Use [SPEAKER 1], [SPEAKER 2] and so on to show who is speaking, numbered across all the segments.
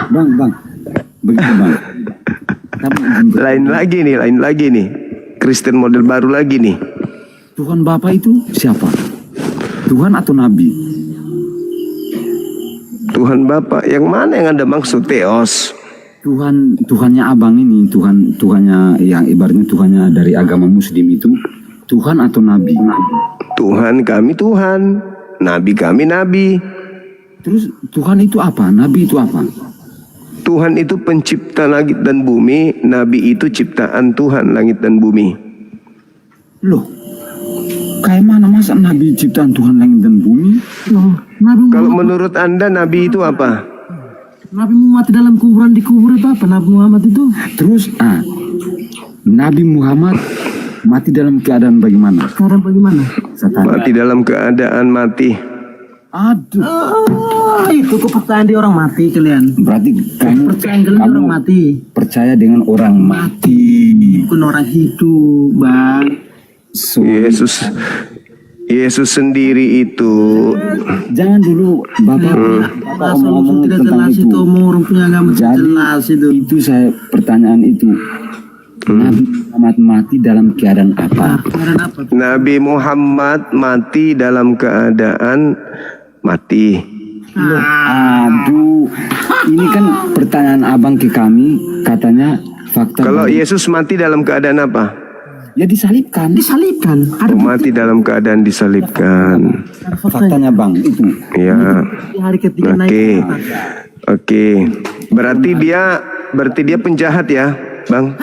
[SPEAKER 1] Bang, begitu bang.
[SPEAKER 2] Lain lagi nih. Kristen model baru lagi nih.
[SPEAKER 1] Tuhan Bapa itu siapa? Tuhan atau Nabi?
[SPEAKER 2] Tuhan Bapa, yang mana yang Anda maksud, Theos?
[SPEAKER 1] Tuhannya abang ini, Tuhannya yang ibaratnya Tuhannya dari agama Muslim itu Tuhan atau Nabi?
[SPEAKER 2] Tuhan kami Tuhan, Nabi kami Nabi.
[SPEAKER 1] Terus Tuhan itu apa? Nabi itu apa?
[SPEAKER 2] Tuhan itu pencipta langit dan bumi, Nabi itu ciptaan Tuhan langit dan bumi.
[SPEAKER 1] Loh, kayak mana masa Nabi ciptaan Tuhan langit dan bumi?
[SPEAKER 3] Loh, Nabi
[SPEAKER 2] Kalau
[SPEAKER 3] Muhammad,
[SPEAKER 2] menurut Anda Nabi itu apa?
[SPEAKER 3] Nabi Muhammad mati dalam kuburan, dikubur itu apa Nabi Muhammad itu?
[SPEAKER 1] Terus Nabi Muhammad mati dalam keadaan bagaimana?
[SPEAKER 3] Sekarang bagaimana?
[SPEAKER 2] Mati dalam keadaan mati.
[SPEAKER 1] Aduh,
[SPEAKER 3] Itu kepercayaan di orang mati kalian.
[SPEAKER 1] berarti
[SPEAKER 3] Percayaan kalian di orang mati.
[SPEAKER 1] percaya dengan orang mati.
[SPEAKER 3] Bukan orang hidup, Bang.
[SPEAKER 1] So,
[SPEAKER 2] Yesus sendiri itu
[SPEAKER 1] jangan dulu Bapak
[SPEAKER 3] Langsung tidak
[SPEAKER 1] tentang
[SPEAKER 3] jelas itu, orang punya agama tidak
[SPEAKER 1] Jadi
[SPEAKER 3] jelas itu.
[SPEAKER 1] itu saya pertanyaan itu. Nabi Muhammad mati dalam keadaan apa?
[SPEAKER 3] Keadaan apa?
[SPEAKER 2] Nabi Muhammad mati dalam keadaan mati.
[SPEAKER 1] Aduh, ini kan pertanyaan abang ke kami, katanya fakta.
[SPEAKER 2] Kalau Yesus mati dalam keadaan apa?
[SPEAKER 1] ya disalibkan.
[SPEAKER 3] Disalibkan. Ada
[SPEAKER 2] Mati dalam keadaan disalibkan.
[SPEAKER 1] Faktanya bang itu.
[SPEAKER 2] Ya.
[SPEAKER 3] di hari ketiga naik.
[SPEAKER 2] Oke. Oke. Berarti dia penjahat ya, Bang?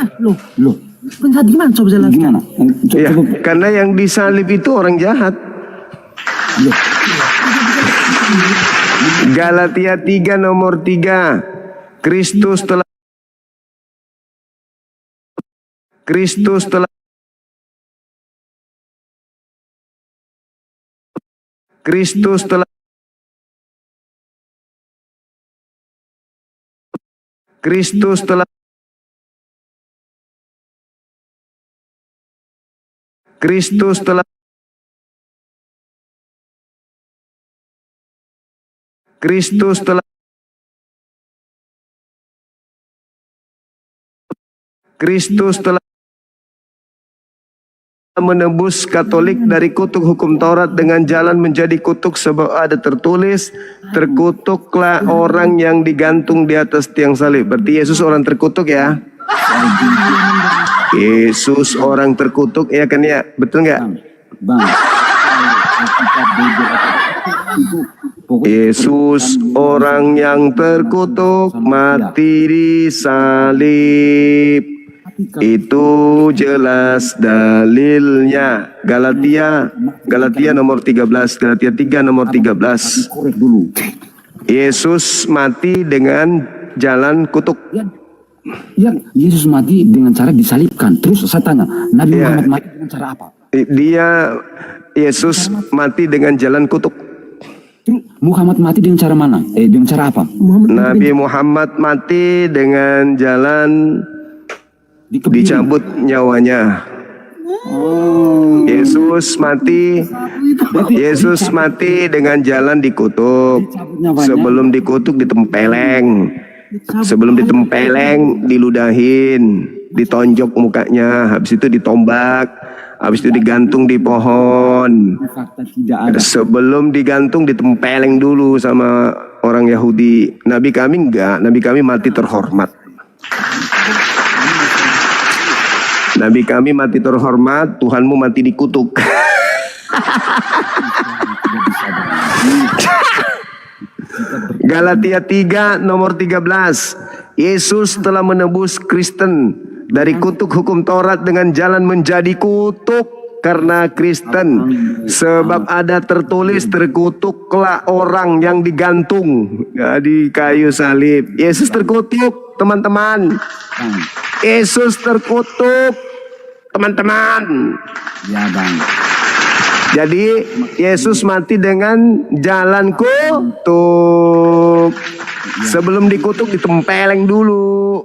[SPEAKER 3] Loh, penjahat gimana? Coba jelaskan.
[SPEAKER 1] Gimana?
[SPEAKER 2] Ya,
[SPEAKER 1] Coba,
[SPEAKER 2] karena yang disalib itu orang jahat. Galatia 3 nomor 3. Kristus telah Kristus telah Kristus telah Kristus telah Kristus telah Kristus telah Kristus telah menebus Katolik dari kutuk hukum Taurat dengan jalan menjadi kutuk, sebab ada tertulis, terkutuklah orang yang digantung di atas tiang salib. Berarti Yesus orang terkutuk ya? Yesus orang terkutuk ya kan ya? Betul nggak?
[SPEAKER 1] bang.
[SPEAKER 2] Yesus orang yang terkutuk mati di salib. Itu jelas dalilnya. Galatia nomor 13, Galatia 3 nomor 13.
[SPEAKER 1] Korek dulu.
[SPEAKER 2] Yesus mati dengan jalan kutuk.
[SPEAKER 1] Ya, Yesus mati dengan cara disalibkan. Terus saya tanya, Nabi
[SPEAKER 2] Ya.
[SPEAKER 1] Muhammad mati dengan cara apa?
[SPEAKER 2] Yesus mati dengan jalan kutuk.
[SPEAKER 1] Terus Muhammad mati dengan cara mana? Dengan cara apa?
[SPEAKER 2] Nabi Muhammad mati dengan jalan dicabut nyawanya. Yesus mati dengan jalan dikutuk. Sebelum dikutuk ditempeleng. Sebelum ditempeleng diludahin, ditonjok mukanya, habis itu ditombak, habis itu digantung di pohon.
[SPEAKER 1] Fakta tidak ada.
[SPEAKER 2] Sebelum digantung ditempeleng dulu sama orang Yahudi. Nabi kami enggak, Nabi kami mati terhormat. Nabi kami mati terhormat, Tuhanmu mati dikutuk. Galatia 3 nomor 13. Yesus telah menebus Kristen dari kutuk hukum Taurat dengan jalan menjadi kutuk karena Kristen. Sebab ada tertulis, terkutuklah orang yang digantung di kayu salib. Yesus terkutuk, teman-teman. Yesus terkutuk, teman-teman.
[SPEAKER 1] Ya bang.
[SPEAKER 2] Jadi Yesus mati dengan jalan kutuk. Sebelum dikutuk ditempeleng dulu.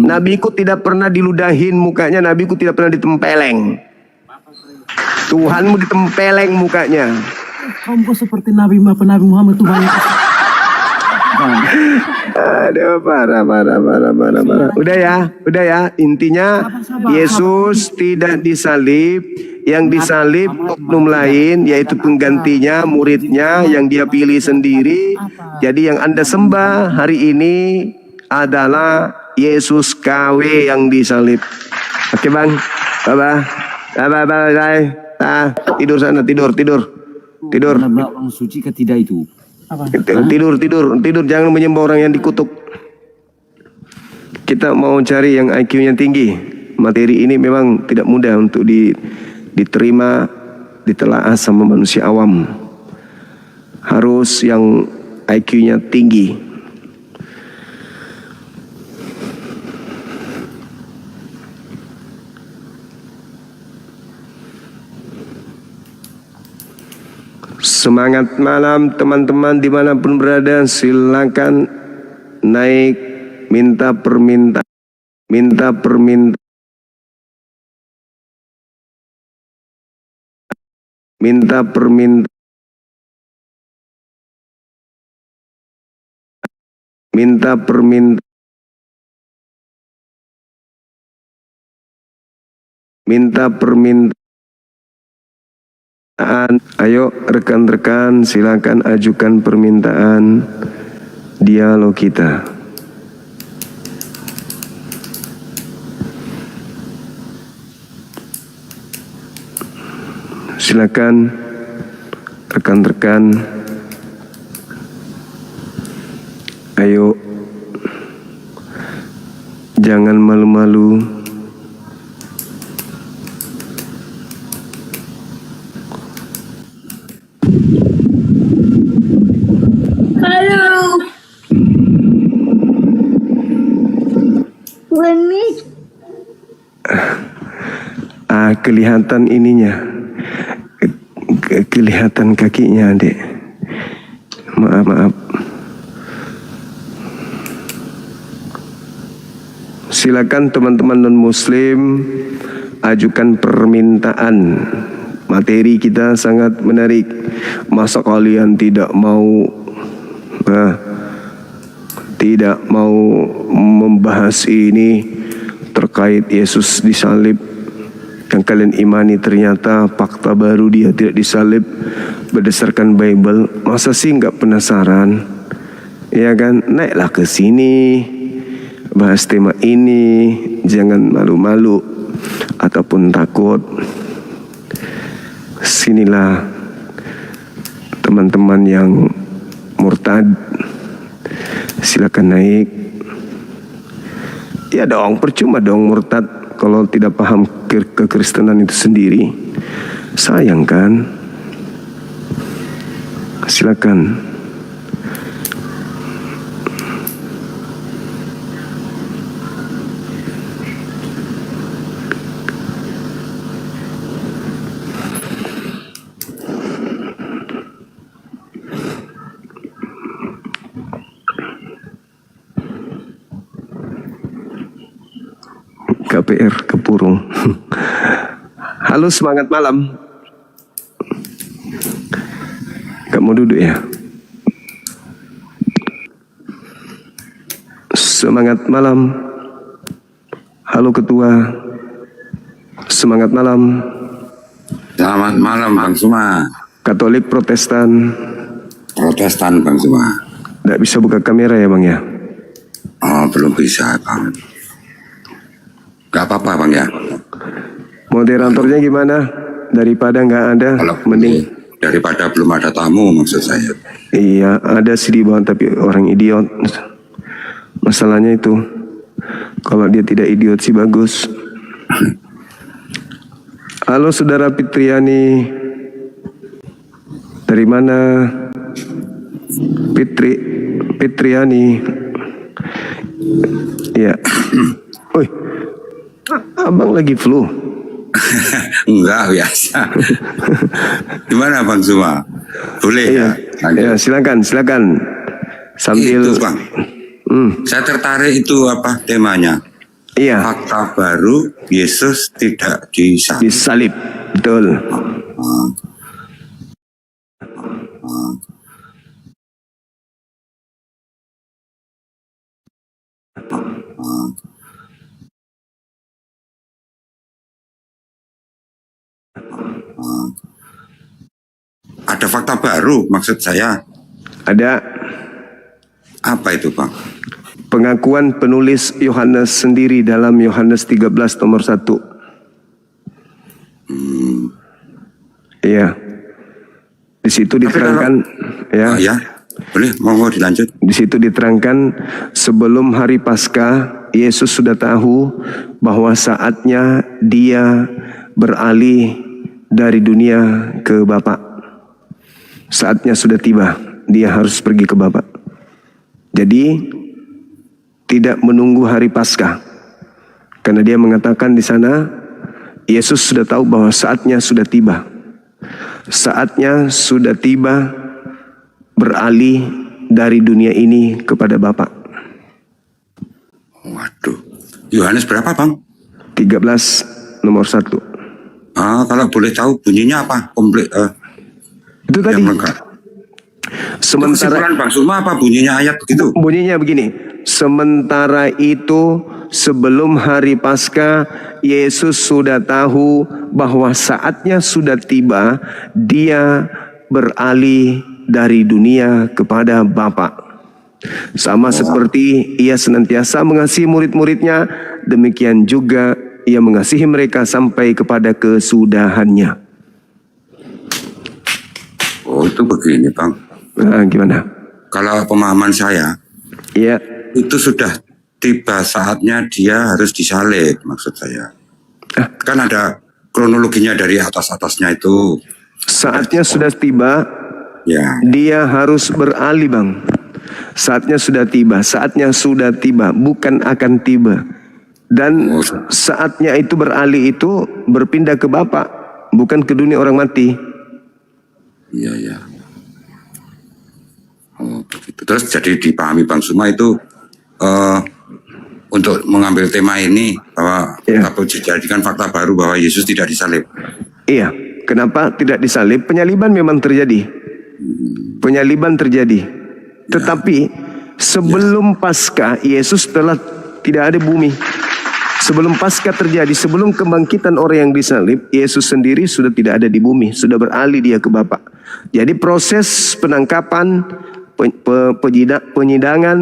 [SPEAKER 2] Nabiku tidak pernah diludahin mukanya, nabiku tidak pernah ditempeleng. Tuhanmu ditempeleng mukanya.
[SPEAKER 3] Kamu kok seperti Nabi Muhammad tuh banyak.
[SPEAKER 2] Aduh, parah. Udah ya. Intinya Yesus tidak disalib, yang disalib oknum lain, yaitu penggantinya, muridnya yang dia pilih sendiri. Jadi yang Anda sembah hari ini adalah Yesus KW yang disalib. Oke bang, bye. Tidur sana, tidur.
[SPEAKER 1] Benar-benar orang suci ke tidak itu?
[SPEAKER 2] Tidur, jangan menyembah orang yang dikutuk. Kita mau cari yang IQ-nya tinggi. Materi ini memang tidak mudah untuk diterima, ditelaah sama manusia awam. Harus yang IQ-nya tinggi. Semangat malam teman-teman dimanapun berada, silakan naik, minta permintaan, minta permintaan, minta permintaan. Ayo rekan-rekan, silakan ajukan permintaan dialog kita. Silakan rekan-rekan, ayo, jangan malu-malu.
[SPEAKER 4] Halo. Benih.
[SPEAKER 2] Kelihatan ininya, kelihatan kakinya, adik. Maaf. Silakan teman-teman non-muslim ajukan permintaan. Materi kita sangat menarik. Masa kalian tidak mau membahas ini terkait Yesus disalib? Yang kalian imani ternyata fakta baru, dia tidak disalib berdasarkan Bible. Masa sih nggak penasaran? Ya kan, naiklah ke sini, bahas tema ini. Jangan malu-malu ataupun takut. Sinilah teman-teman yang murtad, silakan naik. Ya dong, percuma dong murtad kalau tidak paham kekristenan itu sendiri. Sayang kan? Silakan. KPR Kepurung. Halo, semangat malam. Gak mau duduk ya? Semangat malam. Halo ketua. Semangat malam.
[SPEAKER 5] Selamat malam Bang Suma.
[SPEAKER 2] Katolik Protestan.
[SPEAKER 5] Protestan Bang Suma.
[SPEAKER 2] Gak bisa buka kamera ya Bang ya?
[SPEAKER 5] Oh belum bisa Bang. Gak apa-apa Bang ya.
[SPEAKER 2] Moderatornya gimana? Daripada nggak ada,
[SPEAKER 5] Kalau
[SPEAKER 2] mending.
[SPEAKER 5] daripada belum ada tamu maksud saya.
[SPEAKER 2] Iya, ada sih di bawah tapi orang idiot. Masalahnya itu, kalau dia tidak idiot sih bagus. Halo Saudara Fitriani. Dari mana? Fitriani. Iya. Woi, abang lagi flu.
[SPEAKER 5] Enggak, biasa. Gimana Bang Suma? Boleh ya?
[SPEAKER 2] Ya, silakan. Sambil
[SPEAKER 5] Itu Bang. Saya tertarik itu apa temanya?
[SPEAKER 2] iya,
[SPEAKER 5] Fakta baru, Yesus tidak disalib.
[SPEAKER 2] disalib. Betul.
[SPEAKER 5] ada fakta baru maksud saya.
[SPEAKER 2] Ada
[SPEAKER 5] Apa itu Bang?
[SPEAKER 2] pengakuan penulis Yohanes sendiri dalam Yohanes 13 nomor 1. Iya. Di situ diterangkan ya.
[SPEAKER 5] Oh, ya, boleh monggo dilanjut.
[SPEAKER 2] Di situ diterangkan sebelum hari Paskah Yesus sudah tahu bahwa saatnya dia beralih dari dunia ke Bapa. Saatnya sudah tiba, dia harus pergi ke Bapa. Jadi tidak menunggu hari Paskah. Karena dia mengatakan di sana Yesus sudah tahu bahwa saatnya sudah tiba. Saatnya sudah tiba beralih dari dunia ini kepada Bapa.
[SPEAKER 5] Waduh. Yohanes berapa Bang?
[SPEAKER 2] 13 nomor 1.
[SPEAKER 5] Kalau boleh tahu bunyinya apa? Komplit.
[SPEAKER 2] Itu tadi.
[SPEAKER 5] Yang lengkap.
[SPEAKER 2] Sementara
[SPEAKER 5] Kesimpulan Bang Suma apa bunyinya ayat begitu?
[SPEAKER 2] bunyinya begini. Sementara itu sebelum hari Paskah Yesus sudah tahu bahwa saatnya sudah tiba dia beralih dari dunia kepada Bapa. Sama seperti ia senantiasa mengasihi murid-muridnya, demikian juga ia mengasihi mereka sampai kepada kesudahannya.
[SPEAKER 5] Oh itu begini Bang.
[SPEAKER 2] Nah, gimana?
[SPEAKER 5] Kalau pemahaman saya
[SPEAKER 2] Iya,
[SPEAKER 5] itu sudah tiba saatnya dia harus disalib maksud saya. Kan ada kronologinya dari atas-atasnya itu.
[SPEAKER 2] saatnya sudah tiba,
[SPEAKER 5] Ya.
[SPEAKER 2] dia harus beralih, Bang. Saatnya sudah tiba, bukan akan tiba. Dan saatnya itu beralih itu berpindah ke Bapa, bukan ke dunia orang mati.
[SPEAKER 5] Iya, iya. Oh, begitu. Terus jadi dipahami Bang Suma itu untuk mengambil tema ini bahwa atau dijadikan fakta baru bahwa Yesus tidak disalib.
[SPEAKER 2] Iya, kenapa tidak disalib? Penyaliban memang terjadi. Penyaliban terjadi. Tetapi sebelum Paskah Yesus telah tidak ada bumi. Sebelum Paskah terjadi, sebelum kebangkitan orang yang disalib, Yesus sendiri sudah tidak ada di bumi, sudah beralih dia ke Bapa. Jadi proses penangkapan, penyidangan,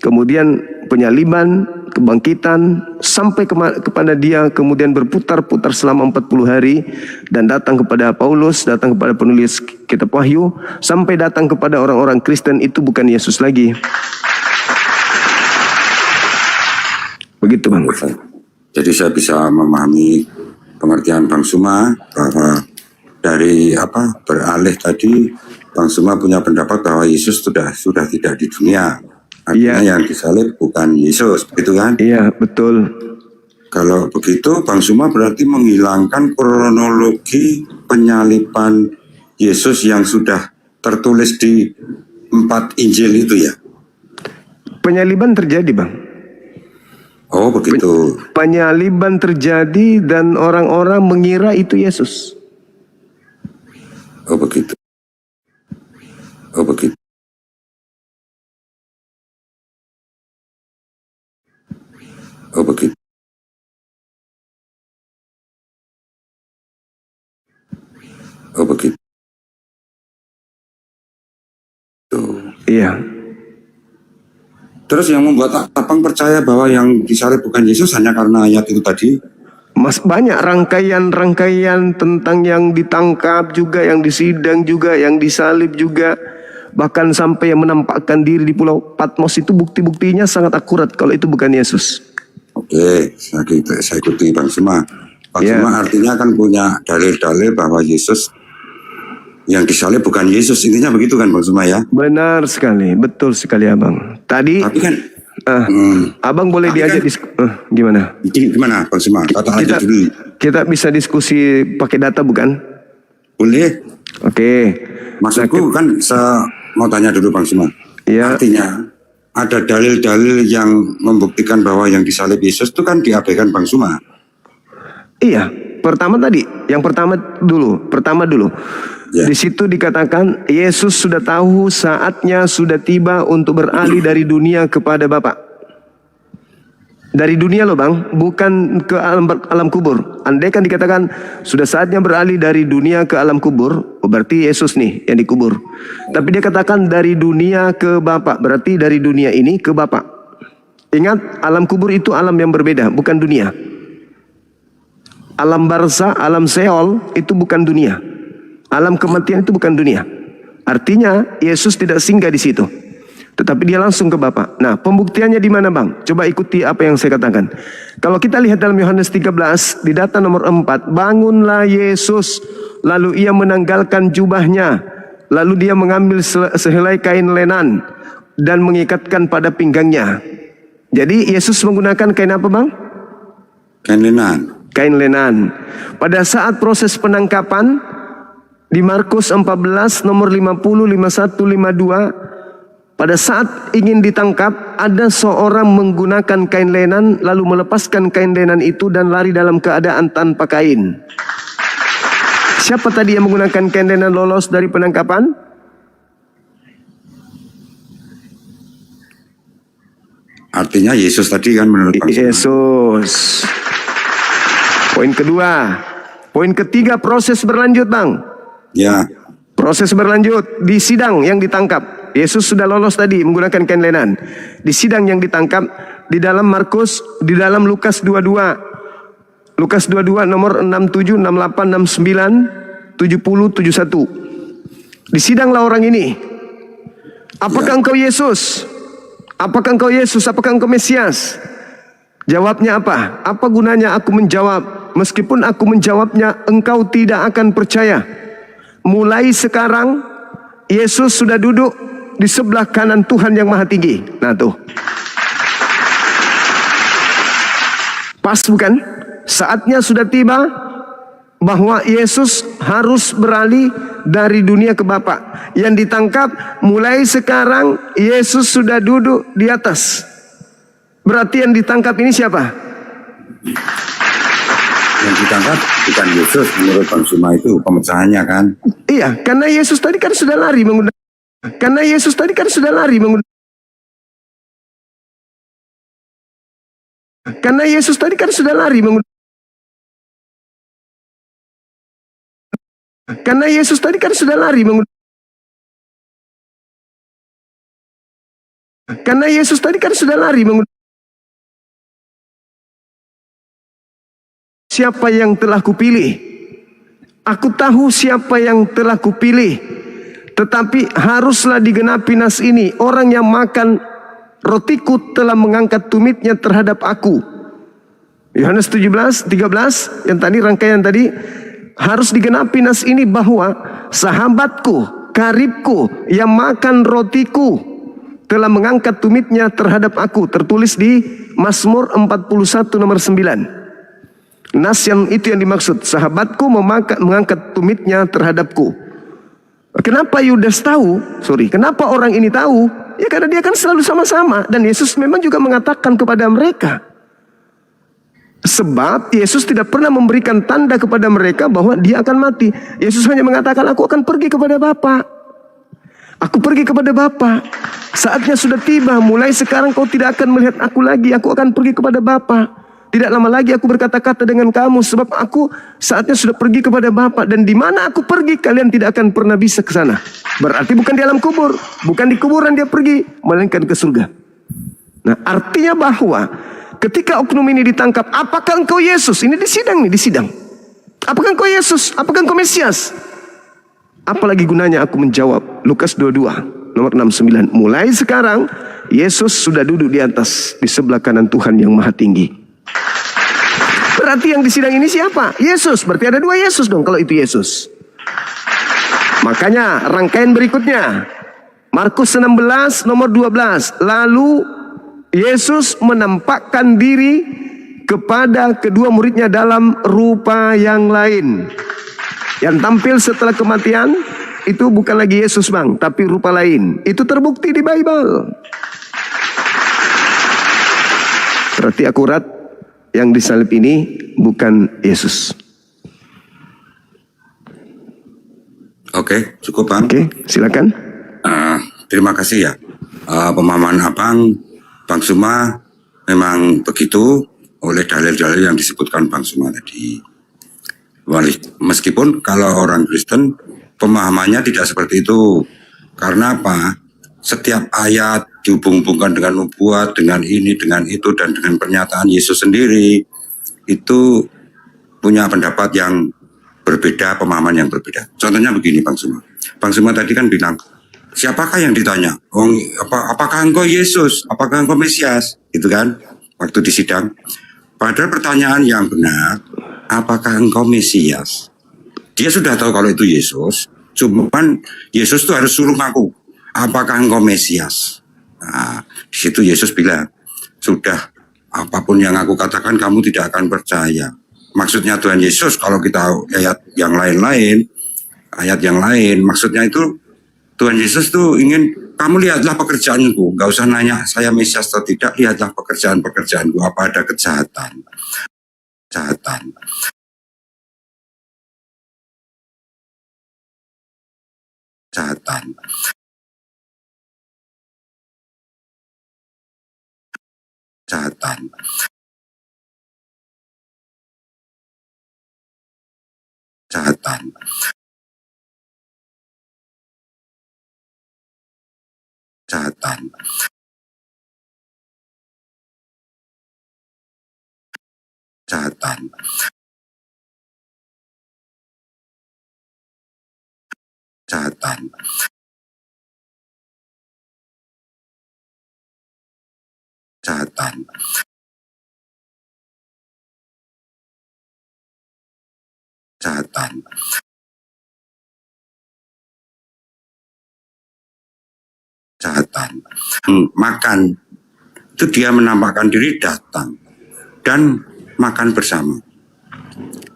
[SPEAKER 2] kemudian penyaliban, kebangkitan, sampai kepada dia kemudian berputar-putar selama 40 hari dan datang kepada Paulus, datang kepada penulis kitab Wahyu, sampai datang kepada orang-orang Kristen, itu bukan Yesus lagi. Begitu Bang.
[SPEAKER 5] Jadi saya bisa memahami pengertian Bang Suma bahwa dari beralih tadi Bang Suma punya pendapat bahwa Yesus sudah tidak di dunia. Artinya yang disalib bukan Yesus, begitu kan?
[SPEAKER 2] Iya, betul.
[SPEAKER 5] Kalau begitu Bang Suma berarti menghilangkan kronologi penyaliban Yesus yang sudah tertulis di 4 Injil itu ya?
[SPEAKER 2] Penyaliban terjadi Bang.
[SPEAKER 5] Oh begitu.
[SPEAKER 2] Penyaliban terjadi dan orang-orang mengira itu Yesus.
[SPEAKER 5] Oh begitu. Oh begitu. Oh begitu. Oh begitu.
[SPEAKER 2] Iya.
[SPEAKER 5] Terus yang membuat Abang percaya bahwa yang disalib bukan Yesus hanya karena ayat itu tadi?
[SPEAKER 2] Mas, banyak rangkaian-rangkaian tentang yang ditangkap juga, yang disidang juga, yang disalib juga. Bahkan sampai yang menampakkan diri di Pulau Patmos itu bukti-buktinya sangat akurat kalau itu bukan Yesus.
[SPEAKER 5] Oke, saya ikuti Bang Suma. Bang Suma artinya kan punya dalil-dalil bahwa Yesus yang disalib bukan Yesus, intinya begitu kan Bang Suma ya?
[SPEAKER 2] Benar sekali, betul sekali Abang. Tadi
[SPEAKER 5] Tapi kan
[SPEAKER 2] Abang boleh diajak gimana?
[SPEAKER 5] Gimana Bang Suma? Kata aja dulu.
[SPEAKER 2] Kita bisa diskusi pakai data bukan?
[SPEAKER 5] Boleh.
[SPEAKER 2] Oke.
[SPEAKER 5] Maksudku kan mau tanya dulu Bang Suma.
[SPEAKER 2] Ya.
[SPEAKER 5] Artinya ada dalil-dalil yang membuktikan bahwa yang disalib Yesus itu kan diabaikan Bang Suma.
[SPEAKER 2] Iya, pertama dulu.
[SPEAKER 5] Ya.
[SPEAKER 2] Di situ dikatakan Yesus sudah tahu saatnya sudah tiba untuk beralih dari dunia kepada Bapa. Dari dunia loh bang, bukan ke alam kubur. Andai kan dikatakan sudah saatnya beralih dari dunia ke alam kubur, berarti Yesus nih yang dikubur. Tapi dia katakan dari dunia ke Bapa, berarti dari dunia ini ke Bapa. Ingat, alam kubur itu alam yang berbeda, bukan dunia. Alam barza, alam Seol itu bukan dunia. Alam kematian itu bukan dunia. Artinya Yesus tidak singgah di situ, tetapi dia langsung ke Bapa. Nah, pembuktiannya di mana bang? Coba ikuti apa yang saya katakan. Kalau kita lihat dalam Yohanes 13 di data nomor 4, bangunlah Yesus, lalu ia menanggalkan jubahnya, lalu dia mengambil sehelai kain lenan dan mengikatkan pada pinggangnya. Jadi Yesus menggunakan kain apa bang?
[SPEAKER 5] Kain lenan.
[SPEAKER 2] Kain lenan. Pada saat proses penangkapan di Markus 14 nomor 50, 51, 52, pada saat ingin ditangkap, ada seorang menggunakan kain lenan, lalu melepaskan kain lenan itu dan lari dalam keadaan tanpa kain. Siapa tadi yang menggunakan kain lenan lolos dari penangkapan?
[SPEAKER 5] Artinya Yesus tadi kan menurut Bang Suma.
[SPEAKER 2] Yesus. Poin kedua. Poin ketiga, proses berlanjut bang.
[SPEAKER 5] Ya,
[SPEAKER 2] Proses berlanjut di sidang yang ditangkap. Yesus sudah lolos tadi menggunakan kain lenan. Di sidang yang ditangkap di dalam Markus, di dalam Lukas 22. Lukas 22 nomor 67, 68, 69, 70, 71. Disidanglah orang ini. Apakah engkau Yesus? Apakah engkau Yesus? Apakah engkau Mesias? Jawabnya apa? Apa gunanya aku menjawab? Meskipun aku menjawabnya, engkau tidak akan percaya. Mulai sekarang, Yesus sudah duduk di sebelah kanan Tuhan yang Maha Tinggi. Nah tuh. Pas bukan? Saatnya sudah tiba bahwa Yesus harus beralih dari dunia ke Bapa. Yang ditangkap, mulai sekarang Yesus sudah duduk di atas. Berarti yang ditangkap ini siapa?
[SPEAKER 5] yang ditangkap bukan Yesus menurut Bang Suma itu pemecahannya kan?
[SPEAKER 2] Iya, karena Yesus tadi kan sudah lari menggunakan. Karena Yesus tadi kan sudah lari menggunakan. Karena Yesus tadi kan sudah lari menggunakan. Karena Yesus tadi kan sudah lari menggunakan. Karena Yesus tadi kan sudah lari menggunakan. Siapa yang telah kupilih? Aku tahu siapa yang telah kupilih. Tetapi haruslah digenapi nas ini. Orang yang makan rotiku telah mengangkat tumitnya terhadap aku. Yohanes 17, 13. Yang tadi rangkaian tadi. Harus digenapi nas ini bahwa sahabatku, karibku yang makan rotiku telah mengangkat tumitnya terhadap aku. Tertulis di Mazmur 41 nomor 9. Nas yang itu yang dimaksud. Sahabatku mengangkat tumitnya terhadapku. Kenapa Yudas tahu? Kenapa orang ini tahu? Ya karena dia kan selalu sama-sama. Dan Yesus memang juga mengatakan kepada mereka. Sebab Yesus tidak pernah memberikan tanda kepada mereka bahwa dia akan mati. Yesus hanya mengatakan, aku akan pergi kepada Bapa. Aku pergi kepada Bapa. Saatnya sudah tiba. Mulai sekarang kau tidak akan melihat aku lagi. Aku akan pergi kepada Bapa. Tidak lama lagi aku berkata-kata dengan kamu. Sebab aku saatnya sudah pergi kepada Bapa. Dan di mana aku pergi kalian tidak akan pernah bisa ke sana. Berarti bukan di alam kubur. Bukan di kuburan dia pergi. Melainkan ke surga. Nah artinya bahwa ketika oknum ini ditangkap. Apakah engkau Yesus? Ini di sidang nih, di sidang. Apakah engkau Yesus? Apakah engkau Mesias? Apalagi gunanya aku menjawab. Lukas 22 nomor 69. Mulai sekarang Yesus sudah duduk di atas. Di sebelah kanan Tuhan yang Maha Tinggi. Berarti yang di sidang ini siapa? Yesus. Berarti ada dua Yesus dong kalau itu Yesus. Makanya rangkaian berikutnya. Markus 16 nomor 12. Lalu Yesus menampakkan diri kepada kedua muridnya dalam rupa yang lain. Yang tampil setelah kematian itu bukan lagi Yesus bang, tapi rupa lain. Itu terbukti di Bible. Berarti akurat yang disalib ini bukan Yesus.
[SPEAKER 5] Oke, cukup Bang.
[SPEAKER 2] Oke, silakan.
[SPEAKER 5] Terima kasih ya. Pemahaman Abang, Bang Suma memang begitu oleh dalil-dalil yang disebutkan Bang Suma tadi. Meskipun kalau orang Kristen pemahamannya tidak seperti itu. Karena apa? Setiap ayat dihubung-hubungkan dengan nubuat, dengan ini, dengan itu, dan dengan pernyataan Yesus sendiri, itu punya pendapat yang berbeda, pemahaman yang berbeda. Contohnya begini Bang Suma. Bang Suma tadi kan bilang, siapakah yang ditanya? Oh, apakah engkau Yesus? Apakah engkau Mesias? Gitu kan, waktu di sidang. Padahal pertanyaan yang benar, apakah engkau Mesias? Dia sudah tahu kalau itu Yesus, cuman Yesus tuh harus suruh ngaku, apakah engkau Mesias? Nah, di situ Yesus bilang, sudah, apapun yang aku katakan kamu tidak akan percaya. Maksudnya Tuhan Yesus, kalau kita ayat yang lain, maksudnya itu Tuhan Yesus tuh ingin, kamu lihatlah pekerjaanku, gak usah nanya saya Mesias atau tidak, lihatlah pekerjaanku, apa ada kejahatan. Kejahatan. Makan itu dia menampakkan diri datang dan makan bersama,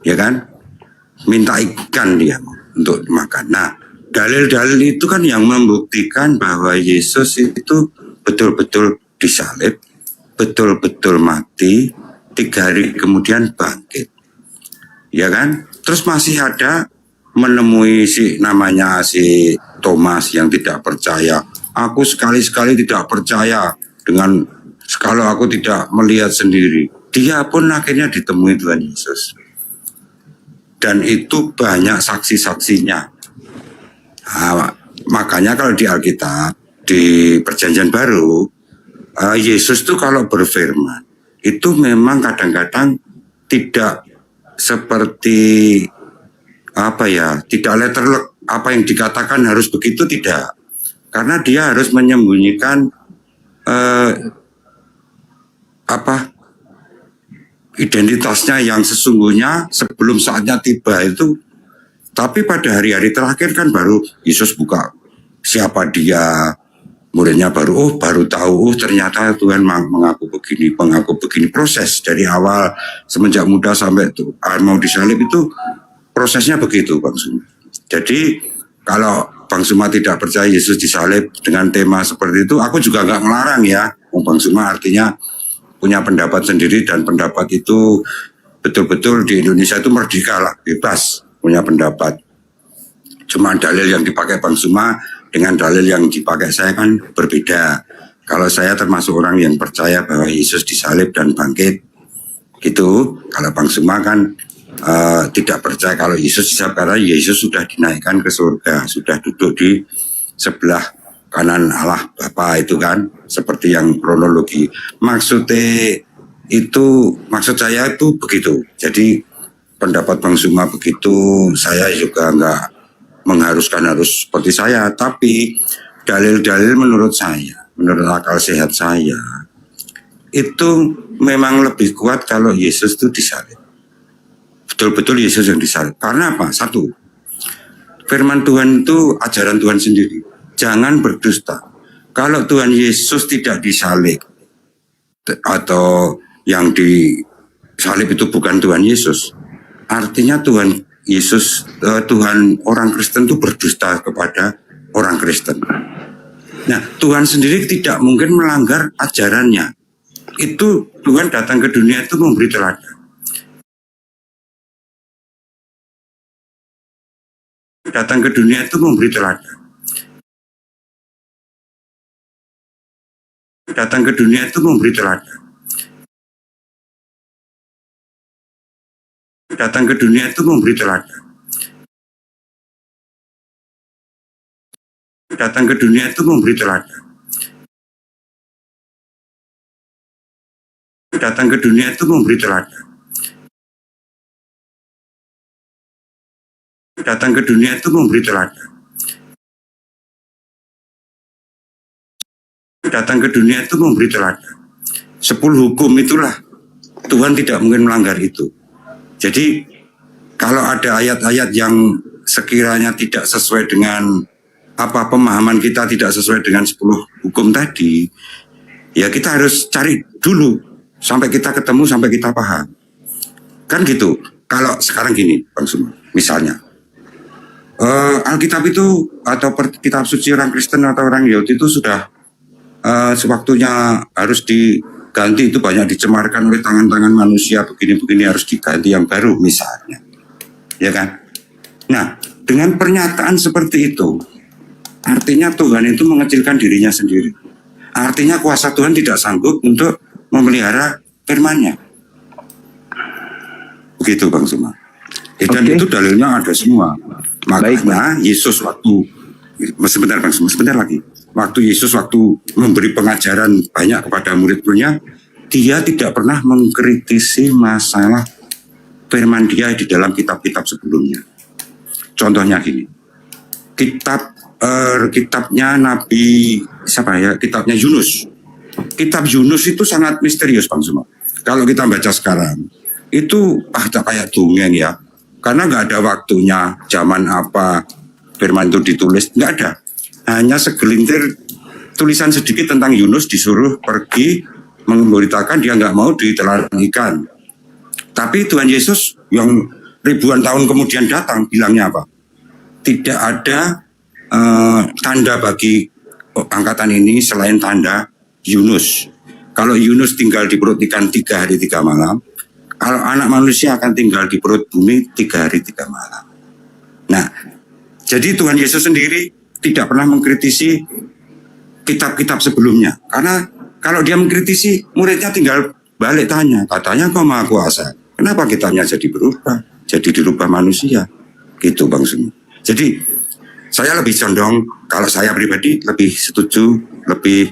[SPEAKER 5] ya kan? Minta ikan dia untuk makan. Nah, dalil-dalil itu kan yang membuktikan bahwa Yesus itu betul-betul disalib, betul-betul mati, 3 hari kemudian bangkit, ya kan? Terus masih ada menemui si Thomas yang tidak percaya. Aku sekali-sekali tidak percaya dengan kalau aku tidak melihat sendiri. Dia pun akhirnya ditemui Tuhan Yesus. Dan itu banyak saksi-saksinya. Nah, makanya kalau di Alkitab, di Perjanjian Baru, Yesus tuh kalau berfirman, itu memang kadang-kadang tidak seperti tidak letterlek, apa yang dikatakan harus begitu, tidak. Karena dia harus menyembunyikan identitasnya yang sesungguhnya sebelum saatnya tiba itu. Tapi pada hari-hari terakhir kan baru Yesus buka siapa dia, muridnya baru tahu, ternyata Tuhan mengaku begini. Proses dari awal semenjak muda sampai mau disalib itu prosesnya begitu Bang Suma. Jadi kalau Bang Suma tidak percaya Yesus disalib dengan tema seperti itu, aku juga nggak ngelarang ya. Bang Suma artinya punya pendapat sendiri, dan pendapat itu betul-betul di Indonesia itu merdeka lah, bebas punya pendapat. Cuma dalil yang dipakai Bang Suma dengan dalil yang dipakai saya kan berbeda. Kalau saya termasuk orang yang percaya bahwa Yesus disalib dan bangkit, gitu. Kalau Bang Suma kan tidak percaya kalau Yesus disalib, karena Yesus sudah dinaikkan ke surga, sudah duduk di sebelah kanan Allah Bapa itu kan, seperti yang kronologi. Maksud saya itu begitu. Jadi pendapat Bang Suma begitu, saya juga nggak mengharuskan harus seperti saya, tapi dalil-dalil menurut akal sehat saya, itu memang lebih kuat kalau Yesus itu disalib. Betul-betul Yesus yang disalib. Karena apa? Satu, firman Tuhan itu ajaran Tuhan sendiri. Jangan berdusta. Kalau Tuhan Yesus tidak disalib, atau yang disalib itu bukan Tuhan Yesus, artinya Tuhan orang Kristen itu berdusta kepada orang Kristen. Nah, Tuhan sendiri tidak mungkin melanggar ajarannya. Itu Tuhan datang ke dunia itu memberi teladan. Datang ke dunia itu memberi teladan. Datang ke dunia itu memberi teladan. datang ke dunia itu memberi teladan. Datang ke dunia itu memberi teladan. Datang ke dunia itu memberi teladan. Datang ke dunia itu memberi teladan. Datang ke dunia itu memberi teladan. 10 hukum itulah Tuhan tidak mungkin melanggar itu. Jadi kalau ada ayat-ayat yang sekiranya tidak sesuai dengan pemahaman kita, tidak sesuai dengan 10 hukum tadi, ya kita harus cari dulu sampai kita ketemu, sampai kita paham. Kan gitu. Kalau sekarang gini, Bang Suma, misalnya Alkitab itu atau kitab suci orang Kristen atau orang Yahudi itu sudah sewaktunya harus diganti, itu banyak dicemarkan oleh tangan-tangan manusia, begini-begini, harus diganti yang baru misalnya, ya kan? Nah, dengan pernyataan seperti itu, artinya Tuhan itu mengecilkan dirinya sendiri. Artinya kuasa Tuhan tidak sanggup untuk memelihara firman-Nya. Begitu Bang Suma. Dan itu dalilnya ada semua. Makanya Yesus sebentar Bang Suma, sebentar lagi. Waktu Yesus memberi pengajaran banyak kepada murid-muridnya, dia tidak pernah mengkritisi masalah firman dia di dalam kitab-kitab sebelumnya. Contohnya gini, kitabnya Nabi kitabnya Yunus. Kitab Yunus itu sangat misterius Bang Suma. Kalau kita baca sekarang, itu kayak dongeng ya, karena nggak ada waktunya, zaman apa firman itu ditulis, nggak ada. Hanya segelintir tulisan sedikit tentang Yunus, disuruh pergi memberitakan, dia nggak mau ditelan ikan. Tapi Tuhan Yesus yang ribuan tahun kemudian datang, bilangnya apa? Tidak ada tanda bagi angkatan ini selain tanda Yunus. Kalau Yunus tinggal di perut ikan 3 hari 3 malam, kalau anak manusia akan tinggal di perut bumi 3 hari 3 malam. Nah, jadi Tuhan Yesus sendiri tidak pernah mengkritisi kitab-kitab sebelumnya. Karena kalau dia mengkritisi, muridnya tinggal balik tanya. Katanya kau maha kuasa. Kenapa kitabnya jadi berubah? Jadi dirubah manusia. Gitu Bang Sumi. Jadi saya lebih condong, kalau saya pribadi lebih setuju, lebih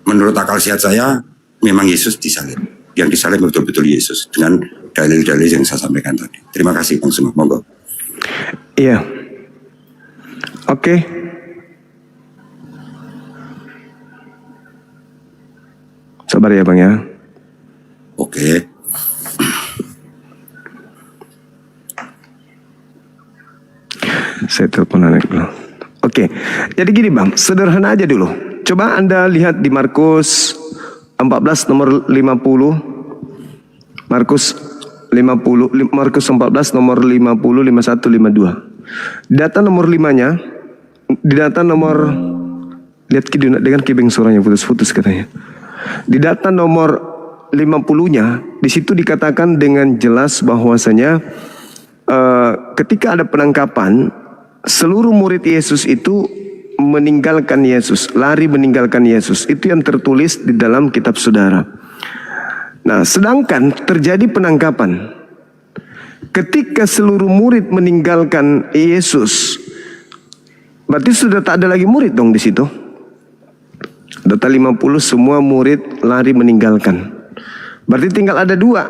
[SPEAKER 5] menurut akal sehat saya, memang Yesus disalib. Yang disalib betul-betul Yesus. Dengan dalil-dalil yang saya sampaikan tadi. Terima kasih Bang Sumi. Monggo.
[SPEAKER 2] Iya. Oke. Sabar ya Bang ya.
[SPEAKER 5] Oke.
[SPEAKER 2] Saya telepon anak dulu. Oke. Jadi gini Bang, sederhana aja dulu. Coba Anda lihat di Markus 14 nomor 50. Markus 14 nomor 50, 51, 52. Data nomor 5-nya, di data nomor, lihat dengan kibeng suaranya putus-putus katanya. Di data nomor 50-nya, di situ dikatakan dengan jelas bahwasanya ketika ada penangkapan, seluruh murid Yesus itu meninggalkan Yesus, lari meninggalkan Yesus. Itu yang tertulis di dalam kitab saudara. Nah, sedangkan terjadi penangkapan, ketika seluruh murid meninggalkan Yesus, berarti sudah tak ada lagi murid dong di situ. Data 50 semua murid lari meninggalkan. Berarti tinggal ada 2.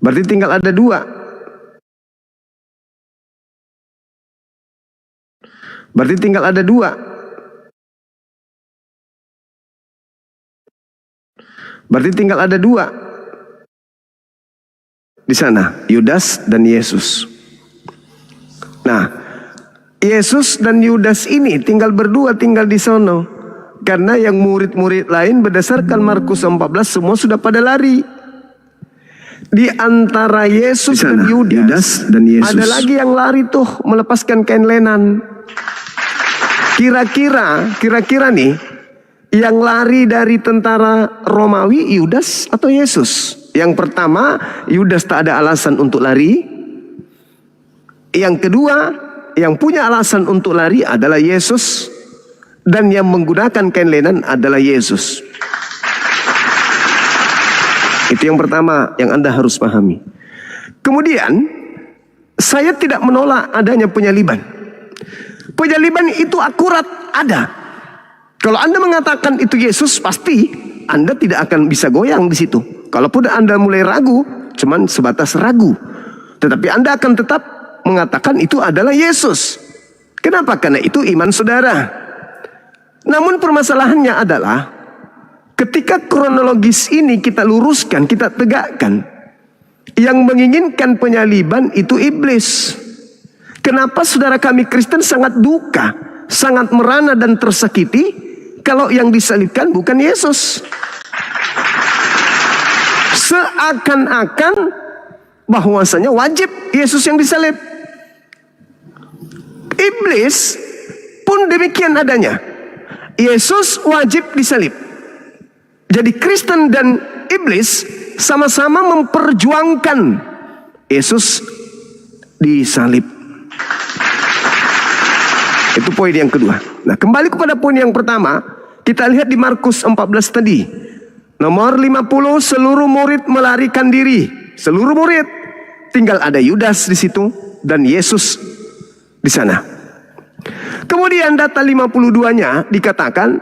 [SPEAKER 2] Berarti tinggal ada 2. Berarti tinggal ada 2. Berarti tinggal ada 2 di sana, Yudas dan Yesus. Nah, Yesus dan Yudas ini tinggal berdua, tinggal di sono. Karena yang murid-murid lain berdasarkan Markus 14 semua sudah pada lari. Di antara Yesus dan Yudas dan Yesus, ada lagi yang lari tuh melepaskan kain lenan. Kira-kira nih, yang lari dari tentara Romawi Yudas atau Yesus? Yang pertama, Yudas tak ada alasan untuk lari. Yang kedua, yang punya alasan untuk lari adalah Yesus. Dan yang menggunakan kain lenan adalah Yesus. Itu yang pertama yang Anda harus pahami. Kemudian saya tidak menolak adanya penyaliban. Penyaliban itu akurat ada. Kalau Anda mengatakan itu Yesus, pasti Anda tidak akan bisa goyang di situ. Kalaupun Anda mulai ragu, cuman sebatas ragu. Tetapi Anda akan tetap mengatakan itu adalah Yesus. Kenapa? Karena itu iman saudara. Namun permasalahannya adalah ketika kronologis ini kita luruskan, kita tegakkan, yang menginginkan penyaliban itu iblis. Kenapa saudara kami Kristen sangat duka, sangat merana dan tersakiti kalau yang disalibkan bukan Yesus? Seakan-akan bahwasanya wajib Yesus yang disalib. Iblis pun demikian adanya. Yesus wajib disalib. Jadi Kristen dan iblis sama-sama memperjuangkan Yesus disalib. Itu poin yang kedua. Nah, kembali kepada poin yang pertama, kita lihat di Markus 14 tadi. Nomor 50, seluruh murid melarikan diri. Seluruh murid. Tinggal ada Yudas di situ dan Yesus di sana. Kemudian data 52-nya dikatakan,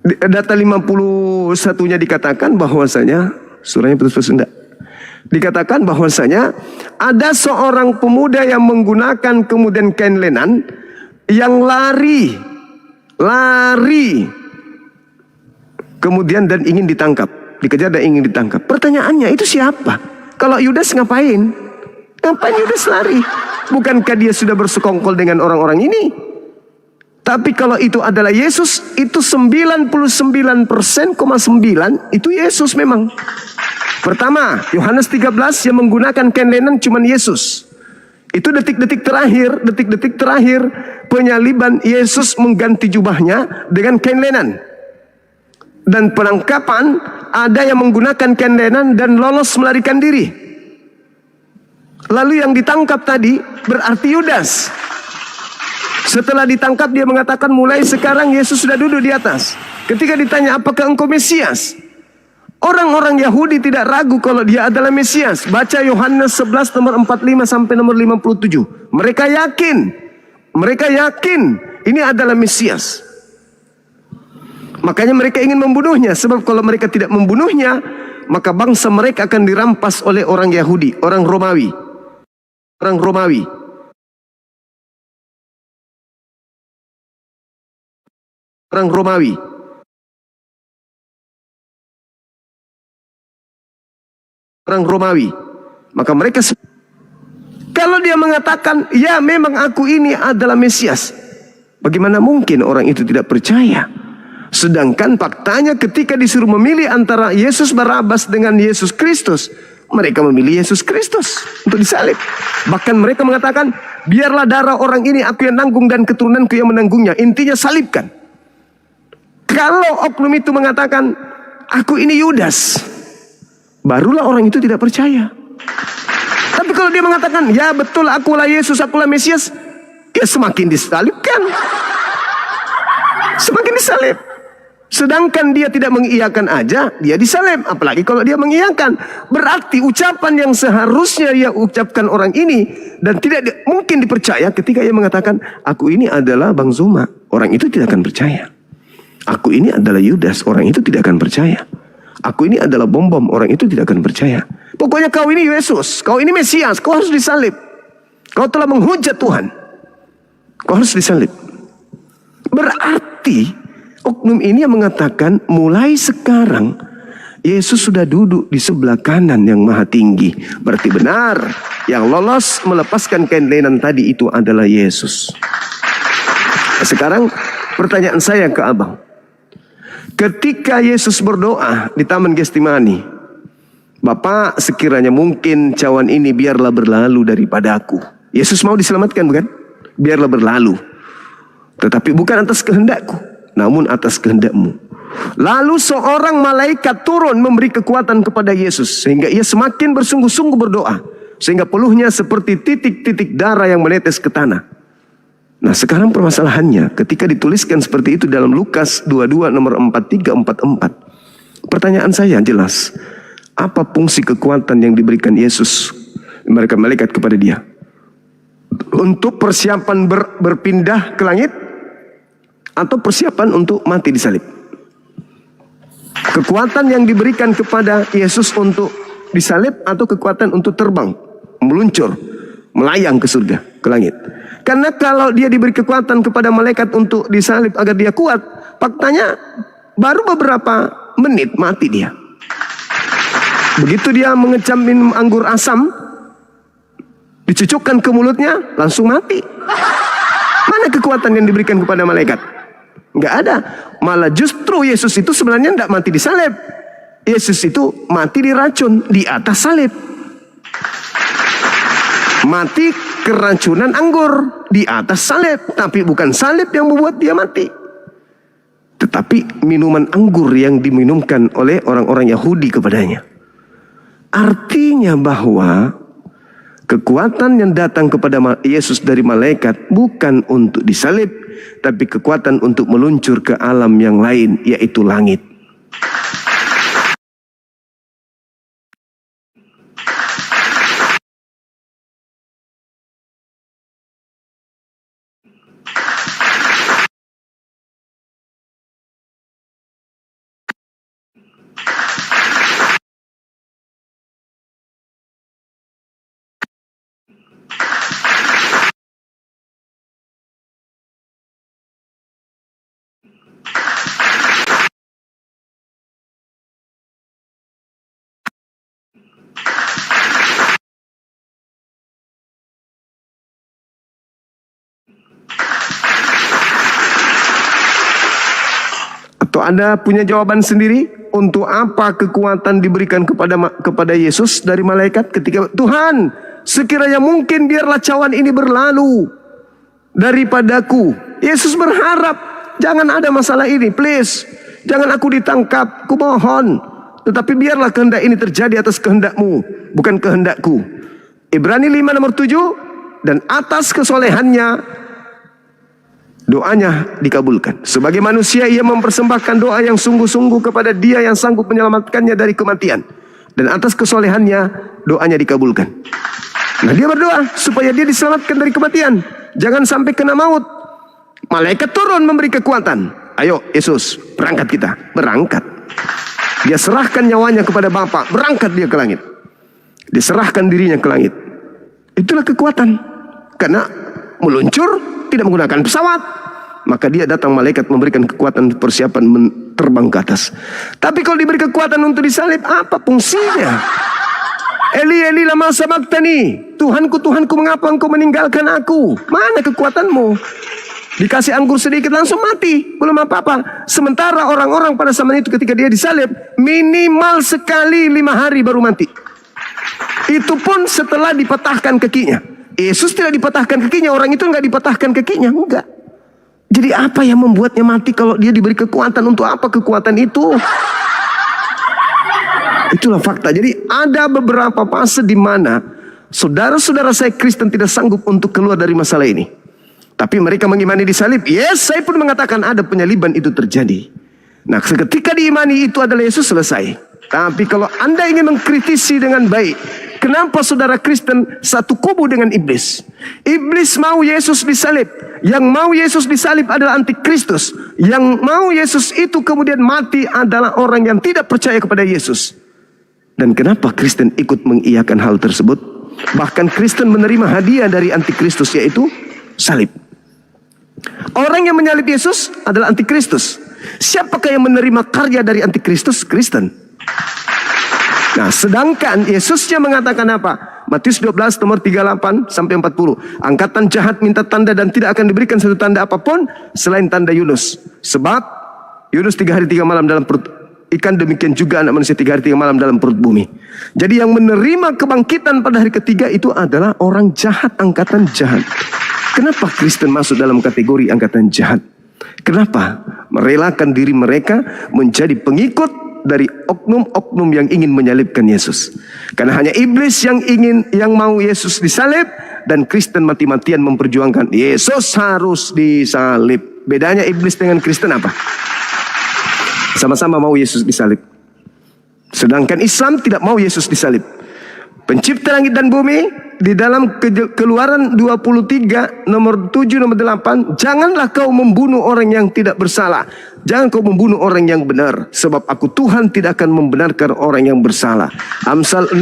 [SPEAKER 2] data 51-nya dikatakan bahwasanya, surahnya putus-putus enggak. Dikatakan bahwasanya ada seorang pemuda yang menggunakan kemudian kain lenan yang lari kemudian dan ingin ditangkap, dikejar dan ingin ditangkap. Pertanyaannya, itu siapa? Kalau Yudas ngapain? Ngapain Yudas lari? Bukankah dia sudah bersekongkol dengan orang-orang ini? Tapi kalau itu adalah Yesus, itu 99,9% itu Yesus memang. Pertama, Yohanes 13 yang menggunakan kain lenan cuma Yesus. Itu detik-detik terakhir penyaliban, Yesus mengganti jubahnya dengan kain lenan. Dan penangkapan ada yang menggunakan kain lenan dan lolos melarikan diri. Lalu yang ditangkap tadi berarti Yudas. Setelah ditangkap dia mengatakan, mulai sekarang Yesus sudah duduk di atas. Ketika ditanya, apakah engkau Mesias? Orang-orang Yahudi tidak ragu kalau dia adalah Mesias. Baca Yohanes 11 nomor 45 sampai nomor 57. Mereka yakin ini adalah Mesias. Makanya mereka ingin membunuhnya. Sebab kalau mereka tidak membunuhnya, maka bangsa mereka akan dirampas oleh orang Yahudi, orang Romawi. Orang Romawi. Orang Romawi. Orang Romawi. Maka mereka, kalau dia mengatakan, ya memang aku ini adalah Mesias, bagaimana mungkin orang itu tidak percaya? Sedangkan faktanya ketika disuruh memilih antara Yesus Barabas dengan Yesus Kristus, mereka memilih Yesus Kristus untuk disalib. Bahkan mereka mengatakan, biarlah darah orang ini aku yang nanggung dan keturunanku yang menanggungnya. Intinya salibkan. Kalau oknum itu mengatakan, aku ini Yudas, barulah orang itu tidak percaya. Tapi kalau dia mengatakan, ya betul akulah Yesus, akulah Mesias, ya semakin disalibkan. Semakin disalib. Sedangkan dia tidak mengiyakan aja, dia disalib. Apalagi kalau dia mengiyakan, berarti ucapan yang seharusnya dia ucapkan orang ini dan tidak mungkin dipercaya ketika ia mengatakan, aku ini adalah Bang Zuma, orang itu tidak akan percaya. Aku ini adalah Yudas, orang itu tidak akan percaya. Aku ini adalah bom-bom, orang itu tidak akan percaya. Pokoknya kau ini Yesus, kau ini Mesias, kau harus disalib. Kau telah menghujat Tuhan, kau harus disalib. Berarti oknum ini yang mengatakan, mulai sekarang Yesus sudah duduk di sebelah kanan yang maha tinggi. Berarti benar, yang lolos melepaskan kain lenan tadi itu adalah Yesus. Sekarang pertanyaan saya ke abang. Ketika Yesus berdoa di Taman Getsemani, Bapak, sekiranya mungkin cawan ini biarlah berlalu daripada aku. Yesus mau diselamatkan, bukan? Biarlah berlalu. Tetapi bukan atas kehendakku, namun atas kehendakmu. Lalu seorang malaikat turun memberi kekuatan kepada Yesus, sehingga ia semakin bersungguh-sungguh berdoa, sehingga peluhnya seperti titik-titik darah yang menetes ke tanah. Nah, sekarang permasalahannya ketika dituliskan seperti itu dalam Lukas 22 nomor 4344. Pertanyaan saya jelas, apa fungsi kekuatan yang diberikan Yesus malaikat kepada dia untuk persiapan berpindah ke langit atau persiapan untuk mati disalib. Kekuatan yang diberikan kepada Yesus untuk disalib atau kekuatan untuk terbang, meluncur, melayang ke surga, ke langit. Karena kalau dia diberi kekuatan kepada malaikat untuk disalib agar dia kuat, faktanya baru beberapa menit mati dia. Begitu dia mengecam minum anggur asam, dicucukkan ke mulutnya, langsung mati. Mana kekuatan yang diberikan kepada malaikat? Enggak ada. Malah justru Yesus itu sebenarnya tidak mati di salib. Yesus itu mati diracun di atas salib. Mati keracunan anggur di atas salib. Tapi bukan salib yang membuat dia mati, tetapi minuman anggur yang diminumkan oleh orang-orang Yahudi kepadanya. Artinya bahwa kekuatan yang datang kepada Yesus dari malaikat bukan untuk disalib, tapi kekuatan untuk meluncur ke alam yang lain, yaitu langit. Atau Anda punya jawaban sendiri untuk apa kekuatan diberikan kepada Yesus dari malaikat ketika Tuhan, sekiranya mungkin biarlah cawan ini berlalu daripadaku. Yesus berharap jangan ada masalah ini, please. Jangan aku ditangkap, ku mohon. Tetapi biarlah kehendak ini terjadi atas kehendakmu, bukan kehendakku. Ibrani 5 nomor 7, dan atas kesolehannya doanya dikabulkan. Sebagai manusia ia mempersembahkan doa yang sungguh-sungguh kepada Dia yang sanggup menyelamatkannya dari kematian. Dan atas kesolehannya doanya dikabulkan. Nah, dia berdoa supaya dia diselamatkan dari kematian, jangan sampai kena maut. Malaikat turun memberi kekuatan. Ayo Yesus, berangkat kita. Berangkat. Dia serahkan nyawanya kepada Bapa, berangkat dia ke langit. Diserahkan dirinya ke langit. Itulah kekuatan. Karena meluncur tidak menggunakan pesawat, maka dia datang malaikat memberikan kekuatan persiapan terbang ke atas. Tapi kalau diberi kekuatan untuk disalib, apa fungsinya? Eli Eli lama sabaqtani, Tuhanku Tuhanku mengapa engkau meninggalkan aku? Mana kekuatanmu? Dikasih anggur sedikit langsung mati, belum apa-apa. Sementara orang-orang pada zaman itu ketika dia disalib, minimal sekali 5 hari baru mati. Itu pun setelah dipatahkan kakinya. Yesus tidak dipatahkan kakinya, orang itu enggak dipatahkan kakinya, enggak. Jadi apa yang membuatnya mati kalau dia diberi kekuatan? Untuk apa kekuatan itu? Itulah fakta. Jadi ada beberapa fase di mana saudara-saudara saya Kristen tidak sanggup untuk keluar dari masalah ini. Tapi mereka mengimani disalib. Yes, saya pun mengatakan ada penyaliban itu terjadi. Nah, ketika diimani itu adalah Yesus, selesai. Tapi kalau Anda ingin mengkritisi dengan baik, kenapa saudara Kristen satu kubu dengan iblis? Iblis mau Yesus disalib. Yang mau Yesus disalib adalah antikristus. Yang mau Yesus itu kemudian mati adalah orang yang tidak percaya kepada Yesus. Dan kenapa Kristen ikut mengiyakan hal tersebut? Bahkan Kristen menerima hadiah dari antikristus, yaitu salib. Orang yang menyalib Yesus adalah antikristus. Siapakah yang menerima karya dari antikristus? Kristen. Nah, sedangkan Yesusnya mengatakan apa? Matius 12 nomor 38 sampai 40. Angkatan jahat minta tanda dan tidak akan diberikan satu tanda apapun selain tanda Yunus. Sebab Yunus 3 hari 3 malam dalam perut ikan, demikian juga anak manusia 3 hari 3 malam dalam perut bumi. Jadi yang menerima kebangkitan pada hari ketiga itu adalah orang jahat, angkatan jahat. Kenapa Kristen masuk dalam kategori angkatan jahat? Kenapa merelakan diri mereka menjadi pengikut dari oknum-oknum yang ingin menyalibkan Yesus? Karena hanya iblis yang mau Yesus disalib, dan Kristen mati-matian memperjuangkan Yesus harus disalib. Bedanya iblis dengan Kristen apa? Sama-sama mau Yesus disalib. Sedangkan Islam tidak mau Yesus disalib. Pencipta langit dan bumi, di dalam Keluaran 23 nomor 7 nomor 8, janganlah kau membunuh orang yang tidak bersalah. Jangan kau membunuh orang yang benar, sebab aku Tuhan tidak akan membenarkan orang yang bersalah. Amsal 6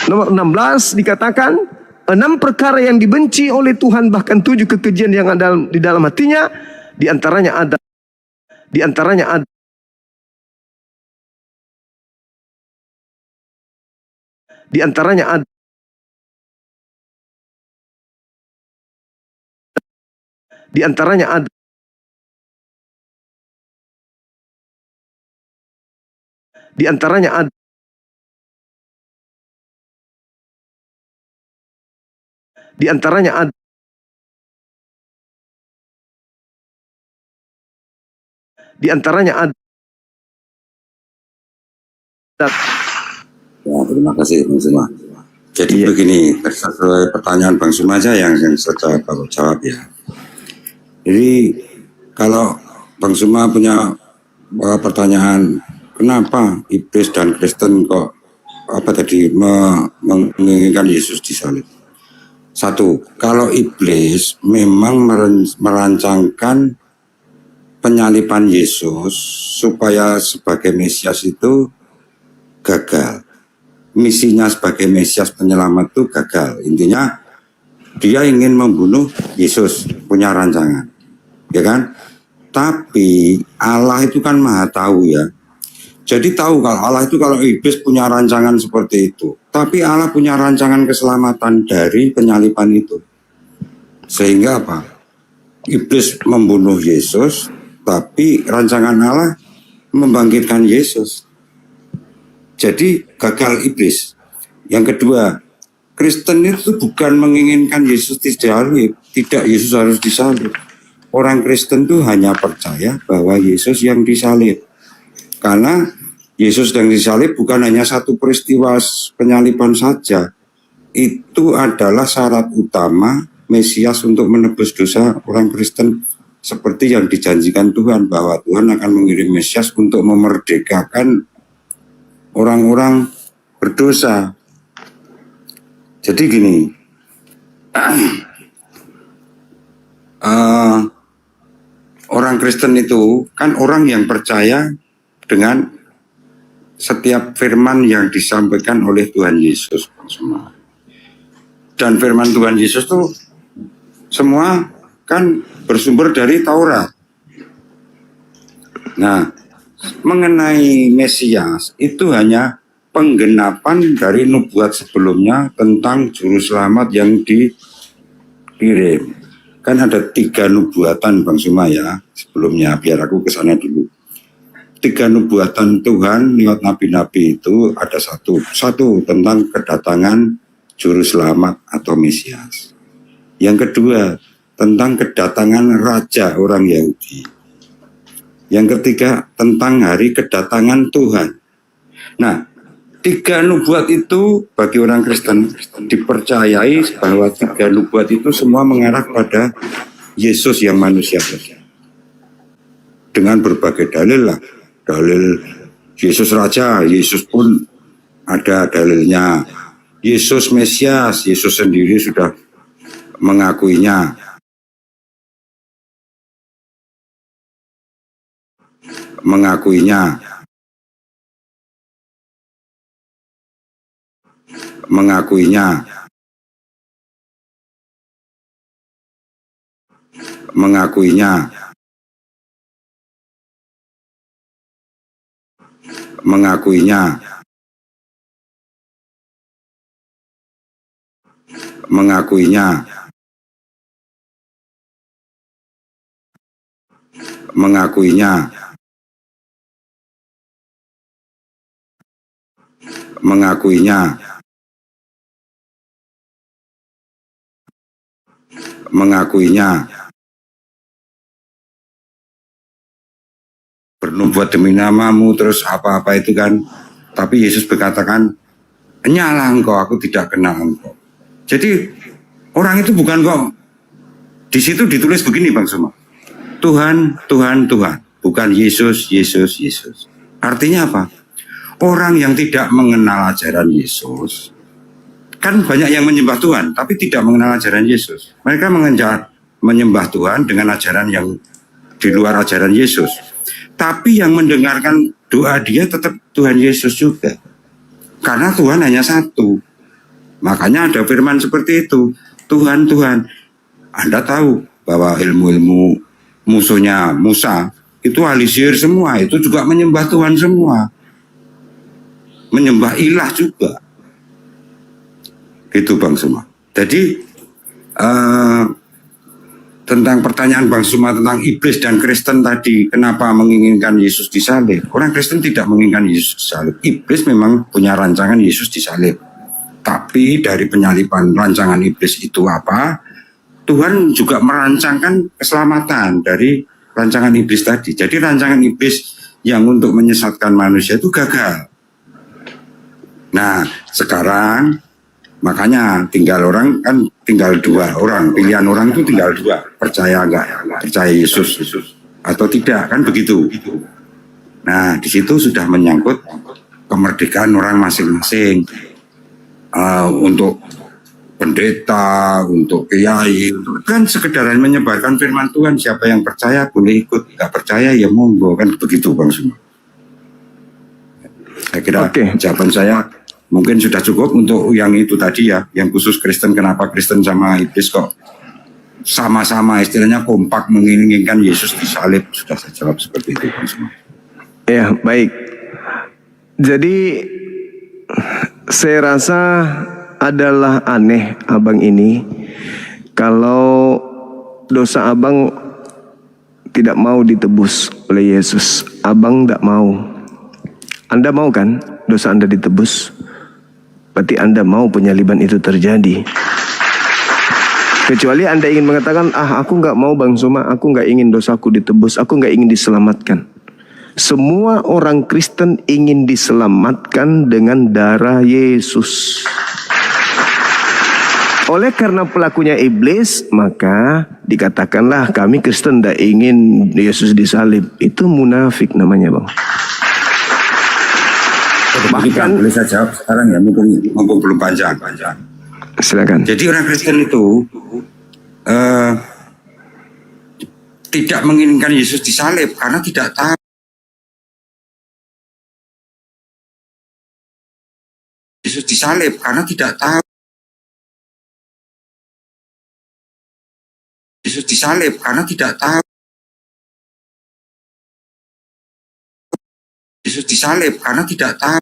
[SPEAKER 2] nomor 16 dikatakan, 6 perkara yang dibenci oleh Tuhan, bahkan 7 kekejian yang ada di dalam hatinya, di antaranya ada di antaranya ada di antaranya ada di antaranya ada di antaranya ada di antaranya ada di antaranya ada
[SPEAKER 5] Ya, terima kasih Bang Suma. Jadi begini, sesuai pertanyaan Bang Suma aja yang saya jawab ya. Jadi kalau Bang Suma punya pertanyaan, kenapa iblis dan Kristen kok menginginkan Yesus disalib? Satu, kalau iblis memang merancangkan penyaliban Yesus supaya sebagai Mesias itu gagal. Misinya sebagai Mesias penyelamat itu gagal. Intinya dia ingin membunuh Yesus, punya rancangan, ya kan? Tapi Allah itu kan maha tahu ya. Jadi tahu kalau Allah itu, kalau iblis punya rancangan seperti itu, tapi Allah punya rancangan keselamatan dari penyaliban itu. Sehingga apa? Iblis membunuh Yesus, tapi rancangan Allah membangkitkan Yesus. Jadi gagal iblis. Yang kedua, Kristen itu bukan menginginkan Yesus disalib, tidak, Yesus harus disalib. Orang Kristen itu hanya percaya bahwa Yesus yang disalib. Karena Yesus yang disalib bukan hanya satu peristiwa penyaliban saja. Itu adalah syarat utama Mesias untuk menebus dosa orang Kristen. Seperti yang dijanjikan Tuhan, bahwa Tuhan akan mengirim Mesias untuk memerdekakan orang-orang berdosa. Jadi gini, orang Kristen itu kan orang yang percaya dengan setiap firman yang disampaikan oleh Tuhan Yesus semua. Dan firman Tuhan Yesus itu semua kan bersumber dari Taurat. Nah, mengenai Mesias itu hanya penggenapan dari nubuat sebelumnya tentang juru selamat yang dikirim. Kan ada 3 nubuatan Bang Suma ya sebelumnya, biar aku kesana dulu. 3 nubuatan Tuhan lewat nabi-nabi itu ada satu tentang kedatangan juru selamat atau Mesias. Yang kedua tentang kedatangan raja orang Yahudi. Yang ketiga tentang hari kedatangan Tuhan. Nah, 3 nubuat itu bagi orang Kristen dipercayai bahwa 3 nubuat itu semua mengarah pada Yesus yang manusia. Dengan berbagai dalil lah. Dalil Yesus Raja, Yesus pun ada dalilnya. Yesus Mesias, Yesus sendiri sudah mengakuinya. Mengakuinya. Mengakuinya. Mengakuinya. Mengakuinya. Mengakuinya. Mengakuinya. Mengakuinya. Mengakuinya. Bernubuat demi namamu, terus apa-apa itu kan. Tapi Yesus berkatakan, "Nyala engkau, aku tidak kenal engkau." Jadi orang itu bukan kok. Di situ ditulis begini Bang Suma. Tuhan, Tuhan, Tuhan. Bukan Yesus, Yesus, Yesus. Artinya apa? orang yang tidak mengenal ajaran Yesus, kan banyak yang menyembah Tuhan, tapi tidak mengenal ajaran Yesus. Mereka menyembah Tuhan dengan ajaran yang di luar ajaran Yesus. Tapi yang mendengarkan doa dia tetap Tuhan Yesus juga. Karena Tuhan hanya satu. Makanya ada firman seperti itu. Tuhan, Tuhan. Anda tahu bahwa ilmu-ilmu musuhnya Musa itu ahli sihir semua. Itu juga menyembah Tuhan semua. Menyembah ilah juga. Itu Bang Suma. Jadi tentang pertanyaan Bang Suma tentang iblis dan Kristen tadi, kenapa menginginkan Yesus disalib? Orang Kristen tidak menginginkan Yesus disalib. Iblis memang punya rancangan Yesus disalib. Tapi dari penyaliban rancangan iblis itu apa? Tuhan juga merancangkan keselamatan dari rancangan iblis tadi. Jadi rancangan iblis yang untuk menyesatkan manusia itu gagal. Nah, sekarang makanya tinggal dua orang, pilihan orang itu tinggal dua, percaya enggak, percaya Yesus atau tidak, kan begitu. Nah, di situ sudah menyangkut kemerdekaan orang masing-masing, untuk pendeta, untuk kiai, kan sekedaran menyebarkan firman Tuhan. Siapa yang percaya boleh ikut, nggak percaya ya monggo, kan begitu Bang Suma. Saya kira jawaban saya mungkin sudah cukup untuk yang itu tadi ya, yang khusus Kristen. Kenapa Kristen sama iblis kok sama-sama istilahnya kompak menginginkan Yesus disalib? Sudah saya jawab seperti itu Bang Suma.
[SPEAKER 2] Ya, baik. Jadi saya rasa adalah aneh abang ini kalau dosa abang tidak mau ditebus oleh Yesus. Abang tidak mau. Anda mau kan dosa Anda ditebus? Berarti Anda mau penyaliban itu terjadi. Kecuali Anda ingin mengatakan, aku nggak mau Bang Suma, aku nggak ingin dosaku ditebus, aku nggak ingin diselamatkan. Semua orang Kristen ingin diselamatkan dengan darah Yesus. Oleh karena pelakunya iblis, maka dikatakanlah kami Kristen tidak ingin Yesus disalib. Itu munafik namanya Bang.
[SPEAKER 5] Bahkan boleh saya jawab sekarang ya, mumpung belum panjang.
[SPEAKER 2] Silakan.
[SPEAKER 5] Jadi orang Kristen itu tidak menginginkan Yesus disalib karena tidak tahu. Yesus disalib karena tidak tahu. Yesus disalib karena tidak tahu. Yesus disalib karena tidak tahu.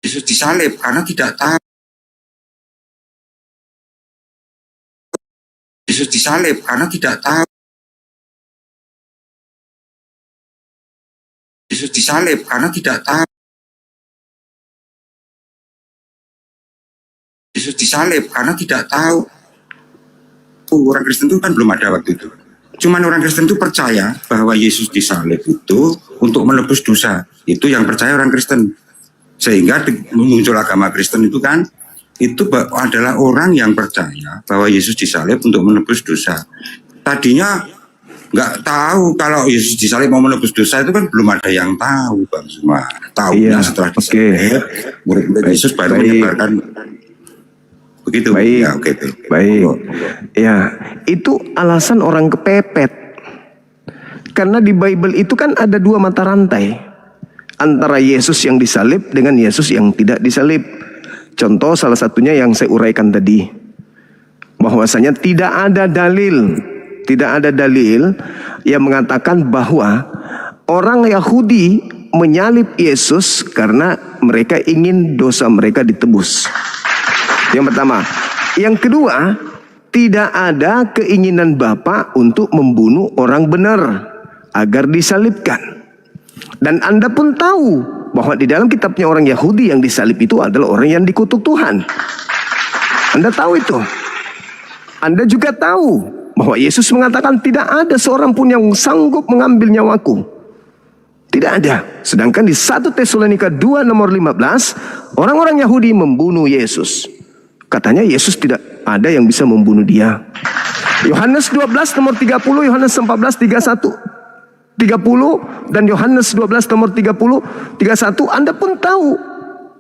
[SPEAKER 5] Yesus disalib karena tidak tahu. Yesus disalib karena tidak tahu. Yesus disalib karena tidak tahu. Yesus disalib karena tidak tahu. Orang Kristen itu kan belum ada waktu itu. Cuman orang Kristen itu percaya bahwa Yesus disalib itu untuk menebus dosa. Itu yang percaya orang Kristen. Sehingga muncul agama Kristen itu kan, itu adalah orang yang percaya bahwa Yesus disalib untuk menebus dosa. Tadinya nggak tahu kalau Yesus disalib mau menebus dosa, itu kan belum ada yang tahu Bang Suma. Tahunya setelah disalib, murid-murid Yesus baru menyebarkan. Begitu.
[SPEAKER 2] Baik.
[SPEAKER 5] Ya,
[SPEAKER 2] baik. Ya, itu alasan orang kepepet. Karena di Bible itu kan ada dua mata rantai. Antara Yesus yang disalib dengan Yesus yang tidak disalib. Contoh salah satunya yang saya uraikan tadi. Bahwasanya tidak ada dalil yang mengatakan bahwa orang Yahudi menyalib Yesus karena mereka ingin dosa mereka ditebus. Yang pertama. Yang kedua, tidak ada keinginan Bapa untuk membunuh orang benar agar disalibkan. Dan Anda pun tahu bahwa di dalam kitabnya orang Yahudi yang disalib itu adalah orang yang dikutuk Tuhan. Anda tahu itu. Anda juga tahu bahwa Yesus mengatakan tidak ada seorang pun yang sanggup mengambil nyawaku. Tidak ada. Sedangkan di 1 Tesalonika 2 nomor 15, orang-orang Yahudi membunuh Yesus. Katanya Yesus tidak ada yang bisa membunuh dia. Yohanes 12 nomor 30, Yohanes 14 31. 30 dan Yohanes 12 nomor 30, 31, Anda pun tahu.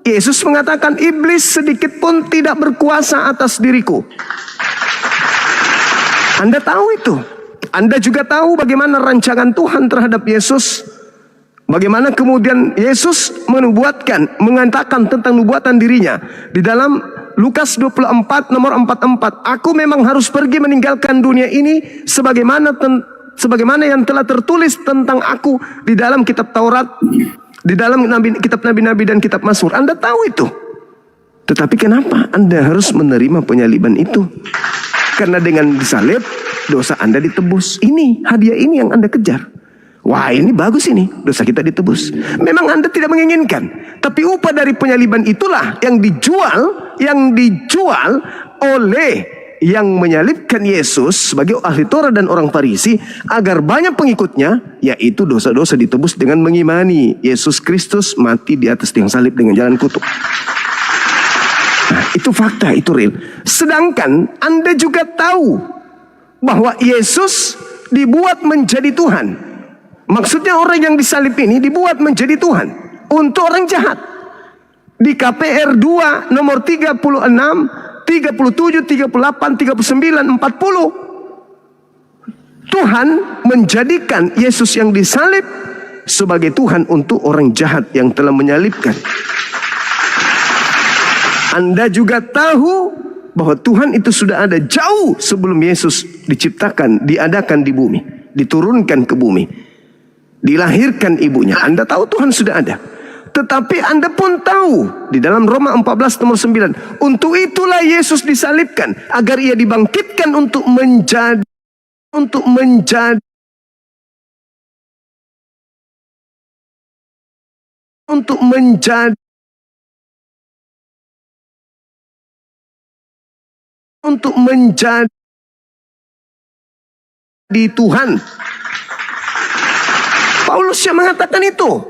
[SPEAKER 2] Yesus mengatakan, iblis sedikit pun tidak berkuasa atas diriku. Anda tahu itu. Anda juga tahu bagaimana rancangan Tuhan terhadap Yesus. Bagaimana kemudian Yesus mengatakan tentang nubuatan dirinya. Di dalam Lukas 24 nomor 44. Aku memang harus pergi meninggalkan dunia ini sebagaimana yang telah tertulis tentang aku di dalam kitab Taurat, di dalam kitab Nabi-Nabi dan kitab Mazmur. Anda tahu itu. Tetapi kenapa Anda harus menerima penyaliban itu? Karena dengan disalib, dosa Anda ditebus. Ini, hadiah ini yang Anda kejar. Wah, ini bagus ini, dosa kita ditebus. Memang Anda tidak menginginkan. Tapi upah dari penyaliban itulah yang dijual oleh yang menyalibkan Yesus sebagai ahli Taurat dan orang Farisi agar banyak pengikutnya, yaitu dosa-dosa ditebus dengan mengimani Yesus Kristus mati di atas tiang salib dengan jalan kutuk. Nah, itu fakta, itu real. Sedangkan Anda juga tahu bahwa Yesus dibuat menjadi Tuhan. Maksudnya orang yang disalib ini dibuat menjadi Tuhan untuk orang jahat. Di KPR 2 nomor 36, 37, 38, 39, 40. Tuhan menjadikan Yesus yang disalib sebagai Tuhan untuk orang jahat yang telah menyalibkan. Anda juga tahu bahwa Tuhan itu sudah ada jauh sebelum Yesus diciptakan, diadakan di bumi, diturunkan ke bumi, dilahirkan ibunya. Anda tahu Tuhan sudah ada. Tetapi Anda pun tahu di dalam Roma 14 nomor 9, untuk itulah Yesus disalibkan agar ia dibangkitkan untuk menjadi Tuhan. Paulus yang mengatakan itu.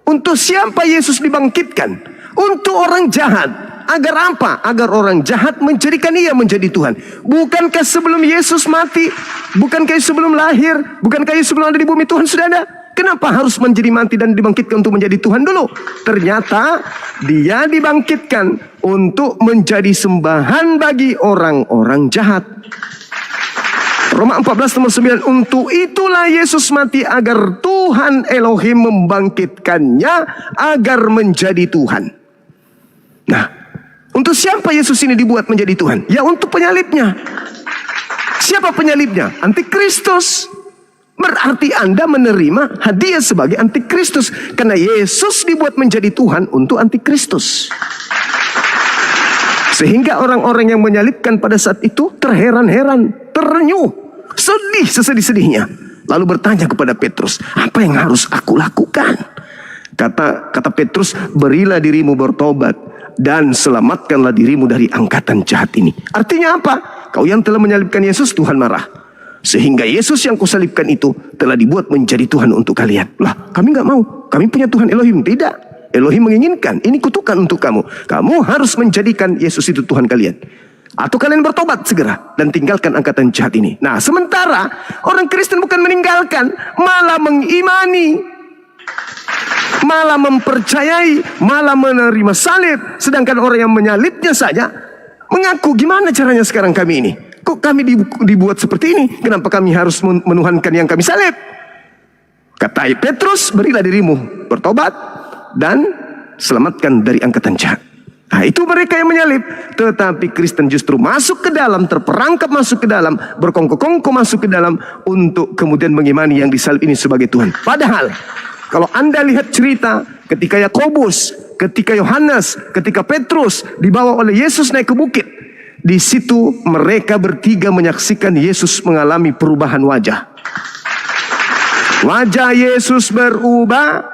[SPEAKER 2] Untuk siapa Yesus dibangkitkan? Untuk orang jahat. Agar apa? Agar orang jahat menjadikan ia menjadi Tuhan. Bukankah sebelum Yesus mati, bukankah sebelum lahir, bukankah sebelum ada di bumi Tuhan sudah ada? Kenapa harus menjadi mati dan dibangkitkan untuk menjadi Tuhan dulu? Ternyata dia dibangkitkan untuk menjadi sembahan bagi orang-orang jahat. Roma 14 nomor 9, untuk itulah Yesus mati agar Tuhan Elohim membangkitkannya agar menjadi Tuhan. Nah, untuk siapa Yesus ini dibuat menjadi Tuhan? Ya untuk penyalibnya. Siapa penyalibnya? Antikristus. Berarti Anda menerima hadiah sebagai antikristus. Karena Yesus dibuat menjadi Tuhan untuk antikristus. Sehingga orang-orang yang menyalibkan pada saat itu terheran-heran, terenyuh, sedih sesedih-sedihnya. Lalu bertanya kepada Petrus, apa yang harus aku lakukan? Kata Petrus, berilah dirimu bertobat dan selamatkanlah dirimu dari angkatan jahat ini. Artinya apa? Kau yang telah menyalibkan Yesus, Tuhan marah. Sehingga Yesus yang kau salibkan itu telah dibuat menjadi Tuhan untuk kalian. Lah, kami gak mau. Kami punya Tuhan Elohim. Tidak. Elohim menginginkan. Ini kutukan untuk kamu. Kamu harus menjadikan Yesus itu Tuhan kalian. Atau kalian bertobat segera dan tinggalkan angkatan jahat ini. Nah, sementara orang Kristen bukan meninggalkan, malah mengimani, malah mempercayai, malah menerima salib. Sedangkan orang yang menyalibnya saja mengaku, gimana caranya sekarang kami ini? Kok kami dibuat seperti ini? Kenapa kami harus menuhankan yang kami salib? Kata Petrus, berilah dirimu bertobat dan selamatkan dari angkatan jahat. Nah, itu mereka yang menyalib. Tetapi Kristen justru masuk ke dalam, terperangkap masuk ke dalam, berkongko-kongko masuk ke dalam untuk kemudian mengimani yang disalib ini sebagai Tuhan. Padahal kalau Anda lihat cerita ketika Yakobus, ketika Yohanes, ketika Petrus dibawa oleh Yesus naik ke bukit, di situ mereka bertiga menyaksikan Yesus mengalami perubahan wajah. Wajah Yesus berubah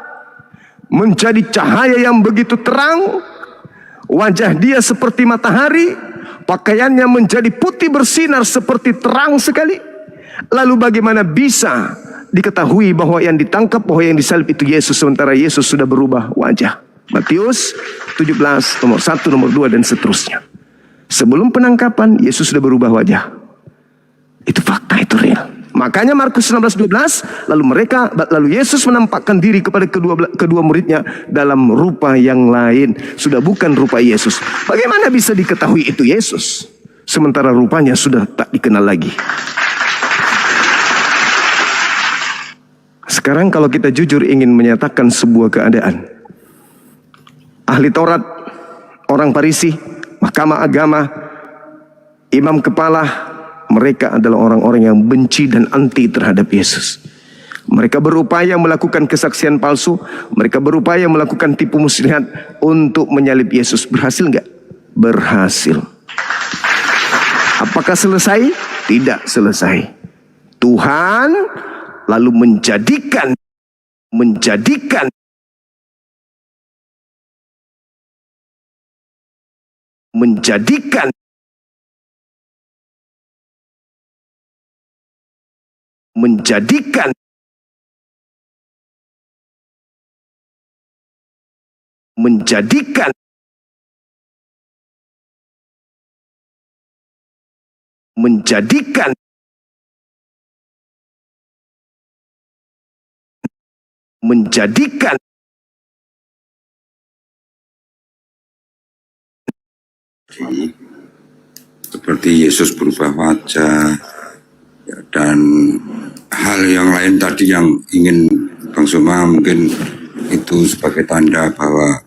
[SPEAKER 2] menjadi cahaya yang begitu terang. Wajah dia seperti matahari, pakaiannya menjadi putih bersinar seperti terang sekali. Lalu bagaimana bisa diketahui bahwa yang ditangkap, bahwa yang disalib itu Yesus, sementara Yesus sudah berubah wajah? Matius 17 nomor 1, nomor 2 dan seterusnya. Sebelum penangkapan Yesus sudah berubah wajah. Itu fakta, itu real. Makanya Markus 16:12, lalu Yesus menampakkan diri kepada kedua muridnya dalam rupa yang lain, sudah bukan rupa Yesus. Bagaimana bisa diketahui itu Yesus sementara rupanya sudah tak dikenal lagi? Sekarang kalau kita jujur ingin menyatakan sebuah keadaan, ahli Taurat, orang Farisi, mahkamah agama, imam kepala, mereka adalah orang-orang yang benci dan anti terhadap Yesus. Mereka berupaya melakukan kesaksian palsu, mereka berupaya melakukan tipu muslihat untuk menyalib Yesus. Berhasil nggak? Berhasil. Apakah selesai? Tidak selesai. Tuhan lalu menjadikan
[SPEAKER 5] seperti Yesus berubah wajah, ya, dan hal yang lain tadi yang ingin Bang Suma mungkin itu sebagai tanda bahwa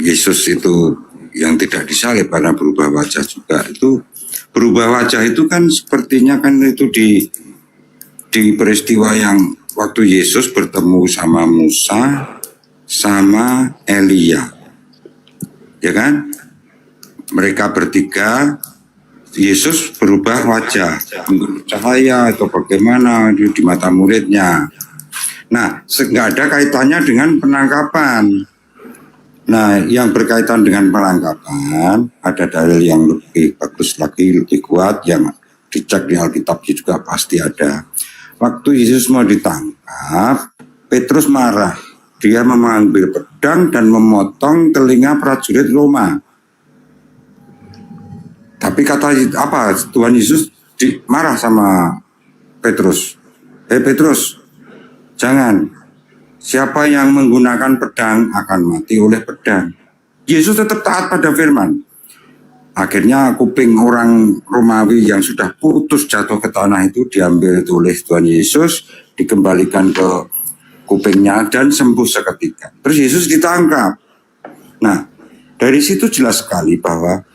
[SPEAKER 5] Yesus itu yang tidak disalib karena berubah wajah juga. Itu berubah wajah itu kan sepertinya kan itu di peristiwa yang waktu Yesus bertemu sama Musa sama Elia, ya kan? Mereka bertiga, Yesus berubah wajah, cahaya atau bagaimana di mata muridnya. Nah, nggak ada kaitannya dengan penangkapan. Nah, yang berkaitan dengan penangkapan, ada dalil yang lebih bagus lagi, lebih kuat, yang dicek di Alkitab juga pasti ada. Waktu Yesus mau ditangkap, Petrus marah. Dia mengambil pedang dan memotong telinga prajurit Roma. Tapi kata apa? Tuhan Yesus marah sama Petrus. Petrus, jangan. Siapa yang menggunakan pedang akan mati oleh pedang. Yesus tetap taat pada firman. Akhirnya kuping orang Romawi yang sudah putus jatuh ke tanah itu diambil oleh Tuhan Yesus, dikembalikan ke kupingnya dan sembuh seketika. Terus Yesus ditangkap. Nah, dari situ jelas sekali bahwa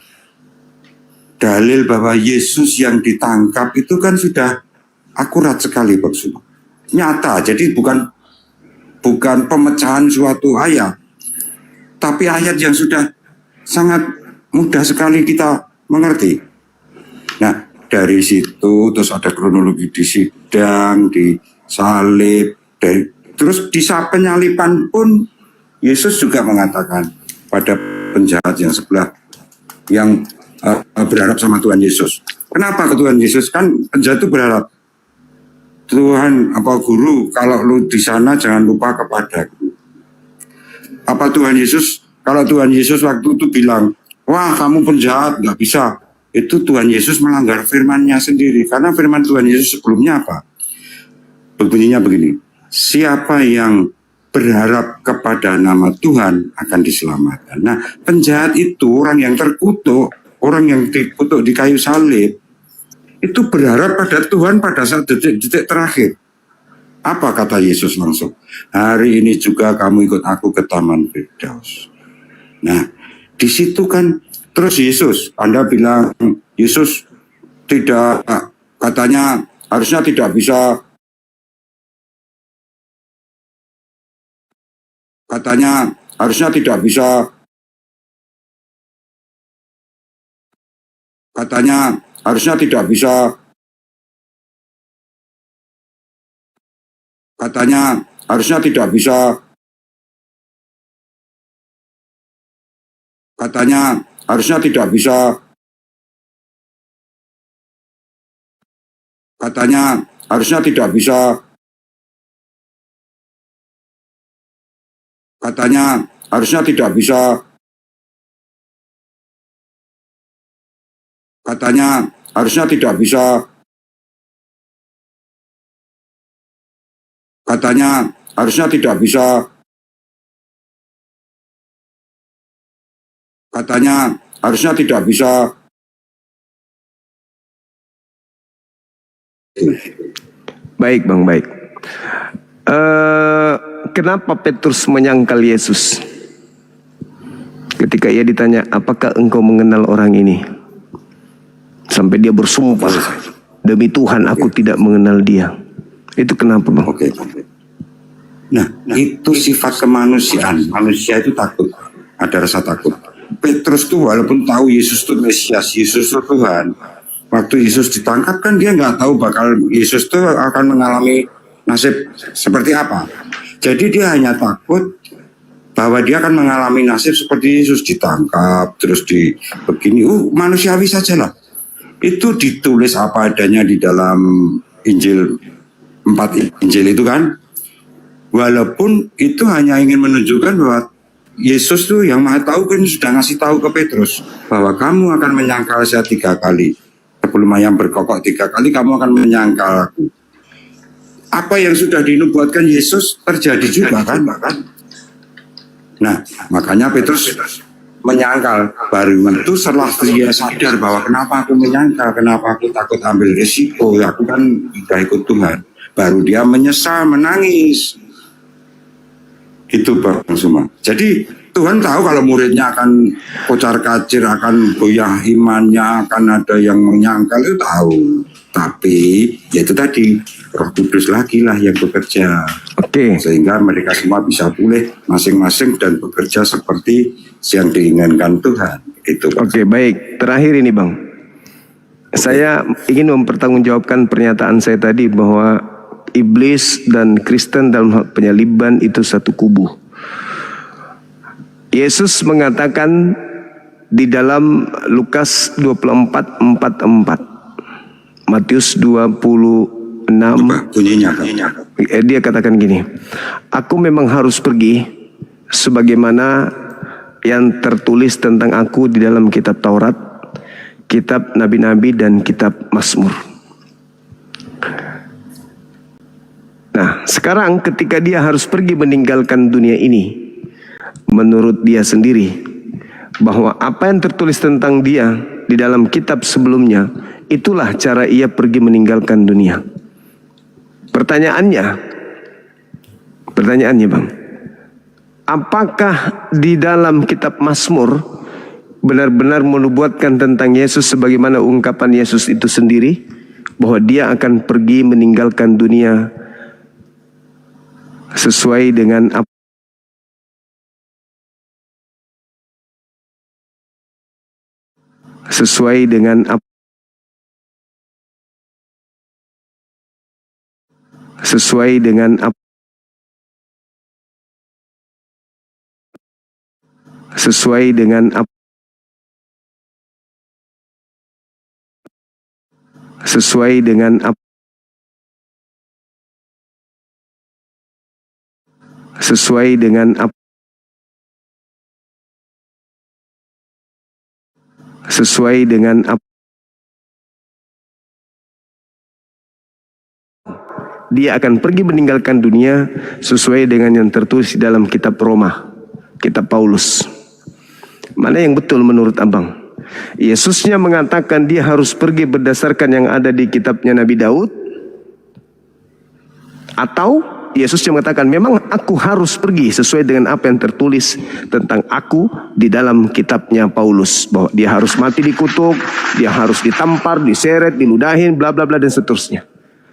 [SPEAKER 5] dalil bahwa Yesus yang ditangkap itu kan sudah akurat sekali, Pak Suma. Nyata, jadi bukan pemecahan suatu ayat, tapi ayat yang sudah sangat mudah sekali kita mengerti. Nah, dari situ terus ada kronologi di sidang, di salib, terus di saat penyalipan pun Yesus juga mengatakan pada penjahat yang sebelah yang berharap sama Tuhan Yesus. Kenapa ke Tuhan Yesus? Kan penjahat itu berharap, Tuhan, apa guru, kalau lu di sana jangan lupa kepadaku. Apa Tuhan Yesus, kalau Tuhan Yesus waktu itu bilang, wah kamu penjahat, nggak bisa. Itu Tuhan Yesus melanggar firman-Nya sendiri. Karena firman Tuhan Yesus sebelumnya apa? Bunyinya begini, siapa yang berharap kepada nama Tuhan akan diselamatkan. Nah, penjahat itu orang yang terkutuk, orang yang dikutuk di kayu salib, itu berharap pada Tuhan pada saat detik-detik terakhir. Apa kata Yesus langsung? Hari ini juga kamu ikut aku ke Taman Firdaus. Nah, di situ kan terus Yesus, Anda bilang Yesus tidak, katanya harusnya tidak bisa, katanya harusnya tidak bisa, katanya harusnya tidak bisa, katanya harusnya tidak bisa, katanya harusnya tidak bisa, katanya harusnya tidak bisa, katanya harusnya tidak bisa, katanya harusnya tidak bisa, katanya harusnya tidak bisa, katanya harusnya tidak bisa.
[SPEAKER 2] Baik Bang, baik. Kenapa Petrus menyangkal Yesus? Ketika ia ditanya, apakah engkau mengenal orang ini? Sampai dia bersumpah, demi Tuhan aku tidak mengenal dia. Itu kenapa Bang?
[SPEAKER 5] Oke. Nah, itu sifat kemanusiaan. Manusia itu takut, ada rasa takut. Petrus tuh walaupun tahu Yesus itu Mesias, Yesus itu Tuhan. Waktu Yesus ditangkap kan dia nggak tahu bakal Yesus tuh akan mengalami nasib seperti apa. Jadi dia hanya takut bahwa dia akan mengalami nasib seperti Yesus, ditangkap terus di begini. Manusiawi saja lah. Itu ditulis apa adanya di dalam Injil, 4 Injil itu kan. Walaupun itu hanya ingin menunjukkan bahwa Yesus tuh yang Maha Tahu kan sudah ngasih tahu ke Petrus bahwa kamu akan menyangkal saya 3 kali. Sebelum ayam berkokok 3 kali kamu akan menyangkal aku. Apa yang sudah dinubuatkan Yesus terjadi juga kan? Nah, makanya Petrus menyangkal. Baru itu setelah dia sadar bahwa kenapa aku menyangkal, kenapa aku takut ambil risiko, aku kan sudah ikut Tuhan. Baru dia menyesal, menangis. Itu Bang Suma. Jadi Tuhan tahu kalau muridnya akan kocar-kacir, akan goyah imannya, akan ada yang menyangkal, itu tahu. Tapi ya itu tadi, Roh Kudus lagi lah yang bekerja.
[SPEAKER 2] Oke.
[SPEAKER 5] Sehingga mereka semua bisa pulih masing-masing dan bekerja seperti yang diinginkan Tuhan. Itu.
[SPEAKER 2] Oke, baik. Terakhir ini Bang. Saya ingin mempertanggungjawabkan pernyataan saya tadi bahwa iblis dan Kristen dalam hal penyaliban itu satu kubu. Yesus mengatakan di dalam Lukas 24:44, Matius 26,
[SPEAKER 5] bunyinya.
[SPEAKER 2] dia katakan gini, aku memang harus pergi sebagaimana yang tertulis tentang aku di dalam kitab Taurat, kitab Nabi-Nabi dan kitab Mazmur. Nah, sekarang ketika dia harus pergi meninggalkan dunia ini, menurut dia sendiri, bahwa apa yang tertulis tentang dia di dalam kitab sebelumnya, itulah cara ia pergi meninggalkan dunia. Pertanyaannya Bang, apakah di dalam kitab Mazmur benar-benar menubuatkan tentang Yesus sebagaimana ungkapan Yesus itu sendiri, bahwa dia akan pergi meninggalkan dunia sesuai dengan apa sesuai dengan apa sesuai dengan apa sesuai dengan apa sesuai dengan apa sesuai dengan apa sesuai dengan apa dia akan pergi meninggalkan dunia sesuai dengan yang tertulis di dalam kitab Roma, kitab Paulus. Mana yang betul menurut Abang? Yesusnya mengatakan dia harus pergi berdasarkan yang ada di kitabnya Nabi Daud, atau Yesusnya mengatakan memang aku harus pergi sesuai dengan apa yang tertulis tentang aku di dalam kitabnya Paulus, bahwa dia harus mati dikutuk, dia harus ditampar, diseret, diludahin, bla bla bla dan seterusnya.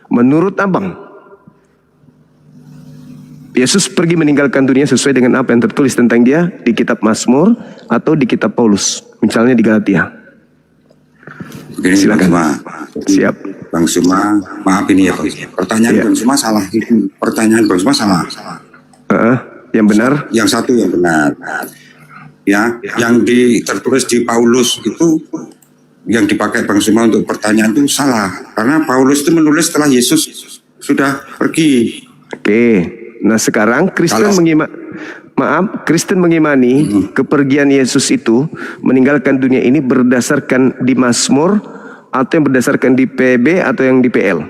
[SPEAKER 2] Menurut Abang, Yesus pergi meninggalkan dunia sesuai dengan apa yang tertulis tentang dia di kitab Mazmur atau di kitab Paulus, misalnya di Galatia?
[SPEAKER 5] Begini,
[SPEAKER 2] Silakan. Siap.
[SPEAKER 5] Bang Suma, maaf ini ya Bang. Pertanyaan
[SPEAKER 2] Iya.
[SPEAKER 5] Bang Suma salah. Pertanyaan Bang Suma salah.
[SPEAKER 2] Yang benar?
[SPEAKER 5] Yang satu yang benar. Ya, yang tertulis di Paulus itu yang dipakai Bang Suma untuk pertanyaan itu salah. Karena Paulus itu menulis setelah Yesus sudah pergi.
[SPEAKER 2] Oke. Nah sekarang Kristen Kristen mengimani kepergian Yesus itu meninggalkan dunia ini berdasarkan di Mazmur atau yang berdasarkan di PB atau yang di PL?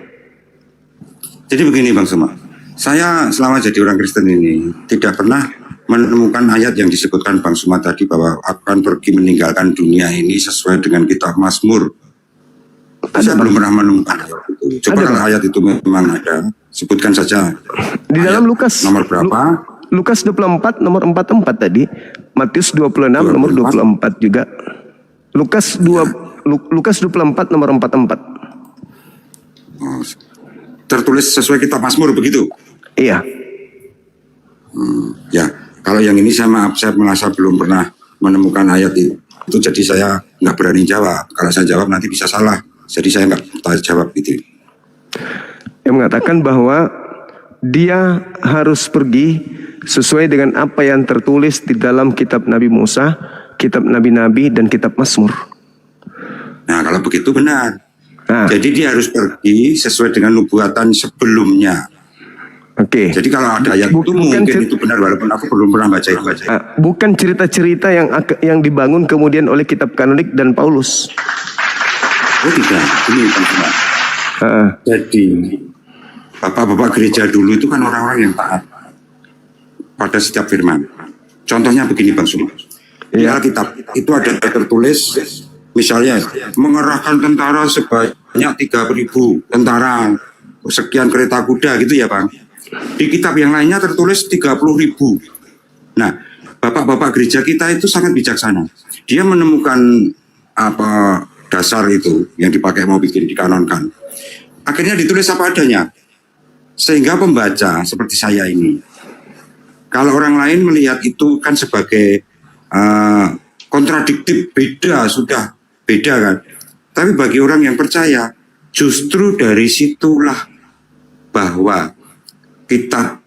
[SPEAKER 5] Jadi begini Bang Suma, Saya selama jadi orang Kristen ini tidak pernah menemukan ayat yang disebutkan Bang Suma tadi bahwa akan pergi meninggalkan dunia ini sesuai dengan kitab Mazmur. Saya belum pernah menemukan ayat itu. Coba kalau ayat itu memang ada, sebutkan saja.
[SPEAKER 2] Di dalam Lukas
[SPEAKER 5] nomor berapa?
[SPEAKER 2] Lukas 24 nomor 44 tadi, Matius 26 nomor 24 juga. Lukas 24 nomor 44.
[SPEAKER 5] Oh, tertulis sesuai kitab Mazmur begitu?
[SPEAKER 2] Iya.
[SPEAKER 5] Ya, kalau yang ini saya maaf, saya merasa belum pernah menemukan ayat itu, jadi saya nggak berani jawab. Kalau saya jawab nanti bisa salah, jadi saya nggak jawab gitu.
[SPEAKER 2] Yang mengatakan bahwa dia harus pergi sesuai dengan apa yang tertulis di dalam kitab Nabi Musa, kitab Nabi-Nabi, dan kitab Mazmur.
[SPEAKER 5] Nah, kalau begitu benar.
[SPEAKER 2] Nah,
[SPEAKER 5] Jadi dia harus pergi sesuai dengan nubuatan sebelumnya.
[SPEAKER 2] oke.
[SPEAKER 5] Jadi kalau ada ayat itu mungkin itu benar, walaupun aku belum pernah baca itu.
[SPEAKER 2] Bukan cerita-cerita yang dibangun kemudian oleh kitab kanonik dan Paulus.
[SPEAKER 5] Oh tidak, ini Bang Suma. Jadi bapak-bapak gereja dulu itu kan orang-orang yang taat pada setiap firman. Contohnya begini Bang Suma. Di Alkitab itu ada tertulis, misalnya mengerahkan tentara sebanyak 3.000 tentara, sekian kereta kuda gitu ya Bang. Di kitab yang lainnya tertulis 30.000. Nah, bapak-bapak gereja kita itu sangat bijaksana. Dia menemukan apa dasar itu yang dipakai mau bikin dikanonkan. Akhirnya ditulis apa adanya. Sehingga pembaca seperti saya ini, kalau orang lain melihat itu kan sebagai kontradiktif, beda, sudah beda kan. Tapi bagi orang yang percaya, justru dari situlah bahwa kitab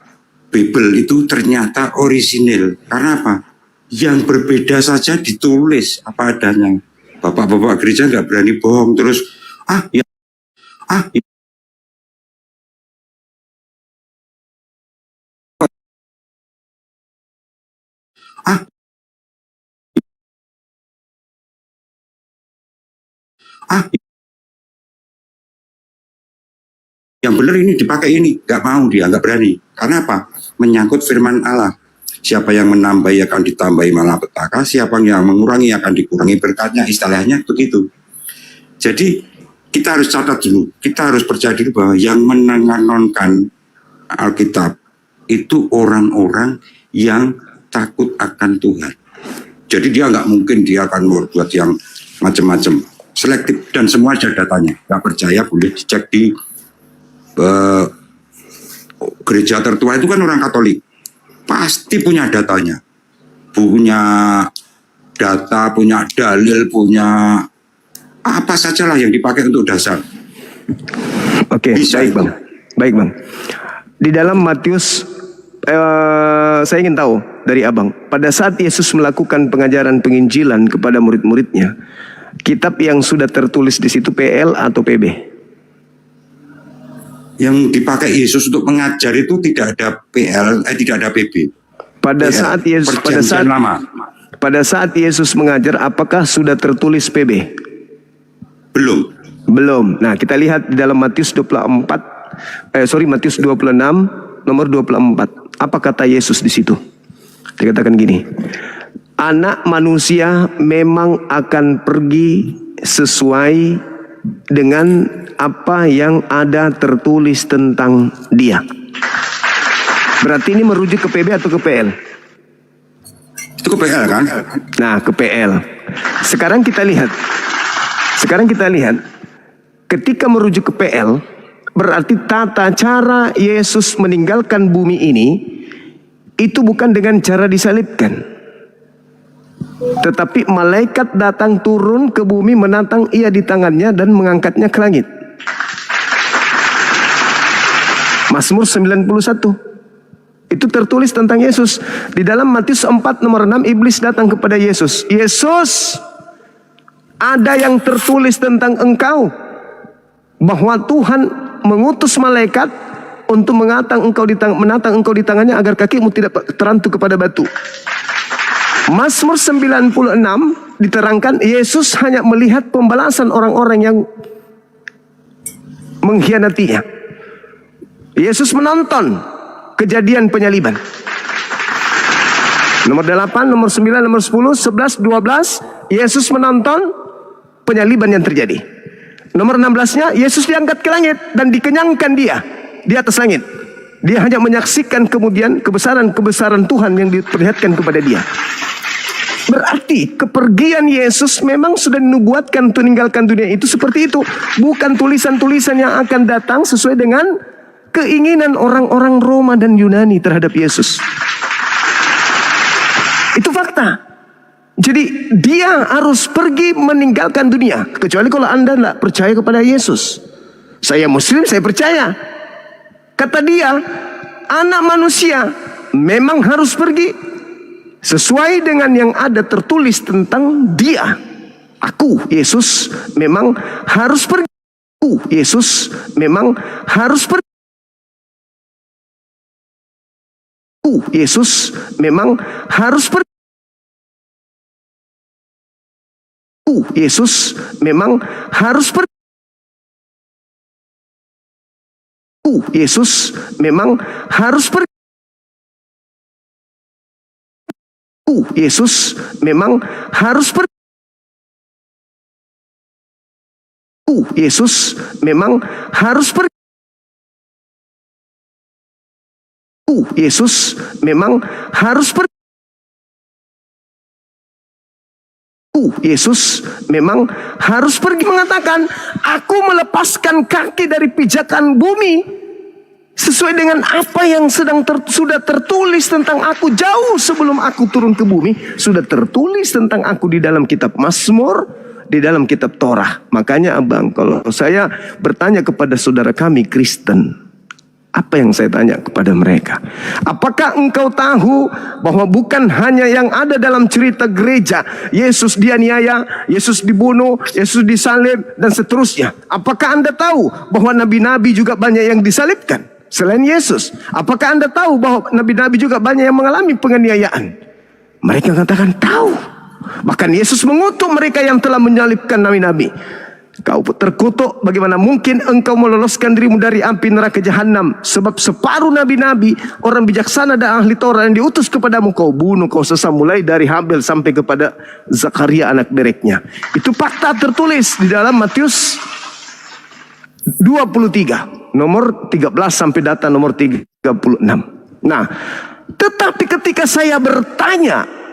[SPEAKER 5] Bible itu ternyata orisinil. Karena apa? Yang berbeda saja ditulis apa adanya. Bapak-bapak gereja nggak berani bohong terus. Yang benar ini dipakai ini, nggak mau dia, nggak berani. Karena apa? Menyangkut firman Allah. Siapa yang menambahi akan ditambahi malapetaka, siapa yang mengurangi akan dikurangi berkatnya, istilahnya begitu. Jadi kita harus catat dulu, kita harus percaya dulu bahwa yang menanganonkan Alkitab itu orang-orang yang takut akan Tuhan. Jadi dia nggak mungkin dia akan berbuat yang macam-macam, selektif dan semua ada datanya. Nggak percaya boleh dicek di gereja tertua itu kan orang Katolik, pasti punya datanya, punya data, punya dalil, punya apa sajalah yang dipakai untuk dasar.
[SPEAKER 2] Oke, baik bang. Di dalam Matius, saya ingin tahu dari abang, pada saat Yesus melakukan pengajaran penginjilan kepada murid-muridnya, kitab yang sudah tertulis di situ PL atau PB?
[SPEAKER 5] Yang dipakai Yesus untuk mengajar itu tidak ada PL, tidak ada PB.
[SPEAKER 2] Pada saat Yesus mengajar, apakah sudah tertulis PB? Belum. Nah, kita lihat di dalam Matius 26 nomor 24. Apa kata Yesus di situ? Dikatakan gini. Anak manusia memang akan pergi sesuai dengan apa yang ada tertulis tentang dia. Berarti ini merujuk ke PB atau ke PL?
[SPEAKER 5] Itu ke PL kan?
[SPEAKER 2] Nah, ke PL. Sekarang kita lihat. Ketika merujuk ke PL, berarti tata cara Yesus meninggalkan bumi ini itu bukan dengan cara disalibkan. Tetapi malaikat datang turun ke bumi menatang ia di tangannya dan mengangkatnya ke langit. Mazmur 91. Itu tertulis tentang Yesus. Di dalam Matius 4 nomor 6 iblis datang kepada Yesus. Yesus, ada yang tertulis tentang engkau, bahwa Tuhan mengutus malaikat untuk menatang engkau di tangannya agar kakimu tidak terantuk kepada batu. Mazmur 96 diterangkan Yesus hanya melihat pembalasan orang-orang yang mengkhianatinya. Yesus menonton kejadian penyaliban. Nomor 8, nomor 9, nomor 10, 11, 12, Yesus menonton penyaliban yang terjadi. Nomor 16-nya, Yesus diangkat ke langit dan dikenyangkan dia di atas langit. Dia hanya menyaksikan kemudian kebesaran-kebesaran Tuhan yang diperlihatkan kepada dia. Berarti kepergian Yesus memang sudah dinubuatkan untuk meninggalkan dunia itu seperti itu. Bukan tulisan-tulisan yang akan datang sesuai dengan keinginan orang-orang Roma dan Yunani terhadap Yesus. Itu fakta. Jadi dia harus pergi meninggalkan dunia. Kecuali kalau Anda tidak percaya kepada Yesus. Saya Muslim, saya percaya. Kata dia, anak manusia memang harus pergi sesuai dengan yang ada tertulis tentang dia. Aku, Yesus, memang harus pergi. Aku, Yesus, memang harus pergi. Yesus memang harus pergi. Yesus memang harus pergi. Yesus memang harus pergi. Yesus memang harus pergi. Yesus memang harus pergi. Yesus memang harus pergi. Yesus memang harus pergi, mengatakan, aku melepaskan kaki dari pijakan bumi sesuai dengan apa yang sudah tertulis tentang aku jauh sebelum aku turun ke bumi. Sudah tertulis tentang aku di dalam kitab Mazmur, di dalam kitab Torah. Makanya abang, kalau saya bertanya kepada saudara kami Kristen, apa yang saya tanya kepada mereka? Apakah engkau tahu bahwa bukan hanya yang ada dalam cerita gereja, Yesus dianiaya, Yesus dibunuh, Yesus disalib, dan seterusnya. Apakah Anda tahu bahwa nabi-nabi juga banyak yang disalibkan selain Yesus? Apakah Anda tahu bahwa nabi-nabi juga banyak yang mengalami penganiayaan? Mereka katakan tahu. Bahkan Yesus mengutuk mereka yang telah menyalibkan nabi-nabi. Kau terkutuk, bagaimana mungkin engkau meloloskan dirimu dari api neraka jahanam? Sebab separuh nabi-nabi, orang bijaksana dan ahli Taurat yang diutus kepadamu, kau bunuh, kau sesat, mulai dari Habel sampai kepada Zakaria anak bereknya. Itu fakta tertulis di dalam Matius 23, nomor 13 sampai data nomor 36. Nah, tetapi ketika saya bertanya,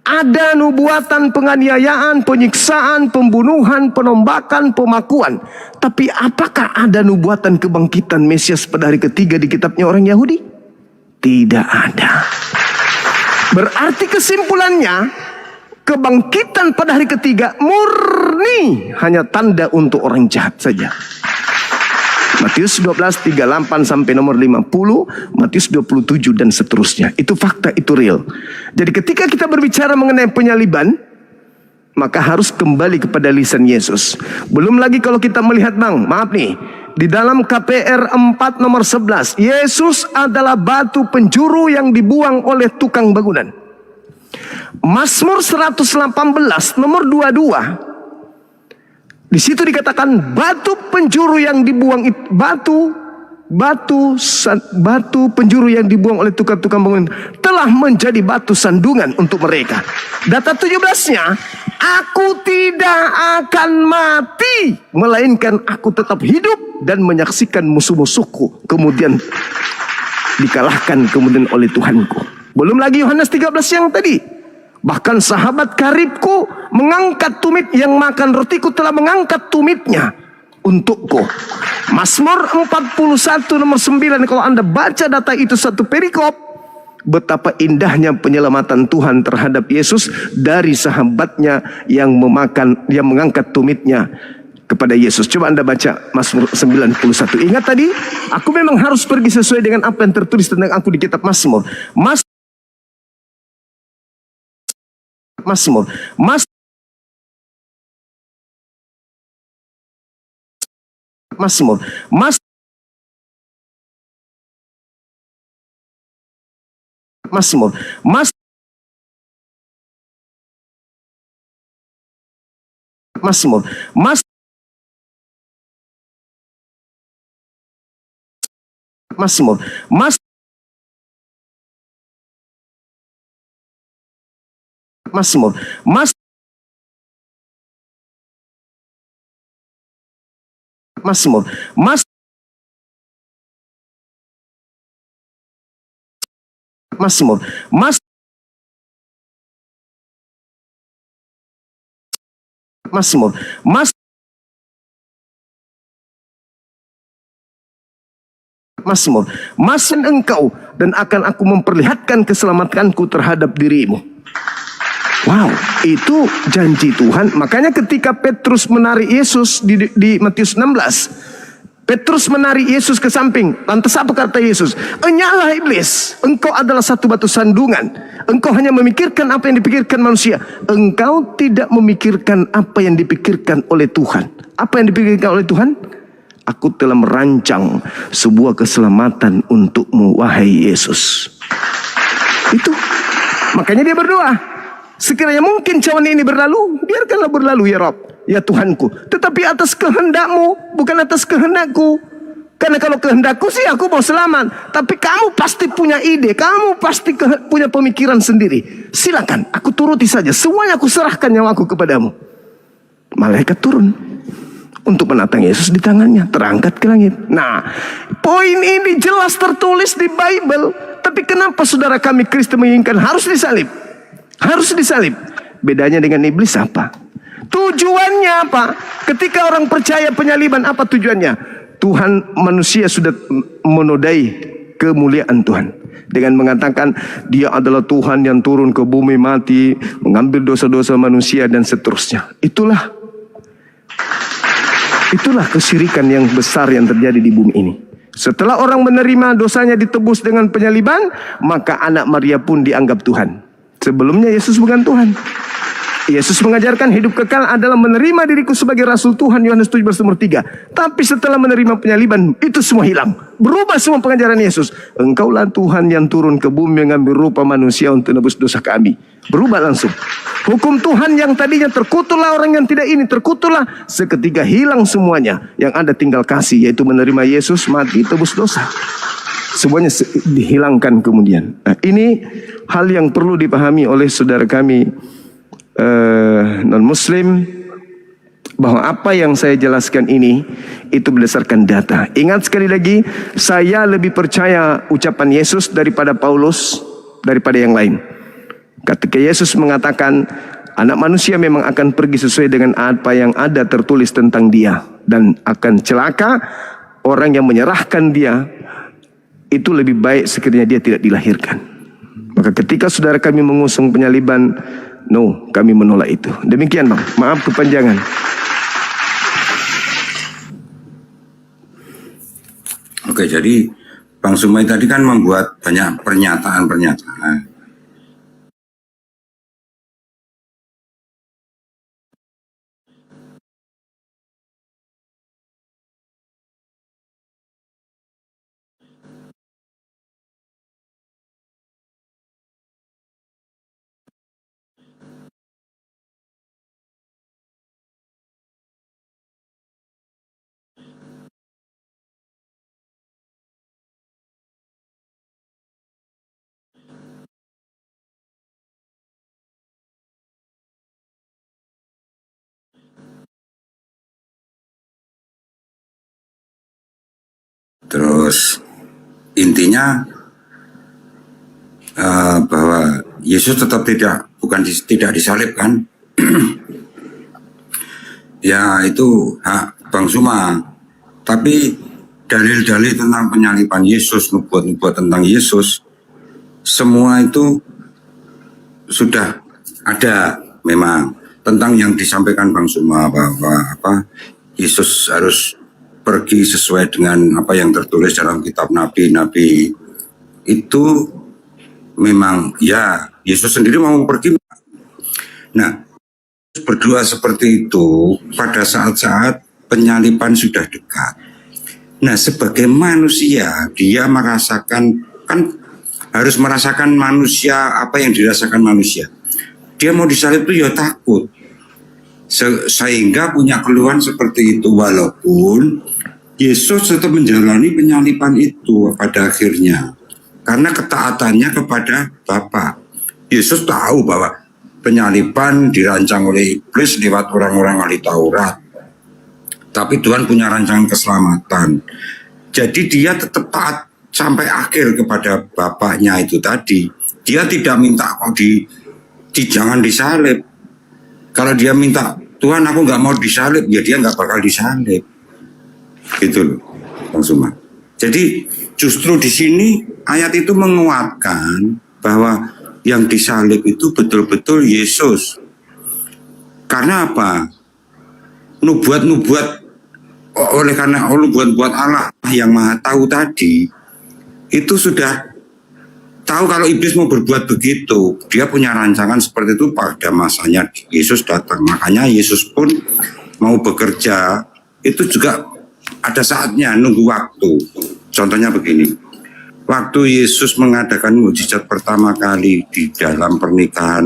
[SPEAKER 2] ada nubuatan penganiayaan, penyiksaan, pembunuhan, penombakan, pemakuan. Tapi apakah ada nubuatan kebangkitan Mesias pada hari ketiga di kitabnya orang Yahudi? Tidak ada. Berarti kesimpulannya, kebangkitan pada hari ketiga murni hanya tanda untuk orang jahat saja. Matius 12, 38 sampai nomor 50, Matius 27 dan seterusnya. Itu fakta, itu real. Jadi ketika kita berbicara mengenai penyaliban, maka harus kembali kepada lisan Yesus. Belum lagi kalau kita melihat bang, maaf nih, di dalam KPR 4 nomor 11, Yesus adalah batu penjuru yang dibuang oleh tukang bangunan. Mazmur 118 nomor 22, di situ dikatakan batu penjuru yang dibuang itu, batu penjuru yang dibuang oleh tukang-tukang bangunan telah menjadi batu sandungan untuk mereka. Data 17-nya, aku tidak akan mati, melainkan aku tetap hidup dan menyaksikan musuh-musuhku kemudian dikalahkan kemudian oleh Tuhanku. Belum lagi Yohanes 13 yang tadi. Bahkan sahabat karibku mengangkat tumit, yang makan rotiku telah mengangkat tumitnya untukku. Mazmur 41 nomor 9, kalau Anda baca data itu satu perikop, betapa indahnya penyelamatan Tuhan terhadap Yesus dari sahabatnya yang mengangkat tumitnya kepada Yesus. Coba Anda baca Mazmur 91. Ingat tadi, aku memang harus pergi sesuai dengan apa yang tertulis tentang aku di kitab Mazmur. Mazmur 91 Mazmur Mazmur. Mazmur. Mazmur. Mazmur. Mazmur. Mazmur engkau dan akan aku memperlihatkan keselamatanku terhadap dirimu. Wow, itu janji Tuhan. Makanya ketika Petrus menarik Yesus di Matius 16, Petrus menarik Yesus ke samping. Lantas apa kata Yesus? Enyalah iblis, engkau adalah satu batu sandungan. Engkau hanya memikirkan apa yang dipikirkan manusia. Engkau tidak memikirkan apa yang dipikirkan oleh Tuhan. Apa yang dipikirkan oleh Tuhan? Aku telah merancang sebuah keselamatan untukmu, wahai Yesus. Itu. Makanya dia berdoa. Sekiranya mungkin cawan ini berlalu, biarkanlah berlalu ya Rob, ya Tuhanku. Tetapi atas kehendakmu, bukan atas kehendakku. Karena kalau kehendakku sih aku mau selamat. Tapi kamu pasti punya ide, kamu pasti punya pemikiran sendiri. Silakan, aku turuti saja. Semuanya aku serahkan nyawaku kepadamu. Malaikat turun untuk menatang Yesus di tangannya, terangkat ke langit. Nah, poin ini jelas tertulis di Bible. Tapi kenapa saudara kami Kristen menginginkan harus disalib? Harus disalib. Bedanya dengan iblis apa? Tujuannya apa? Ketika orang percaya penyaliban, apa tujuannya? Tuhan, manusia sudah menodai kemuliaan Tuhan dengan mengatakan dia adalah Tuhan yang turun ke bumi mati, mengambil dosa-dosa manusia dan seterusnya. Itulah kesyirikan yang besar yang terjadi di bumi ini. Setelah orang menerima dosanya ditebus dengan penyaliban, maka anak Maria pun dianggap Tuhan. Sebelumnya Yesus bukan Tuhan. Yesus mengajarkan hidup kekal adalah menerima diriku sebagai Rasul Tuhan, Yohanes 17:3. Tapi setelah menerima penyaliban, itu semua hilang. Berubah semua pengajaran Yesus. Engkaulah Tuhan yang turun ke bumi mengambil rupa manusia untuk menebus dosa kami. Berubah langsung. Hukum Tuhan yang tadinya terkutuklah orang yang tidak ini, terkutuklah seketika hilang semuanya. Yang ada tinggal kasih, yaitu menerima Yesus mati tebus dosa. Semuanya dihilangkan kemudian. Nah, ini hal yang perlu dipahami oleh saudara kami non-muslim, bahwa apa yang saya jelaskan ini itu berdasarkan data. Ingat sekali lagi, saya lebih percaya ucapan Yesus daripada Paulus, daripada yang lain. Ketika Yesus mengatakan anak manusia memang akan pergi sesuai dengan apa yang ada tertulis tentang dia, dan akan celaka orang yang menyerahkan dia. Itu lebih baik sekiranya dia tidak dilahirkan. Maka ketika saudara kami mengusung penyaliban, no, kami menolak itu. Demikian Bang, maaf kepanjangan.
[SPEAKER 5] Oke, jadi Bang Sumai tadi kan membuat banyak pernyataan-pernyataan. Terus intinya bahwa Yesus tetap tidak disalibkan. Ya itu hak Bang Suma. Tapi dalil-dalil tentang penyaliban Yesus, nubuat-nubuat tentang Yesus, semua itu sudah ada memang. Tentang yang disampaikan Bang Suma bahwa Yesus harus pergi sesuai dengan apa yang tertulis dalam kitab nabi-nabi, itu memang ya Yesus sendiri mau pergi. Nah, berdoa seperti itu pada saat-saat penyaliban sudah dekat. Nah, sebagai manusia dia merasakan, kan harus merasakan manusia apa yang dirasakan manusia. Dia mau disalib itu ya takut. Sehingga punya keluhan seperti itu, walaupun Yesus tetap menjalani penyaliban itu pada akhirnya karena ketaatannya kepada Bapa. Yesus tahu bahwa penyaliban dirancang oleh iblis lewat orang-orang ahli Taurat. Tapi Tuhan punya rancangan keselamatan. Jadi dia tetap taat sampai akhir kepada bapaknya itu tadi. Dia tidak minta kok jangan disalib. Kalau dia minta, Tuhan aku nggak mau disalib, ya dia nggak bakal disalib. Gitu loh, Bang Suma. Jadi justru di sini ayat itu menguatkan bahwa yang disalib itu betul-betul Yesus. Karena apa? Nubuat-nubuat oleh karena nubuat Allah yang Maha Tahu tadi itu sudah tahu kalau iblis mau berbuat begitu. Dia punya rancangan seperti itu pada masanya Yesus datang. Makanya Yesus pun mau bekerja itu juga ada saatnya, nunggu waktu. Contohnya begini. Waktu Yesus mengadakan mukjizat pertama kali di dalam pernikahan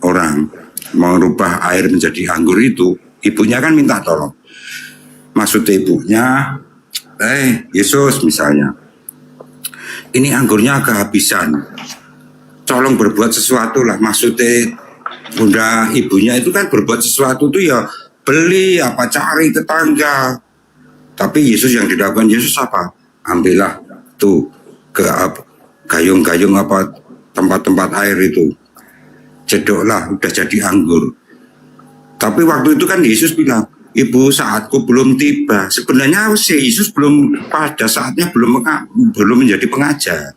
[SPEAKER 5] orang, merubah air menjadi anggur itu, ibunya kan minta tolong. Maksud ibunya, Yesus misalnya, ini anggurnya kehabisan, tolong berbuat sesuatu lah. Maksudnya bunda ibunya itu kan berbuat sesuatu tuh ya beli apa cari tetangga. Tapi Yesus yang dilakukan Yesus apa? Ambillah tuh ke gayung-gayung apa tempat-tempat air itu, cedoklah udah jadi anggur. Tapi waktu itu kan Yesus bilang, Ibu saatku belum tiba. Sebenarnya Yesus belum pada saatnya belum menjadi pengajar.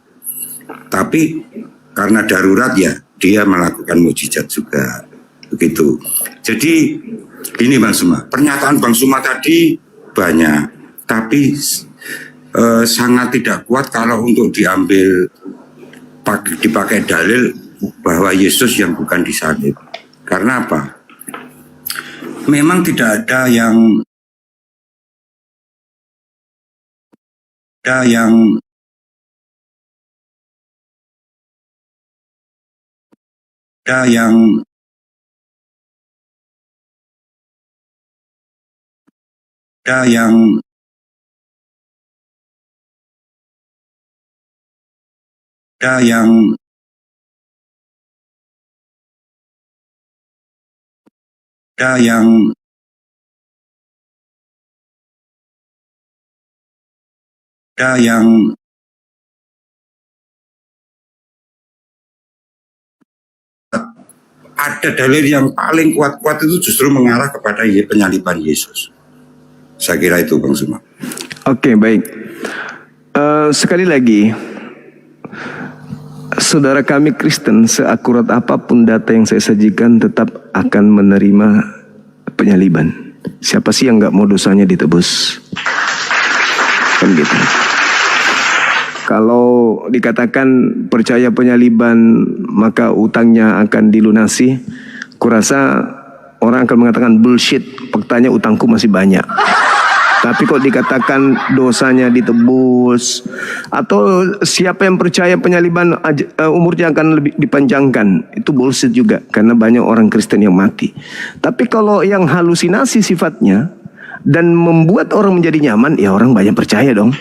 [SPEAKER 5] Tapi karena darurat ya dia melakukan mukjizat juga. Begitu. Jadi ini Bang Suma, pernyataan Bang Suma tadi banyak, tapi sangat tidak kuat kalau untuk dipakai dalil bahwa Yesus yang bukan disalib. Karena apa? Memang tidak ada yang ada dalil yang paling kuat-kuat itu justru mengarah kepada penyaliban Yesus. Saya kira itu Bang Suma.
[SPEAKER 2] Oke, baik. Sekali lagi, saudara kami Kristen, seakurat apapun data yang saya sajikan tetap akan menerima penyaliban. Siapa sih yang nggak mau dosanya ditebus? Kan gitu. Kalau dikatakan percaya penyaliban maka utangnya akan dilunasi, kurasa orang akan mengatakan bullshit, faktanya utangku masih banyak. Tapi kok dikatakan dosanya ditebus, atau siapa yang percaya penyaliban umurnya akan lebih dipanjangkan, itu bullshit juga, karena banyak orang Kristen yang mati. Tapi kalau yang halusinasi sifatnya dan membuat orang menjadi nyaman, ya orang banyak percaya dong.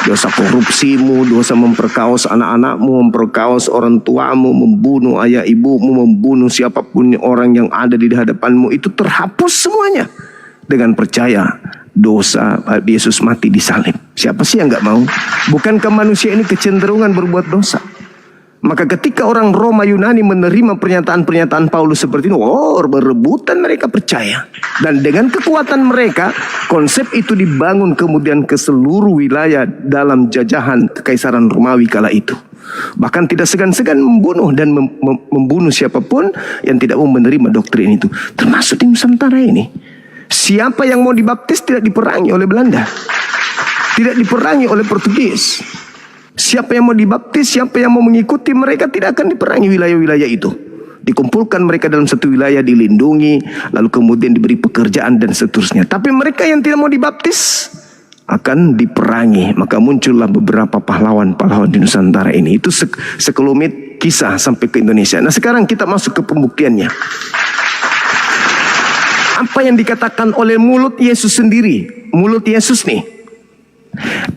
[SPEAKER 2] Dosa korupsimu, dosa memperkaos anak-anakmu, memperkaos orang tuamu, membunuh ayah ibumu, membunuh siapapun orang yang ada di hadapanmu, itu terhapus semuanya dengan percaya dosa Yesus mati di salib. Siapa sih yang nggak mau? Bukankah manusia ini kecenderungan berbuat dosa? Maka ketika orang Roma Yunani menerima pernyataan-pernyataan Paulus seperti ini, berebutan mereka percaya. Dan dengan kekuatan mereka, konsep itu dibangun kemudian ke seluruh wilayah dalam jajahan Kekaisaran Romawi kala itu. Bahkan tidak segan-segan membunuh dan membunuh siapapun yang tidak mau menerima doktrin itu. Termasuk di Nusantara ini. Siapa yang mau dibaptis tidak diperangi oleh Belanda. Tidak diperangi oleh Portugis. Siapa yang mau dibaptis, siapa yang mau mengikuti mereka tidak akan diperangi wilayah-wilayah itu. Dikumpulkan mereka dalam satu wilayah, dilindungi, lalu kemudian diberi pekerjaan dan seterusnya. Tapi mereka yang tidak mau dibaptis akan diperangi. Maka muncullah beberapa pahlawan-pahlawan di Nusantara ini. Itu sekelumit kisah sampai ke Indonesia. Nah sekarang kita masuk ke pembuktiannya. Apa yang dikatakan oleh mulut Yesus sendiri? Mulut Yesus nih.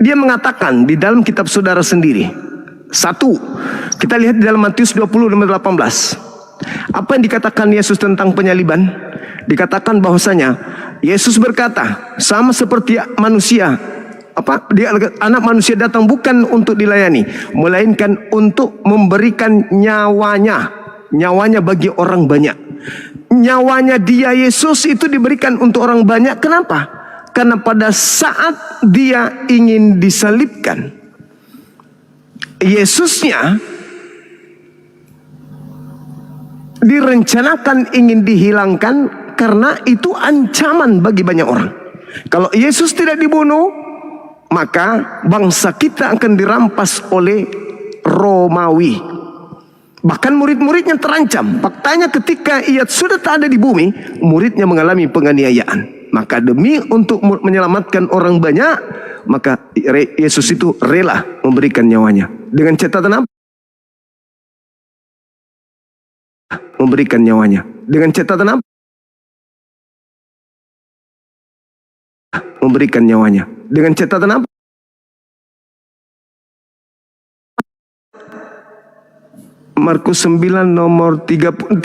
[SPEAKER 2] Dia mengatakan di dalam kitab saudara sendiri. Satu, kita lihat di dalam Matius 20:18. Apa yang dikatakan Yesus tentang penyaliban? Dikatakan bahwasanya Yesus berkata, sama seperti manusia, anak manusia datang bukan untuk dilayani, melainkan untuk memberikan nyawanya bagi orang banyak. Nyawanya dia, Yesus, itu diberikan untuk orang banyak. Kenapa? Karena pada saat dia ingin disalibkan, Yesusnya direncanakan ingin dihilangkan karena itu ancaman bagi banyak orang. Kalau Yesus tidak dibunuh, maka bangsa kita akan dirampas oleh Romawi. Bahkan murid-muridnya terancam. Faktanya ketika ia sudah tak ada di bumi, muridnya mengalami penganiayaan. Maka demi untuk menyelamatkan orang banyak, maka Yesus itu rela memberikan nyawanya. Dengan catatan apa? Memberikan nyawanya. Dengan catatan apa? Memberikan nyawanya. Dengan catatan apa? Markus 9 nomor 31.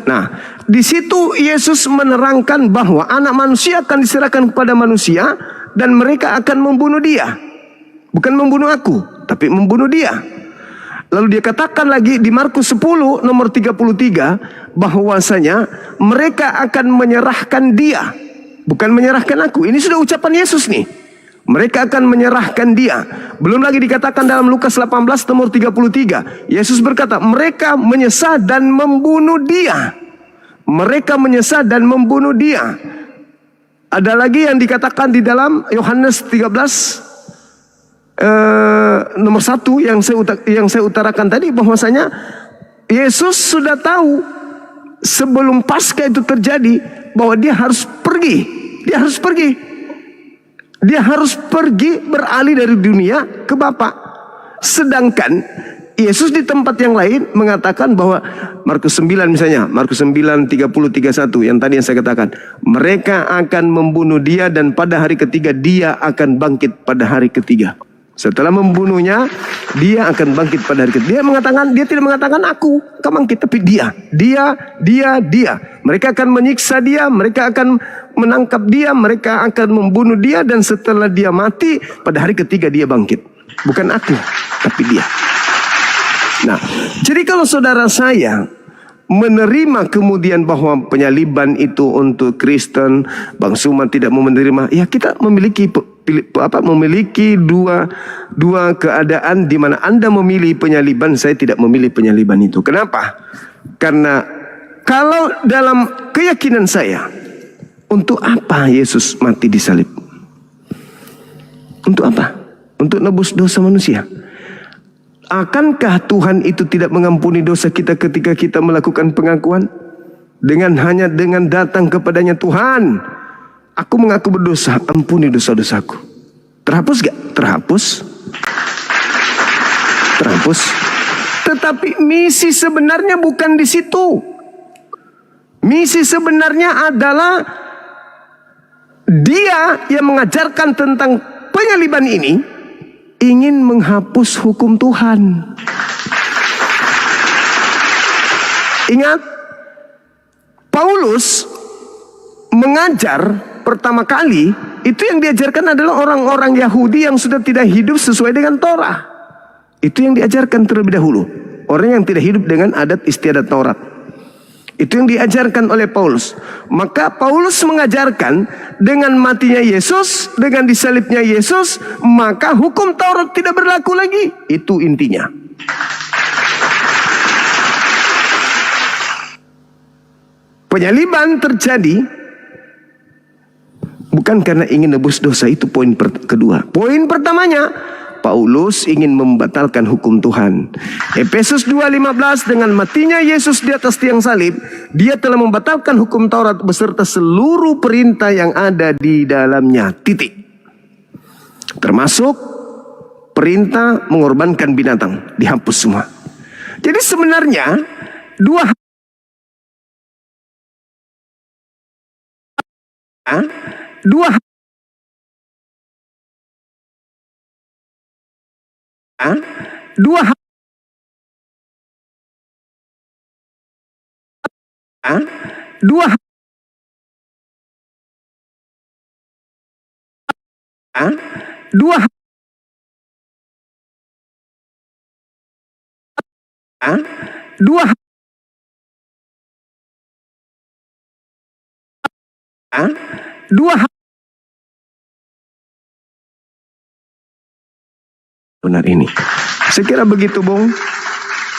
[SPEAKER 2] Nah, di situ Yesus menerangkan bahwa anak manusia akan diserahkan kepada manusia dan mereka akan membunuh dia. Bukan membunuh aku, tapi membunuh dia. Lalu dia katakan lagi di Markus 10 nomor 33 bahwasanya mereka akan menyerahkan dia, bukan menyerahkan aku. Ini sudah ucapan Yesus nih. Mereka akan menyerahkan dia. Belum lagi dikatakan dalam Lukas 18 nomor 33. Yesus berkata, mereka menyesal dan membunuh dia. Mereka menyesal dan membunuh dia. Ada lagi yang dikatakan di dalam Yohanes 13 nomor 1 yang saya utarakan tadi, bahwasanya Yesus sudah tahu sebelum Paskah itu terjadi bahwa dia harus pergi. Dia harus pergi. Dia harus pergi beralih dari dunia ke Bapa. Sedangkan Yesus di tempat yang lain mengatakan bahwa Markus 9 misalnya, Markus 9 30 31 yang tadi yang saya katakan, mereka akan membunuh dia dan pada hari ketiga dia akan bangkit pada hari ketiga. Setelah membunuhnya, dia akan bangkit pada hari ketiga. Dia tidak mengatakan aku akan bangkit, tapi dia. Mereka akan menyiksa dia, mereka akan menangkap dia, mereka akan membunuh dia, dan setelah dia mati, pada hari ketiga dia bangkit. Bukan aku, tapi dia. Nah, jadi kalau saudara saya menerima kemudian bahwa penyaliban itu untuk Kristen, Bang Suma tidak mau menerima, ya kita memiliki dua keadaan di mana Anda memilih penyaliban, saya tidak memilih penyaliban itu. Kenapa? Karena kalau dalam keyakinan saya, untuk apa Yesus mati di salib? Untuk apa? Untuk nebus dosa manusia. Akankah Tuhan itu tidak mengampuni dosa kita ketika kita melakukan pengakuan? Hanya dengan datang kepadanya, Tuhan, aku mengaku berdosa, ampuni dosa-dosaku. Terhapus gak? Terhapus. Terhapus. Tetapi misi sebenarnya bukan di situ. Misi sebenarnya adalah dia yang mengajarkan tentang penyaliban ini ingin menghapus hukum Tuhan. Ingat, Paulus mengajar pertama kali, itu yang diajarkan adalah orang-orang Yahudi yang sudah tidak hidup sesuai dengan Torah. Itu yang diajarkan terlebih dahulu. Orang yang tidak hidup dengan adat istiadat Taurat. Itu yang diajarkan oleh Paulus. Maka Paulus mengajarkan dengan matinya Yesus, dengan disalibnya Yesus, maka hukum Taurat tidak berlaku lagi. Itu intinya. Penyaliban terjadi bukan karena ingin nebus dosa, itu poin kedua. Poin pertamanya, Paulus ingin membatalkan hukum Tuhan. Efesus 2:15, dengan matinya Yesus di atas tiang salib, dia telah membatalkan hukum Taurat beserta seluruh perintah yang ada di dalamnya. Titik. Termasuk perintah mengorbankan binatang, dihapus semua. Jadi sebenarnya dua dua dua dua dua benar ini. Saya kira begitu, Bung.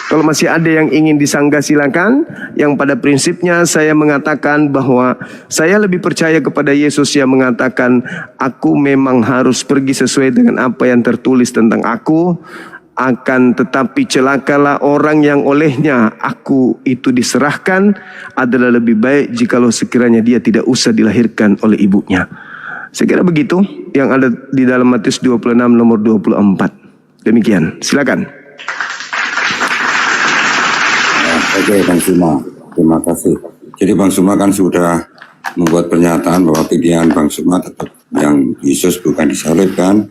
[SPEAKER 2] Kalau masih ada yang ingin disanggah silakan. Yang pada prinsipnya saya mengatakan bahwa saya lebih percaya kepada Yesus yang mengatakan, aku memang harus pergi sesuai dengan apa yang tertulis tentang aku. Akan tetapi celakalah orang yang olehnya aku itu diserahkan, adalah lebih baik jikalau sekiranya dia tidak usah dilahirkan oleh ibunya. Saya kira begitu yang ada di dalam Matius 26 nomor 24. Demikian, silakan.
[SPEAKER 5] Oke Bang Suma, terima kasih. Jadi Bang Suma kan sudah membuat pernyataan bahwa pilihan Bang Suma tetap yang Yesus bukan disalibkan.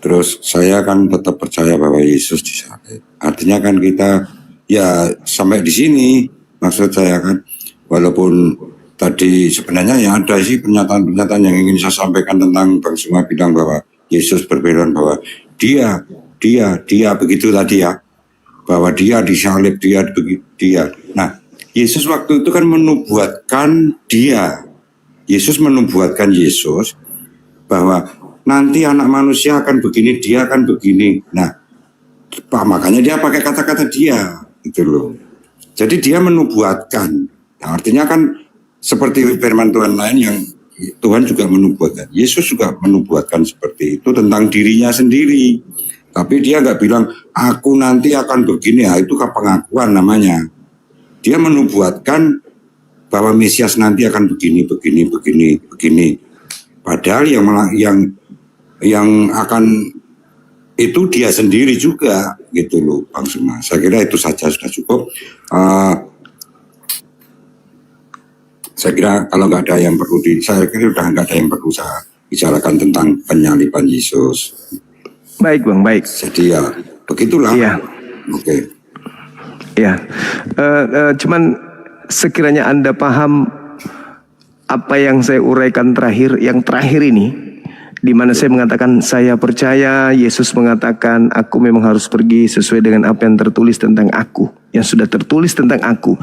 [SPEAKER 5] Terus saya kan tetap percaya bahwa Yesus disalib. Artinya kan kita ya sampai di sini, maksud saya kan, walaupun tadi sebenarnya ya ada sih pernyataan-pernyataan yang ingin saya sampaikan tentang Bang Suma bilang bahwa Yesus berbeda, bahwa dia begitu tadi ya. Bahwa dia disalib, dia. Nah, Yesus waktu itu kan menubuatkan Yesus menubuatkan Yesus bahwa nanti anak manusia akan begini, dia akan begini. Nah, makanya dia pakai kata-kata dia, gitu loh. Jadi dia menubuatkan. Nah, artinya kan seperti firman Tuhan lain yang Tuhan juga menubuatkan. Yesus juga menubuatkan seperti itu tentang dirinya sendiri. Tapi dia nggak bilang, aku nanti akan begini, ya itu pengakuan namanya. Dia menubuatkan bahwa Mesias nanti akan begini. Padahal yang akan itu dia sendiri juga, gitu loh, Bang Suma. Saya kira itu saja sudah cukup. Saya kira kalau nggak ada yang perlu saya kira sudah nggak ada yang perlu saya bicarakan tentang penyaliban Yesus.
[SPEAKER 2] Baik Bang, baik.
[SPEAKER 5] Jadi ya begitulah.
[SPEAKER 2] Iya.
[SPEAKER 5] Oke.
[SPEAKER 2] Ya, cuman sekiranya Anda paham apa yang saya uraikan yang terakhir ini, di mana saya mengatakan saya percaya, Yesus mengatakan aku memang harus pergi sesuai dengan apa yang tertulis tentang aku, yang sudah tertulis tentang aku.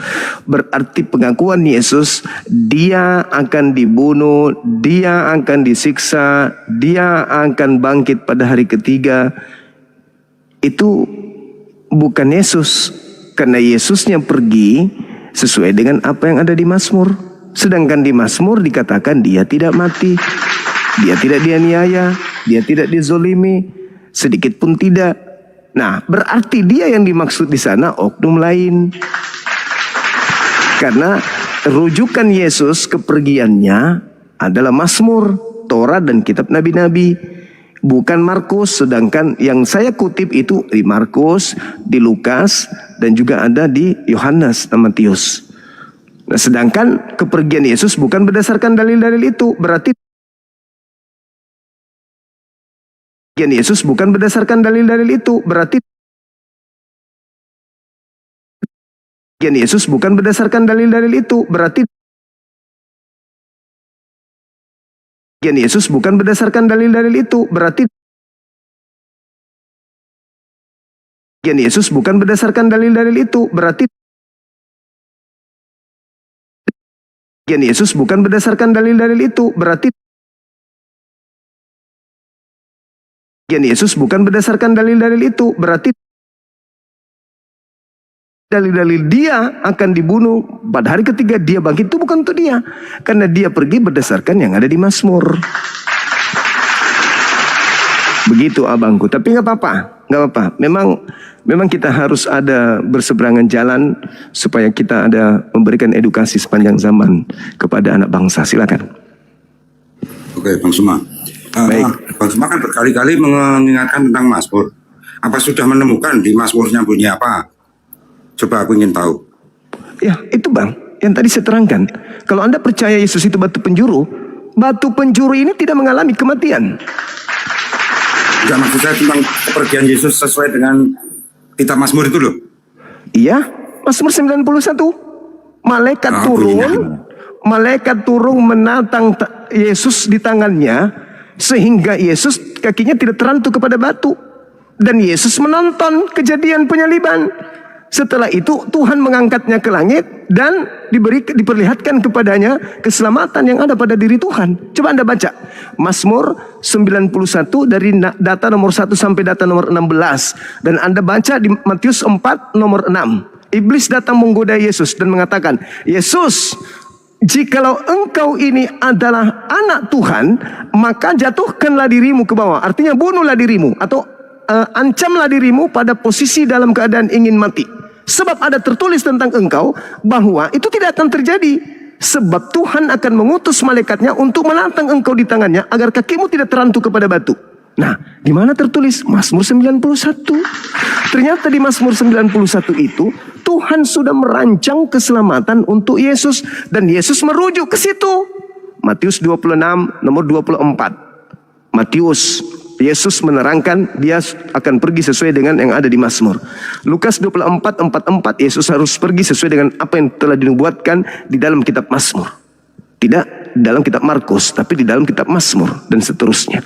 [SPEAKER 2] Berarti pengakuan Yesus, dia akan dibunuh, dia akan disiksa, dia akan bangkit pada hari ketiga. Itu bukan Yesus, karena Yesusnya pergi sesuai dengan apa yang ada di Mazmur. Sedangkan di Mazmur dikatakan dia tidak mati, dia tidak dianiaya, dia tidak dizolimi, sedikit pun tidak. Nah, berarti dia yang dimaksud di sana oknum lain. Karena rujukan Yesus kepergiannya adalah Mazmur, Taurat dan kitab nabi-nabi, bukan Markus. Sedangkan yang saya kutip itu di Markus, di Lukas, dan juga ada di Yohanes dan Matius. Nah, sedangkan kepergian Yesus bukan berdasarkan dalil-dalil itu. Berarti Yesus bukan berdasarkan dalil-dalil itu. Berarti Yesus bukan berdasarkan dalil-dalil itu. Berarti Yesus bukan berdasarkan dalil-dalil itu. Berarti Yesus bukan berdasarkan dalil-dalil itu. Berarti Yesus bukan berdasarkan dalil-dalil itu. Berarti Yesus bukan berdasarkan dalil-dalil itu. Berarti dalil-dalil dia akan dibunuh pada hari ketiga dia bangkit itu bukan untuk dia, karena dia pergi berdasarkan yang ada di Mazmur. Begitu abangku. Tapi nggak apa-apa. Memang kita harus ada berseberangan jalan supaya kita ada memberikan edukasi sepanjang zaman kepada anak bangsa. Silakan.
[SPEAKER 5] Oke, Bang Suma.
[SPEAKER 2] Baik.
[SPEAKER 5] Bang Suma kan berkali-kali mengingatkan tentang Mazmur. Apa sudah menemukan di Mazmurnya bunyi apa? Coba aku ingin tahu.
[SPEAKER 2] Ya, itu Bang, yang tadi saya terangkan. Kalau Anda percaya Yesus itu batu penjuru ini tidak mengalami kematian.
[SPEAKER 5] Enggak, maksud saya tentang kepergian Yesus sesuai dengan kitab Mazmur itu loh.
[SPEAKER 2] Iya, Mazmur 91. Malaikat turun menatang Yesus di tangannya, sehingga Yesus kakinya tidak terantuk kepada batu. Dan Yesus menonton kejadian penyaliban. Setelah itu Tuhan mengangkatnya ke langit dan diperlihatkan kepadanya keselamatan yang ada pada diri Tuhan. Coba Anda baca Mazmur 91 dari data nomor 1 sampai data nomor 16. Dan Anda baca di Matius 4 nomor 6. Iblis datang menggoda Yesus dan mengatakan, Yesus, jikalau engkau ini adalah anak Tuhan, maka jatuhkanlah dirimu ke bawah. Artinya bunuhlah dirimu atau ancamlah dirimu pada posisi dalam keadaan ingin mati. Sebab ada tertulis tentang engkau bahwa itu tidak akan terjadi. Sebab Tuhan akan mengutus malaikatnya untuk menantang engkau di tangannya agar kakimu tidak terantuk kepada batu. Nah, di mana tertulis? Mazmur 91. Ternyata di Mazmur 91 itu Tuhan sudah merancang keselamatan untuk Yesus dan Yesus merujuk ke situ. Matius 26 nomor 24. Matius, Yesus menerangkan dia akan pergi sesuai dengan yang ada di Mazmur. Lukas 24:44, Yesus harus pergi sesuai dengan apa yang telah dinubuatkan di dalam kitab Mazmur. Tidak dalam kitab Markus, tapi di dalam kitab Mazmur dan seterusnya.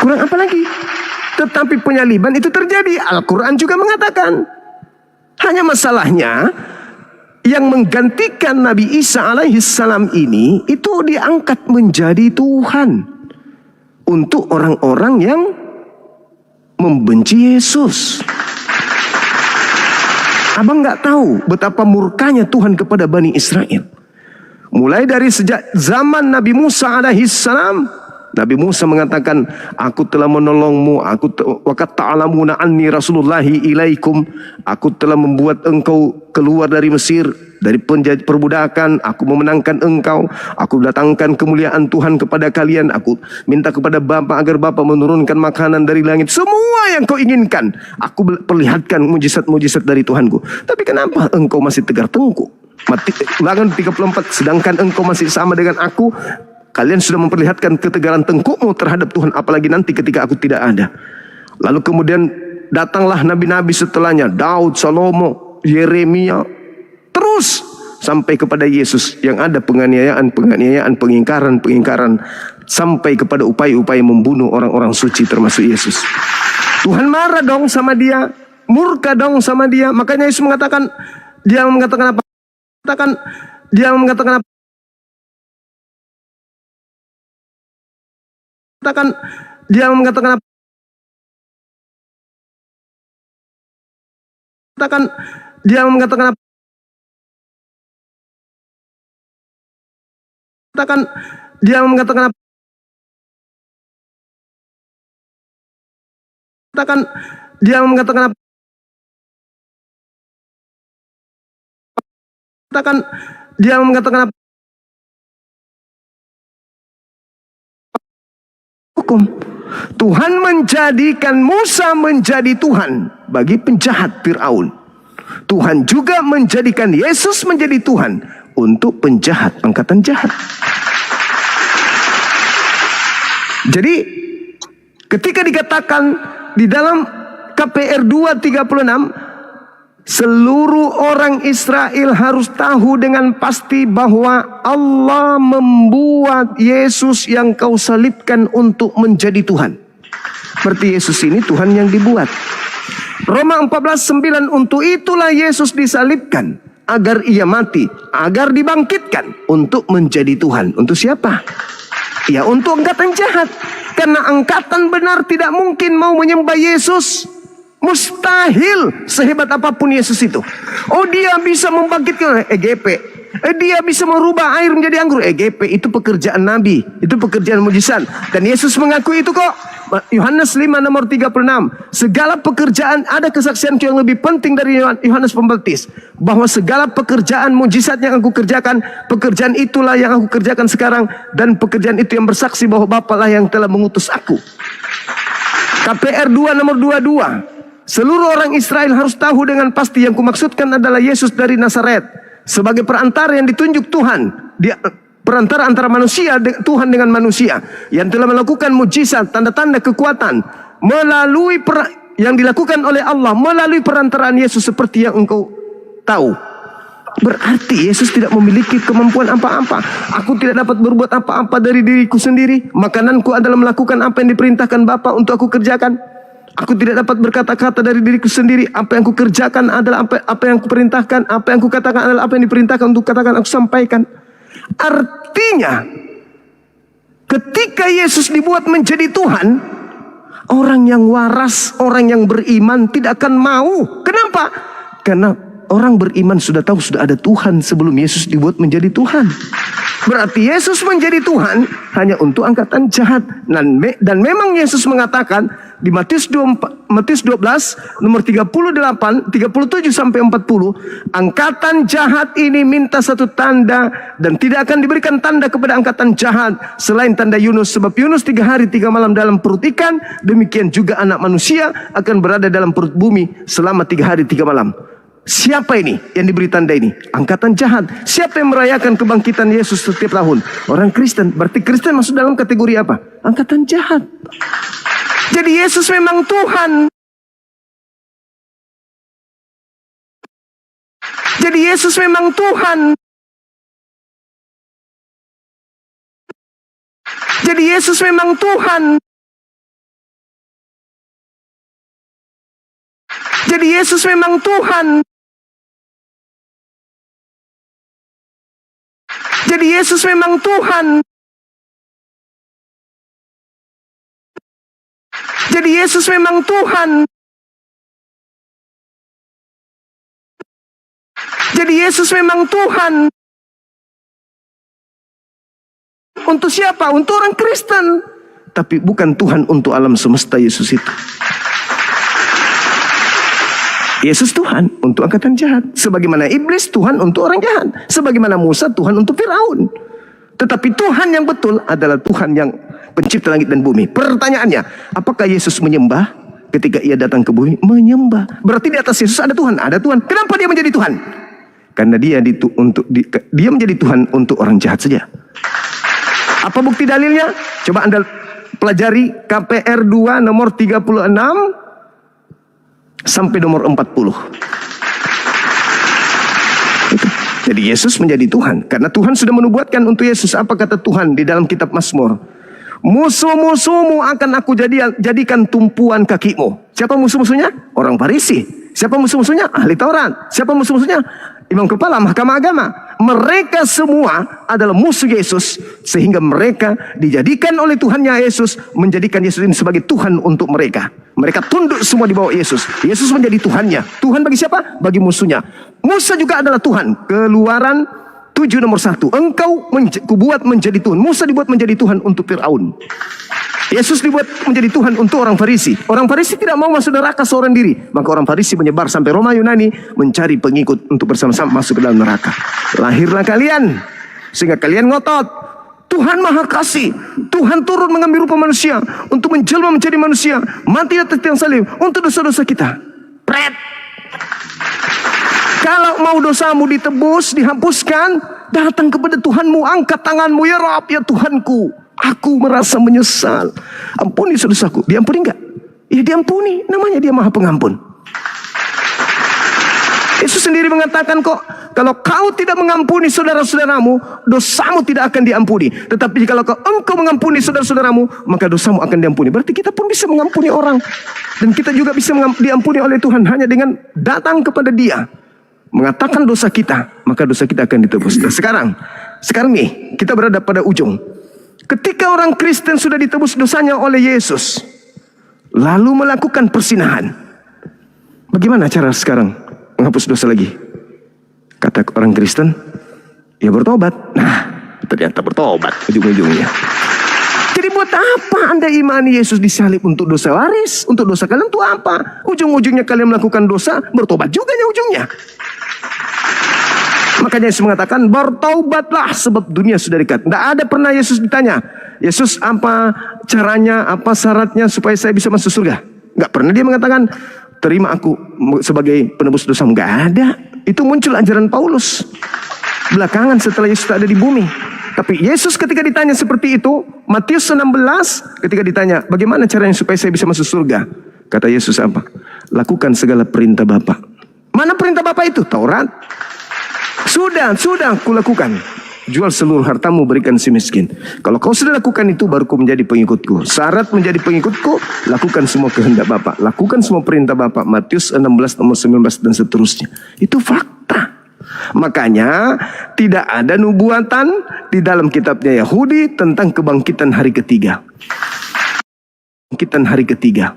[SPEAKER 2] Kurang apa lagi? Tetapi penyaliban itu terjadi. Al-Quran juga mengatakan. Hanya masalahnya yang menggantikan Nabi Isa alaihissalam ini itu diangkat menjadi Tuhan untuk orang-orang yang membenci Yesus. Abang nggak tahu betapa murkanya Tuhan kepada Bani Israel. Mulai dari sejak zaman Nabi Musa alaihissalam. Nabi Musa mengatakan, aku telah menolongmu, waqad ta'lamuna anni rasulullahi ilaikum, aku telah membuat engkau keluar dari Mesir, dari perbudakan, aku memenangkan engkau, aku datangkan kemuliaan Tuhan kepada kalian, aku minta kepada Bapa agar Bapa menurunkan makanan dari langit, semua yang kau inginkan, aku perlihatkan mujizat-mujizat dari Tuhanku. Tapi kenapa engkau masih tegar tengkuk? Ulangan 34, sedangkan engkau masih sama dengan aku, kalian sudah memperlihatkan ketegaran tengkukmu terhadap Tuhan, apalagi nanti ketika aku tidak ada. Lalu kemudian datanglah nabi-nabi setelahnya, Daud, Salomo, Yeremia, terus sampai kepada Yesus yang ada penganiayaan, pengingkaran, sampai kepada upaya-upaya membunuh orang-orang suci termasuk Yesus. Tuhan marah dong sama dia, murka dong sama dia. Makanya Yesus mengatakan, dia mengatakan apa? Dia mengatakan apa? Dia mengatakan apa? Dia mengatakan apa? Dia mengatakan apa? Dia mengatakan apa? Dia mengatakan apa? Hukum. Tuhan menjadikan Musa menjadi Tuhan bagi penjahat Fir'aun. Tuhan juga menjadikan Yesus menjadi Tuhan untuk penjahat angkatan jahat. Jadi ketika dikatakan di dalam KPR 2:36, seluruh orang Israel harus tahu dengan pasti bahwa Allah membuat Yesus yang kau salibkan untuk menjadi Tuhan. Berarti Yesus ini Tuhan yang dibuat. Roma 14:9, untuk itulah Yesus disalibkan, agar ia mati, agar dibangkitkan untuk menjadi Tuhan. Untuk siapa? Ya untuk angkatan jahat. Karena angkatan benar tidak mungkin mau menyembah Yesus. Mustahil sehebat apapun Yesus itu. Oh dia bisa membangkitkan EGP. Dia bisa merubah air menjadi anggur. EGP itu pekerjaan Nabi. Itu pekerjaan mujizat. Dan Yesus mengakui itu kok. Yohanes 5 nomor 36. Segala pekerjaan, ada kesaksian yang lebih penting dari Yohanes Pembaptis. Bahwa segala pekerjaan mujizat yang aku kerjakan, pekerjaan itulah yang aku kerjakan sekarang. Dan pekerjaan itu yang bersaksi bahwa Bapa lah yang telah mengutus aku. KPR 2 nomor 22. Seluruh orang Israel harus tahu dengan pasti yang kumaksudkan adalah Yesus dari Nazaret sebagai perantara yang ditunjuk Tuhan, perantara antara manusia Tuhan dengan manusia, yang telah melakukan mujizat, tanda-tanda kekuatan melalui yang dilakukan oleh Allah melalui perantaraan Yesus seperti yang engkau tahu. Berarti Yesus tidak memiliki kemampuan apa-apa. Aku tidak dapat berbuat apa-apa dari diriku sendiri. Makananku adalah melakukan apa yang diperintahkan Bapa untuk aku kerjakan. Aku tidak dapat berkata-kata dari diriku sendiri. Apa yang aku kerjakan adalah apa yang aku perintahkan. Apa yang aku katakan adalah apa yang diperintahkan untuk katakan, aku sampaikan. Artinya, ketika Yesus dibuat menjadi Tuhan, orang yang waras, orang yang beriman tidak akan mau. Kenapa? Karena orang beriman sudah tahu sudah ada Tuhan sebelum Yesus dibuat menjadi Tuhan. Berarti Yesus menjadi Tuhan hanya untuk angkatan jahat. Dan memang Yesus mengatakan di Matius 12 nomor 38, 37 sampai 40, angkatan jahat ini minta satu tanda dan tidak akan diberikan tanda kepada angkatan jahat selain tanda Yunus, sebab Yunus 3 hari 3 malam dalam perut ikan, demikian juga anak manusia akan berada dalam perut bumi selama 3 hari 3 malam. Siapa ini yang diberi tanda ini? Angkatan jahat. Siapa yang merayakan kebangkitan Yesus setiap tahun? Orang Kristen. Berarti Kristen masuk dalam kategori apa? Angkatan jahat. Jadi Yesus memang Tuhan. Jadi Yesus memang Tuhan. Jadi Yesus memang Tuhan. Jadi Yesus memang Tuhan. Jadi Yesus memang Tuhan. Jadi Yesus memang Tuhan. Jadi Yesus memang Tuhan. Untuk siapa? Untuk orang Kristen. Tapi bukan Tuhan untuk alam semesta Yesus itu. Yesus Tuhan untuk angkatan jahat. Sebagaimana iblis Tuhan untuk orang jahat. Sebagaimana Musa Tuhan untuk Firaun. Tetapi Tuhan yang betul adalah Tuhan yang pencipta langit dan bumi. Pertanyaannya, apakah Yesus menyembah ketika ia datang ke bumi? Menyembah. Berarti di atas Yesus ada Tuhan. Ada Tuhan. Kenapa dia menjadi Tuhan? Karena dia menjadi Tuhan untuk orang jahat saja. Apa bukti dalilnya? Coba Anda pelajari KPR 2 nomor 36 sampai nomor 40. Jadi Yesus menjadi Tuhan karena Tuhan sudah menubuatkan untuk Yesus. Apa kata Tuhan di dalam kitab Mazmur? Musuh-musuhmu akan aku jadikan tumpuan kakimu. Siapa musuh-musuhnya? Orang Farisi. Siapa musuh-musuhnya? Ahli Taurat. Siapa musuh-musuhnya? Imam kepala Mahkamah Agama. Mereka semua adalah musuh Yesus, sehingga mereka dijadikan oleh Tuhannya Yesus, menjadikan Yesus ini sebagai Tuhan untuk mereka. Mereka tunduk semua di bawah Yesus. Yesus menjadi Tuhannya. Tuhan bagi siapa? Bagi musuhnya. Musa juga adalah Tuhan. Keluaran 7 nomor 1. Engkau kubuat menjadi Tuhan. Musa dibuat menjadi Tuhan untuk Firaun. Yesus dibuat menjadi Tuhan untuk orang Farisi. Orang Farisi tidak mau masuk neraka seorang diri. Maka orang Farisi menyebar sampai Roma Yunani, mencari pengikut untuk bersama-sama masuk ke dalam neraka. Lahirlah kalian, sehingga kalian ngotot. Tuhan Maha Kasih. Tuhan turun mengambil rupa manusia untuk menjelma menjadi manusia, mati atas tiang salib untuk dosa-dosa kita. Pret. Kalau mau dosamu ditebus, dihapuskan, datang kepada Tuhanmu, angkat tanganmu, ya Rabb, ya Tuhanku. Aku merasa menyesal. Ampuni dosaku. Diampuni enggak? Ya diampuni. Namanya dia Maha Pengampun. Yesus sendiri mengatakan kok, kalau kau tidak mengampuni saudara-saudaramu, dosamu tidak akan diampuni. Tetapi kalau engkau mengampuni saudara-saudaramu, maka dosamu akan diampuni. Berarti kita pun bisa mengampuni orang. Dan kita juga bisa diampuni oleh Tuhan hanya dengan datang kepada Dia, mengatakan dosa kita, maka dosa kita akan ditebus. Nah, sekarang nih, kita berada pada ujung. Ketika orang Kristen sudah ditebus dosanya oleh Yesus, lalu melakukan persinahan, bagaimana cara sekarang menghapus dosa lagi? Kata orang Kristen, ya bertobat. Nah, ternyata bertobat ujung-ujungnya. Jadi buat apa Anda imani Yesus disalib? Untuk dosa waris, untuk dosa kalian itu apa? Ujung-ujungnya kalian melakukan dosa, bertobat juga ujungnya. Makanya Yesus mengatakan, bertaubatlah sebab dunia sudah dekat. Tidak ada pernah Yesus ditanya, Yesus apa caranya, apa syaratnya supaya saya bisa masuk surga? Nggak pernah dia mengatakan, terima aku sebagai penebus dosa. Nggak ada. Itu muncul ajaran Paulus belakangan setelah Yesus ada di bumi. Tapi Yesus ketika ditanya seperti itu, Matius 16, ketika ditanya, bagaimana caranya supaya saya bisa masuk surga? Kata Yesus apa? Lakukan segala perintah Bapa. Mana perintah Bapa itu? Taurat. Sudah kulakukan. Jual seluruh hartamu, berikan si miskin. Kalau kau sudah lakukan itu, baru kau menjadi pengikutku. Syarat menjadi pengikutku, lakukan semua kehendak Bapa, lakukan semua perintah Bapa. Matius 16 nomor 19 dan seterusnya. Itu fakta. Makanya tidak ada nubuatan di dalam kitabnya Yahudi tentang kebangkitan hari ketiga. Kebangkitan hari ketiga.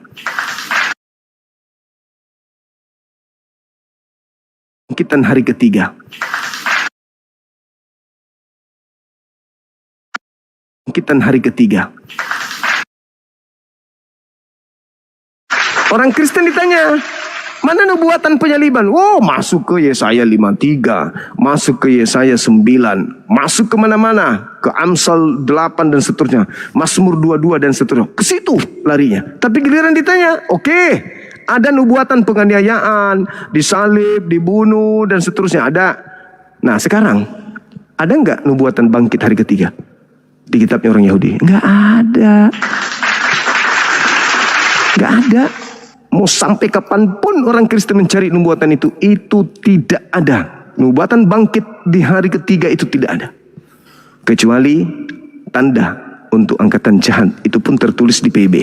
[SPEAKER 2] Kebangkitan hari ketiga. Kebangkitan hari ketiga. Orang Kristen ditanya, mana nubuatan penyaliban? Oh, masuk ke Yesaya 53, masuk ke Yesaya 9, masuk kemana-mana, ke Amsal 8 dan seterusnya, Mazmur 22 dan seterusnya. Ke situ larinya. Tapi giliran ditanya, oke, ada nubuatan penganiayaan, disalib, dibunuh dan seterusnya, ada. Nah sekarang, ada nggak nubuatan bangkit hari ketiga di kitabnya orang Yahudi? Nggak ada. Nggak ada. Mau sampai kapanpun orang Kristen mencari nubuatan itu tidak ada. Nubuatan bangkit di hari ketiga itu tidak ada. Kecuali tanda untuk angkatan jahat, itu pun tertulis di PB.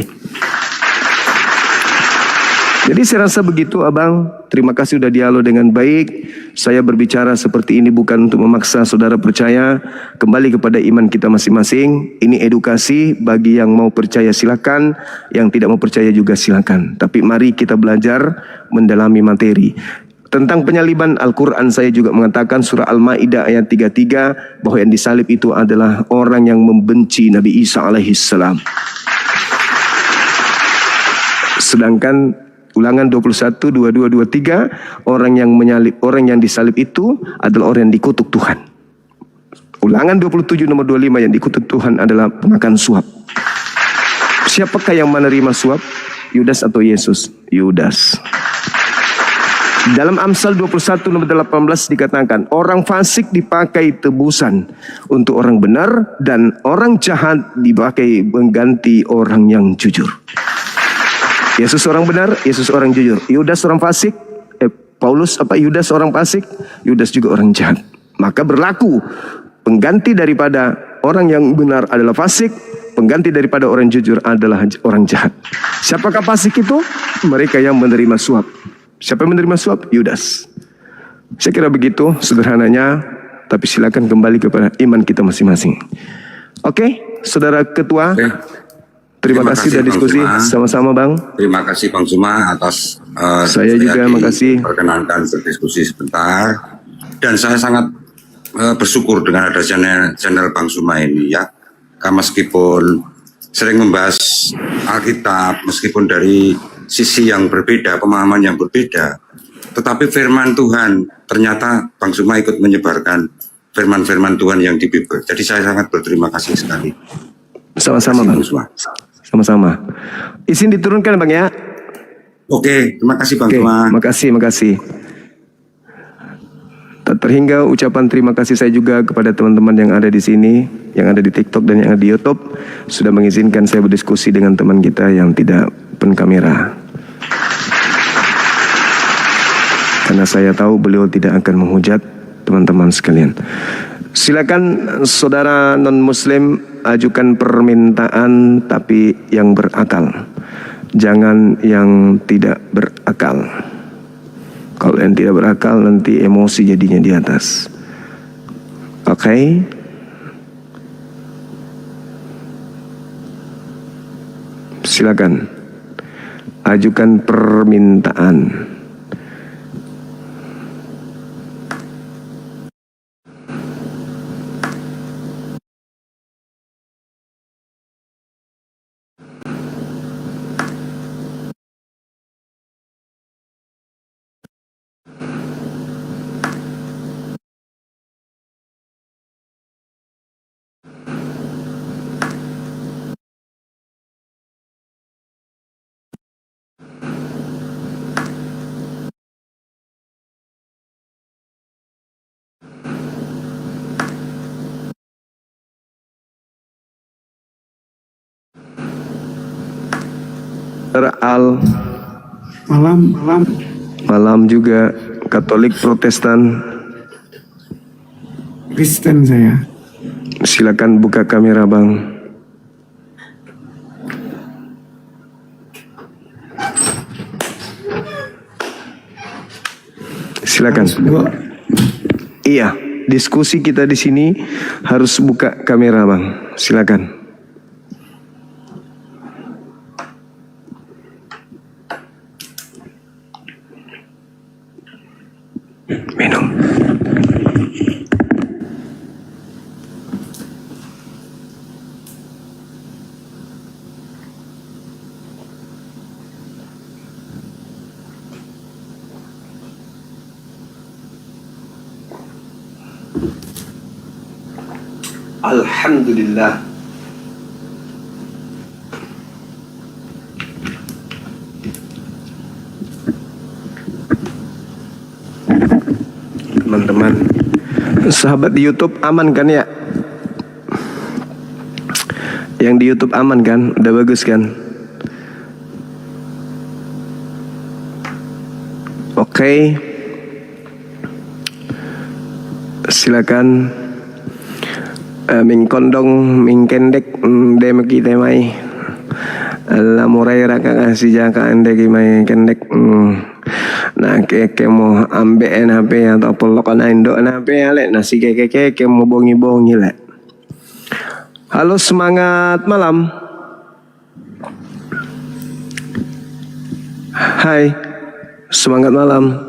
[SPEAKER 2] Jadi saya rasa begitu abang. Terima kasih sudah dialog dengan baik. Saya berbicara seperti ini bukan untuk memaksa saudara percaya. Kembali kepada iman kita masing-masing. Ini edukasi, bagi yang mau percaya silakan, yang tidak mau percaya juga silakan. Tapi mari kita belajar mendalami materi. Tentang penyaliban, Al-Quran saya juga mengatakan surah Al-Ma'idah ayat 33 bahwa yang disalib itu adalah orang yang membenci Nabi Isa alaihissalam. Sedangkan Ulangan 21, 22, 23, orang yang disalib itu adalah orang yang dikutuk Tuhan. Ulangan 27 nomor 25, yang dikutuk Tuhan adalah pemakan suap. Siapakah yang menerima suap? Yudas atau Yesus? Yudas. Dalam Amsal 21 nomor 18 dikatakan, orang fasik dipakai tebusan untuk orang benar, dan orang jahat dipakai mengganti orang yang jujur. Yesus orang benar, Yesus orang jujur. Yudas orang fasik, Yudas orang fasik, Yudas juga orang jahat. Maka berlaku pengganti daripada orang yang benar adalah fasik, pengganti daripada orang jujur adalah orang jahat. Siapakah fasik itu? Mereka yang menerima suap. Siapa yang menerima suap? Yudas. Saya kira begitu sederhananya, tapi silakan kembali kepada iman kita masing-masing. Oke, saudara ketua. Terima kasih sudah diskusi sama-sama bang.
[SPEAKER 5] Terima kasih Bang Suma atas
[SPEAKER 2] saya juga makasih
[SPEAKER 5] perkenankan berdiskusi sebentar, dan saya sangat bersyukur dengan ada channel Bang Suma ini ya. Meskipun sering membahas Alkitab, meskipun dari sisi yang berbeda, pemahaman yang berbeda, tetapi firman Tuhan ternyata Bang Suma ikut menyebarkan firman-firman Tuhan yang di Bible. Jadi saya sangat berterima kasih sekali.
[SPEAKER 2] Sama-sama bang. Sama-sama. Izin diturunkan bang ya.
[SPEAKER 5] Oke, terima kasih Bang Suma.
[SPEAKER 2] Makasih. Tak terhingga ucapan terima kasih saya juga kepada teman-teman yang ada di sini, yang ada di TikTok dan yang ada di YouTube, sudah mengizinkan saya berdiskusi dengan teman kita yang tidak open kamera. Karena saya tahu beliau tidak akan menghujat teman-teman sekalian. Silakan saudara non-muslim ajukan permintaan tapi yang berakal. Jangan yang tidak berakal. Kalau yang tidak berakal nanti emosi jadinya di atas. Oke? Silakan ajukan permintaan. Malam juga Katolik Protestan.
[SPEAKER 6] Kristen saya.
[SPEAKER 2] Silakan buka kamera bang. Silakan. Iya, diskusi kita di sini harus buka kamera bang. Silakan. Minum. Alhamdulillah. Teman-teman, sahabat di YouTube aman kan ya? Yang di YouTube aman kan? Udah bagus kan? Oke. Silakan. Ming kondong ming kendek dem kita mai la murai raka si jaka ande ki mai kendek na ke mau ambe HP atau pelok na indo na HP ale nasi ke mau bongi le. Halo, semangat malam. Hai, semangat malam.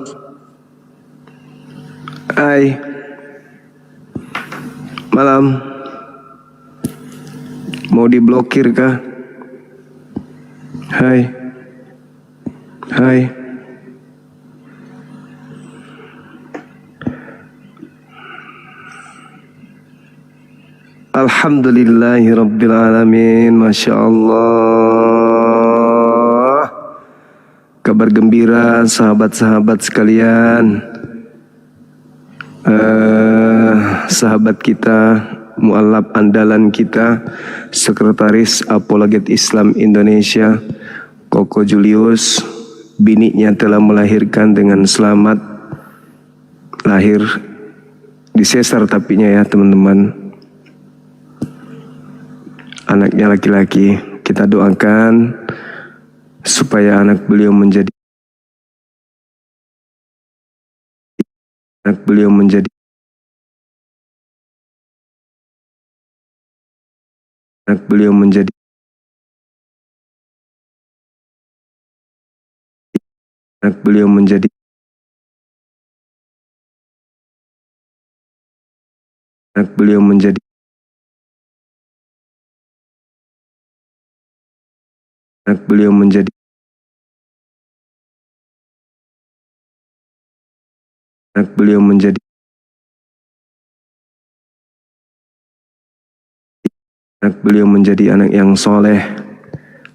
[SPEAKER 2] Hai, malam. Mau diblokir kah? Hai. Hai. Alhamdulillahirabbil alamin. Masya Allah. Kabar gembira sahabat-sahabat sekalian. Sahabat kita, mualaf andalan kita, Sekretaris Apologet Islam Indonesia, Koko Julius, bininya telah melahirkan dengan selamat. Lahir di sesar tapinya ya teman-teman. Anaknya laki-laki. Kita doakan supaya anak beliau menjadi anak beliau menjadi anak yang soleh,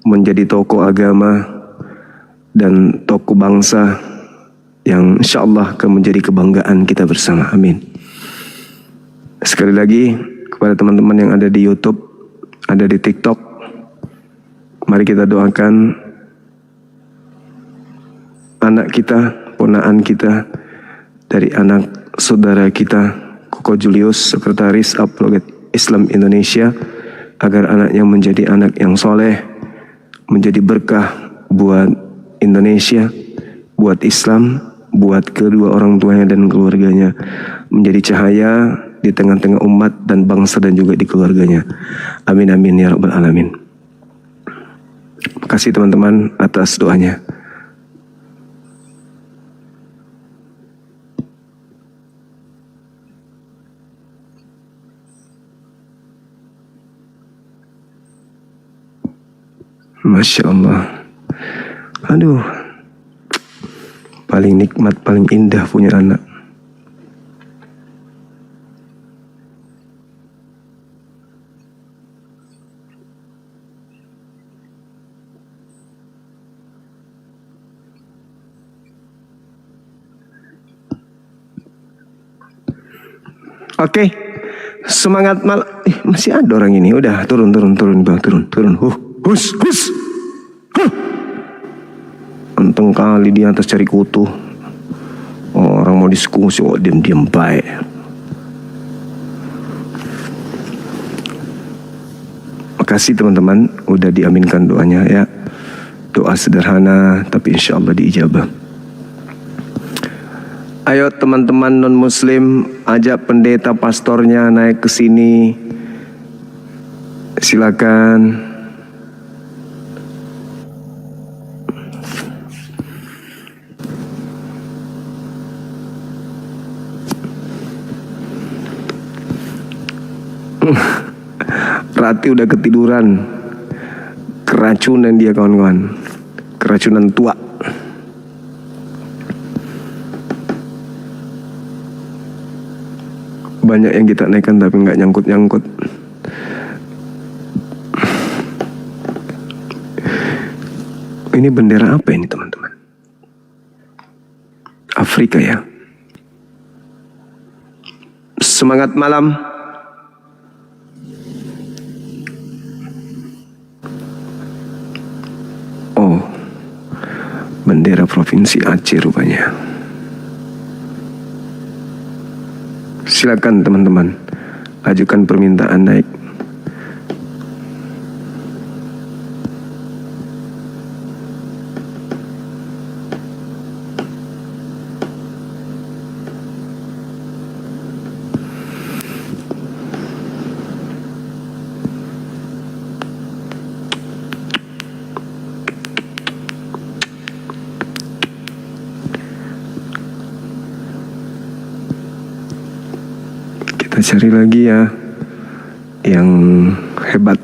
[SPEAKER 2] menjadi tokoh agama dan tokoh bangsa yang insya Allah akan menjadi kebanggaan kita bersama. Amin. Sekali lagi kepada teman-teman yang ada di YouTube, ada di TikTok, mari kita doakan anak kita, ponaan kita, dari anak saudara kita, Koko Julius, Sekretaris Apologet Islam Indonesia, agar anaknya menjadi anak yang soleh, menjadi berkah buat Indonesia, buat Islam, buat kedua orang tuanya dan keluarganya, menjadi cahaya di tengah-tengah umat dan bangsa dan juga di keluarganya. Amin amin ya rabbal alamin. Terima kasih teman-teman atas doanya. Masya Allah. Aduh, paling nikmat, paling indah punya anak. Oke, semangat masih ada orang ini. Udah turun bang, turun. Hus. Anteng kali di atas cari kutu. Orang mau diskusi, diam baik. Makasih teman-teman udah diaminkan doanya ya. Doa sederhana tapi insya Allah diijabah. Ayo teman-teman non muslim, ajak pendeta pastornya naik ke sini. Silakan. Rati udah ketiduran. Keracunan dia kawan-kawan. Keracunan tua. Banyak yang kita naikkan tapi nggak nyangkut-nyangkut. Ini bendera apa ini teman-teman? Afrika ya. Semangat malam. Oh, bendera Provinsi Aceh rupanya. Silakan teman-teman, ajukan permintaan naik. Kita cari lagi ya yang hebat.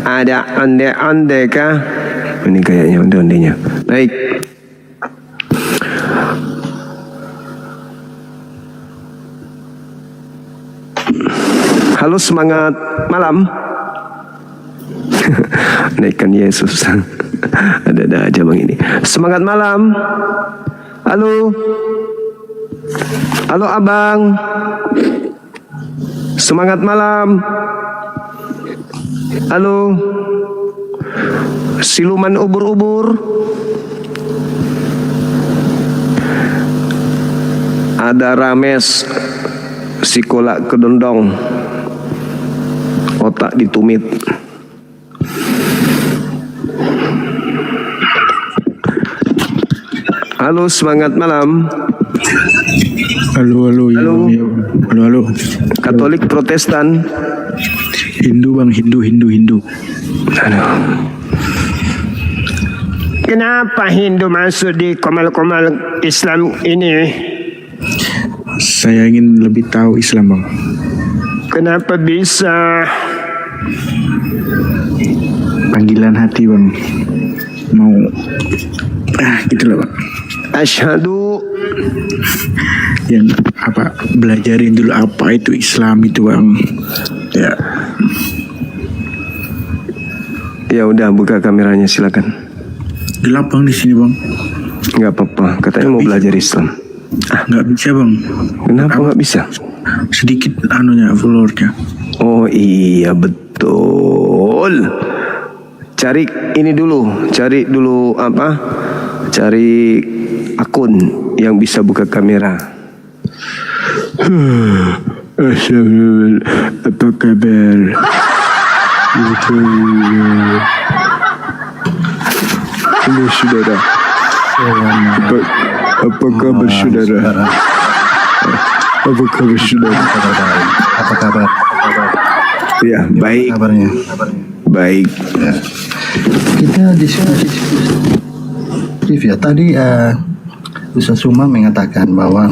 [SPEAKER 2] Ada onde-onde kah? Ini kayaknya onde-ondenya. Baik. Halo, semangat malam. Naikkan Yesus. Ada aja bang ini. Semangat malam. Halo. Halo abang. Semangat malam. Halo. Siluman ubur-ubur. Ada Rames, Sikolak kedondong, otak ditumit. Halo, semangat malam.
[SPEAKER 6] Halo, halo,
[SPEAKER 2] Halo.
[SPEAKER 6] halo, halo.
[SPEAKER 2] Katolik, Protestan.
[SPEAKER 6] Hindu bang, Hindu.
[SPEAKER 2] Kenapa Hindu masuk di komal-komal Islam ini?
[SPEAKER 6] Saya ingin lebih tahu Islam bang.
[SPEAKER 2] Kenapa bisa?
[SPEAKER 6] Panggilan hati bang. Mau gitu loh bang.
[SPEAKER 2] Asyhadu.
[SPEAKER 6] Yang apa, belajarin dulu apa itu Islam itu bang. Ya.
[SPEAKER 2] Ya udah, buka kameranya silakan.
[SPEAKER 6] Gelap bang di sini bang.
[SPEAKER 2] Nggak apa-apa, katanya mau belajar Islam.
[SPEAKER 6] Nggak bisa bang.
[SPEAKER 2] Kenapa nggak bisa?
[SPEAKER 6] Sedikit anunya, followernya.
[SPEAKER 2] Oh iya betul. Cari ini dulu, cari dulu apa? Cari akun yang bisa buka kamera. Assalamualaikum, apa kabar? Ini saudara. Apa kabar saudara? Apa kabar saudara?
[SPEAKER 3] Apa kabar?
[SPEAKER 2] Ya, baik.
[SPEAKER 3] Kabarnya.
[SPEAKER 2] Baik.
[SPEAKER 3] Kita diskusi ya. Tadi Ustaz Suma mengatakan bahwa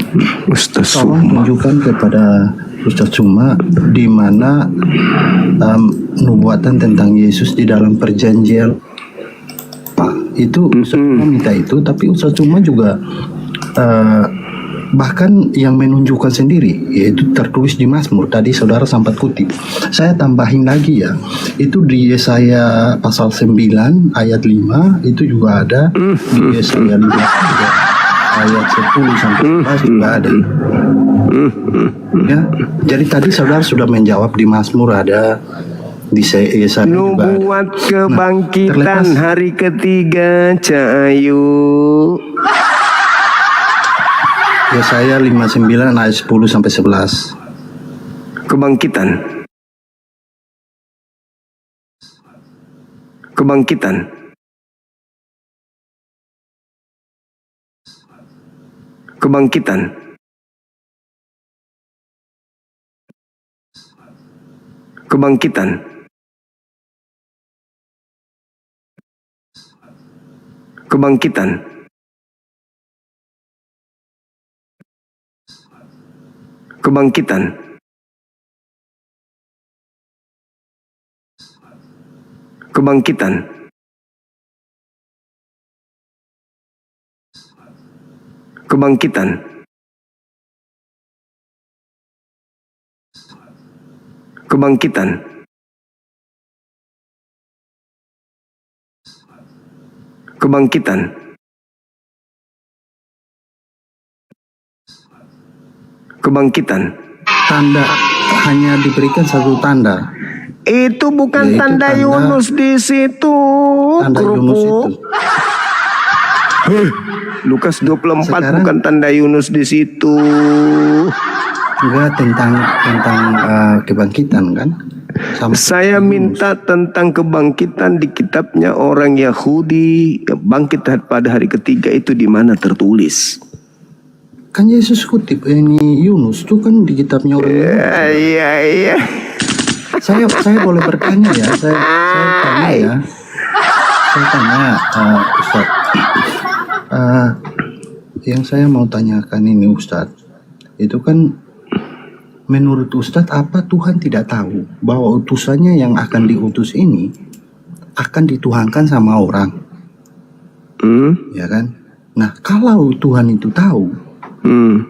[SPEAKER 2] Ustaz
[SPEAKER 3] tolong
[SPEAKER 2] Suma.
[SPEAKER 3] tunjukkan kepada Ustaz Suma di mana nubuatan tentang Yesus di dalam perjanjian. Itu Ustaz Suma minta itu, tapi Ustaz Suma juga bahkan yang menunjukkan sendiri, yaitu tertulis di Mazmur. Tadi saudara sempat kutip. Saya tambahin lagi ya, itu di Yesaya pasal 9 ayat 5 itu juga ada, di Yesaya 5 juga ayat 10 sampai 11 juga ada. Ya, jadi tadi saudara sudah menjawab di Mazmur ada, di Yesaya juga ada.
[SPEAKER 2] Nubuat kebangkitan
[SPEAKER 3] terlepas-
[SPEAKER 2] hari ketiga Cahayu.
[SPEAKER 3] Yesaya 59 ayat 10 sampai 11.
[SPEAKER 2] Kebangkitan. Kebangkitan. Kebangkitan. Kebangkitan. Kebangkitan. Kebangkitan. Kebangkitan. Kebangkitan. Kebangkitan. Kebangkitan. Kebangkitan.
[SPEAKER 3] Tanda hanya diberikan satu tanda.
[SPEAKER 2] Itu bukan
[SPEAKER 3] Yaitu
[SPEAKER 2] tanda
[SPEAKER 3] tanda-
[SPEAKER 2] Yunus di situ.
[SPEAKER 3] Tanda Yunus itu.
[SPEAKER 2] kerupuk. Lukas 24
[SPEAKER 3] Sekarang-
[SPEAKER 2] bukan tanda Yunus di situ.
[SPEAKER 3] Enggak tentang kebangkitan kan? Sama
[SPEAKER 2] Saya minta tentang kebangkitan di kitabnya orang Yahudi bangkit pada hari ketiga itu di mana tertulis?
[SPEAKER 3] kan Yesus kutip ini Yunus itu kan di kitabnya orang Yahudi.
[SPEAKER 2] Iya.
[SPEAKER 3] Saya boleh bertanya ya, saya tanya ya, saya tanya Ustaz, yang saya mau tanyakan ini Ustaz, itu kan menurut Ustaz apa Tuhan tidak tahu bahwa utusannya yang akan diutus ini akan dituhankan sama orang, ya kan? Nah kalau Tuhan itu tahu,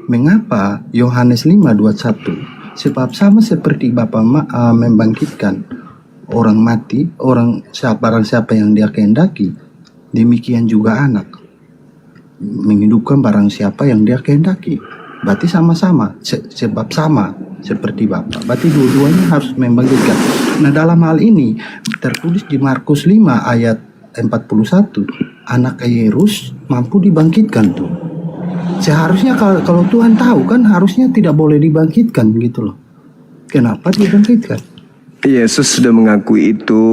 [SPEAKER 3] mengapa Yohanes 5:21? Sebab sama seperti Bapa membangkitkan orang mati, barang siapa yang dia kehendaki, demikian juga anak menghidupkan barang siapa yang dia kehendaki. Berarti sama-sama, sebab sama seperti Bapa. Berarti dua-duanya harus membangkitkan. Nah dalam hal ini tertulis di Markus 5 ayat 41, anak Yairus mampu dibangkitkan tuh. Seharusnya kalau Tuhan tahu kan harusnya tidak boleh dibangkitkan gitu loh. Kenapa dibangkitkan?
[SPEAKER 2] Yesus sudah mengakui itu.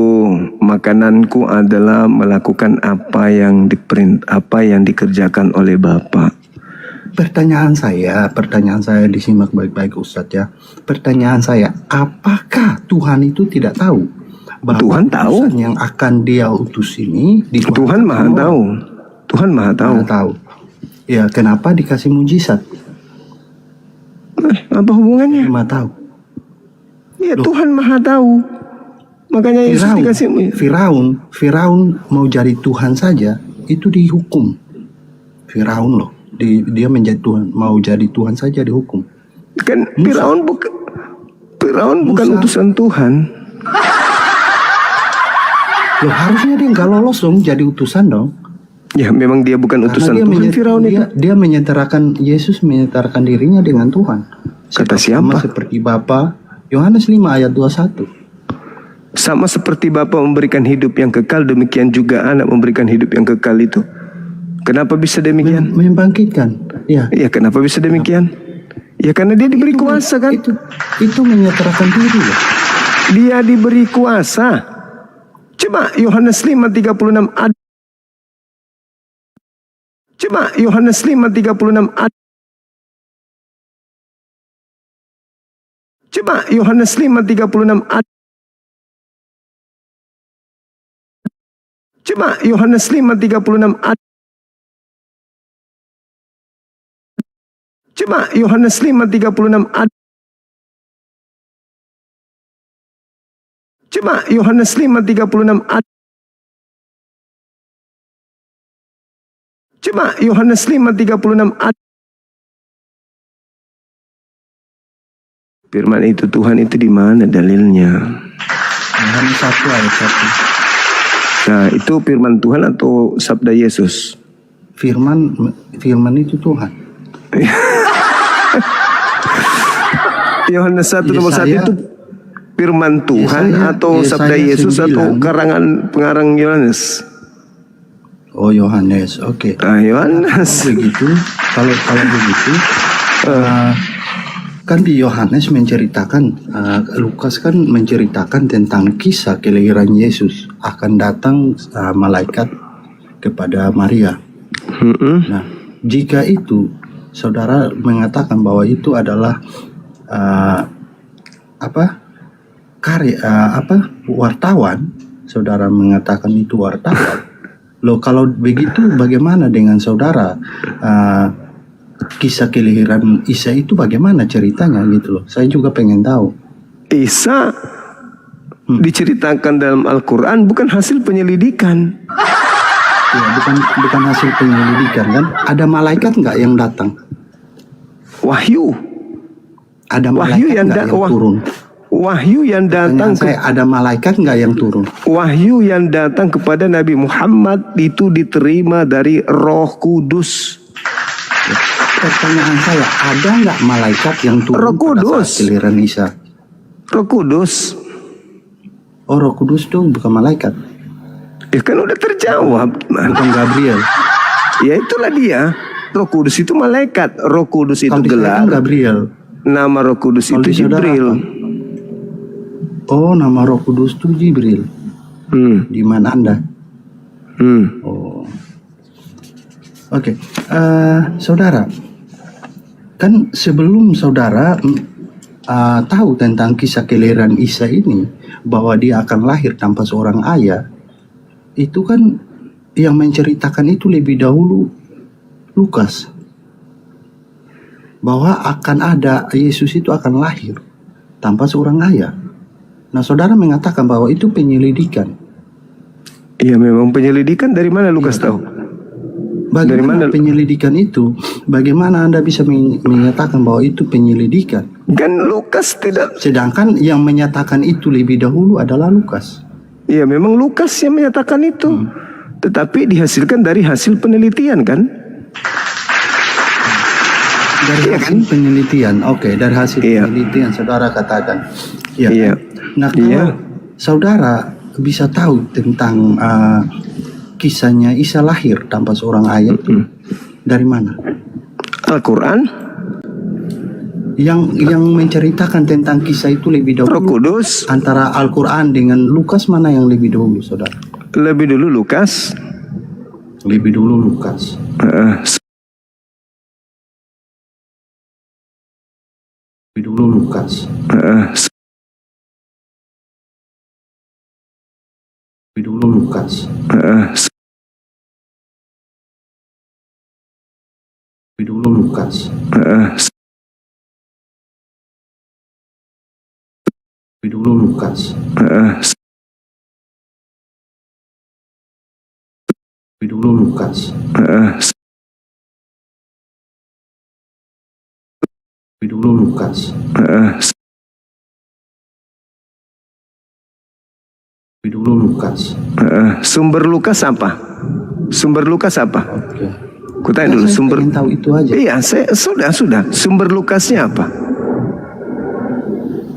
[SPEAKER 2] Makananku adalah melakukan apa yang dikerjakan oleh Bapa.
[SPEAKER 3] Pertanyaan saya disimak baik-baik Ustadz ya. Pertanyaan saya, apakah Tuhan itu tidak tahu bahwa
[SPEAKER 2] Tuhan tahu.
[SPEAKER 3] utusan yang akan dia utus ini
[SPEAKER 2] Tuhan Maha tahu. Tuhan Maha tahu.
[SPEAKER 3] tahu. Ya, kenapa dikasih mujizat?
[SPEAKER 2] Apa hubungannya?
[SPEAKER 3] Maha tahu.
[SPEAKER 2] Ya Tuhan Maha tahu. Makanya Yesus dikasih.
[SPEAKER 3] Firaun mau jadi Tuhan saja itu dihukum. Firaun loh, dia menjadi Tuhan, mau jadi Tuhan saja dihukum.
[SPEAKER 2] Kan Firaun bukan
[SPEAKER 3] Musa.
[SPEAKER 2] utusan Tuhan.
[SPEAKER 3] Loh harusnya dia nggak lolos dong jadi utusan dong.
[SPEAKER 2] Ya memang dia bukan utusan
[SPEAKER 3] Karena
[SPEAKER 2] Tuhan. Firaun itu.
[SPEAKER 3] dia menyetarakan, Yesus menyetarakan dirinya dengan Tuhan.
[SPEAKER 2] Kata
[SPEAKER 3] Sebab
[SPEAKER 2] siapa?
[SPEAKER 3] sama seperti Bapa. Yohanes 5 ayat 21.
[SPEAKER 2] Sama seperti Bapa memberikan hidup yang kekal, demikian juga anak memberikan hidup yang kekal itu. Kenapa bisa demikian?
[SPEAKER 3] Membangkitkan. Ya.
[SPEAKER 2] Ya kenapa bisa demikian? Ya karena dia diberi kuasa kan?
[SPEAKER 3] Itu menyetarakan diri ya.
[SPEAKER 2] Dia diberi kuasa. Coba Yohanes 5:36 ad. Coba Yohanes 5:36 ad. Coba Yohanes 5:36 ad. Coba Yohanes 5:36 ad. Coba Yohanes 5:36 ad. Coba Yohanes 5:36 ad. Coba Yohanes 5:36 ad. Firman itu Tuhan itu di mana dalilnya?
[SPEAKER 3] Yohanes 1 ayat 1.
[SPEAKER 2] Nah, itu firman Tuhan atau sabda Yesus?
[SPEAKER 3] firman itu Tuhan.
[SPEAKER 2] Yohanes 1 nomor 1
[SPEAKER 3] Yesaya-
[SPEAKER 2] itu firman Tuhan
[SPEAKER 3] Yesaya-
[SPEAKER 2] atau sabda
[SPEAKER 3] Yesaya
[SPEAKER 2] Yesus atau
[SPEAKER 3] 9.
[SPEAKER 2] karangan pengarang Yohanes?
[SPEAKER 3] Oh, Yohanes. Oke.
[SPEAKER 2] Yohanes.
[SPEAKER 3] Kalau begitu, kan di Yohanes menceritakan, Lukas kan menceritakan tentang kisah kelahiran Yesus, akan datang malaikat kepada Maria. Nah, jika itu saudara mengatakan bahwa itu adalah wartawan, saudara mengatakan itu wartawan. Loh, kalau begitu bagaimana dengan saudara? Kisah kelahiran Isa itu bagaimana ceritanya gitu loh. Saya juga pengen tahu.
[SPEAKER 2] Isa diceritakan dalam Al-Quran bukan hasil penyelidikan.
[SPEAKER 3] Ya, bukan hasil penyelidikan kan? Ada malaikat nggak yang datang?
[SPEAKER 2] Wahyu.
[SPEAKER 3] Ada
[SPEAKER 2] Wahyu
[SPEAKER 3] malaikat
[SPEAKER 2] yang
[SPEAKER 3] nggak yang
[SPEAKER 2] wah-
[SPEAKER 3] turun?
[SPEAKER 2] Wahyu yang datang
[SPEAKER 3] Pertanyaan saya, ada malaikat nggak yang turun?
[SPEAKER 2] Wahyu yang datang kepada Nabi Muhammad itu diterima dari Roh Kudus.
[SPEAKER 3] Pertanyaan saya, ada nggak malaikat yang turun
[SPEAKER 2] Roh
[SPEAKER 3] pada
[SPEAKER 2] Kudus.
[SPEAKER 3] saat kelahiran Isa?
[SPEAKER 2] Roh Kudus.
[SPEAKER 3] Oh, Roh Kudus itu bukan malaikat,
[SPEAKER 2] Ya kan udah terjawab.
[SPEAKER 3] bukan Gabriel.
[SPEAKER 2] Ya itulah dia. Roh Kudus itu malaikat. Roh Kudus itu
[SPEAKER 3] Kalau di saya kan
[SPEAKER 2] gelar.
[SPEAKER 3] Gabriel.
[SPEAKER 2] Nama Roh Kudus
[SPEAKER 3] Kalau
[SPEAKER 2] itu
[SPEAKER 3] di saudara
[SPEAKER 2] Jibril.
[SPEAKER 3] apa? Oh, nama Roh Kudus itu Jibril. Di mana Anda? Oh. Oke. Saudara, kan sebelum saudara tahu tentang kisah kelahiran Isa ini, bahwa dia akan lahir tanpa seorang ayah, itu kan yang menceritakan itu lebih dahulu Lukas, bahwa akan ada Yesus itu akan lahir tanpa seorang ayah. Nah, saudara mengatakan bahwa itu penyelidikan.
[SPEAKER 2] Iya memang penyelidikan, dari mana Lukas
[SPEAKER 3] Iya.
[SPEAKER 2] tahu?
[SPEAKER 3] Bagaimana penyelidikan itu? Bagaimana Anda bisa menyatakan bahwa itu penyelidikan?
[SPEAKER 2] Kan Lukas tidak.
[SPEAKER 3] Sedangkan yang menyatakan itu lebih dahulu adalah Lukas.
[SPEAKER 2] Iya memang Lukas yang menyatakan itu. Tetapi dihasilkan dari hasil penelitian kan?
[SPEAKER 3] Dari
[SPEAKER 2] Iya
[SPEAKER 3] hasil penelitian. Oke, dari hasil
[SPEAKER 2] Iya.
[SPEAKER 3] penelitian saudara katakan. Ya.
[SPEAKER 2] Iya.
[SPEAKER 3] Nah, kalau
[SPEAKER 2] Iya.
[SPEAKER 3] saudara bisa tahu tentang kisahnya Isa lahir tanpa seorang ayah itu dari mana?
[SPEAKER 2] Al-Quran,
[SPEAKER 3] Yang menceritakan tentang kisah itu lebih
[SPEAKER 2] Roh
[SPEAKER 3] dahulu
[SPEAKER 2] Kudus,
[SPEAKER 3] antara Al-Quran dengan Lukas, mana yang lebih dahulu, saudara?
[SPEAKER 2] lebih dulu Lukas.
[SPEAKER 3] Lebih dulu Lukas. Lebih dulu Lukas. Lebih dulu Lukas. Lebih dulu Lukas. Lebih dulu Lukas. Lebih dulu Lukas. Lebih dulu Lukas. Lebih dulu Lukas.
[SPEAKER 2] Sumber Lukas apa? Sumber Lukas apa?
[SPEAKER 3] Oke.
[SPEAKER 2] Kutanya dulu
[SPEAKER 3] Saya
[SPEAKER 2] sumber.
[SPEAKER 3] pengen tahu itu aja.
[SPEAKER 2] Iya, sudah. Sumber Lukasnya apa?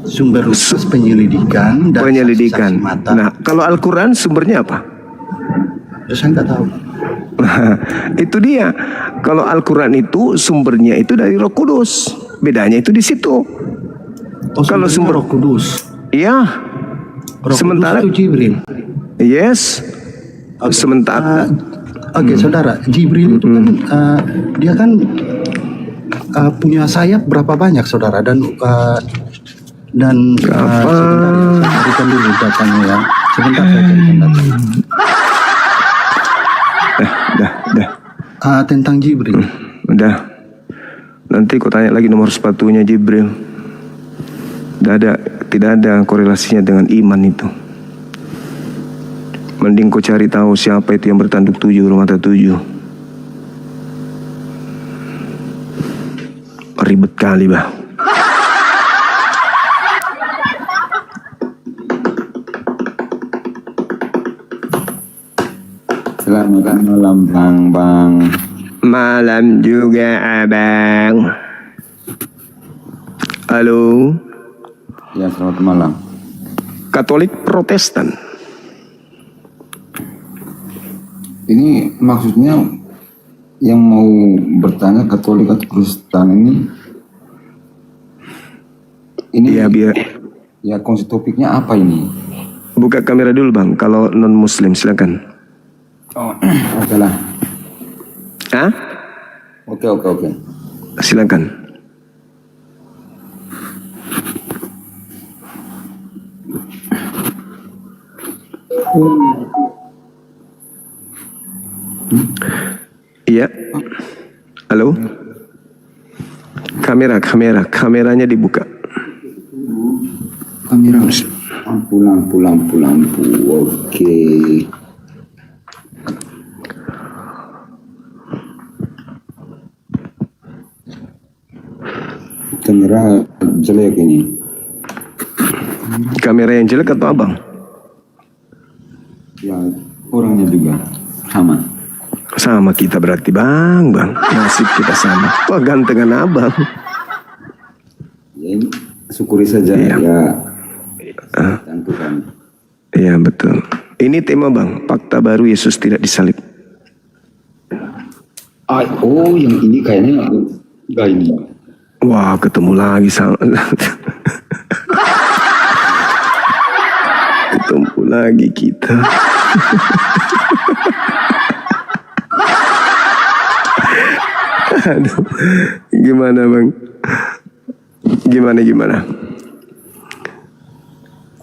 [SPEAKER 3] Sumber Lukas penyelidikan dan
[SPEAKER 2] Penyelidikan.
[SPEAKER 3] saksi mata.
[SPEAKER 2] Nah, kalau Al-Quran sumbernya apa?
[SPEAKER 3] Ya, saya nggak tahu.
[SPEAKER 2] Itu dia. Kalau Al-Quran itu sumbernya itu dari Roh Kudus. Bedanya itu di situ.
[SPEAKER 3] Oh,
[SPEAKER 2] Kalau
[SPEAKER 3] sumbernya
[SPEAKER 2] sumber-
[SPEAKER 3] Roh Kudus.
[SPEAKER 2] Iya.
[SPEAKER 3] Roh
[SPEAKER 2] Sementara-
[SPEAKER 3] Kudus itu Jibril.
[SPEAKER 2] Yes. Sementara
[SPEAKER 3] Oke, saudara, Jibril itu kan dia kan punya sayap berapa banyak, saudara? Dan sebentar ya, saya carikan dulu datanya ya. Sebentar saya carikan datanya.
[SPEAKER 2] dah.
[SPEAKER 3] Tentang Jibril.
[SPEAKER 2] Udah. Nanti kau tanya lagi nomor sepatunya Jibril. Tidak ada korelasinya dengan iman itu. Mending kau cari tahu siapa itu yang bertanduk 7 bermata 7. Ribet kali bah.
[SPEAKER 1] Selamat malam Bang.
[SPEAKER 2] Malam juga abang. Halo.
[SPEAKER 1] Ya, selamat malam.
[SPEAKER 2] Katolik Protestan.
[SPEAKER 1] Ini maksudnya yang mau bertanya Katolik atau Kristen ini
[SPEAKER 2] Ya biar
[SPEAKER 1] ya konsep topiknya apa ini?
[SPEAKER 2] buka kamera dulu bang. Kalau non Muslim silakan.
[SPEAKER 1] Oh, oke lah.
[SPEAKER 2] Hah?
[SPEAKER 1] Oke.
[SPEAKER 2] Silakan. Iya. Halo. Kameranya dibuka.
[SPEAKER 1] Kamera. Lampu. Oke. Kamera jelek ini.
[SPEAKER 2] Kamera yang jelek atau abang?
[SPEAKER 1] Ya, orangnya juga sama.
[SPEAKER 2] Sama kita berarti bang. Nasib kita sama. Wah gantengan abang.
[SPEAKER 1] Ya, ini syukuri saja
[SPEAKER 2] Iya.
[SPEAKER 1] ya. Tentukan.
[SPEAKER 2] Iya betul. Ini tema bang. Fakta baru Yesus tidak disalib.
[SPEAKER 1] Oh, yang ini kayaknya enggak ini.
[SPEAKER 2] Wah ketemu lagi sama. Ketemu lagi kita. Aduh, gimana bang? Gimana?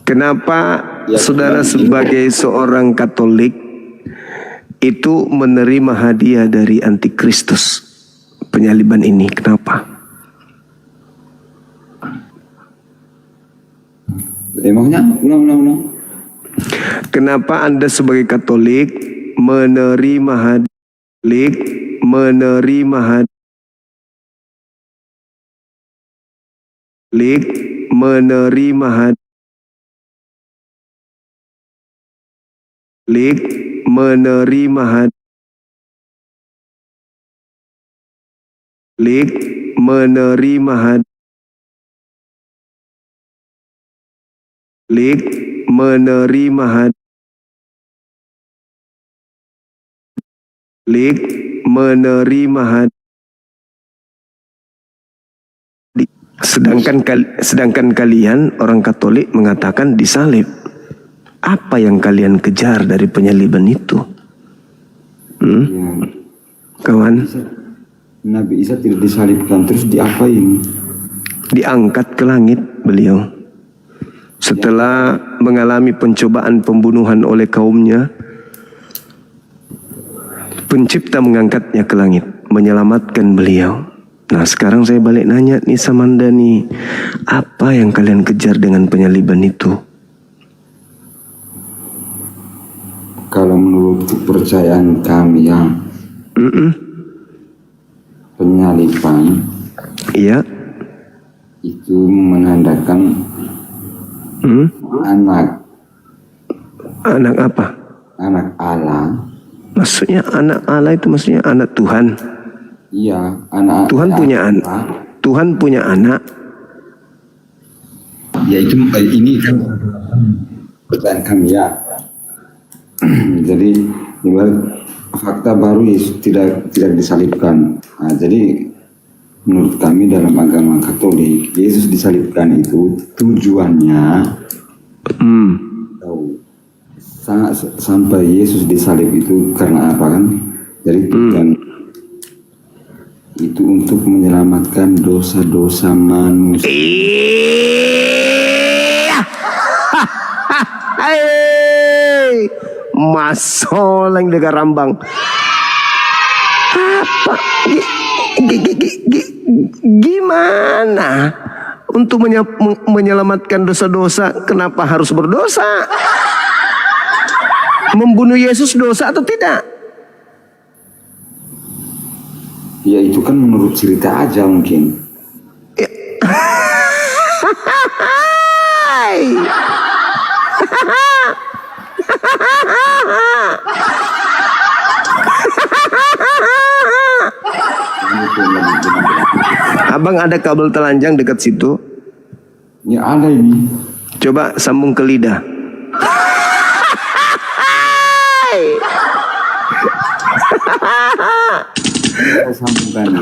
[SPEAKER 2] Kenapa saudara sebagai seorang Katolik itu menerima hadiah dari antikristus penyaliban ini? Kenapa?
[SPEAKER 1] Emangnya ulang.
[SPEAKER 2] Kenapa Anda sebagai Katolik menerima hadiah sedangkan kalian orang Katolik mengatakan disalib. Apa yang kalian kejar dari penyaliban itu?
[SPEAKER 1] Ya,
[SPEAKER 2] Kawan,
[SPEAKER 1] Nabi Isa tidak disalibkan, terus diapain?
[SPEAKER 2] diangkat ke langit beliau. Setelah mengalami pencobaan pembunuhan oleh kaumnya, Pencipta mengangkatnya ke langit, menyelamatkan beliau. Nah sekarang saya balik nanya nih sama Anda nih, apa yang kalian kejar dengan penyaliban itu?
[SPEAKER 1] Kalau menurut kepercayaan kami ya, penyaliban
[SPEAKER 2] Iya.
[SPEAKER 1] itu menandakan anak
[SPEAKER 2] apa?
[SPEAKER 1] anak Allah.
[SPEAKER 2] Maksudnya anak Allah itu maksudnya anak Tuhan.
[SPEAKER 1] Iya, anak
[SPEAKER 2] Tuhan punya anak. Tuhan punya anak.
[SPEAKER 1] Ya itu ini kan pertanyaan kami ya. Jadi ibarat fakta baru Yesus tidak disalibkan. Nah, jadi menurut kami dalam agama Katolik, Yesus disalibkan itu tujuannya tahu sampai Yesus disalib itu karena apa kan? Jadi tujuan itu untuk menyelamatkan dosa-dosa manusia.
[SPEAKER 2] Hei, masoleng dengan rambang. Apa? Gimana? Untuk menyelamatkan dosa-dosa, kenapa harus berdosa? Membunuh Yesus dosa atau tidak?
[SPEAKER 1] Ya itu kan menurut cerita aja mungkin.
[SPEAKER 2] Abang ada kabel telanjang dekat situ?
[SPEAKER 1] Ya ada ini.
[SPEAKER 2] Coba sambung ke lidah.
[SPEAKER 1] Saya sambungkan.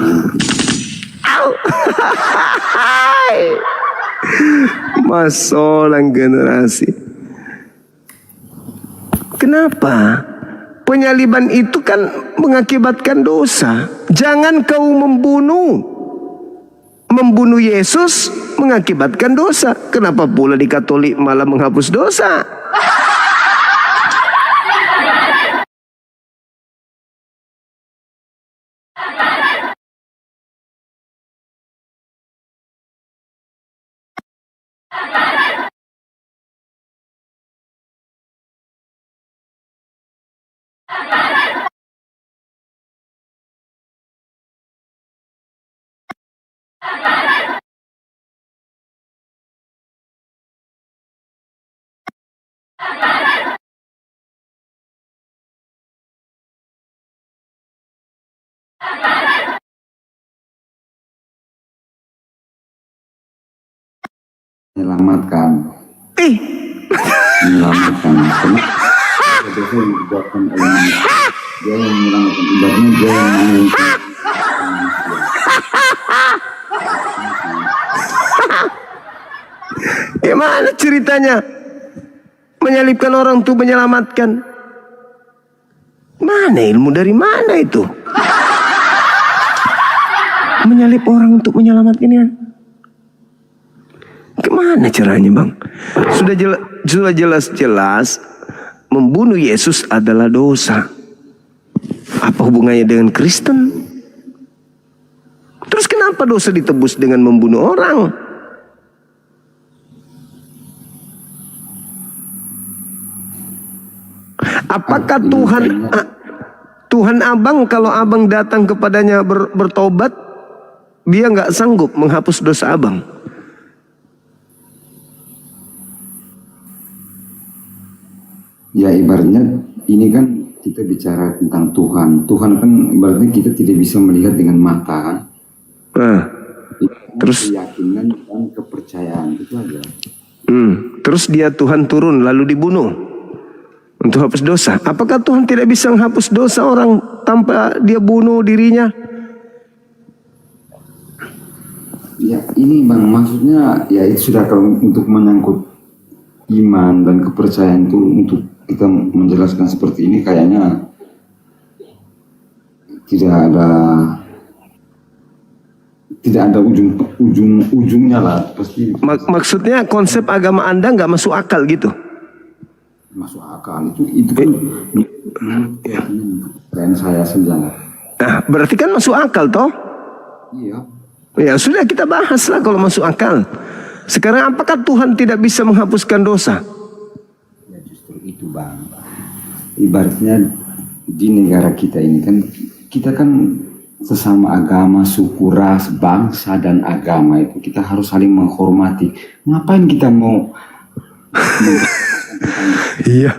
[SPEAKER 2] Masolang generasi. Kenapa? Penyaliban itu kan mengakibatkan dosa. Jangan kau membunuh. Membunuh Yesus mengakibatkan dosa. Kenapa pula di Katolik malah menghapus dosa?
[SPEAKER 1] Menyelamatkan. Menyelamatkan. Karena dosa yang dibuatkan oleh manusia. Dia yang menyelamatkan. Ibaratnya dia yang mengayomi.
[SPEAKER 2] Gimana ceritanya? Menyalibkan orang itu menyelamatkan. Mana ilmu dari mana itu? Menyalib orang untuk menyelamatkannya. Gimana caranya, Bang? Sudah jelas-jelas membunuh Yesus adalah dosa. Apa hubungannya dengan Kristen? Terus kenapa dosa ditebus dengan membunuh orang? Apakah Tuhan abang kalau abang datang kepadanya bertobat, dia nggak sanggup menghapus dosa abang?
[SPEAKER 1] Ya ibaratnya ini kan kita bicara tentang Tuhan. Tuhan kan ibaratnya kita tidak bisa melihat dengan mata kan.
[SPEAKER 2] Terus
[SPEAKER 1] keyakinan dan kepercayaan itu aja.
[SPEAKER 2] Terus dia Tuhan turun lalu dibunuh untuk hapus dosa. Apakah Tuhan tidak bisa menghapus dosa orang tanpa dia bunuh dirinya?
[SPEAKER 1] Ya ini Bang, maksudnya ya itu sudah kalau untuk menyangkut iman dan kepercayaan itu untuk kita menjelaskan seperti ini kayaknya tidak ada ujungnya lah pasti.
[SPEAKER 2] Maksudnya konsep agama Anda nggak masuk akal gitu?
[SPEAKER 1] Masuk akal itu kan keyakinan saya saja.
[SPEAKER 2] Nah, berarti kan masuk akal toh?
[SPEAKER 1] Iya.
[SPEAKER 2] Ya sudah kita bahas lah kalau masuk akal. Sekarang apakah Tuhan tidak bisa menghapuskan dosa?
[SPEAKER 1] Ya justru itu Bang. Ibaratnya di negara kita ini kan kita kan sesama agama, suku, ras, bangsa dan agama itu kita harus saling menghormati. Ngapain kita mau
[SPEAKER 2] Iya.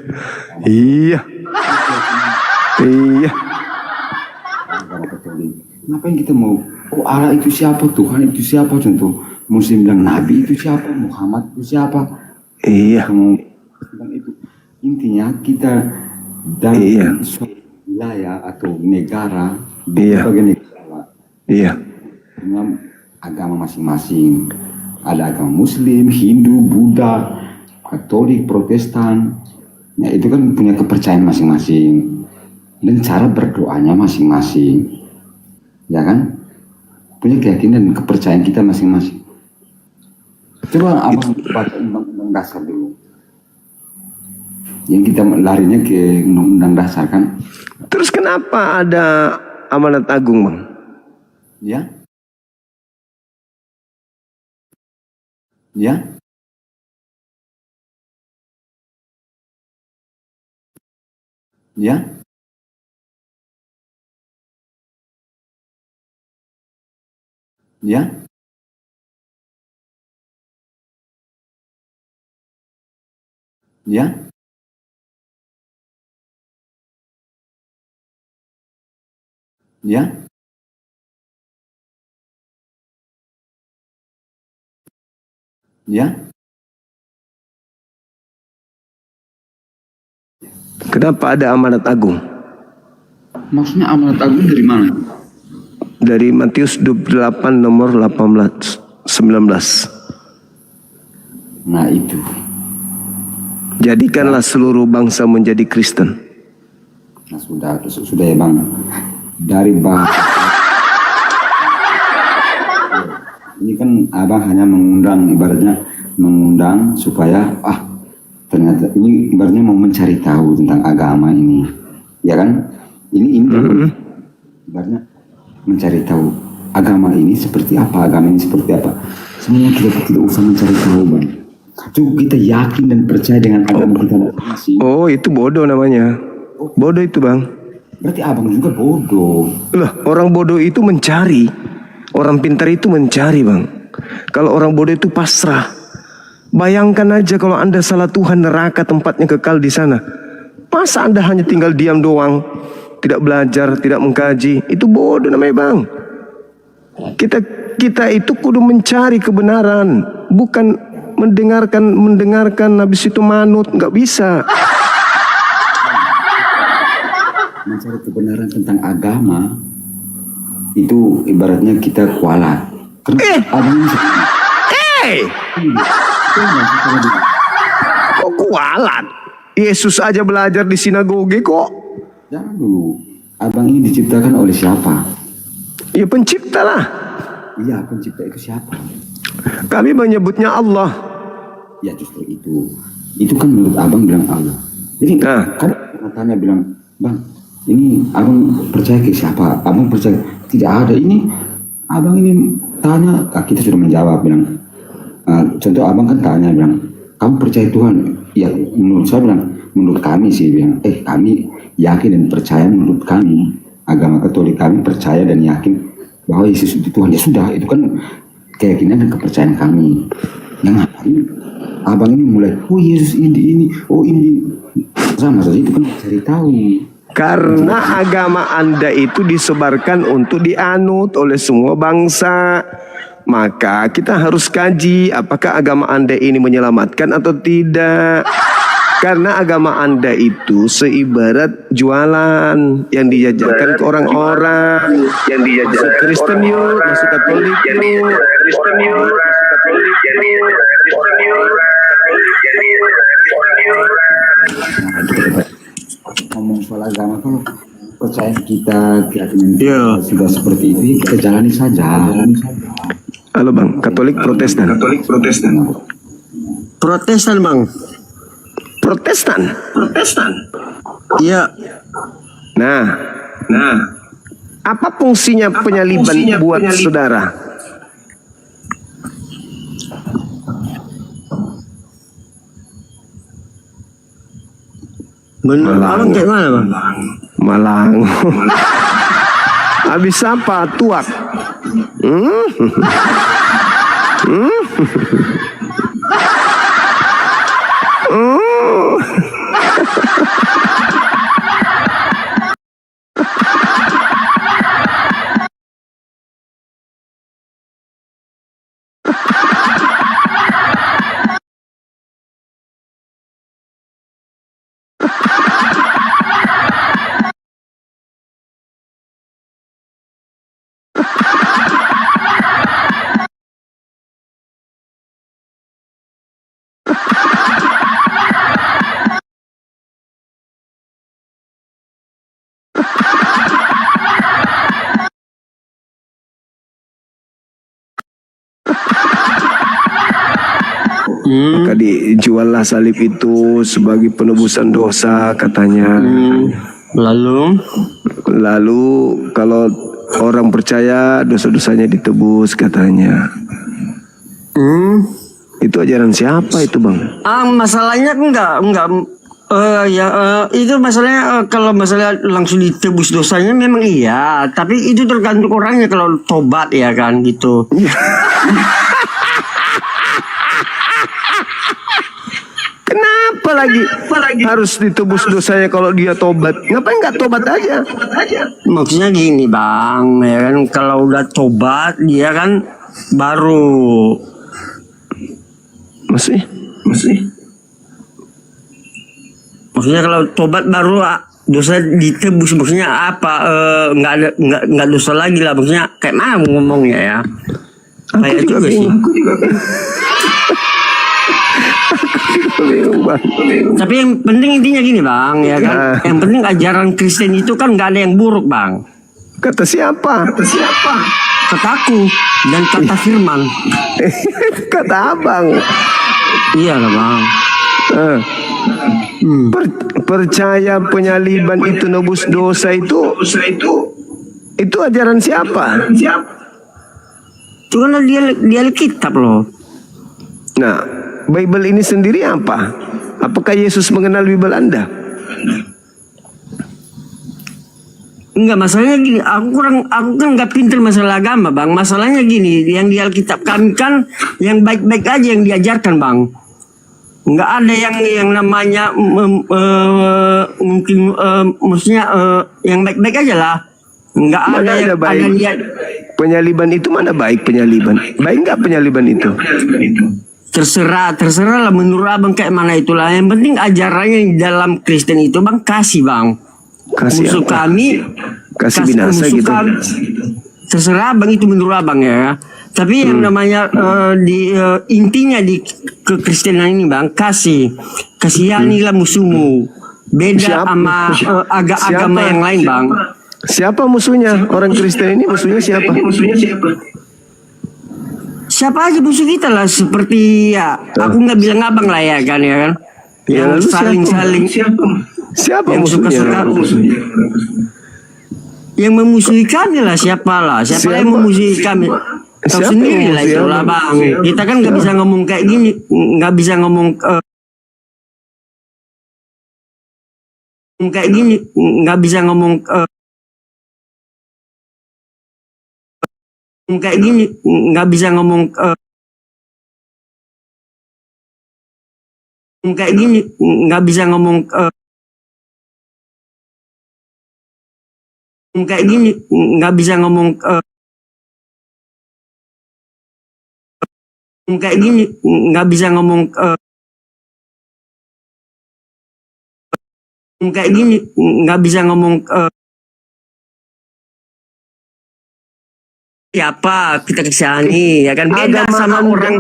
[SPEAKER 1] agama Katolik? Ngapain kita mau? Oh Allah itu siapa? Tuhan itu siapa? Contoh Muslim bilang Nabi itu siapa? Muhammad itu siapa?
[SPEAKER 2] Iya.
[SPEAKER 1] Bilang itu intinya kita dalam suatu wilayah atau negara berbagai negara dengan agama masing-masing. Ada agama Muslim, Hindu, Buddha, Katolik, Protestan. Ya itu kan punya kepercayaan masing-masing dan cara berdoanya masing-masing, ya kan? Punya keyakinan dan kepercayaan kita masing-masing. Coba abang baca undang-undang dasar dulu. Yang kita larinya ke undang-undang dasar kan?
[SPEAKER 2] Terus kenapa ada amanat agung, Bang?
[SPEAKER 1] Ya? Ya? Ya? Ya? Ya? Ya? Ya,
[SPEAKER 2] Kenapa ada amanat agung?
[SPEAKER 1] maksudnya amanat agung dari mana?
[SPEAKER 2] Dari Matius 28 nomor 18 19.
[SPEAKER 1] Nah itu.
[SPEAKER 2] Jadikanlah seluruh bangsa menjadi Kristen.
[SPEAKER 1] Nah sudah ya bang. Dari bahasa ini kan abang hanya mengundang, ibaratnya mengundang supaya ternyata ini ibaratnya mau mencari tahu tentang agama ini, ya kan? Ini ibaratnya mencari tahu agama ini seperti apa, agama ini seperti apa. Sebenarnya kita tidak usah mencari tahu bang. Cukup kita yakin dan percaya dengan agama kita masing-masing.
[SPEAKER 2] Oh, itu bodoh namanya. Bodoh itu bang.
[SPEAKER 1] Berarti abang juga bodoh.
[SPEAKER 2] Lah, orang bodoh itu mencari. Orang pintar itu mencari bang. Kalau orang bodoh itu pasrah. Bayangkan aja kalau Anda salah Tuhan, neraka tempatnya kekal di sana. Masa Anda hanya tinggal diam doang, tidak belajar, tidak mengkaji? Itu bodoh namanya bang. Kita itu kudu mencari kebenaran, bukan mendengarkan habis itu manut. Nggak bisa.
[SPEAKER 1] Mencari kebenaran tentang agama itu ibaratnya kita kualat.
[SPEAKER 2] Kok kualat? Yesus aja belajar di sinagoge kok.
[SPEAKER 1] Jangan dulu. Abang ini diciptakan oleh siapa?
[SPEAKER 2] Ya pencipta lah.
[SPEAKER 1] Iya, pencipta itu siapa?
[SPEAKER 2] Kami menyebutnya Allah.
[SPEAKER 1] Ya justru itu. Itu kan menurut abang bilang Allah. Jadi kan tanya bilang, bang, ini abang percaya ke siapa? Abang percaya? Tidak ada ini. Abang ini tanya, kita sudah menjawab bilang. Contoh abang kan tanya bilang, kamu percaya Tuhan? Ya menurut saya bilang, menurut kami sih bilang, kami yakin dan percaya menurut kami. Agama Katolik kami percaya dan yakin bahwa Yesus itu Tuhan. Ya sudah, itu kan keyakinan dan kepercayaan kami. Yang ngapain abang ini mulai, oh Yesus ini, oh ini. Sama saja itu kan cari tahu.
[SPEAKER 2] Karena agama Anda itu disebarkan untuk dianut oleh semua bangsa. Maka kita harus kaji apakah agama Anda ini menyelamatkan atau tidak. Karena agama Anda itu seibarat jualan yang dijajakan ke orang-orang. Yang dijajakan Kristen yuk, masuk Katolik yuk. Kristen yuk, masuk Katolik yuk. Kristen yuk,
[SPEAKER 1] Ngomong soal agama, kalau percaya kita keyakinan kita sudah seperti itu, kita jalani saja.
[SPEAKER 2] Halo bang, Katolik Protestan.
[SPEAKER 7] Protestan bang.
[SPEAKER 2] Protestan.
[SPEAKER 7] Iya.
[SPEAKER 2] Nah, apa fungsinya penyaliban buat saudara?
[SPEAKER 7] Menurut abang kayak mana bang?
[SPEAKER 2] Malang. Habis apa? Tuak. Maka dijuallah salib itu sebagai penebusan dosa katanya. Lalu kalau orang percaya dosa-dosanya ditebus katanya. Itu ajaran siapa itu bang?
[SPEAKER 7] Masalahnya enggak itu masalahnya kalau masalah langsung ditebus dosanya memang iya, tapi itu tergantung orangnya kalau tobat ya kan gitu.
[SPEAKER 2] Kenapa lagi harus ditebus dosanya kalau dia tobat? Ngapain nggak tobat aja?
[SPEAKER 7] Maksudnya gini bang, ya kan kalau udah tobat dia kan baru
[SPEAKER 2] Masih?
[SPEAKER 7] Maksudnya kalau tobat baru dosa ditebus, maksudnya apa? Nggak dosa lagi lah, maksudnya kayak mana ngomongnya ya? Kayak
[SPEAKER 2] juga
[SPEAKER 7] juga sih.
[SPEAKER 2] bingung. Bingung, Bang.
[SPEAKER 7] Tapi yang penting intinya gini bang, ya kan? Yang penting ajaran Kristen itu kan nggak ada yang buruk bang.
[SPEAKER 2] Kata siapa?
[SPEAKER 7] Kataku dan kata Firman.
[SPEAKER 2] Kata abang.
[SPEAKER 7] Iya lah bang.
[SPEAKER 2] Eh, percaya penyaliban itu nebus dosa itu ajaran siapa?
[SPEAKER 7] Itu kan dia Alkitab loh.
[SPEAKER 2] Nah, Bible ini sendiri apa? Apakah Yesus mengenal Bible Anda?
[SPEAKER 7] Enggak, masalahnya gini, aku kan nggak pinter masalah agama bang. Masalahnya gini, yang di Alkitab kami kan yang baik-baik aja yang diajarkan bang. Nggak ada yang namanya mungkin maksudnya yang baik-baik aja lah. Nggak ada
[SPEAKER 2] Mana
[SPEAKER 7] yang
[SPEAKER 2] ada baik? Penyaliban itu mana baik penyaliban? Baik nggak penyaliban itu?
[SPEAKER 7] Terserah lah menurut abang kayak mana itulah. Yang penting ajarannya di dalam Kristen itu bang kasih bang.
[SPEAKER 2] Kasih
[SPEAKER 7] Musuh
[SPEAKER 2] apa?
[SPEAKER 7] kami
[SPEAKER 2] Kasih binasa
[SPEAKER 7] musuh
[SPEAKER 2] gitu.
[SPEAKER 7] kami. Terserah abang itu menurut abang ya. Tapi yang namanya intinya di kekristenan ini bang kasihanilah musuhmu. Beda
[SPEAKER 2] Siapa?
[SPEAKER 7] sama agama yang lain bang.
[SPEAKER 2] Siapa musuhnya? Orang Kristen ini musuhnya siapa?
[SPEAKER 7] Siapa aja musuh kita lah, seperti ya aku nggak bilang abang lah ya kan
[SPEAKER 2] Ya,
[SPEAKER 7] yang
[SPEAKER 2] lalu
[SPEAKER 7] saling
[SPEAKER 2] Siapa
[SPEAKER 7] yang
[SPEAKER 2] musuhnya?
[SPEAKER 7] yang memusuhi kami lah, siapa yang memusuhi kami. Tahu
[SPEAKER 2] Siapa
[SPEAKER 7] sendiri
[SPEAKER 2] yang
[SPEAKER 7] lah
[SPEAKER 2] memusuhi
[SPEAKER 7] itu lah
[SPEAKER 2] abang?
[SPEAKER 7] bang. Kita kan nggak bisa ngomong kayak gini, nggak bisa ngomong kayak gini, nggak bisa ngomong kayak gini, nggak bisa ngomong kayak gini, nggak bisa ngomong kayak gini, nggak bisa ngomong kayak gini, nggak bisa ngomong kayak gini, nggak bisa ngomong siapa kita kesani ya kan, beda
[SPEAKER 2] Agama
[SPEAKER 7] sama
[SPEAKER 2] Anda-
[SPEAKER 7] orang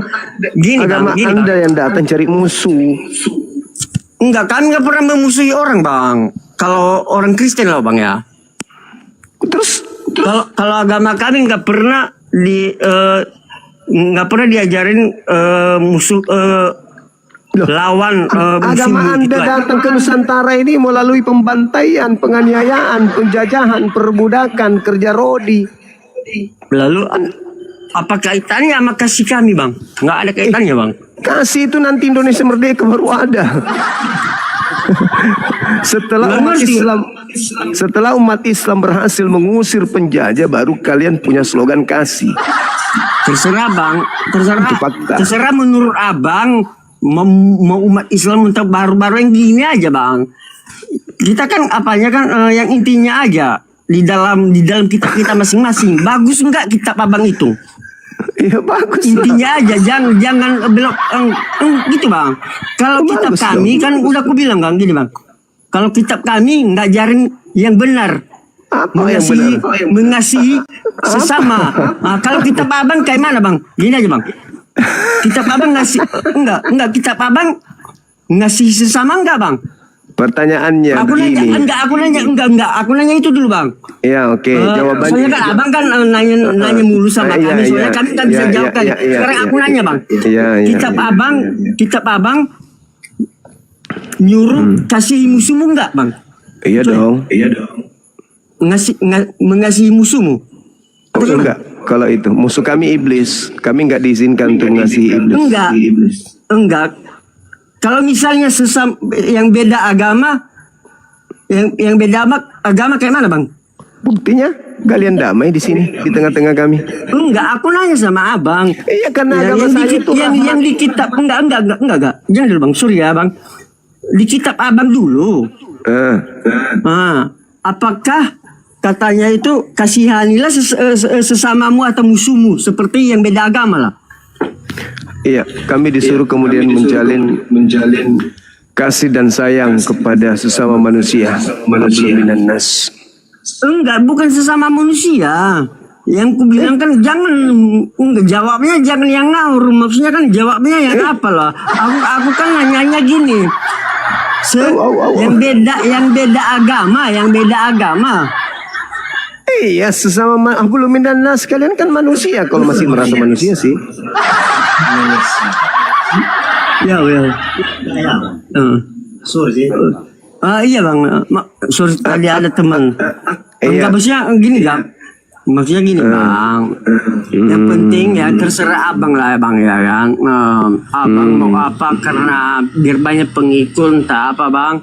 [SPEAKER 7] gini bang,
[SPEAKER 2] Agama
[SPEAKER 7] gini
[SPEAKER 2] Anda
[SPEAKER 7] bang.
[SPEAKER 2] yang datang cari musuh.
[SPEAKER 7] Enggak, kami nggak pernah memusuhi orang bang. Kalau orang Kristen loh bang ya.
[SPEAKER 2] Terus
[SPEAKER 7] Kalau agama kami nggak pernah nggak pernah diajarin musuh lawan
[SPEAKER 2] agama
[SPEAKER 7] musuh gitu
[SPEAKER 2] Anda
[SPEAKER 7] aja.
[SPEAKER 2] datang ke Nusantara ini melalui pembantaian, penganiayaan, penjajahan, perbudakan, kerja rodi.
[SPEAKER 7] Lalu apa kaitannya sama kasih kami bang? Nggak ada kaitannya bang.
[SPEAKER 2] Kasih itu nanti Indonesia merdeka baru ada. Setelah umat Islam berhasil mengusir penjajah, baru kalian punya slogan kasih.
[SPEAKER 7] Terserah bang,
[SPEAKER 2] Itu fakta.
[SPEAKER 7] terserah menurut abang mau umat Islam untuk baru-baru yang gini aja bang. Kita kan apanya kan yang intinya aja di dalam kitab kita masing-masing. Bagus enggak kitab abang itu?
[SPEAKER 2] Iya bagus.
[SPEAKER 7] Intinya aja jangan belok gitu bang. Kalau kitab
[SPEAKER 2] Bagus
[SPEAKER 7] kami
[SPEAKER 2] dong.
[SPEAKER 7] kan udah aku bilang bang gini bang. Kalau kitab kami ngajarin yang benar.
[SPEAKER 2] Apa yang benar?
[SPEAKER 7] Mengasihi sesama. Nah, kalau kitab abang kayak mana bang? Gini aja bang. Kitab abang ngasih enggak kitab abang ngasih sesama enggak bang?
[SPEAKER 2] Pertanyaannya
[SPEAKER 7] Aku nanya
[SPEAKER 2] begini.
[SPEAKER 7] enggak. Aku nanya itu dulu bang.
[SPEAKER 2] Ya oke, jawabannya.
[SPEAKER 7] Soalnya kan abang kan nanya mulu sama
[SPEAKER 2] Iya,
[SPEAKER 7] kami. Soalnya
[SPEAKER 2] iya.
[SPEAKER 7] kami kan bisa
[SPEAKER 2] Iya,
[SPEAKER 7] jawab kan.
[SPEAKER 2] iya, iya,
[SPEAKER 7] Sekarang
[SPEAKER 2] iya.
[SPEAKER 7] aku nanya bang.
[SPEAKER 2] Iya, iya,
[SPEAKER 7] Kitab abang nyuruh kasih musuhmu enggak bang?
[SPEAKER 2] Iya dong.
[SPEAKER 7] Mengasihi musuhmu.
[SPEAKER 2] Oh, enggak. Kalau itu musuh kami iblis, kami nggak diizinkan untuk mengasihi iblis.
[SPEAKER 7] Enggak. Kalau misalnya yang beda agama, yang beda agama kayak mana bang?
[SPEAKER 2] Buktinya kalian damai di sini di tengah-tengah kami.
[SPEAKER 7] Enggak, aku nanya sama abang.
[SPEAKER 2] Iya karena agama saya itu
[SPEAKER 7] yang di kitab enggak. Jangan dulu bang, sorry ya bang. Di kitab abang dulu. Apakah katanya itu kasihanilah sesamamu atau musuhmu seperti yang beda agama lah.
[SPEAKER 2] Iya, kami disuruh kemudian menjalin kasih dan sayang kepada sesama manusia. Minan nas.
[SPEAKER 7] Enggak, bukan sesama manusia. Yang ku bilang kan jangan, enggak, jawabnya jangan yang ngawur. Maksudnya kan jawabnya yang apa loh. Aku kan nanyanya gini. Yang beda agama.
[SPEAKER 2] Iya, sesama belum minan nas. Kalian kan manusia kalau masih merasa manusia sih.
[SPEAKER 7] Ya. Sorry. Iya bang, sorry tadi ada teman. Enggak, maksudnya gini bang. Maksudnya gini bang, yang penting ya terserah abang lah bang ya kan. Abang mau apa karena biar banyak pengikut entah apa bang.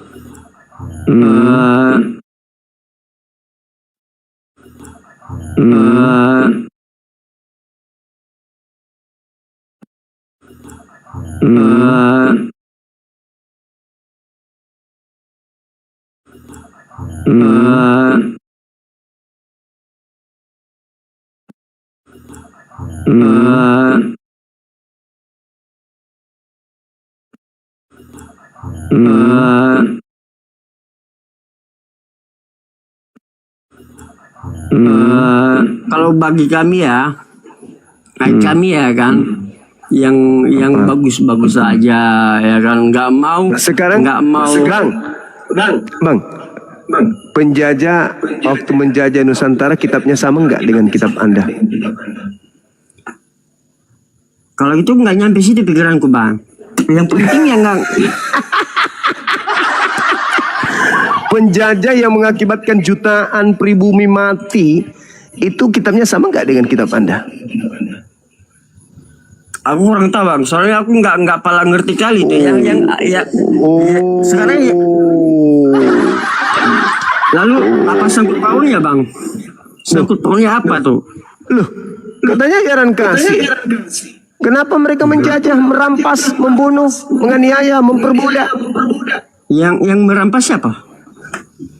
[SPEAKER 7] Kalau bagi kami ya, kami ya kan, yang bagus-bagus aja ya kan, nggak mau.
[SPEAKER 2] Sekarang
[SPEAKER 7] nggak mau.
[SPEAKER 2] Bang, penjajah waktu menjajah Nusantara kitabnya sama nggak dengan kitab Anda?
[SPEAKER 7] Kalau itu nggak nyampe sih di pikiranku bang. Yang penting ya nggak.
[SPEAKER 2] Penjajah yang mengakibatkan jutaan pribumi mati itu kitabnya sama nggak dengan kitab Anda?
[SPEAKER 7] Aku kurang tahu bang, soalnya aku nggak pala ngerti kali itu yang sekarang ya. Lalu apa sangkut pautnya bang? Sangkut pautnya apa tuh?
[SPEAKER 2] Loh, katanya ajaran kasih. Kenapa mereka menjajah, merampas, membunuh, menganiaya, memperbudak?
[SPEAKER 7] Yang merampas siapa?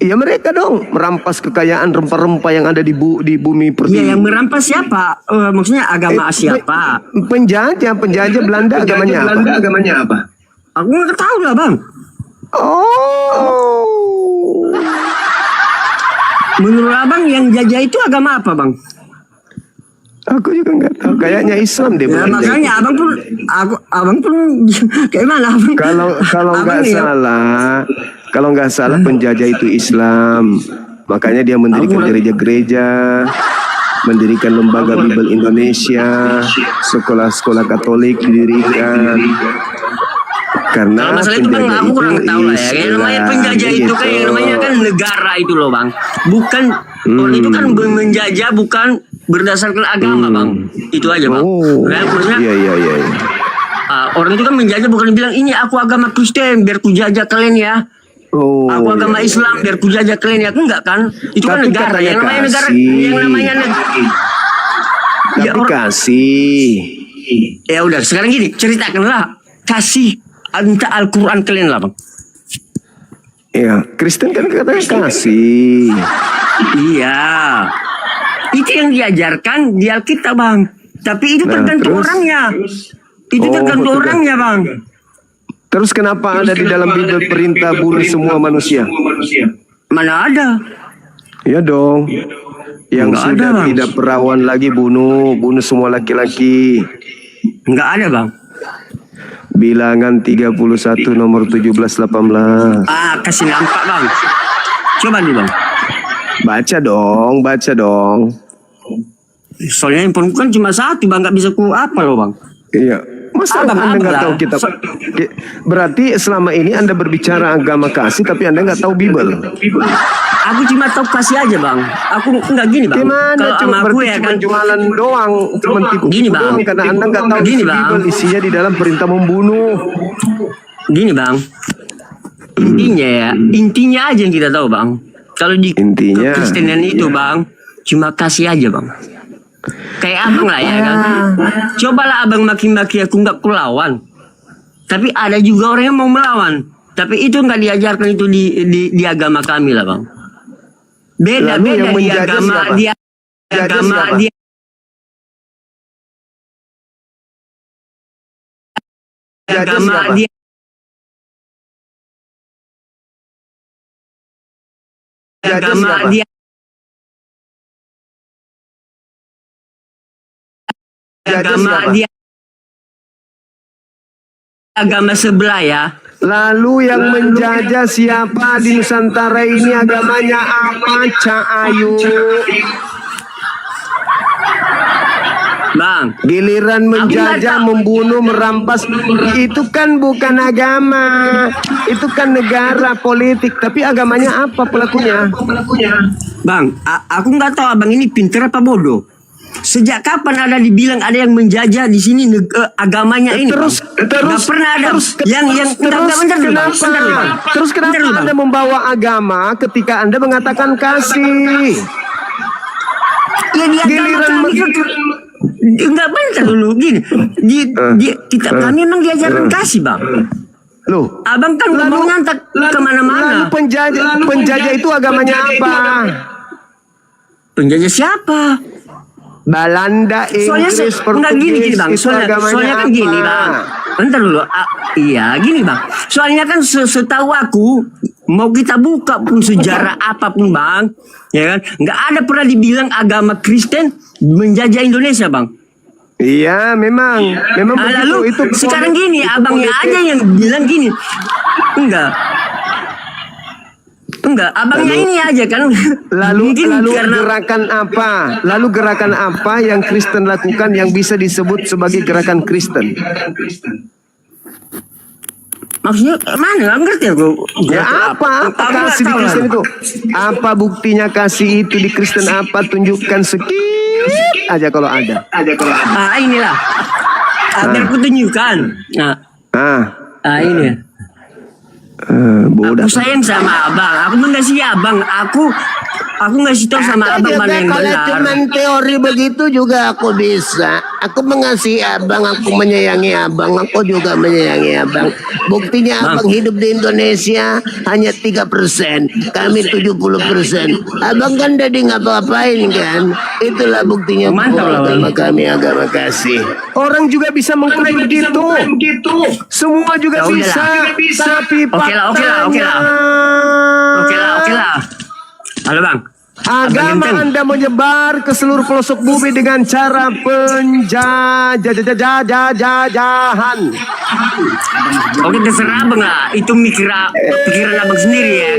[SPEAKER 2] Ya mereka dong, merampas kekayaan rempah-rempah yang ada di bumi pertiwi.
[SPEAKER 7] Iya, yang merampas siapa? Maksudnya agama siapa?
[SPEAKER 2] Penjajah Belanda, agamanya apa?
[SPEAKER 7] Aku nggak tahu lah bang.
[SPEAKER 2] Oh.
[SPEAKER 7] Menurut abang yang jajah itu agama apa bang?
[SPEAKER 2] Aku juga nggak tahu. Kayaknya Islam deh.
[SPEAKER 7] Ya, makanya abang pun kayak mana abang?
[SPEAKER 2] Kalau nggak salah penjajah itu Islam. Makanya dia mendirikan gereja-gereja, mendirikan lembaga Bible Indonesia, sekolah-sekolah Katolik didirikan. Karena
[SPEAKER 7] masalah itu bang, aku kurang tahu lah ya. Yang namanya penjajah itu kan yang namanya kan negara itu loh bang. Bukan orang itu kan menjajah bukan berdasarkan agama bang. Itu aja bang.
[SPEAKER 2] Iya.
[SPEAKER 7] Orang itu kan menjajah bukan bilang ini aku agama Kristen biar ku jajah kalian ya. Aku agama Islam biar ku jajah kalian ya. Enggak kan? Itu kan negara. Yang namanya negara, yang namanya
[SPEAKER 2] tapi kasih.
[SPEAKER 7] Ya udah sekarang gini, ceritakanlah kasih entah Al-Quran kalian lah bang.
[SPEAKER 2] Iya, Kristen kan katanya kasih.
[SPEAKER 7] Iya, itu yang diajarkan di Alkitab bang. Tapi itu tergantung orangnya. Itu tergantung orangnya bang.
[SPEAKER 2] Terus kenapa ada di dalam Bible perintah bunuh semua manusia?
[SPEAKER 7] Mana ada?
[SPEAKER 2] Ya dong. Yang
[SPEAKER 7] Nggak
[SPEAKER 2] sudah
[SPEAKER 7] ada, Bang.
[SPEAKER 2] tidak perawan lagi bunuh semua laki-laki.
[SPEAKER 7] Nggak ada bang.
[SPEAKER 2] Bilangan 31 nomor 17-18.
[SPEAKER 7] Kasih nampak bang. Coba nih bang.
[SPEAKER 2] Baca dong.
[SPEAKER 7] Soalnya handphone kan cuma satu bang, nggak bisa ku apa loh bang.
[SPEAKER 2] Iya. Masa Anda nggak tahu kitab? Berarti selama ini Anda berbicara agama kasih, tapi Anda nggak tahu Bible.
[SPEAKER 7] Aku cuma tahu kasih aja bang. Aku nggak gini bang.
[SPEAKER 2] Gimana?
[SPEAKER 7] Kalau
[SPEAKER 2] Cuma
[SPEAKER 7] sama aku ya kan.
[SPEAKER 2] jualan doang, cuma tipu
[SPEAKER 7] Gini, Bang.
[SPEAKER 2] doang, karena Anda nggak tahu
[SPEAKER 7] Gini,
[SPEAKER 2] isi
[SPEAKER 7] Bang.
[SPEAKER 2] Bible isinya di dalam perintah membunuh.
[SPEAKER 7] Gini bang. Intinya aja yang kita tahu bang. Kalau di
[SPEAKER 2] Intinya,
[SPEAKER 7] Kristenian itu bang, cuma kasih aja bang. Kayak abang lah ya kan. Cobalah abang maki-maki aku nggak kulawan. Tapi ada juga orang yang mau melawan. Tapi itu nggak diajarkan itu di agama kami lah bang. Beda
[SPEAKER 2] Lalu yang
[SPEAKER 7] di
[SPEAKER 2] menjajah
[SPEAKER 7] agama
[SPEAKER 2] siapa?
[SPEAKER 7] di
[SPEAKER 2] Menjajah
[SPEAKER 7] agama
[SPEAKER 2] siapa?
[SPEAKER 7] di agama
[SPEAKER 2] siapa?
[SPEAKER 7] dia
[SPEAKER 2] Jajah
[SPEAKER 7] agama
[SPEAKER 2] siapa?
[SPEAKER 7] dia
[SPEAKER 2] Jajah
[SPEAKER 7] agama
[SPEAKER 2] siapa?
[SPEAKER 7] dia agama sebelah ya.
[SPEAKER 2] Lalu yang menjajah siapa di Nusantara ini, agamanya apa, Cak Ayu?
[SPEAKER 7] Bang,
[SPEAKER 2] Giliran menjajah, membunuh, merampas, itu kan bukan agama, itu kan negara politik. Tapi agamanya apa pelakunya?
[SPEAKER 7] Bang, aku nggak tahu abang ini pinter apa bodoh. Sejak kapan ada dibilang ada yang menjajah di sini agamanya ini?
[SPEAKER 2] Terus,
[SPEAKER 7] Bang? Nggak pernah ada.
[SPEAKER 2] Terus kenapa Anda membawa agama ketika Anda mengatakan kasih?
[SPEAKER 7] Ya di agama kami enggak bentar dulu gini. Kami memang diajarkan kasih, Bang.
[SPEAKER 2] Loh,
[SPEAKER 7] Abang kan mau nyantak kemana-mana.
[SPEAKER 2] lalu penjajah itu agamanya apa?
[SPEAKER 7] Penjajah siapa?
[SPEAKER 2] Belanda,
[SPEAKER 7] Soalnya
[SPEAKER 2] Inggris,
[SPEAKER 7] enggak gini
[SPEAKER 2] Portugis,
[SPEAKER 7] Bang.
[SPEAKER 2] itu
[SPEAKER 7] Soalnya
[SPEAKER 2] agamanya
[SPEAKER 7] kan
[SPEAKER 2] apa?
[SPEAKER 7] gini, Bang. Bentar dulu. Iya, gini, Bang. Soalnya kan setahu aku, mau kita buka pun sejarah apapun, Bang, ya kan? Nggak ada pernah dibilang agama Kristen menjajah Indonesia, Bang.
[SPEAKER 2] Iya, memang begitu.
[SPEAKER 7] Lalu
[SPEAKER 2] Itu
[SPEAKER 7] sekarang gini,
[SPEAKER 2] itu
[SPEAKER 7] abangnya
[SPEAKER 2] politik.
[SPEAKER 7] aja yang bilang gini. Enggak, abangnya ini aja kan.
[SPEAKER 2] Lalu
[SPEAKER 7] Mungkin karena
[SPEAKER 2] gerakan apa? Lalu gerakan apa yang Kristen lakukan yang bisa disebut sebagai gerakan Kristen?
[SPEAKER 7] maksudnya mana? Nggak ngerti aku.
[SPEAKER 2] Ya apa kasih di Kristen itu? Apa buktinya kasih itu di Kristen apa? Tunjukkan sedikit aja kalau ada.
[SPEAKER 7] Inilah. Biar aku tunjukkan. Ini.
[SPEAKER 2] Bodoh.
[SPEAKER 7] Aku sayang sama abang. Aku mengasihi abang. Aku ngasih tahu sama abang mana yang
[SPEAKER 8] Kalau
[SPEAKER 7] benar.
[SPEAKER 8] cuman teori begitu juga aku bisa. Aku mengasihi abang, aku menyayangi abang, aku juga menyayangi abang. Buktinya abang hidup di Indonesia hanya 3%, kami 70%. Abang kan jadi ngapa-ngapain kan? Itulah buktinya
[SPEAKER 7] Mantap lah,
[SPEAKER 8] agama
[SPEAKER 7] Bang.
[SPEAKER 8] kami, agama kasih.
[SPEAKER 2] Orang juga bisa mengkritik begitu. Semua juga
[SPEAKER 7] Ya
[SPEAKER 2] bisa. Tapi
[SPEAKER 7] Oke lah. Halo, Bang.
[SPEAKER 2] agama
[SPEAKER 7] Abang
[SPEAKER 2] Anda menyebar ke seluruh pelosok bumi dengan cara penjajahan.
[SPEAKER 7] Oke, terserah abang lah. Itu pikiran abang sendiri ya.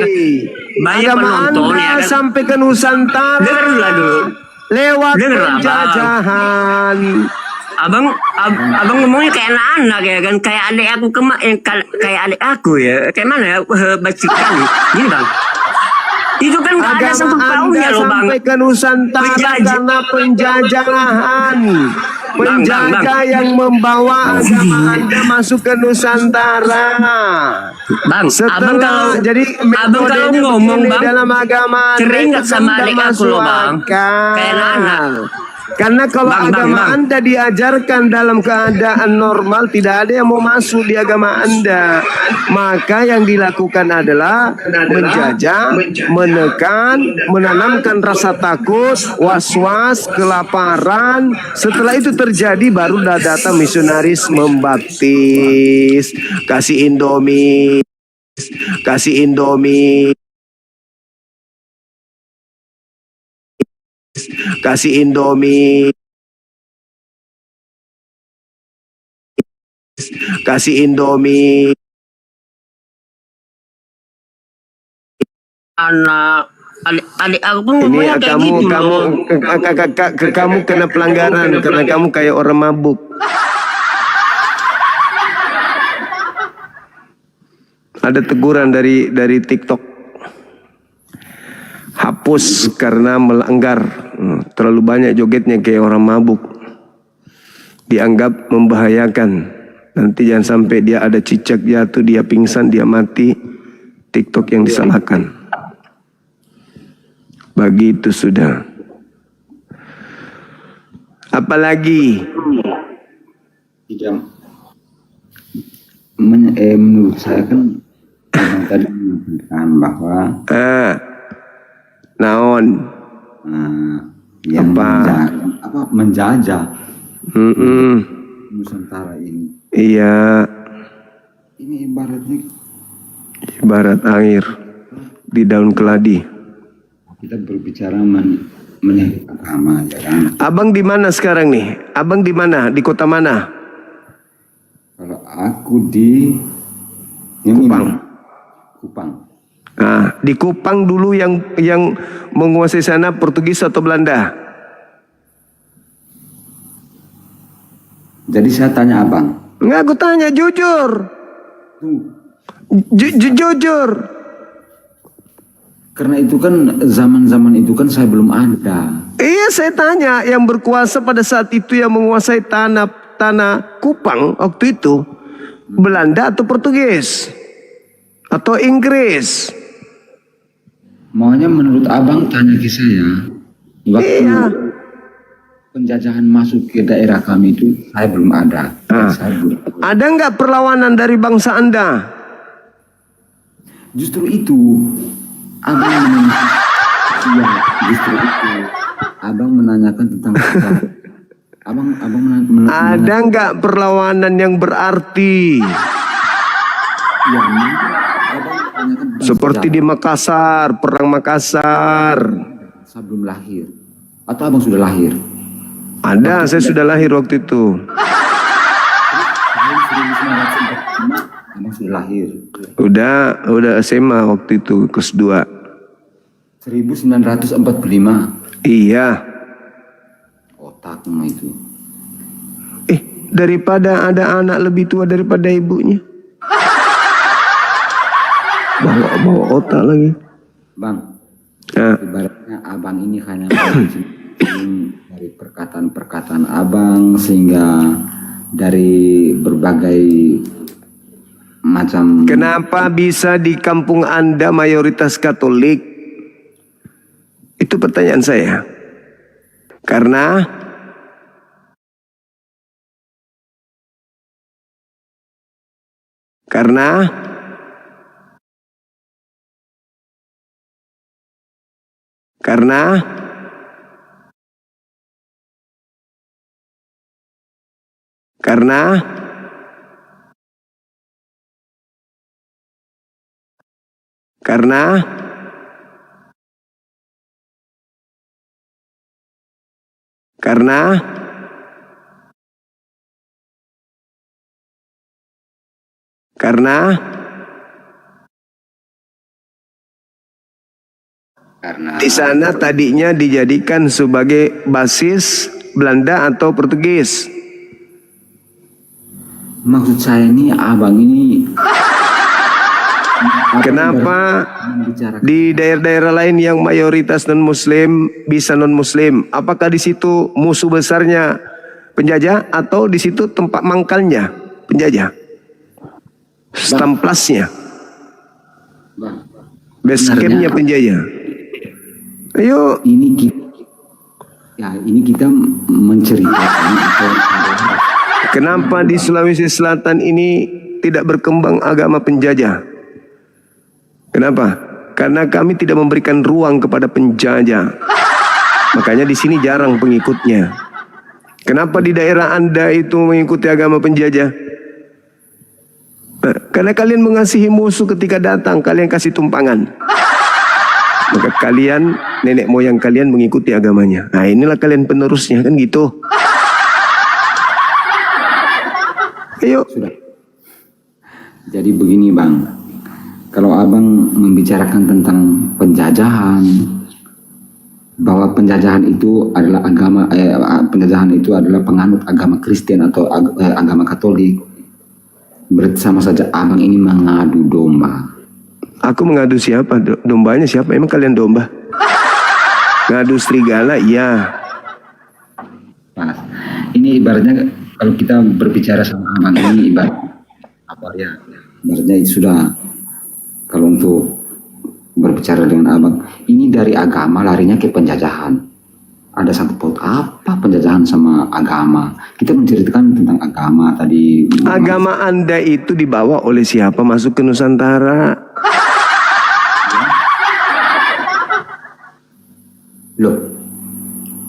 [SPEAKER 7] Banyak
[SPEAKER 2] Agama
[SPEAKER 7] penonton
[SPEAKER 2] Anda
[SPEAKER 7] ya kan.
[SPEAKER 2] sampai ke Nusantara
[SPEAKER 7] Dengar dulu.
[SPEAKER 2] lewat
[SPEAKER 7] Dengar, Abang.
[SPEAKER 2] penjajahan.
[SPEAKER 7] Abang ngomongnya kayak anak-anak ya kan, kayak adik aku kayak adik aku ya. Kayak mana ya baca kali. Gini, Bang. Itu kan nggak ada sangkut
[SPEAKER 2] Agama
[SPEAKER 7] pautnya
[SPEAKER 2] Anda
[SPEAKER 7] loh, Bang.
[SPEAKER 2] sampai ke Nusantara
[SPEAKER 7] Penjajah.
[SPEAKER 2] karena penjajahan. Penjajah
[SPEAKER 7] Bang.
[SPEAKER 2] yang membawa agama Anda masuk ke Nusantara.
[SPEAKER 7] Bang, abang kalau
[SPEAKER 2] metodenya
[SPEAKER 7] ngomong,
[SPEAKER 2] begini
[SPEAKER 7] Bang,
[SPEAKER 2] dalam agama Anda
[SPEAKER 7] teringat
[SPEAKER 2] itu
[SPEAKER 7] sama
[SPEAKER 2] tidak
[SPEAKER 7] adik aku
[SPEAKER 2] masuk
[SPEAKER 7] loh, Bang.
[SPEAKER 2] akal.
[SPEAKER 7] Kayak anak.
[SPEAKER 2] Karena kalau
[SPEAKER 7] Bang,
[SPEAKER 2] agama
[SPEAKER 7] Bang.
[SPEAKER 2] Anda diajarkan dalam keadaan normal, tidak ada yang mau masuk di agama Anda. Maka yang dilakukan adalah menjajah, menekan, menanamkan rasa takut, was-was, kelaparan. Setelah itu terjadi, baru datang misionaris membaptis, kasih Indomie, kasih Indomie. Kasih Indomie, kasih Indomie.
[SPEAKER 7] Adik aku pun
[SPEAKER 2] Ini
[SPEAKER 7] ngomongnya kayak gitu loh.
[SPEAKER 2] kamu kena pelanggaran karena kamu kayak orang mabuk. Ada teguran dari TikTok. Hapus karena melanggar. Terlalu banyak jogetnya kayak orang mabuk. Dianggap membahayakan. Nanti jangan sampai dia ada cicak jatuh, dia pingsan, dia mati. TikTok yang disalahkan. Begitu sudah. Apalagi
[SPEAKER 1] Tidak. Menurut saya kan abang tadi mengatakan bahwa
[SPEAKER 2] naon
[SPEAKER 1] yang
[SPEAKER 2] Apa?
[SPEAKER 1] menjajah
[SPEAKER 2] Mm-mm.
[SPEAKER 1] Nusantara ini
[SPEAKER 2] Iya.
[SPEAKER 1] Ini ibaratnya
[SPEAKER 2] Ibarat air di daun keladi.
[SPEAKER 1] kita berbicara menyangkut agama, ya kan?
[SPEAKER 2] Abang di mana sekarang nih? Abang di mana? Di kota mana?
[SPEAKER 1] Kalau aku di yang
[SPEAKER 2] Kupang.
[SPEAKER 1] ini, Kupang.
[SPEAKER 2] Nah, di Kupang dulu yang menguasai sana Portugis atau Belanda?
[SPEAKER 1] Jadi saya tanya abang,
[SPEAKER 2] Enggak, aku tanya jujur. Jujur.
[SPEAKER 1] karena itu kan zaman-zaman itu kan saya belum ada.
[SPEAKER 2] Iya, saya tanya yang berkuasa pada saat itu yang menguasai tanah Kupang waktu itu Belanda atau Portugis atau Inggris?
[SPEAKER 1] Maunya menurut abang tanya ke saya, waktu
[SPEAKER 2] Iya.
[SPEAKER 1] penjajahan masuk ke daerah kami itu saya belum ada.
[SPEAKER 2] Ah.
[SPEAKER 1] Saya belum.
[SPEAKER 2] Ada nggak perlawanan dari bangsa Anda?
[SPEAKER 1] Justru itu abang iya, justru itu abang menanyakan tentang kita. Abang
[SPEAKER 2] Ada nggak perlawanan yang berarti?
[SPEAKER 1] ya, abang menanyakan tentang
[SPEAKER 2] Seperti di
[SPEAKER 1] sejarah.
[SPEAKER 2] Makassar, perang Makassar.
[SPEAKER 1] Saya belum lahir atau abang sudah lahir?
[SPEAKER 2] Ada, saya sudah lahir waktu itu.
[SPEAKER 1] Tahun 1945 abang sudah lahir.
[SPEAKER 2] Udah SMA waktu itu, kelas 2.
[SPEAKER 1] 1945
[SPEAKER 2] Iya.
[SPEAKER 1] otaknya itu.
[SPEAKER 2] Daripada ada anak lebih tua daripada ibunya. Bawa otak lagi.
[SPEAKER 1] Bang,
[SPEAKER 2] Nah,
[SPEAKER 1] ibaratnya abang ini hanya dari perkataan-perkataan abang sehingga dari berbagai macam.
[SPEAKER 2] kenapa bisa di kampung Anda mayoritas Katolik? Itu pertanyaan saya. Karena Karena di sana tadinya dijadikan sebagai basis Belanda atau Portugis.
[SPEAKER 1] Maksud saya ini abang ini
[SPEAKER 2] Kenapa
[SPEAKER 1] membicarakan
[SPEAKER 2] di daerah-daerah lain yang mayoritas non-Muslim bisa non-Muslim? Apakah di situ musuh besarnya penjajah atau di situ tempat mangkalnya penjajah? Stamplasnya,
[SPEAKER 1] Bang,
[SPEAKER 2] base campnya penjajah. Ayo,
[SPEAKER 1] ini kita menceritakan atau
[SPEAKER 2] kenapa di Sulawesi Selatan ini tidak berkembang agama penjajah? Kenapa? Karena kami tidak memberikan ruang kepada penjajah. Makanya di sini jarang pengikutnya. Kenapa di daerah Anda itu mengikuti agama penjajah? Nah, karena kalian mengasihi musuh ketika datang, kalian kasih tumpangan. Maka kalian, nenek moyang kalian mengikuti agamanya. Nah, inilah kalian penerusnya, kan gitu. Ayo.
[SPEAKER 1] sudah. Jadi begini bang, kalau abang membicarakan tentang penjajahan, bahwa penjajahan itu adalah penjajahan itu adalah penganut agama Kristen atau agama Katolik, berarti sama saja abang ini mengadu domba.
[SPEAKER 2] Aku mengadu siapa? Dombanya siapa? Emang kalian domba? Ngadu serigala, iya.
[SPEAKER 1] Nah, ini ibaratnya kalau kita berbicara sama abang ini ibarat apa ya? Ibaratnya itu sudah, kalau untuk berbicara dengan abang ini dari agama larinya ke penjajahan. Ada sangkut paut apa penjajahan sama agama? Kita menceritakan tentang agama tadi.
[SPEAKER 2] Agama Anda itu dibawa oleh siapa masuk ke Nusantara?
[SPEAKER 1] Loh,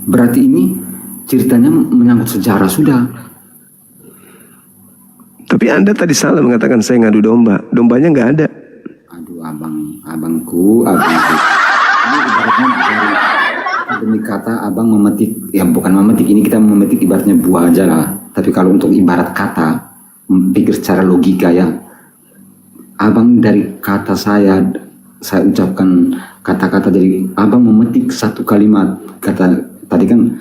[SPEAKER 1] berarti ini ceritanya menyangkut sejarah sudah.
[SPEAKER 2] Tapi Anda tadi salah mengatakan saya ngadu domba. Dombanya nggak ada.
[SPEAKER 1] Aduh, abangku. Ini ibaratnya demi kata abang memetik, ya bukan memetik, ini kita memetik ibaratnya buah aja lah. Tapi kalau untuk ibarat kata, pikir secara logika ya, abang dari kata saya ucapkan kata-kata, jadi abang memetik satu kalimat kata tadi kan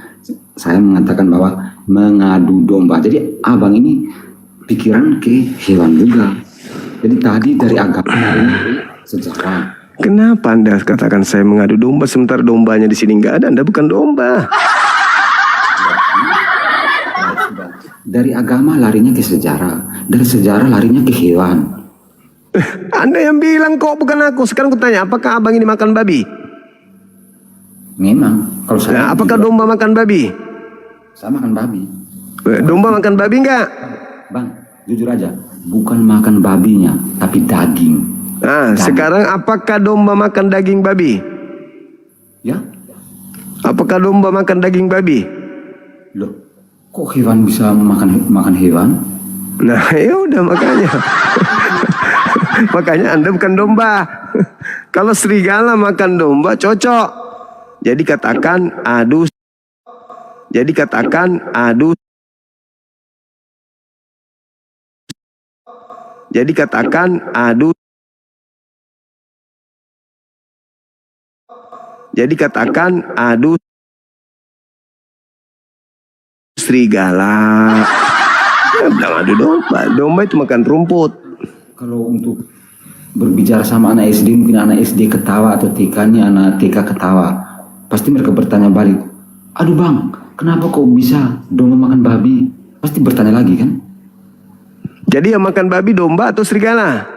[SPEAKER 1] saya mengatakan bahwa mengadu domba. Jadi abang ini pikiran ke hewan juga. Jadi tadi dari agama ke sejarah.
[SPEAKER 2] Kenapa Anda katakan saya mengadu domba sementara dombanya di sini nggak ada? Anda bukan domba.
[SPEAKER 1] Dari agama larinya ke sejarah, dari sejarah larinya ke hewan.
[SPEAKER 2] Anda yang bilang kok, bukan aku. Sekarang aku tanya, apakah abang ini makan babi?
[SPEAKER 1] Memang kalau saya
[SPEAKER 2] Nah, apakah domba makan babi?
[SPEAKER 1] saya makan babi.
[SPEAKER 2] Domba makan babi nggak?
[SPEAKER 1] Bang, jujur aja, bukan makan babinya, tapi daging.
[SPEAKER 2] Nah, sekarang apakah domba makan daging babi?
[SPEAKER 1] Ya,
[SPEAKER 2] Apakah domba makan daging babi?
[SPEAKER 1] loh, kok hewan bisa makan hewan?
[SPEAKER 2] Nah, ya udah makanya. Makanya Anda bukan domba. Kalau serigala makan domba cocok. Jadi katakan adu. Jadi katakan adu. Jadi katakan adu. Jadi katakan adu serigala. Bilang adu domba. Domba itu makan rumput.
[SPEAKER 1] Kalau untuk berbicara sama anak SD, mungkin anak SD ketawa atau TK-nya anak TK ketawa. Pasti mereka bertanya balik, aduh bang, kenapa kok bisa domba makan babi? Pasti bertanya lagi kan?
[SPEAKER 2] Jadi yang makan babi domba atau serigala?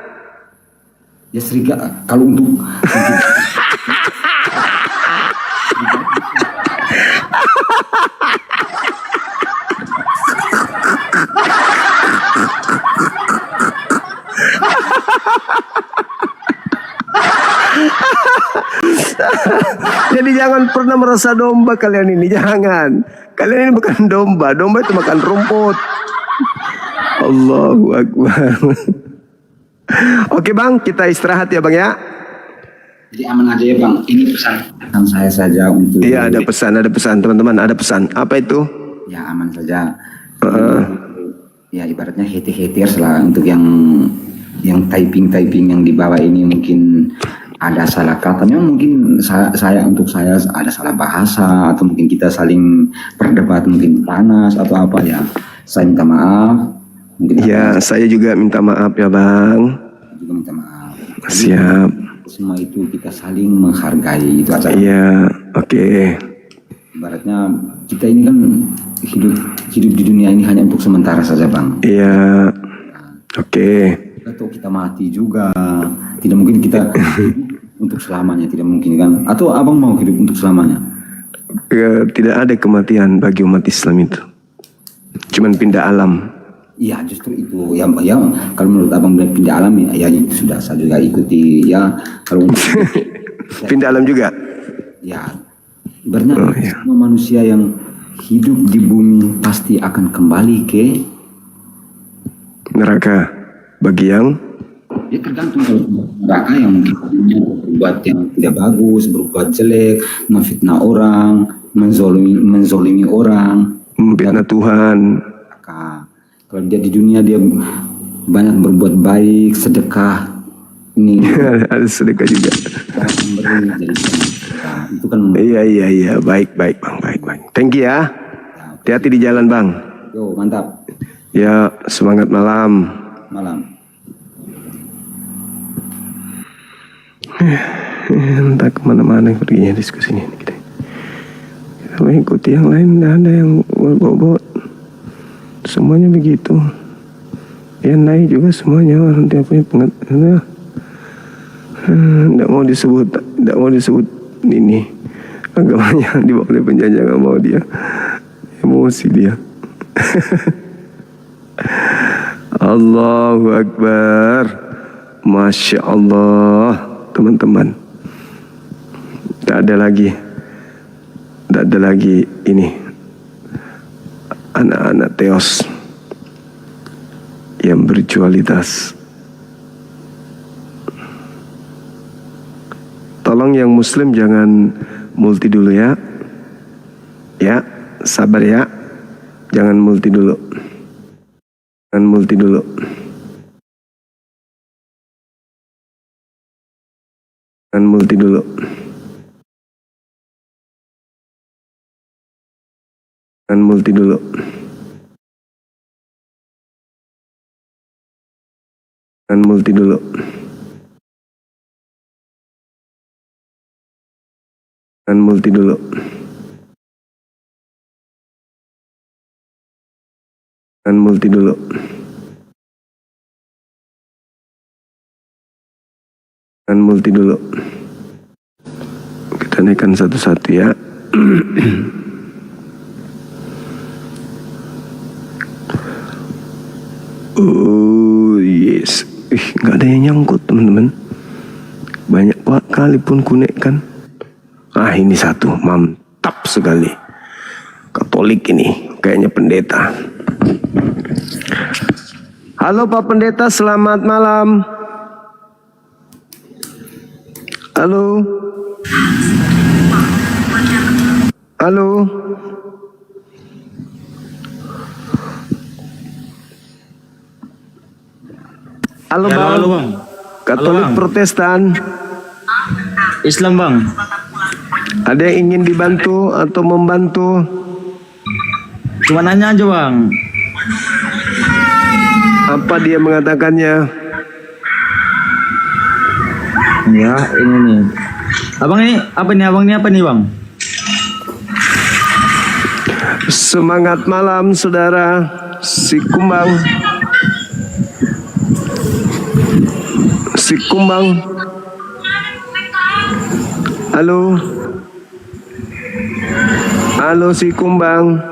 [SPEAKER 1] Ya serigala. Kalau untuk
[SPEAKER 2] Jadi jangan pernah merasa domba kalian ini, jangan. Kalian ini bukan domba, domba itu makan rumput. Allahu Akbar. Oke bang, kita istirahat ya bang ya.
[SPEAKER 1] jadi aman aja ya bang. Ini pesan saya saja untuk.
[SPEAKER 2] Iya ada pesan teman-teman, ada pesan. Apa itu?
[SPEAKER 1] Ya aman saja. Ya ibaratnya haters lah untuk yang typing yang di bawah ini mungkin ada salah kata, memang mungkin saya ada salah bahasa atau mungkin kita saling berdebat mungkin panas atau apa ya, saya minta maaf. Mungkin
[SPEAKER 2] Ya saya juga minta maaf ya bang.
[SPEAKER 1] juga minta maaf.
[SPEAKER 2] Siap.
[SPEAKER 1] Semua itu kita saling menghargai, itu aja.
[SPEAKER 2] Iya oke.
[SPEAKER 1] Ibaratnya kita ini kan hidup di dunia ini hanya untuk sementara saja bang.
[SPEAKER 2] Iya oke.
[SPEAKER 1] Atau kita mati juga, tidak mungkin kita untuk selamanya, tidak mungkin kan? Atau abang mau hidup untuk selamanya?
[SPEAKER 2] Ya, tidak ada kematian bagi umat Islam itu. Cuman pindah alam.
[SPEAKER 1] Iya justru itu ya kalau menurut abang bilang pindah alam ya itu sudah saya juga ikuti ya. Kalau
[SPEAKER 2] Pindah alam juga.
[SPEAKER 1] ya ibaratnya
[SPEAKER 2] Oh, iya.
[SPEAKER 1] semua manusia yang hidup di bumi pasti akan kembali ke
[SPEAKER 2] Neraka. Bagi yang
[SPEAKER 1] ya tergantung, kalau neraka yang mungkin berbuat yang tidak bagus, berbuat jelek, memfitnah orang, menzolimi orang,
[SPEAKER 2] memfitnah Tuhan.
[SPEAKER 1] neraka. Kalau dia di dunia dia banyak berbuat baik, sedekah, ini
[SPEAKER 2] Ada sedekah juga.
[SPEAKER 1] memberi jadi sedekah. Itu kan
[SPEAKER 2] Iya. Baik bang, baik. Thank you ya. Hati-hati di jalan bang.
[SPEAKER 1] yo mantap.
[SPEAKER 2] Ya semangat malam. Entah kemana-mana perginya diskusinya ini kita mengikuti yang lain, tidak ada yang bobot, semuanya begitu. Yang naik juga semuanya orang dia punya pengetahuan. Tidak mau disebut ini agamanya dibawa oleh penjajah, nggak mau dia, emosi dia. Allahu Akbar. Masya Allah teman-teman. Tak ada lagi ini anak-anak teos. yang berkualitas. Tolong yang muslim jangan multi dulu ya. Ya, sabar ya. Jangan multi dulu. Jangan multi dulu. Jangan multi dulu. Jangan multi dulu. Jangan multi dulu. Jangan multi dulu. Jangan multi dulu. Jangan multi dulu. Kita naikkan satu-satu ya. Oh yes. Nggak ada yang nyangkut teman-teman. Banyak kali pun kunekkan. Ah ini satu, mantap sekali. Katolik ini, kayaknya pendeta. Halo Pak Pendeta, selamat malam. Halo. Halo. Halo
[SPEAKER 6] Ya,
[SPEAKER 2] Bang.
[SPEAKER 6] halo, Bang.
[SPEAKER 2] Katolik
[SPEAKER 6] Halo, Bang.
[SPEAKER 2] Protestan.
[SPEAKER 6] Islam bang.
[SPEAKER 2] Ada yang ingin dibantu atau membantu?
[SPEAKER 6] Cuma nanya aja bang.
[SPEAKER 2] Apa dia mengatakannya?
[SPEAKER 6] Ya ini nih. Abang ini apa nih abang ini apa nih bang?
[SPEAKER 2] Semangat malam saudara. Si Kumbang. Si Kumbang. Halo. Halo si Kumbang.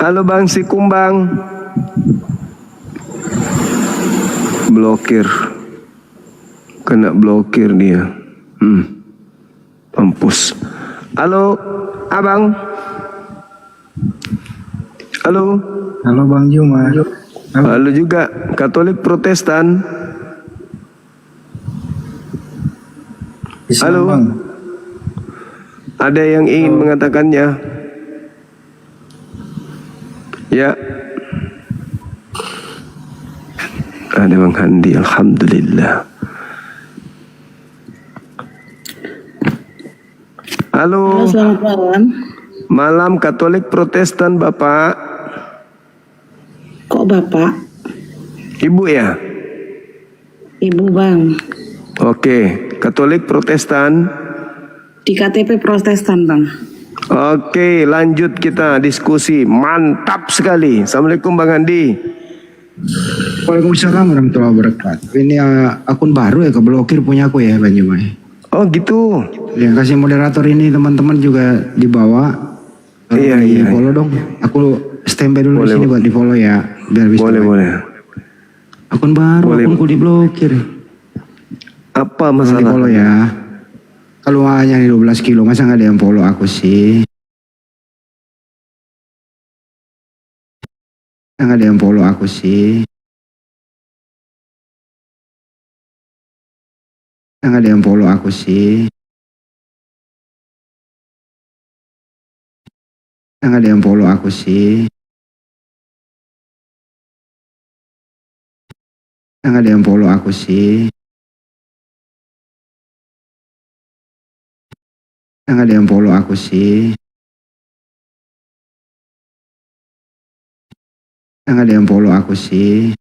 [SPEAKER 2] Halo Bang si Kumbang. Blokir. Kena blokir dia. Mampus. Halo Abang. Halo.
[SPEAKER 6] Halo bang Juma.
[SPEAKER 2] Halo juga Katolik Protestan.
[SPEAKER 6] Islam,
[SPEAKER 2] Halo.
[SPEAKER 6] bang.
[SPEAKER 2] Ada yang ingin mengatakannya? Ya. Ada Bang Handi, alhamdulillah. Halo.
[SPEAKER 4] Selamat malam.
[SPEAKER 2] Malam Katolik Protestan Bapak.
[SPEAKER 4] Kok Bapak?
[SPEAKER 2] Ibu ya?
[SPEAKER 4] Ibu Bang.
[SPEAKER 2] Oke, Katolik Protestan.
[SPEAKER 4] Di KTP Protestan Bang.
[SPEAKER 2] Oke, lanjut kita diskusi. Mantap sekali. Assalamualaikum Bang Handi.
[SPEAKER 3] Waalaikumsalam warahmatullahi wabarakatuh. Ini akun baru ya, keblokir punya aku ya Bang Juma.
[SPEAKER 2] Oh gitu.
[SPEAKER 3] Ya kasih moderator ini teman-teman juga dibawa.
[SPEAKER 2] Iya,
[SPEAKER 3] Di
[SPEAKER 2] iya.
[SPEAKER 3] follow dong. Aku standby dulu
[SPEAKER 2] Boleh,
[SPEAKER 3] di sini buat di follow ya. Biar bisa.
[SPEAKER 2] Boleh, boleh.
[SPEAKER 3] Akun baru,
[SPEAKER 2] Boleh.
[SPEAKER 3] akunku diblokir.
[SPEAKER 2] Apa
[SPEAKER 3] Di
[SPEAKER 2] masalah?
[SPEAKER 3] follow ya. Kalau hanya 12 kilo masa nggak ada yang follow aku sih? Nggak ada yang follow aku sih. Nggak ada yang follow aku sih. Nggak ada yang follow aku sih. Nggak ada yang follow aku sih. Nggak ada yang follow aku sih. Nggak ada yang follow aku sih.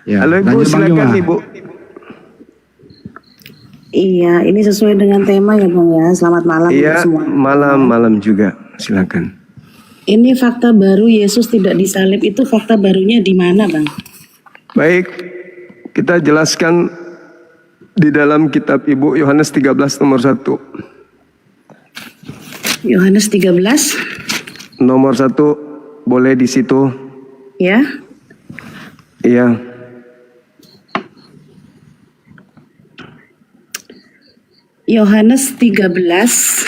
[SPEAKER 3] Ya,
[SPEAKER 2] Halo Ibu,
[SPEAKER 3] lanjut, Bang
[SPEAKER 2] silakan
[SPEAKER 3] Juma.
[SPEAKER 2] Ibu.
[SPEAKER 4] Iya, ini sesuai dengan tema ya Bang ya. Selamat malam
[SPEAKER 2] Iya,
[SPEAKER 4] untuk semua.
[SPEAKER 2] malam-malam juga. Silakan.
[SPEAKER 4] Ini fakta baru Yesus tidak disalib, itu fakta barunya di mana Bang?
[SPEAKER 2] Baik, kita jelaskan di dalam kitab Ibu Yohanes 13 nomor 1.
[SPEAKER 4] Yohanes 13
[SPEAKER 2] Nomor 1 boleh di situ.
[SPEAKER 4] ya.
[SPEAKER 2] Iya.
[SPEAKER 4] Yohanes 13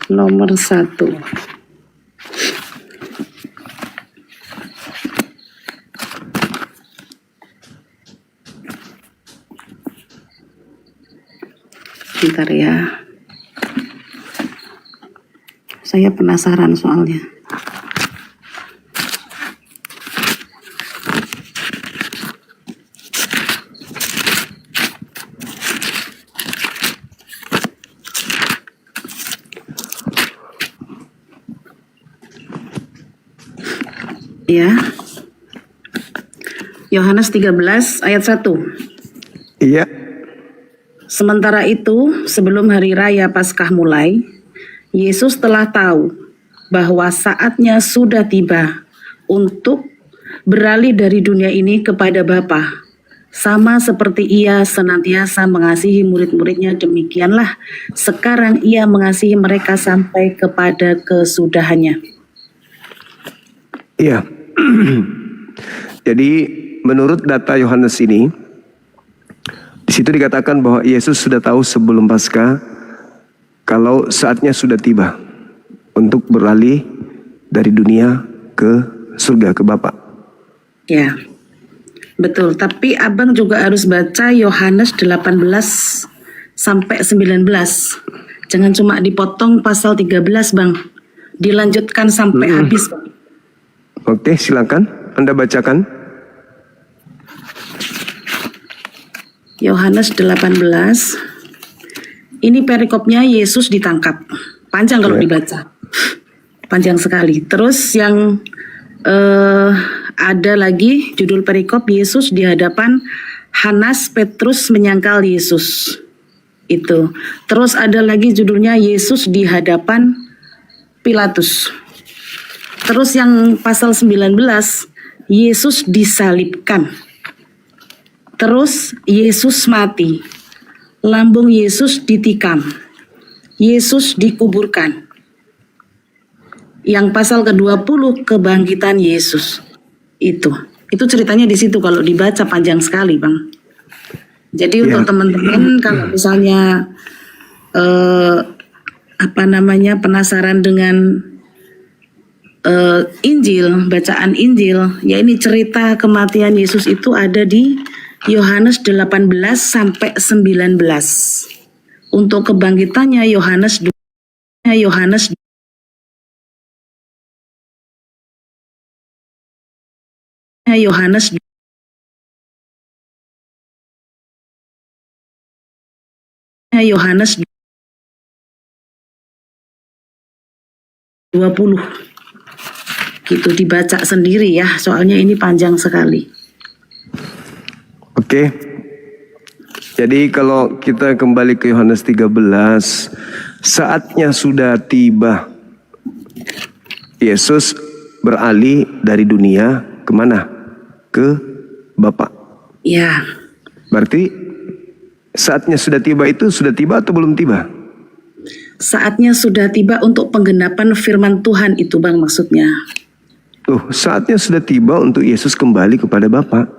[SPEAKER 4] nomor 1. Bentar ya. Saya penasaran soalnya. Ya. Yohanes 13 ayat 1.
[SPEAKER 2] Iya.
[SPEAKER 4] Sementara itu, sebelum hari raya Paskah mulai, Yesus telah tahu bahwa saatnya sudah tiba untuk beralih dari dunia ini kepada Bapa. Sama seperti ia senantiasa mengasihi murid-muridnya, demikianlah sekarang ia mengasihi mereka sampai kepada kesudahannya.
[SPEAKER 2] Iya. Jadi menurut data Yohanes ini, di situ dikatakan bahwa Yesus sudah tahu sebelum Paskah kalau saatnya sudah tiba untuk beralih dari dunia ke surga, ke Bapa.
[SPEAKER 4] Ya, betul. Tapi abang juga harus baca Yohanes 18 sampai 19. Jangan cuma dipotong pasal 13, Bang. Dilanjutkan sampai habis, Bang.
[SPEAKER 2] Oke, silakan Anda bacakan.
[SPEAKER 4] Yohanes 18. Ini perikopnya Yesus ditangkap. Panjang kalau dibaca. Panjang sekali. Terus yang ada lagi judul perikop Yesus di hadapan Hanas Petrus menyangkal Yesus. Itu. Terus ada lagi judulnya Yesus di hadapan Pilatus. Terus yang pasal 19 Yesus disalibkan. Terus Yesus mati. Lambung Yesus ditikam. Yesus dikuburkan. Yang pasal ke-20 kebangkitan Yesus. Itu ceritanya di situ kalau dibaca panjang sekali, Bang. Jadi untuk teman-teman kalau misalnya penasaran dengan Injil, bacaan Injil, ya ini cerita kematian Yesus itu ada di Yohanes 18 sampai 19. Untuk kebangkitannya Yohanes 20 gitu, dibaca sendiri ya, soalnya ini panjang sekali.
[SPEAKER 2] Oke. Jadi kalau kita kembali ke Yohanes 13, saatnya sudah tiba. Yesus beralih dari dunia kemana? Ke Bapa.
[SPEAKER 4] Ya.
[SPEAKER 2] Berarti saatnya sudah tiba itu sudah tiba atau belum tiba?
[SPEAKER 4] Saatnya sudah tiba untuk penggenapan firman Tuhan itu, Bang, maksudnya.
[SPEAKER 2] Saatnya sudah tiba untuk Yesus kembali kepada Bapa.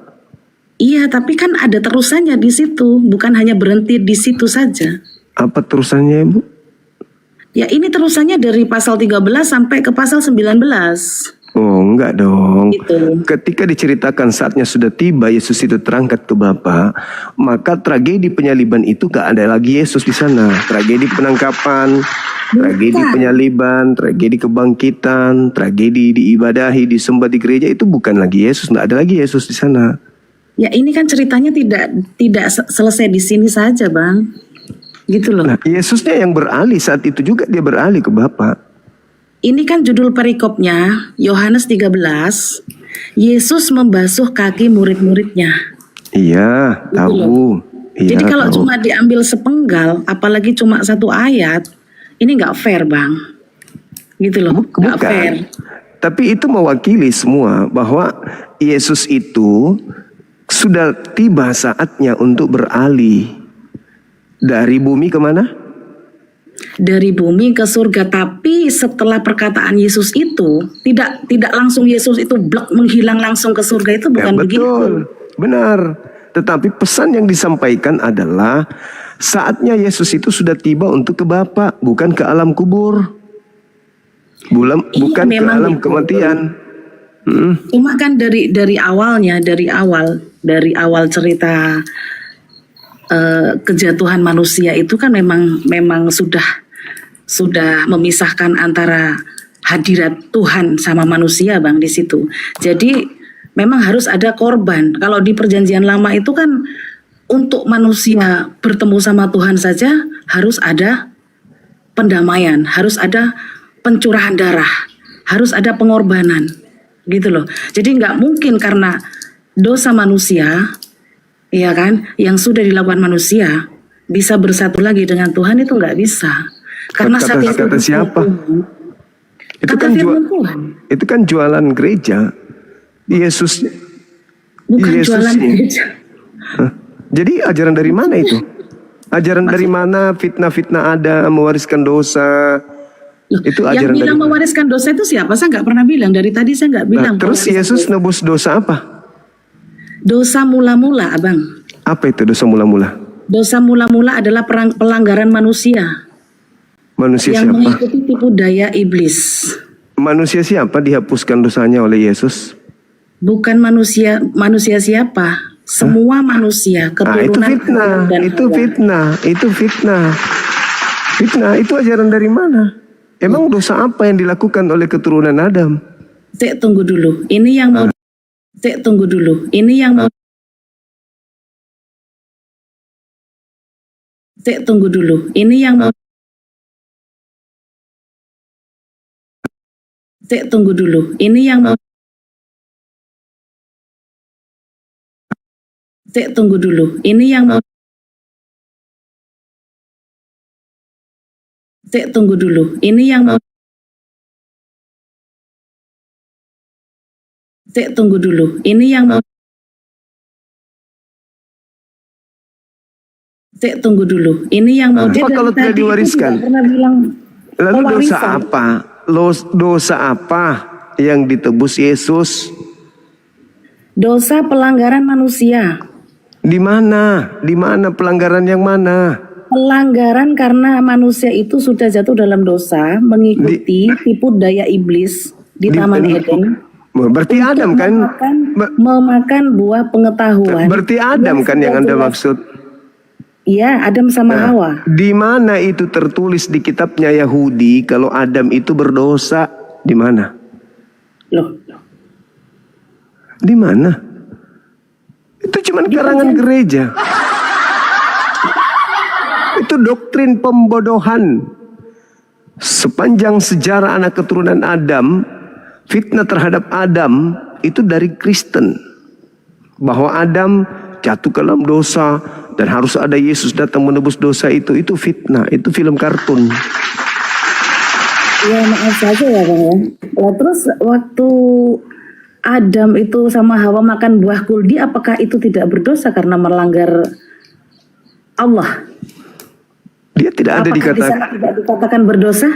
[SPEAKER 4] Iya, tapi kan ada terusannya di situ, bukan hanya berhenti di situ saja.
[SPEAKER 2] Apa terusannya, Ibu?
[SPEAKER 4] Ya, ini terusannya dari pasal 13 sampai ke pasal 19.
[SPEAKER 2] Oh, enggak dong.
[SPEAKER 4] Gitu.
[SPEAKER 2] Ketika diceritakan saatnya sudah tiba, Yesus itu terangkat ke Bapa, maka tragedi penyaliban itu gak ada lagi Yesus di sana. Tragedi penangkapan, tragedi penyaliban, tragedi kebangkitan, tragedi diibadahi, disembah di gereja itu bukan lagi Yesus, nggak ada lagi Yesus di sana.
[SPEAKER 4] Ya, ini kan ceritanya tidak selesai di sini saja, Bang. Gitu loh.
[SPEAKER 2] Nah, Yesusnya yang beralih saat itu juga dia beralih ke Bapa.
[SPEAKER 4] Ini kan judul perikopnya, Yohanes 13, Yesus membasuh kaki murid-muridnya.
[SPEAKER 2] Iya, tahu. Iya,
[SPEAKER 4] Jadi kalau
[SPEAKER 2] tahu.
[SPEAKER 4] cuma diambil sepenggal, apalagi cuma satu ayat, ini nggak fair, Bang. Gitu loh, nggak fair.
[SPEAKER 2] Tapi itu mewakili semua bahwa Yesus itu sudah tiba saatnya untuk beralih dari bumi kemana?
[SPEAKER 4] Dari bumi ke surga. Tapi setelah perkataan Yesus itu tidak langsung Yesus itu blok menghilang langsung ke surga, itu bukan begitu.
[SPEAKER 2] Betul, benar. Tetapi pesan yang disampaikan adalah saatnya Yesus itu sudah tiba untuk ke Bapa, bukan ke alam kubur. Bukan ke
[SPEAKER 4] memang
[SPEAKER 2] alam
[SPEAKER 4] gitu.
[SPEAKER 2] kematian.
[SPEAKER 4] Cuma kan dari awal cerita kejatuhan manusia itu kan memang sudah memisahkan antara hadirat Tuhan sama manusia, Bang, di situ. Jadi memang harus ada korban. Kalau di perjanjian lama itu kan untuk manusia bertemu sama Tuhan saja harus ada pendamaian, harus ada pencurahan darah, harus ada pengorbanan, gitu loh. Jadi nggak mungkin karena dosa manusia, ya kan, yang sudah dilakukan manusia bisa bersatu lagi dengan Tuhan, itu nggak bisa. Karena
[SPEAKER 2] Kata siapa? Itu
[SPEAKER 4] kata
[SPEAKER 2] kan
[SPEAKER 4] firman Tuhan.
[SPEAKER 2] itu kan jualan gereja. Yesus
[SPEAKER 4] Bukan
[SPEAKER 2] Yesus
[SPEAKER 4] jualan
[SPEAKER 2] ini.
[SPEAKER 4] gereja.
[SPEAKER 2] Hah? Jadi ajaran dari mana itu? Ajaran dari mana fitnah-fitnah ada, mewariskan dosa?
[SPEAKER 4] Loh,
[SPEAKER 2] Itu
[SPEAKER 4] yang
[SPEAKER 2] ajaran
[SPEAKER 4] bilang
[SPEAKER 2] dari mana?
[SPEAKER 4] mewariskan dosa itu siapa? Saya nggak pernah bilang. Dari tadi saya nggak bilang.
[SPEAKER 2] Nah, terus
[SPEAKER 4] mewariskan
[SPEAKER 2] Yesus
[SPEAKER 4] dosa.
[SPEAKER 2] nebus dosa apa?
[SPEAKER 4] Dosa mula-mula, Abang.
[SPEAKER 2] Apa itu dosa mula-mula?
[SPEAKER 4] Dosa mula-mula adalah pelanggaran manusia
[SPEAKER 2] Manusia
[SPEAKER 4] yang
[SPEAKER 2] siapa?
[SPEAKER 4] mengikuti tipu daya iblis.
[SPEAKER 2] Manusia siapa dihapuskan dosanya oleh Yesus?
[SPEAKER 4] Bukan manusia siapa? Semua manusia,
[SPEAKER 2] Itu
[SPEAKER 4] keturunan
[SPEAKER 2] fitnah,
[SPEAKER 4] Adam dan
[SPEAKER 2] itu
[SPEAKER 4] Hawa.
[SPEAKER 2] fitnah, itu fitnah. Fitnah itu ajaran dari mana? Emang dosa apa yang dilakukan oleh keturunan Adam?
[SPEAKER 4] Cek tunggu dulu. Ini yang mau Cek tunggu dulu. Ini yang mau Cek tunggu dulu. Ini yang mau Cek tunggu dulu. Ini yang mau Cek tunggu dulu. Ini yang mau Cek tunggu dulu. Ini yang mau Cek tunggu dulu. Ini yang mau Cek tunggu dulu. Ini yang mau
[SPEAKER 2] Apa kalau tidak diwariskan?
[SPEAKER 4] Pernah bilang
[SPEAKER 2] Lalu dosa
[SPEAKER 4] pewarisan.
[SPEAKER 2] apa? Dosa apa yang ditebus Yesus?
[SPEAKER 4] Dosa pelanggaran manusia.
[SPEAKER 2] Di mana? Di mana pelanggaran yang mana?
[SPEAKER 4] Pelanggaran karena manusia itu sudah jatuh dalam dosa, mengikuti tipu daya iblis di Taman Eden.
[SPEAKER 2] Berarti Adam kan?
[SPEAKER 4] Memakan buah pengetahuan.
[SPEAKER 2] Berarti Adam kan yang Anda maksud?
[SPEAKER 4] Iya, Adam sama Hawa.
[SPEAKER 2] Di mana itu tertulis di kitabnya Yahudi kalau Adam itu berdosa? Di mana?
[SPEAKER 4] Loh,
[SPEAKER 2] Di mana? Itu cuman karangan gereja. Itu doktrin pembodohan. Sepanjang sejarah anak keturunan Adam, fitnah terhadap Adam itu dari Kristen. Bahwa Adam jatuh ke dalam dosa dan harus ada Yesus datang menebus dosa itu fitnah, itu film kartun.
[SPEAKER 4] ya maaf saja ya Bang ya. Lah, terus waktu Adam itu sama Hawa makan buah kuldi, apakah itu tidak berdosa karena melanggar Allah?
[SPEAKER 2] Dia tidak ada
[SPEAKER 4] Apakah di sana tidak dikatakan berdosa?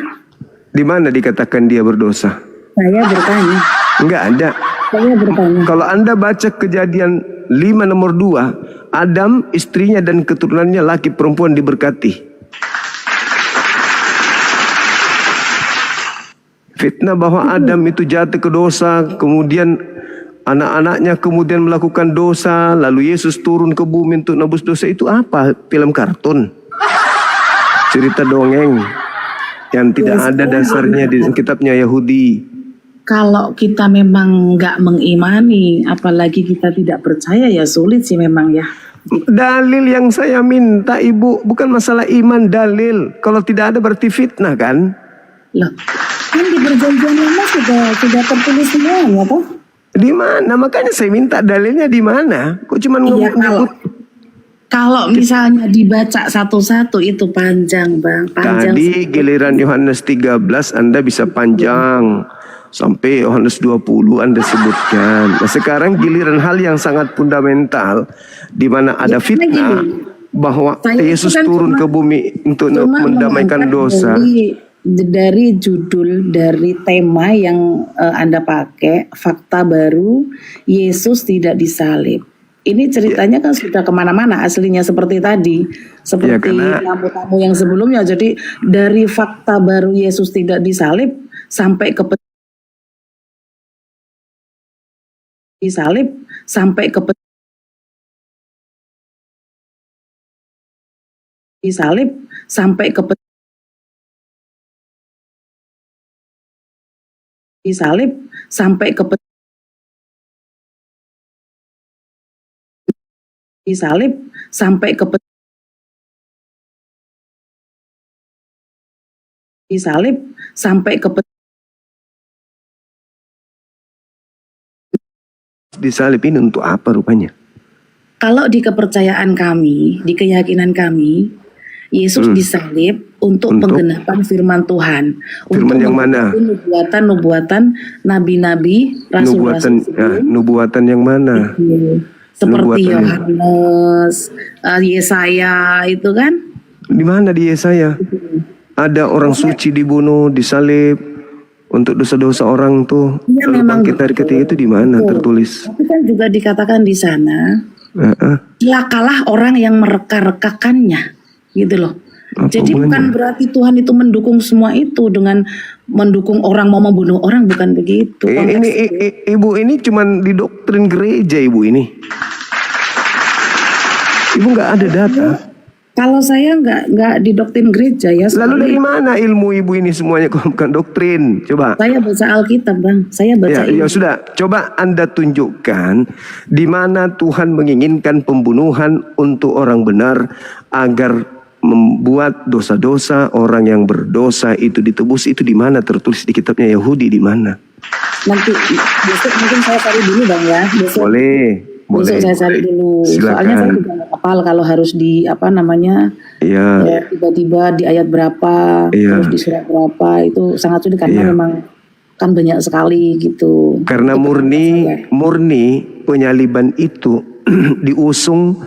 [SPEAKER 2] di mana dikatakan dia berdosa?
[SPEAKER 4] Saya bertanya.
[SPEAKER 2] Enggak ada.
[SPEAKER 4] Saya bertanya.
[SPEAKER 2] Kalau Anda baca Kejadian 5 nomor 2, Adam, istrinya dan keturunannya laki perempuan diberkati. Fitnah bahwa Adam itu jatuh ke dosa, kemudian anak-anaknya kemudian melakukan dosa, lalu Yesus turun ke bumi untuk nebus dosa, itu apa? Film kartun. Cerita dongeng yang tidak ada dasarnya di kitabnya Yahudi.
[SPEAKER 4] Kalau kita memang nggak mengimani, apalagi kita tidak percaya, ya sulit sih memang ya.
[SPEAKER 2] Dalil yang saya minta Ibu bukan masalah iman, dalil. Kalau tidak ada berarti fitnah kan?
[SPEAKER 4] Loh, kan di perjanjian lama sudah tertulis semuanya toh?
[SPEAKER 2] Di mana? Makanya saya minta dalilnya di mana? Kok cuma
[SPEAKER 4] Iya,
[SPEAKER 2] ngomong
[SPEAKER 4] kalau misalnya dibaca satu-satu itu panjang Bang, panjang.
[SPEAKER 2] tadi giliran Yohanes 13 Anda bisa panjang sampai Yohanes 20 Anda sebutkan. Nah, sekarang giliran hal yang sangat fundamental di mana ada
[SPEAKER 4] Ya,
[SPEAKER 2] fitnah
[SPEAKER 4] gini.
[SPEAKER 2] bahwa
[SPEAKER 4] Saya
[SPEAKER 2] Yesus
[SPEAKER 4] itu kan
[SPEAKER 2] turun ke bumi untuk mendamaikan
[SPEAKER 4] mengangkat
[SPEAKER 2] dosa.
[SPEAKER 4] dari judul, dari tema yang Anda pakai, fakta baru, Yesus tidak disalib. ini ceritanya kan sudah kemana-mana aslinya seperti tadi, seperti
[SPEAKER 2] karena-
[SPEAKER 4] tamu-tamu yang sebelumnya. Jadi dari fakta baru Yesus tidak disalib sampai ke disalib sampai ke disalib sampai ke disalib sampai ke disalib sampai ke disalib sampai ke
[SPEAKER 2] disalib ini untuk apa rupanya?
[SPEAKER 4] kalau di kepercayaan kami, di keyakinan kami, Yesus disalib untuk penggenapan firman Tuhan,
[SPEAKER 2] Firman
[SPEAKER 4] untuk
[SPEAKER 2] yang mana?
[SPEAKER 4] menggenapi nubuatan-nubuatan nabi-nabi, rasul-rasul
[SPEAKER 2] Nubuatan yang mana?
[SPEAKER 4] seperti
[SPEAKER 2] nubuatan.
[SPEAKER 4] Yohanes, Yesaya itu kan.
[SPEAKER 2] Di mana di Yesaya? Ada orang suci dibunuh, disalib untuk dosa-dosa orang tuh.
[SPEAKER 4] Iya,
[SPEAKER 2] Lalu
[SPEAKER 4] memang
[SPEAKER 2] bangkit dari ketiga itu di mana
[SPEAKER 4] betul.
[SPEAKER 2] tertulis?
[SPEAKER 4] Tapi kan juga dikatakan di sana,
[SPEAKER 2] Heeh.
[SPEAKER 4] celakalah orang yang mereka-rekakannya, gitu loh.
[SPEAKER 2] Apa
[SPEAKER 4] Jadi bukan
[SPEAKER 2] hubungannya?
[SPEAKER 4] berarti Tuhan itu mendukung semua itu dengan mendukung orang mau membunuh orang, bukan begitu.
[SPEAKER 2] Ini ibu ini cuman di doktrin gereja ibu ini. Ibu nggak ada data.
[SPEAKER 4] Kalau saya nggak di doktrin gereja ya.
[SPEAKER 2] Lalu dari mana ilmu ibu ini semuanya kalau bukan doktrin? Coba.
[SPEAKER 4] Saya baca Alkitab, Bang. Saya baca
[SPEAKER 2] Ya sudah, coba Anda tunjukkan di mana Tuhan menginginkan pembunuhan untuk orang benar agar membuat dosa-dosa orang yang berdosa itu ditebus. Itu di mana tertulis di kitabnya Yahudi, di mana?
[SPEAKER 4] Nanti besok mungkin saya cari dulu, Bang, ya. Besok
[SPEAKER 2] Boleh.
[SPEAKER 4] saya cari dulu.
[SPEAKER 2] Silakan.
[SPEAKER 4] Soalnya saya juga nggak hafal kalau harus di apa namanya,
[SPEAKER 2] Iya.
[SPEAKER 4] ya, tiba-tiba di ayat berapa,
[SPEAKER 2] Iya.
[SPEAKER 4] terus di surat berapa, itu sangat sulit karena
[SPEAKER 2] Iya.
[SPEAKER 4] memang kan banyak sekali gitu.
[SPEAKER 2] Karena
[SPEAKER 4] Itu
[SPEAKER 2] murni penyaliban itu diusung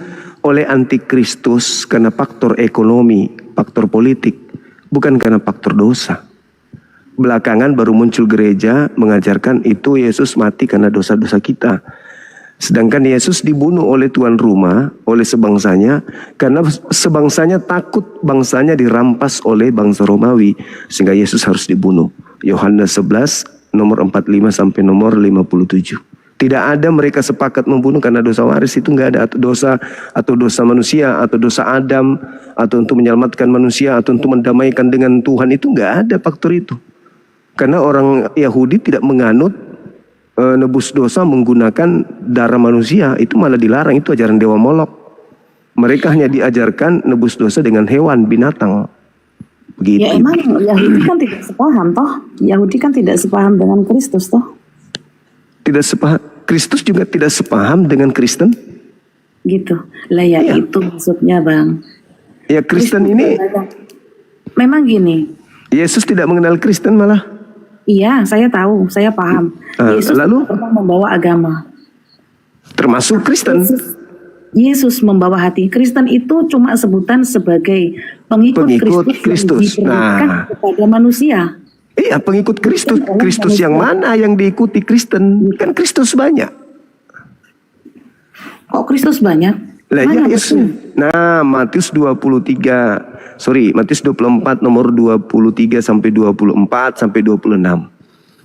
[SPEAKER 2] oleh antikristus karena faktor ekonomi, faktor politik, bukan karena faktor dosa. Belakangan baru muncul gereja mengajarkan itu Yesus mati karena dosa-dosa kita. Sedangkan Yesus dibunuh oleh tuan rumah, oleh sebangsanya, karena sebangsanya takut bangsanya dirampas oleh bangsa Romawi, sehingga Yesus harus dibunuh. Yohanes 11 nomor 45 sampai nomor 57. Tidak ada mereka sepakat membunuh karena dosa waris, itu nggak ada, atau dosa manusia, atau dosa Adam, atau untuk menyelamatkan manusia, atau untuk mendamaikan dengan Tuhan, itu nggak ada faktor itu. Karena orang Yahudi tidak menganut nebus dosa menggunakan darah manusia, itu malah dilarang, itu ajaran dewa Molok. Mereka hanya diajarkan nebus dosa dengan hewan, binatang. Begitu.
[SPEAKER 4] ya emang Yahudi kan tidak sepaham toh. Yahudi kan tidak sepaham dengan Kristus toh.
[SPEAKER 2] Tidak sepaham. Kristus juga tidak sepaham dengan Kristen.
[SPEAKER 4] Gitu. Lah ya
[SPEAKER 2] Iya.
[SPEAKER 4] itu maksudnya, Bang.
[SPEAKER 2] Ya Kristen ini,
[SPEAKER 4] Memang gini.
[SPEAKER 2] Yesus tidak mengenal Kristen malah.
[SPEAKER 4] Iya, saya tahu, saya paham. Yesus
[SPEAKER 2] lalu?
[SPEAKER 4] tidak pernah membawa agama.
[SPEAKER 2] Termasuk Kristen.
[SPEAKER 4] Yesus membawa hati. Kristen itu cuma sebutan sebagai pengikut
[SPEAKER 2] Kristus.
[SPEAKER 4] yang diberikan kepada manusia.
[SPEAKER 2] Iya, pengikut Kristus. Kristus yang mana yang diikuti Kristen? Kan Kristus banyak.
[SPEAKER 4] Kok Kristus banyak?
[SPEAKER 2] Lah
[SPEAKER 4] Mana
[SPEAKER 2] ya Yesus.
[SPEAKER 4] betul?
[SPEAKER 2] Nah, Matius 24 nomor 23 sampai 24 sampai 26.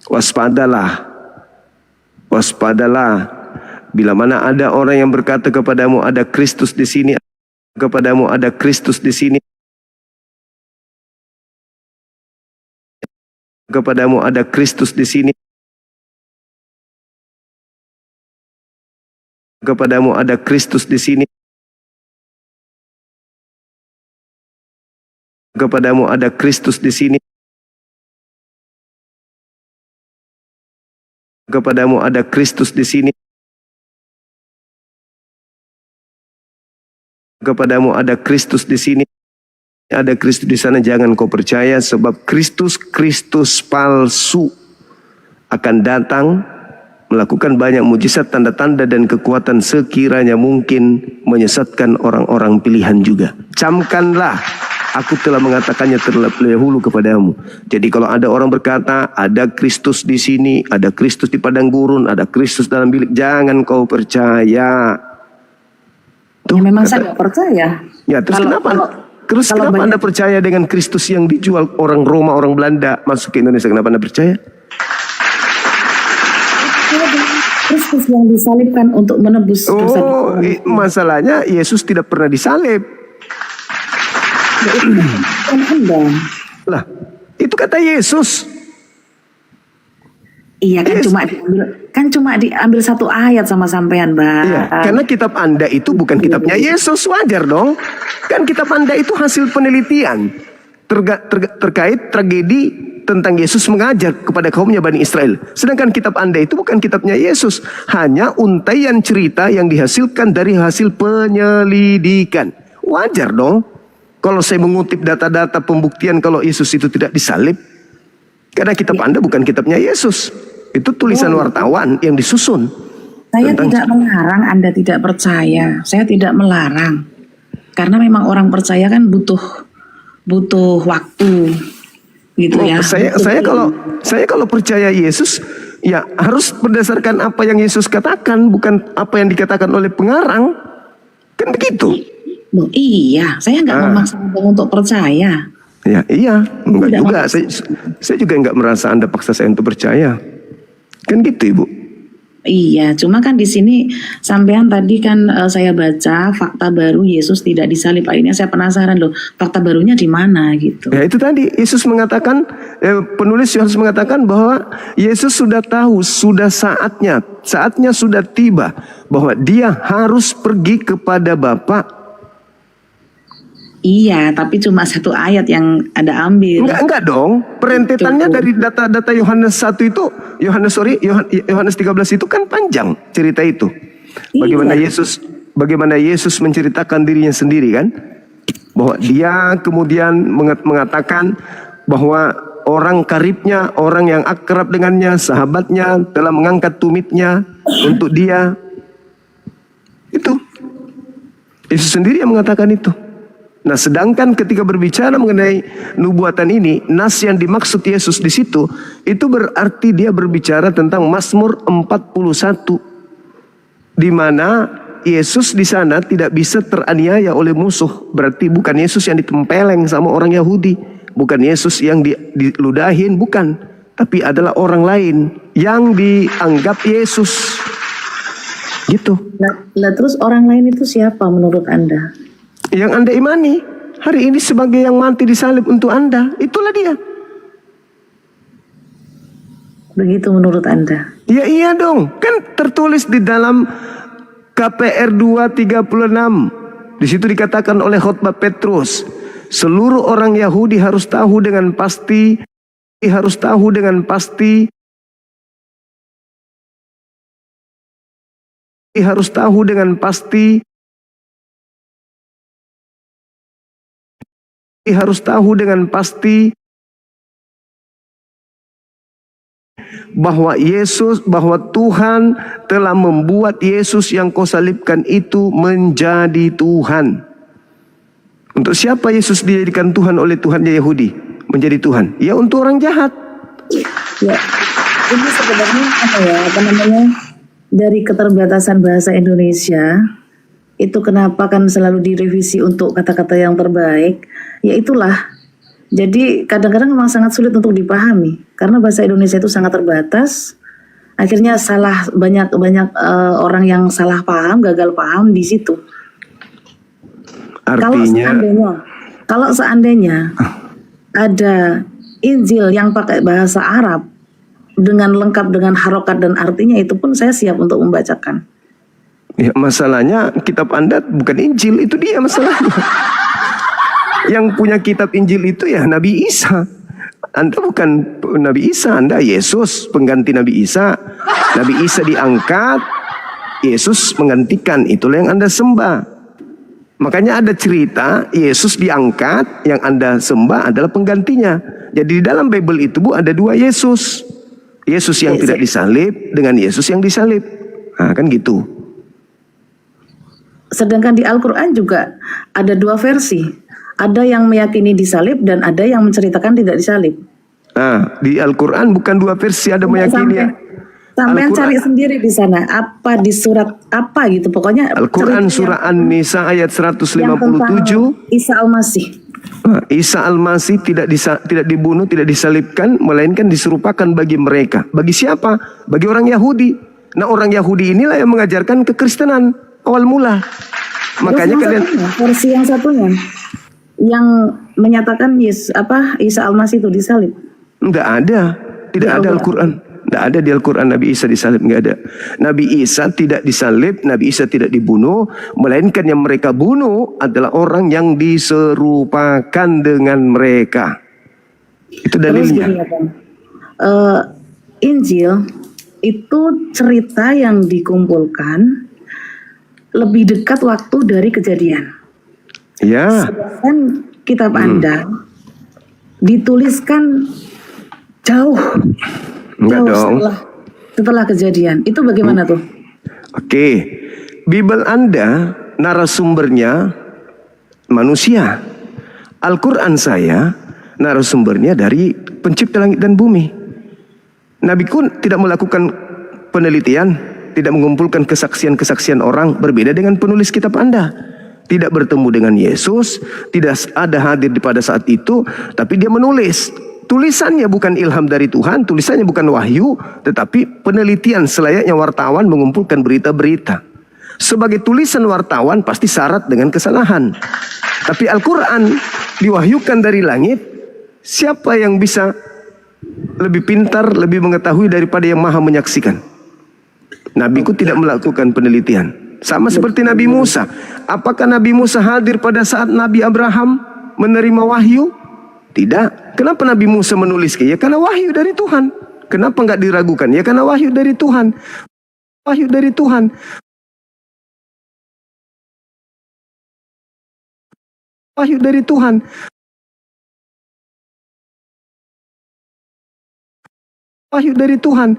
[SPEAKER 2] Waspadalah. Bila mana ada orang yang berkata kepadamu ada Kristus di sini, kepadamu ada Kristus di sini, kepadamu ada Kristus di sini, kepadamu ada Kristus di sini, kepadamu ada Kristus di sini, kepadamu ada Kristus di sini, kepadamu ada Kristus di sini, ada Kristus di sana, jangan kau percaya, sebab Kristus palsu akan datang melakukan banyak mujizat, tanda-tanda dan kekuatan sekiranya mungkin menyesatkan orang-orang pilihan juga. Camkanlah, aku telah mengatakannya terlebih dahulu kepadamu. Jadi kalau ada orang berkata ada Kristus di sini, ada Kristus di padang gurun, ada Kristus dalam bilik, jangan kau percaya. Itu.
[SPEAKER 4] Ya, memang
[SPEAKER 2] kata-
[SPEAKER 4] saya nggak percaya.
[SPEAKER 2] Ya, terus
[SPEAKER 4] Kalau-
[SPEAKER 2] kenapa?
[SPEAKER 4] kalau-
[SPEAKER 2] Terus
[SPEAKER 4] kalau
[SPEAKER 2] kenapa
[SPEAKER 4] banyak-
[SPEAKER 2] Anda percaya dengan Kristus yang dijual orang Roma, orang Belanda masuk ke Indonesia? Kenapa Anda percaya?
[SPEAKER 4] Kristus yang disalibkan untuk menebus dosa.
[SPEAKER 2] Oh, masalahnya Yesus tidak pernah disalib.
[SPEAKER 4] Kan Anda.
[SPEAKER 2] Lah, itu kata Yesus.
[SPEAKER 4] Iya kan
[SPEAKER 2] Yes.
[SPEAKER 4] cuma diambil satu ayat sama sampean, Mbak.
[SPEAKER 2] Iya, karena kitab Anda itu bukan kitabnya Yesus, wajar dong. Kan kitab Anda itu hasil penelitian terkait tragedi tentang Yesus mengajar kepada kaumnya Bani Israel. Sedangkan kitab Anda itu bukan kitabnya Yesus, hanya untaian cerita yang dihasilkan dari hasil penyelidikan. Wajar dong kalau saya mengutip data-data pembuktian kalau Yesus itu tidak disalib. Karena kitab Anda bukan kitabnya Yesus. Itu tulisan wartawan yang disusun.
[SPEAKER 4] Saya
[SPEAKER 2] Tentang-
[SPEAKER 4] tidak melarang Anda tidak percaya. Saya tidak melarang. Karena memang orang percaya kan butuh waktu. Gitu
[SPEAKER 2] Oh,
[SPEAKER 4] ya.
[SPEAKER 2] saya kalau percaya Yesus ya harus berdasarkan apa yang Yesus katakan, bukan apa yang dikatakan oleh pengarang. Kan begitu.
[SPEAKER 4] Loh, iya, saya nggak memaksa Anda untuk percaya.
[SPEAKER 2] Ya, iya, enggak
[SPEAKER 4] Tidak
[SPEAKER 2] juga. Saya juga enggak merasa Anda paksa saya untuk percaya. Kan gitu, Ibu.
[SPEAKER 4] Iya, cuma kan di sini sampean tadi kan saya baca fakta baru Yesus tidak disalib. Akhirnya saya penasaran loh, fakta barunya di mana gitu.
[SPEAKER 2] Ya itu tadi Yesus mengatakan, penulis Yohanes mengatakan bahwa Yesus sudah tahu, sudah saatnya sudah tiba bahwa dia harus pergi kepada Bapa.
[SPEAKER 4] Iya, tapi cuma satu ayat yang Anda ambil.
[SPEAKER 2] Enggak dong. Perentetannya dari data-data Yohanes 1 itu, Yohanes 13 itu kan panjang cerita itu. Bagaimana Yesus menceritakan dirinya sendiri kan? Bahwa dia kemudian mengatakan bahwa orang karibnya, orang yang akrab dengannya, sahabatnya telah mengangkat tumitnya untuk dia. Itu. Yesus sendiri yang mengatakan itu. Nah, sedangkan ketika berbicara mengenai nubuatan ini, nas yang dimaksud Yesus di situ, itu berarti dia berbicara tentang Mazmur 41, di mana Yesus di sana tidak bisa teraniaya oleh musuh. Berarti bukan Yesus yang ditempeleng sama orang Yahudi, bukan Yesus yang diludahin, bukan, tapi adalah orang lain yang dianggap Yesus. Gitu.
[SPEAKER 4] Lah terus orang lain itu siapa menurut Anda?
[SPEAKER 2] Yang Anda imani hari ini sebagai yang mati disalib untuk Anda, itulah dia.
[SPEAKER 4] Begitu menurut Anda?
[SPEAKER 2] Ya iya dong, kan tertulis di dalam KPR 2:36. Di situ dikatakan oleh khotbah Petrus, seluruh orang Yahudi harus tahu dengan pasti, harus tahu dengan pasti bahwa Tuhan telah membuat Yesus yang kau salibkan itu menjadi Tuhan. Untuk siapa Yesus dijadikan Tuhan oleh Tuhannya Yahudi? Menjadi Tuhan. Ya untuk orang jahat.
[SPEAKER 4] Ya, ini sebenarnya apa namanya? Dari keterbatasan bahasa Indonesia, itu kenapa kan selalu direvisi untuk kata-kata yang terbaik, ya itulah. Jadi kadang-kadang memang sangat sulit untuk dipahami karena bahasa Indonesia itu sangat terbatas. Akhirnya banyak orang yang salah paham, gagal paham di situ.
[SPEAKER 2] Artinya
[SPEAKER 4] Kalau seandainya ada Injil yang pakai bahasa Arab dengan lengkap dengan harokat dan artinya, itu pun saya siap untuk membacakan.
[SPEAKER 2] ya, masalahnya kitab Anda bukan Injil, itu dia masalahnya. Yang punya kitab Injil itu ya Nabi Isa. Anda bukan Nabi Isa, Anda Yesus, pengganti Nabi Isa. Nabi Isa diangkat, Yesus menggantikan, itulah yang Anda sembah. Makanya ada cerita Yesus diangkat, yang Anda sembah adalah penggantinya. Jadi di dalam Bible itu Bu ada dua Yesus. Yesus yang tidak disalib dengan Yesus yang disalib. Nah, kan gitu.
[SPEAKER 4] Sedangkan di Al-Quran juga ada dua versi. Ada yang meyakini disalib dan ada yang menceritakan tidak disalib.
[SPEAKER 2] Nah, di Al-Quran bukan dua versi, ada meyakini.
[SPEAKER 4] Sampean
[SPEAKER 2] Al-Quran.
[SPEAKER 4] cari sendiri di sana apa di surat apa gitu. Pokoknya
[SPEAKER 2] Al-Quran
[SPEAKER 4] cerita
[SPEAKER 2] surah An-Nisa ayat
[SPEAKER 4] yang tentang
[SPEAKER 2] 157.
[SPEAKER 4] Isa Al-Masih.
[SPEAKER 2] Isa Al-Masih tidak dibunuh, tidak disalibkan, melainkan diserupakan bagi mereka. Bagi siapa? Bagi orang Yahudi. Nah, orang Yahudi inilah yang mengajarkan kekristenan awal mula. Makanya
[SPEAKER 4] Terus yang
[SPEAKER 2] kalian
[SPEAKER 4] satunya, versi yang satunya yang menyatakan Isa Al-Masih itu disalib.
[SPEAKER 2] enggak ada, tidak
[SPEAKER 4] Ya
[SPEAKER 2] ada
[SPEAKER 4] Allah.
[SPEAKER 2] Al-Quran. Tidak ada di Al-Quran Nabi Isa disalib, enggak ada. Nabi Isa tidak disalib, Nabi Isa tidak dibunuh, melainkan yang mereka bunuh adalah orang yang diserupakan dengan mereka. Itu
[SPEAKER 4] Terus
[SPEAKER 2] dalilnya.
[SPEAKER 4] gini ya, Bang. Injil itu cerita yang dikumpulkan lebih dekat waktu dari kejadian.
[SPEAKER 2] Ya,
[SPEAKER 4] Sedangkan kitab Anda dituliskan jauh
[SPEAKER 2] enggak dong.
[SPEAKER 4] setelah kejadian. Itu bagaimana tuh?
[SPEAKER 2] Oke, Bible Anda narasumbernya manusia. Al-Quran saya narasumbernya dari pencipta langit dan bumi. Nabi pun tidak melakukan penelitian, tidak mengumpulkan kesaksian-kesaksian orang, berbeda dengan penulis kitab Anda. Tidak bertemu dengan Yesus, tidak ada hadir pada saat itu, tapi dia menulis. Tulisannya bukan ilham dari Tuhan, tulisannya bukan wahyu, tetapi penelitian selayaknya wartawan mengumpulkan berita-berita. Sebagai tulisan wartawan pasti syarat dengan kesalahan. Tapi Al-Quran diwahyukan dari langit, siapa yang bisa lebih pintar, lebih mengetahui daripada yang maha menyaksikan? Nabiku tidak melakukan penelitian. Sama seperti Nabi Musa. Apakah Nabi Musa hadir pada saat Nabi Abraham menerima wahyu? Tidak. Kenapa Nabi Musa menulis? Ya karena wahyu dari Tuhan. Kenapa nggak diragukan? Ya karena wahyu dari Tuhan. Wahyu dari Tuhan. Wahyu dari Tuhan. Wahyu dari Tuhan.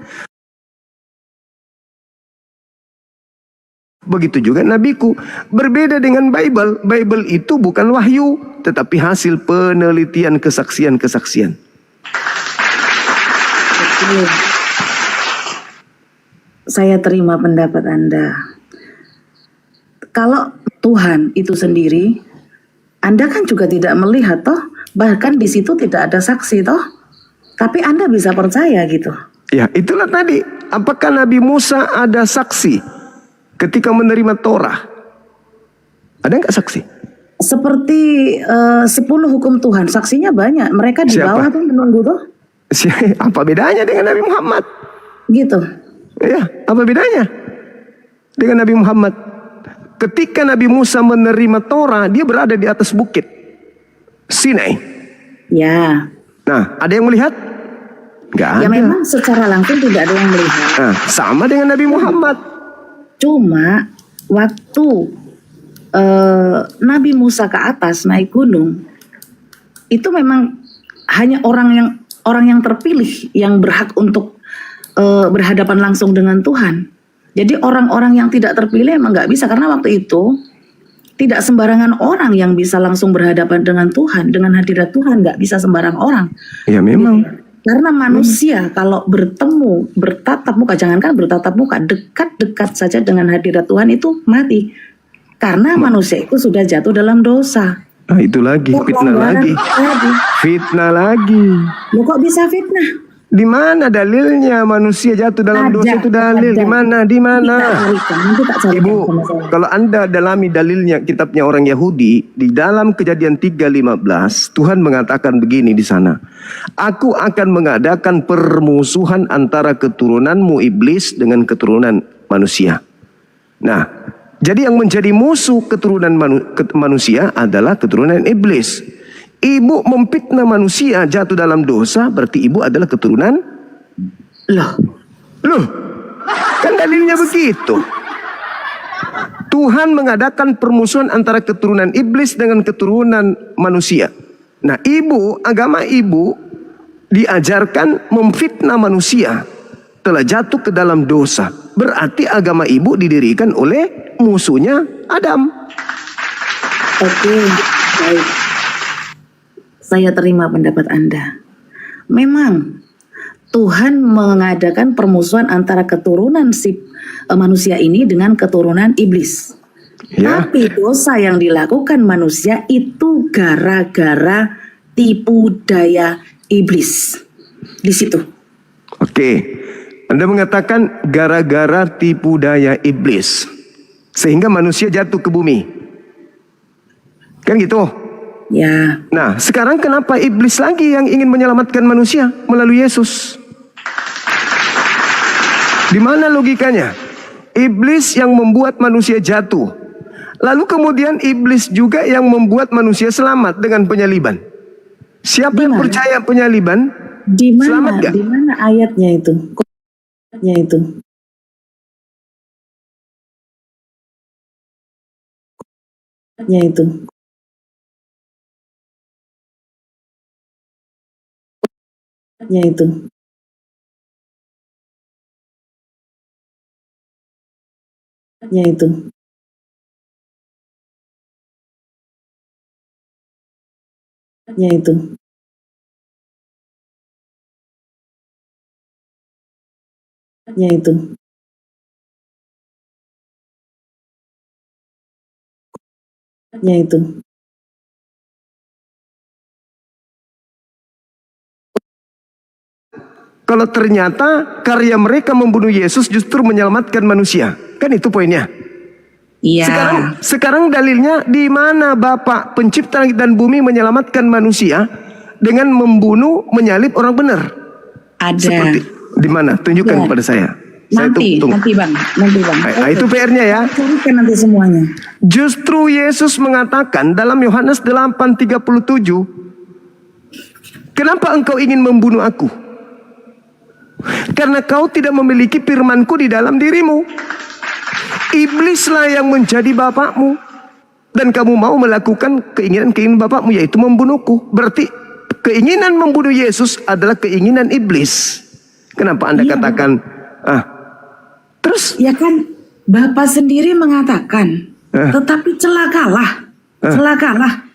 [SPEAKER 2] Begitu juga nabiku. Berbeda dengan Bible. Bible itu bukan wahyu, tetapi hasil penelitian kesaksian-kesaksian.
[SPEAKER 4] Oke. Saya terima pendapat Anda. Kalau Tuhan itu sendiri, Anda kan juga tidak melihat toh, bahkan di situ tidak ada saksi toh. Tapi Anda bisa percaya gitu.
[SPEAKER 2] Ya, itulah tadi. Apakah Nabi Musa ada saksi ketika menerima Torah? Ada nggak saksi?
[SPEAKER 4] Seperti 10 hukum Tuhan, saksinya banyak. Mereka di
[SPEAKER 2] Siapa?
[SPEAKER 4] bawah tuh menunggu tuh.
[SPEAKER 2] Apa bedanya dengan Nabi Muhammad?
[SPEAKER 4] Gitu.
[SPEAKER 2] Ya, apa bedanya dengan Nabi Muhammad? Ketika Nabi Musa menerima Torah, dia berada di atas bukit Sinai.
[SPEAKER 4] Ya.
[SPEAKER 2] Nah, ada yang melihat? Nggak ada.
[SPEAKER 4] Ya memang secara langsung tidak ada yang melihat.
[SPEAKER 2] Nah, sama dengan Nabi Muhammad.
[SPEAKER 4] Cuma waktu Nabi Musa ke atas naik gunung, itu memang hanya orang yang terpilih yang berhak untuk berhadapan langsung dengan Tuhan. Jadi orang-orang yang tidak terpilih emang nggak bisa, karena waktu itu tidak sembarangan orang yang bisa langsung berhadapan dengan Tuhan, dengan hadirat Tuhan, nggak bisa sembarang orang.
[SPEAKER 2] Ya memang.
[SPEAKER 4] Karena manusia kalau bertemu, bertatap muka, jangankan bertatap muka, dekat-dekat saja dengan hadirat Tuhan itu mati. Karena manusia itu sudah jatuh dalam dosa.
[SPEAKER 2] Nah, itu lagi, fitnah lagi. Fitnah lagi.
[SPEAKER 4] Loh kok bisa fitnah?
[SPEAKER 2] Di mana dalilnya manusia jatuh dalam dosa itu dalil? Di mana? Di mana?
[SPEAKER 4] Nanti tak carikan
[SPEAKER 2] Ibu,
[SPEAKER 4] sama saya.
[SPEAKER 2] kalau Anda dalami dalilnya kitabnya orang Yahudi, di dalam Kejadian 3:15, Tuhan mengatakan begini di sana. Aku akan mengadakan permusuhan antara keturunanmu iblis dengan keturunan manusia. Nah, jadi yang menjadi musuh keturunan manusia adalah keturunan iblis. Ibu memfitnah manusia jatuh dalam dosa, berarti ibu adalah keturunan. Loh, kan dalilnya begitu. Tuhan mengadakan permusuhan antara keturunan iblis dengan keturunan manusia. Nah, agama ibu diajarkan memfitnah manusia, telah jatuh ke dalam dosa. Berarti agama ibu didirikan oleh musuhnya Adam.
[SPEAKER 4] Oke, baik. Saya terima pendapat Anda. Memang Tuhan mengadakan permusuhan antara keturunan si manusia ini dengan keturunan iblis.
[SPEAKER 2] Ya.
[SPEAKER 4] Tapi dosa yang dilakukan manusia itu gara-gara tipu daya iblis. Di situ.
[SPEAKER 2] Oke. Anda mengatakan gara-gara tipu daya iblis. Sehingga manusia jatuh ke bumi. Kan gitu?
[SPEAKER 4] Ya,
[SPEAKER 2] Nah, sekarang kenapa iblis lagi yang ingin menyelamatkan manusia melalui Yesus? Di mana logikanya? Iblis yang membuat manusia jatuh. Lalu kemudian iblis juga yang membuat manusia selamat dengan penyaliban. Siapa yang
[SPEAKER 4] Di mana?
[SPEAKER 2] percaya penyaliban?
[SPEAKER 4] di
[SPEAKER 2] Selamat
[SPEAKER 4] mana?
[SPEAKER 2] gak?
[SPEAKER 4] Di mana ayatnya itu? Ayatnya itu. Ayatnya itu. Ayatnya itu. Ayatnya itu. Ayatnya itu. Ayatnya itu. Ayatnya itu.
[SPEAKER 2] Kalau ternyata karya mereka membunuh Yesus justru menyelamatkan manusia. Kan itu poinnya.
[SPEAKER 4] Iya.
[SPEAKER 2] Sekarang dalilnya di mana Bapa pencipta langit dan bumi menyelamatkan manusia dengan membunuh, menyalib orang benar?
[SPEAKER 4] Ada.
[SPEAKER 2] Seperti di mana? Tunjukkan
[SPEAKER 4] Ya.
[SPEAKER 2] kepada saya. Saya
[SPEAKER 4] Nanti
[SPEAKER 2] tunggu.
[SPEAKER 4] Bang.
[SPEAKER 2] Nah, itu PR-nya ya.
[SPEAKER 4] Carikan nanti semuanya.
[SPEAKER 2] Justru Yesus mengatakan dalam Yohanes 8:37, kenapa engkau ingin membunuh aku? Karena kau tidak memiliki firman-Ku di dalam dirimu. Iblislah yang menjadi bapakmu. Dan kamu mau melakukan keinginan-keinginan bapakmu, yaitu membunuhku. Berarti keinginan membunuh Yesus adalah keinginan iblis. Kenapa Anda
[SPEAKER 4] Iya.
[SPEAKER 2] katakan, terus
[SPEAKER 4] Ya kan, Bapak sendiri mengatakan, tetapi celakalah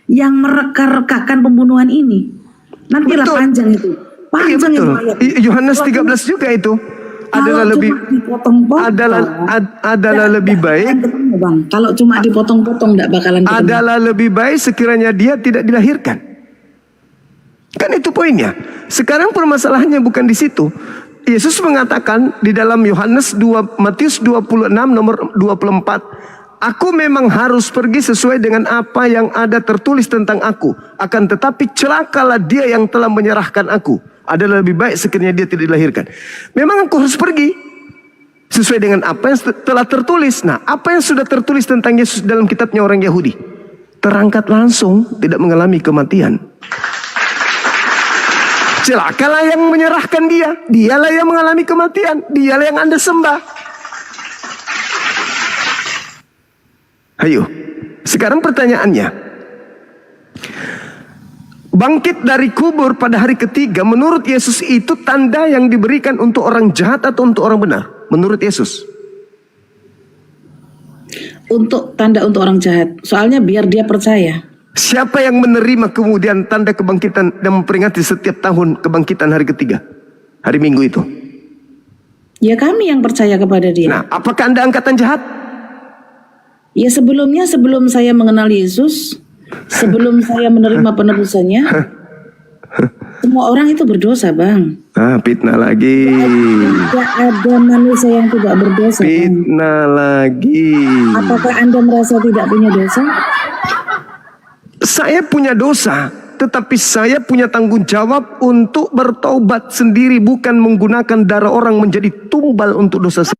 [SPEAKER 4] yang mereka-rekakan pembunuhan ini. Nantilah
[SPEAKER 2] Betul.
[SPEAKER 4] panjang itu.
[SPEAKER 2] Iya
[SPEAKER 4] Panjang
[SPEAKER 2] betul.
[SPEAKER 4] itu ayatnya.
[SPEAKER 2] Yohanes
[SPEAKER 4] Kalau
[SPEAKER 2] 13 juga itu.
[SPEAKER 4] Kalau
[SPEAKER 2] Adalah lebih
[SPEAKER 4] cuma dipotong-potong,
[SPEAKER 2] adalah lebih
[SPEAKER 4] nggak
[SPEAKER 2] baik
[SPEAKER 4] bakalan ketemu, Bang. Kalau cuma dipotong-potong nggak bakalan ketemu.
[SPEAKER 2] adalah lebih baik sekiranya dia tidak dilahirkan. Kan itu poinnya. Sekarang permasalahannya bukan di situ. Yesus mengatakan di dalam Matius 26 nomor 24, aku memang harus pergi sesuai dengan apa yang ada tertulis tentang aku. Akan tetapi celakalah dia yang telah menyerahkan aku. Adalah lebih baik sekiranya dia tidak dilahirkan. Memang aku harus pergi sesuai dengan apa yang telah tertulis. Nah, apa yang sudah tertulis tentang Yesus dalam kitabnya orang Yahudi? Terangkat langsung, tidak mengalami kematian. Celakalah yang menyerahkan dia. Dialah yang mengalami kematian. Dialah yang Anda sembah. Ayo, sekarang pertanyaannya. Bangkit dari kubur pada hari ketiga menurut Yesus itu tanda yang diberikan untuk orang jahat atau untuk orang benar? Menurut Yesus.
[SPEAKER 4] Untuk tanda untuk orang jahat. Soalnya biar dia percaya.
[SPEAKER 2] Siapa yang menerima kemudian tanda kebangkitan dan memperingati setiap tahun kebangkitan hari ketiga? Hari Minggu itu.
[SPEAKER 4] Ya kami yang percaya kepada dia.
[SPEAKER 2] Nah, apakah Anda angkatan jahat?
[SPEAKER 4] Ya sebelumnya, sebelum saya mengenal Yesus, sebelum saya menerima penebusannya, semua orang itu berdosa, Bang.
[SPEAKER 2] Fitnah lagi.
[SPEAKER 4] Tidak ada manusia yang tidak berdosa, Bang.
[SPEAKER 2] Fitnah lagi.
[SPEAKER 4] Apakah Anda merasa tidak punya dosa?
[SPEAKER 2] Saya punya dosa, tetapi saya punya tanggung jawab untuk bertobat sendiri, bukan menggunakan darah orang menjadi tumbal untuk dosa saya.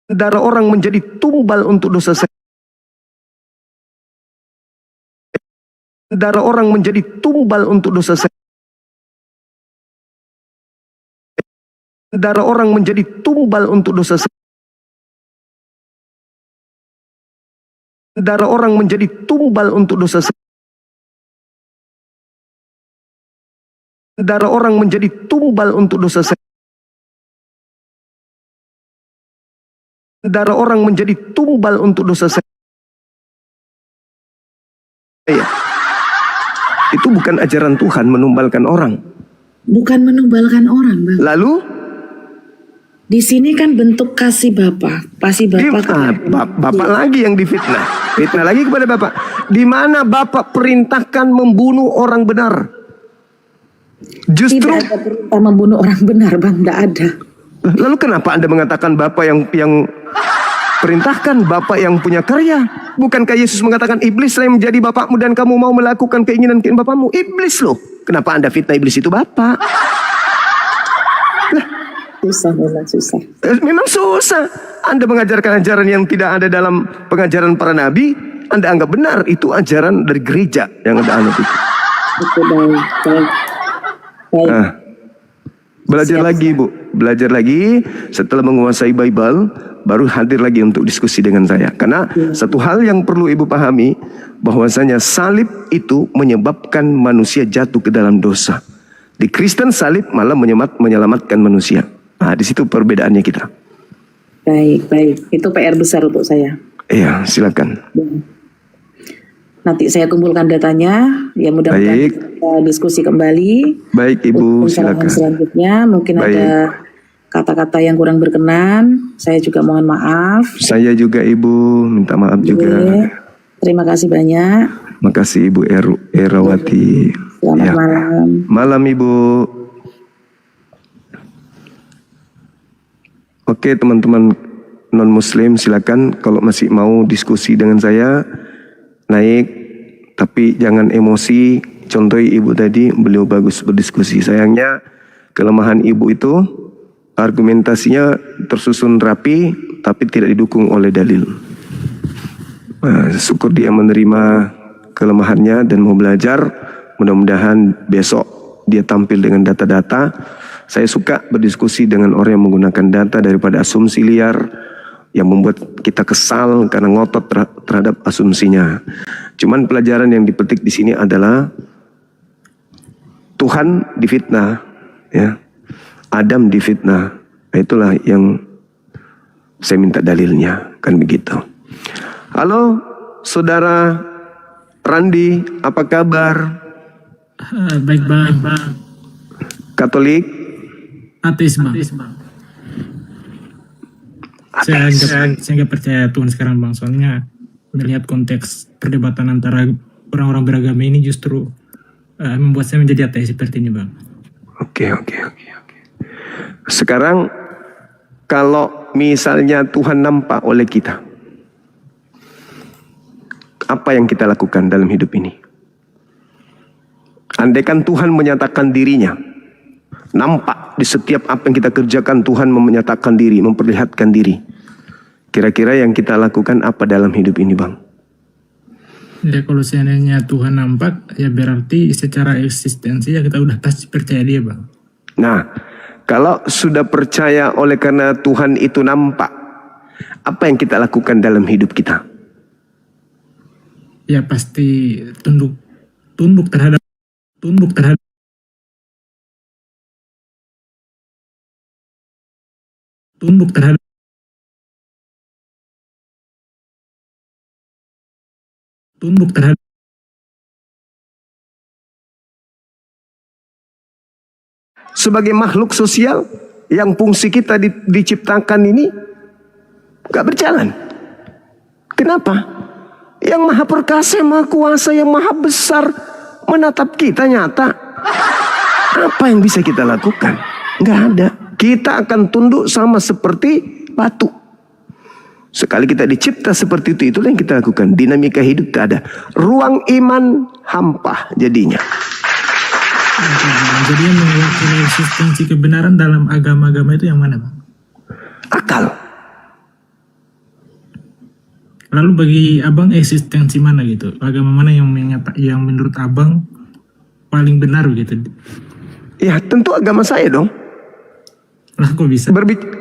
[SPEAKER 2] Darah orang menjadi tumbal untuk dosa saya. Darah orang menjadi tumbal untuk dosa saya. Darah orang menjadi tumbal untuk dosa saya. Darah orang menjadi tumbal untuk dosa saya. Darah orang menjadi tumbal untuk dosa saya. Darah orang menjadi tumbal untuk dosa saya. Itu bukan ajaran Tuhan menumbalkan orang.
[SPEAKER 4] Bukan menumbalkan orang, Bang.
[SPEAKER 2] Lalu
[SPEAKER 4] Di sini kan bentuk kasih Bapa. Pasti Bapa.
[SPEAKER 2] Bapak lagi yang difitnah. Fitnah lagi kepada Bapak. Di mana Bapak perintahkan membunuh orang benar? Justru
[SPEAKER 4] Tidak ada perintah membunuh orang benar, Bang. Tidak ada.
[SPEAKER 2] lalu kenapa Anda mengatakan Bapak yang perintahkan, Bapak yang punya karya? Bukankah Yesus mengatakan iblis yang menjadi bapakmu dan kamu mau melakukan keinginan bapakmu? Iblis loh. Kenapa Anda fitnah iblis itu Bapak?
[SPEAKER 4] Susah, memang susah.
[SPEAKER 2] Memang susah. Anda mengajarkan ajaran yang tidak ada dalam pengajaran para nabi. Anda anggap benar itu ajaran dari gereja yang Anda anut itu.
[SPEAKER 4] Itu baik.
[SPEAKER 2] Nah, belajar lagi Bu. Belajar lagi. Setelah menguasai Bible, baru hadir lagi untuk diskusi dengan saya. Karena satu hal yang perlu Ibu pahami, bahwasanya salib itu menyebabkan manusia jatuh ke dalam dosa. Di Kristen salib malah menyelamatkan manusia. Nah, di situ perbedaannya kita.
[SPEAKER 4] Baik. Itu PR besar untuk saya.
[SPEAKER 2] Iya, silakan.
[SPEAKER 4] Nanti saya kumpulkan datanya. Ya mudah-mudahan kita diskusi kembali.
[SPEAKER 2] Baik Ibu,
[SPEAKER 4] Untuk
[SPEAKER 2] silakan.
[SPEAKER 4] selanjutnya mungkin ada kata-kata yang kurang berkenan. Saya juga mohon maaf.
[SPEAKER 2] Saya juga Ibu, minta maaf juga.
[SPEAKER 4] Terima kasih banyak.
[SPEAKER 2] Makasih Ibu Erawati.
[SPEAKER 4] Selamat
[SPEAKER 2] Ya.
[SPEAKER 4] malam.
[SPEAKER 2] Malam Ibu. Oke teman-teman non-muslim, silakan kalau masih mau diskusi dengan saya, naik, tapi jangan emosi. Contoh Ibu tadi, beliau bagus berdiskusi. Sayangnya kelemahan Ibu itu argumentasinya tersusun rapi tapi tidak didukung oleh dalil. Nah, syukur dia menerima kelemahannya dan mau belajar. Mudah-mudahan besok dia tampil dengan data-data. Saya suka berdiskusi dengan orang yang menggunakan data daripada asumsi liar yang membuat kita kesal karena ngotot terhadap asumsinya. Cuman pelajaran yang dipetik di sini adalah Tuhan difitnah, ya. Adam difitnah. Nah, itulah yang saya minta dalilnya, kan begitu. Halo, Saudara Randi, apa kabar?
[SPEAKER 9] Baik bang.
[SPEAKER 2] Katolik?
[SPEAKER 9] Ateis bang. Saya nggak percaya Tuhan sekarang bang. Soalnya melihat konteks perdebatan antara orang-orang beragama ini justru membuat saya menjadi ateis seperti ini bang.
[SPEAKER 2] Oke. Sekarang kalau misalnya Tuhan nampak oleh kita, apa yang kita lakukan dalam hidup ini? Andaikan Tuhan menyatakan dirinya, nampak di setiap apa yang kita kerjakan, Tuhan menyatakan diri, memperlihatkan diri. Kira-kira yang kita lakukan apa dalam hidup ini bang?
[SPEAKER 9] Ya kalau seandainya Tuhan nampak, ya berarti secara eksistensi ya kita udah pasti percaya dia bang.
[SPEAKER 2] Nah, kalau sudah percaya oleh karena Tuhan itu nampak, apa yang kita lakukan dalam hidup kita?
[SPEAKER 9] Ya pasti tunduk terhadap
[SPEAKER 2] Sebagai makhluk sosial yang fungsi kita diciptakan ini gak berjalan. Kenapa? Yang maha perkasa, yang maha kuasa, yang maha besar menatap kita nyata. Apa yang bisa kita lakukan? Gak ada. Kita akan tunduk sama seperti batu. Sekali kita dicipta seperti itu, itulah yang kita lakukan. Dinamika hidup tak ada. Ruang iman hampa jadinya.
[SPEAKER 9] Jadi yang mewakili eksistensi kebenaran dalam agama-agama itu yang mana bang?
[SPEAKER 2] Akal.
[SPEAKER 9] Lalu bagi abang eksistensi mana gitu? Agama mana yang menurut abang paling benar gitu?
[SPEAKER 2] Ya tentu agama saya dong.
[SPEAKER 9] Lah kok bisa?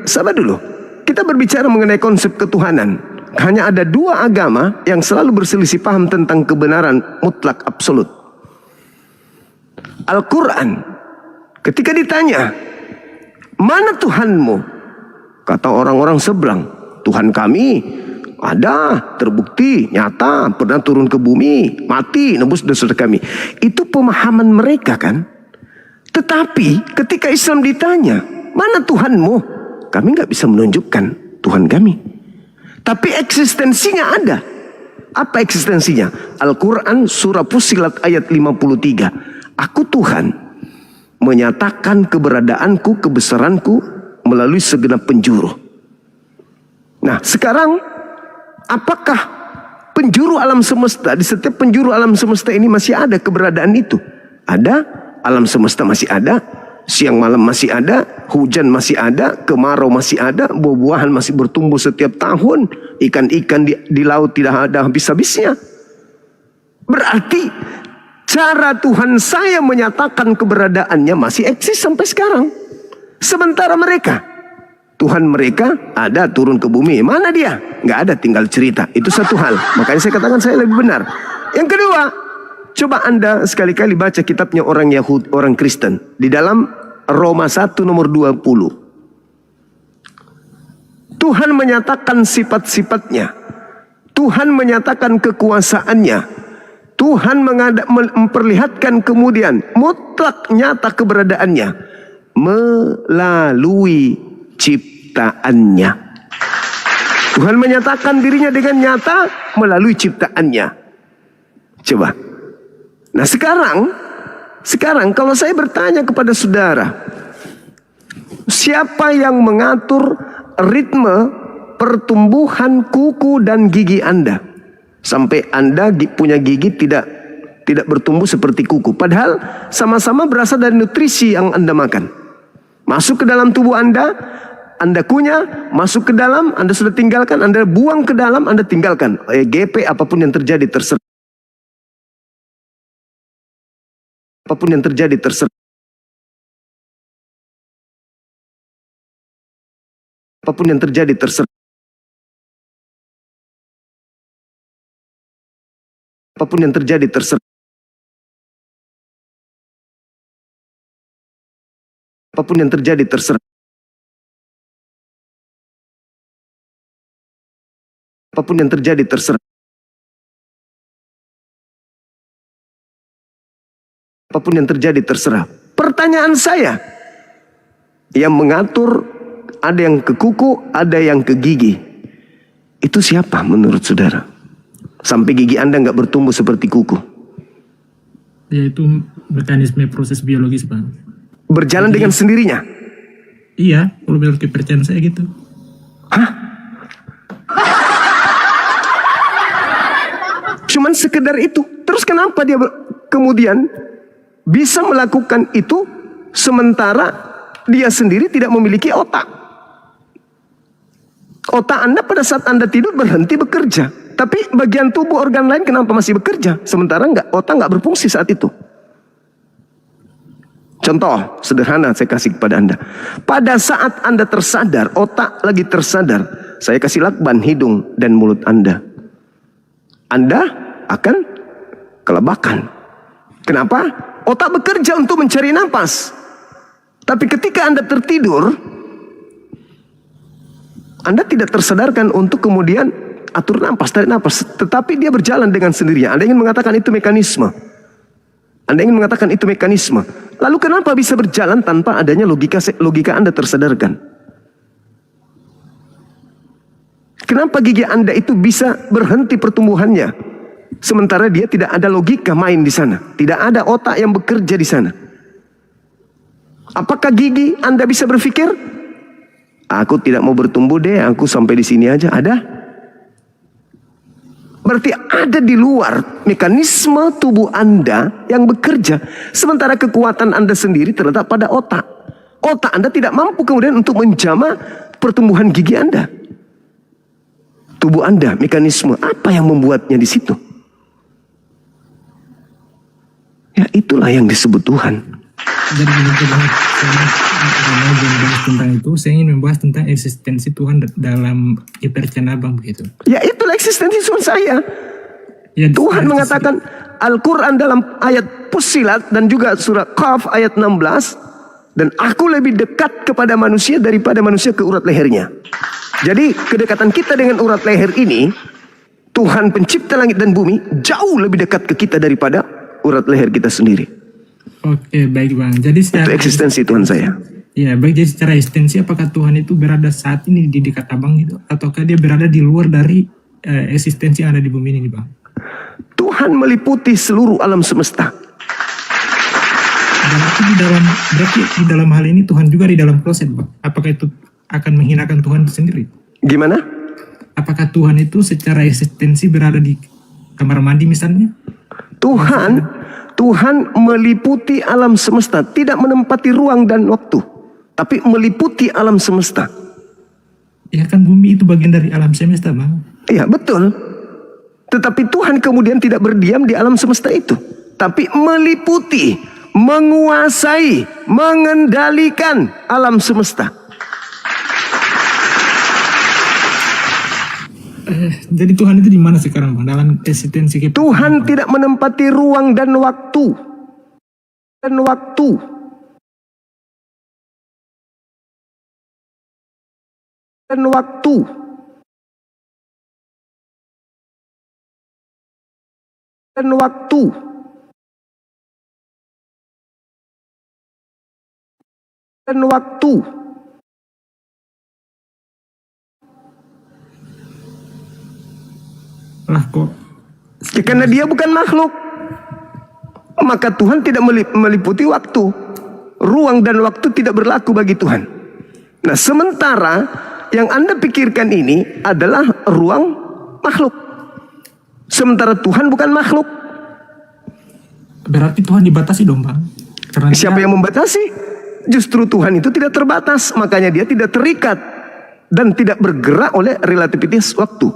[SPEAKER 2] Sabar dulu. Kita berbicara mengenai konsep ketuhanan. Hanya ada dua agama yang selalu berselisih paham tentang kebenaran mutlak absolut. Al-Quran. Ketika ditanya, mana Tuhanmu? Kata orang-orang seberang, Tuhan kami Ada, terbukti, nyata, pernah turun ke bumi, mati, nebus dosa kami. Itu pemahaman mereka kan. Tetapi ketika Islam ditanya, mana Tuhanmu? Kami nggak bisa menunjukkan Tuhan kami. Tapi eksistensinya ada. Apa eksistensinya? Al-Quran surah Fussilat ayat 53. Aku Tuhan menyatakan keberadaanku, kebesaranku melalui segenap penjuru. Nah sekarang, apakah penjuru alam semesta, di setiap penjuru alam semesta ini masih ada keberadaan itu? Ada, alam semesta masih ada, siang malam masih ada, hujan masih ada, kemarau masih ada, buah-buahan masih bertumbuh setiap tahun, ikan-ikan di laut tidak ada habis-habisnya. Berarti cara Tuhan saya menyatakan keberadaannya masih eksis sampai sekarang. Sementara mereka, Tuhan mereka ada turun ke bumi. Mana dia? Nggak ada, tinggal cerita. Itu satu hal. Makanya saya katakan saya lebih benar. Yang kedua, coba Anda sekali-kali baca kitabnya orang Yahudi, orang Kristen. Di dalam Roma 1 nomor 20. Tuhan menyatakan sifat-sifatnya. Tuhan menyatakan kekuasaannya. Tuhan memperlihatkan kemudian mutlak nyata keberadaannya melalui ciptaannya. Tuhan menyatakan dirinya dengan nyata melalui ciptaannya. Coba. Nah sekarang kalau saya bertanya kepada saudara, siapa yang mengatur ritme pertumbuhan kuku dan gigi Anda? Sampai Anda punya gigi tidak bertumbuh seperti kuku. Padahal sama-sama berasal dari nutrisi yang Anda makan. Masuk ke dalam tubuh Anda kunyah, masuk ke dalam, Anda sudah tinggalkan, Anda buang ke dalam, Anda tinggalkan. GP apapun yang terjadi terserah. Apapun yang terjadi terserah. Apapun yang terjadi terserah. Apapun yang terjadi terserah. Apapun yang terjadi terserah. Apapun yang terjadi terserah. Apapun yang terjadi terserah. Pertanyaan saya, yang mengatur ada yang ke kuku, ada yang ke gigi. Itu siapa menurut saudara? Sampai gigi Anda nggak bertumbuh seperti kuku.
[SPEAKER 9] Yaitu mekanisme proses biologis, Bang.
[SPEAKER 2] Berjalan
[SPEAKER 9] Jadi,
[SPEAKER 2] dengan sendirinya?
[SPEAKER 9] Iya, kalau menurut kepercayaan saya gitu.
[SPEAKER 2] Hah? Cuman sekedar itu. Terus kenapa dia kemudian bisa melakukan itu sementara dia sendiri tidak memiliki otak? Otak Anda pada saat Anda tidur berhenti bekerja. Tapi bagian tubuh organ lain kenapa masih bekerja? Sementara otak nggak berfungsi saat itu. Contoh sederhana saya kasih kepada Anda. Pada saat Anda tersadar, otak lagi tersadar, saya kasih lakban hidung dan mulut Anda. Anda akan kelabakan. Kenapa? Otak bekerja untuk mencari napas. Tapi ketika Anda tertidur, Anda tidak tersadarkan untuk kemudian atur napas, tarik napas. Tetapi dia berjalan dengan sendirinya. Anda ingin mengatakan itu mekanisme. Anda ingin mengatakan itu mekanisme. Lalu kenapa bisa berjalan tanpa adanya logika Anda tersadarkan? Kenapa gigi Anda itu bisa berhenti pertumbuhannya? Sementara dia tidak ada logika main di sana. Tidak ada otak yang bekerja di sana. Apakah gigi Anda bisa berpikir, aku tidak mau bertumbuh deh, aku sampai di sini aja? Ada? Berarti ada di luar mekanisme tubuh Anda yang bekerja. Sementara kekuatan Anda sendiri terletak pada otak. Otak Anda tidak mampu kemudian untuk menjama pertumbuhan gigi Anda. Tubuh Anda, mekanisme apa yang membuatnya di situ? Ya itulah yang disebut Tuhan.
[SPEAKER 9] Jadi saya mau membahas tentang itu, saya ingin membahas tentang eksistensi Tuhan dalam kepercayaan Abang begitu.
[SPEAKER 2] Ya itulah eksistensi Tuhan saya. Ya, Tuhan mengatakan Al-Quran dalam ayat Fussilat dan juga surah Qaf ayat 16, dan aku lebih dekat kepada manusia daripada manusia ke urat lehernya. Jadi kedekatan kita dengan urat leher ini, Tuhan pencipta langit dan bumi jauh lebih dekat ke kita daripada urat leher kita sendiri.
[SPEAKER 9] Oke, baik Bang. Jadi
[SPEAKER 2] Itu
[SPEAKER 9] secara
[SPEAKER 2] eksistensi Tuhan saya.
[SPEAKER 9] ya baik, jadi secara eksistensi apakah Tuhan itu berada saat ini di dekat Abang gitu, ataukah dia berada di luar dari eksistensi yang ada di bumi ini, Bang?
[SPEAKER 2] Tuhan meliputi seluruh alam semesta.
[SPEAKER 9] Dan itu berarti di dalam hal ini Tuhan juga di dalam proses, Bang. Apakah itu akan menghinakan Tuhan sendiri?
[SPEAKER 2] Gimana?
[SPEAKER 9] Apakah Tuhan itu secara eksistensi berada di kamar mandi misalnya?
[SPEAKER 2] Tuhan meliputi alam semesta, tidak menempati ruang dan waktu, tapi meliputi alam semesta.
[SPEAKER 9] Ya kan bumi itu bagian dari alam semesta, Bang.
[SPEAKER 2] Iya, betul. Tetapi Tuhan kemudian tidak berdiam di alam semesta itu, tapi meliputi, menguasai, mengendalikan alam semesta.
[SPEAKER 9] Jadi Tuhan itu di mana sekarang, Bang? Dalam eksistensi kita?
[SPEAKER 2] Tuhan tidak menempati ruang dan waktu. Dan waktu. Dan waktu. Dan waktu. Dan waktu.
[SPEAKER 9] Lah kok?
[SPEAKER 2] Ya, karena dia bukan makhluk, maka Tuhan tidak meliputi waktu. Ruang dan waktu tidak berlaku bagi Tuhan. Nah, sementara yang Anda pikirkan ini adalah ruang makhluk. Sementara Tuhan bukan makhluk.
[SPEAKER 9] Berarti Tuhan dibatasi dong, Bang? Karena
[SPEAKER 2] Siapa yang membatasi? Justru Tuhan itu tidak terbatas, makanya dia tidak terikat dan tidak bergerak oleh relativitas waktu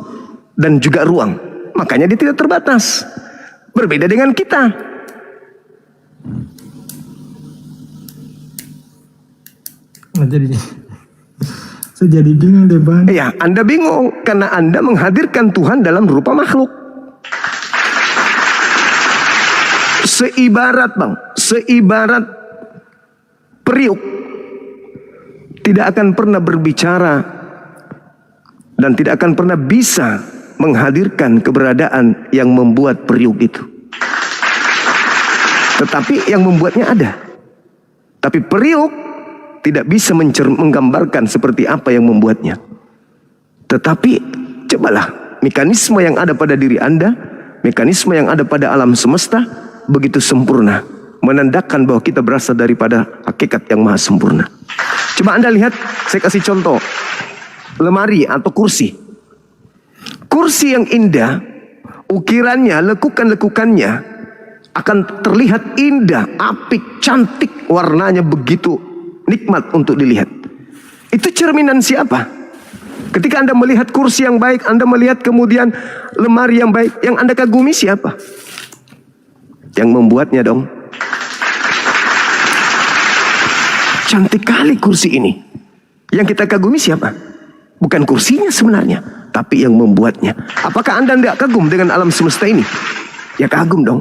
[SPEAKER 2] dan juga ruang. Makanya dia tidak terbatas. Berbeda dengan kita.
[SPEAKER 9] Nah, saya jadi bingung deh, Bang.
[SPEAKER 2] Ya, Anda bingung karena Anda menghadirkan Tuhan dalam rupa makhluk. Seibarat, Bang, seibarat periuk tidak akan pernah berbicara dan tidak akan pernah bisa menghadirkan keberadaan yang membuat periuk itu. Tetapi yang membuatnya ada. Tapi periuk tidak bisa menggambarkan seperti apa yang membuatnya. Tetapi cobalah mekanisme yang ada pada diri Anda, mekanisme yang ada pada alam semesta begitu sempurna, menandakan bahwa kita berasal daripada hakikat yang maha sempurna. Coba Anda lihat, saya kasih contoh lemari atau kursi. Kursi yang indah, ukirannya, lekukan-lekukannya akan terlihat indah, apik, cantik, warnanya begitu nikmat untuk dilihat. Itu cerminan siapa? Ketika Anda melihat kursi yang baik, Anda melihat kemudian lemari yang baik, yang Anda kagumi siapa? Yang membuatnya dong. Cantik kali kursi ini. Yang kita kagumi siapa? Bukan kursinya sebenarnya, tapi yang membuatnya. Apakah Anda tidak kagum dengan alam semesta ini? Ya kagum dong.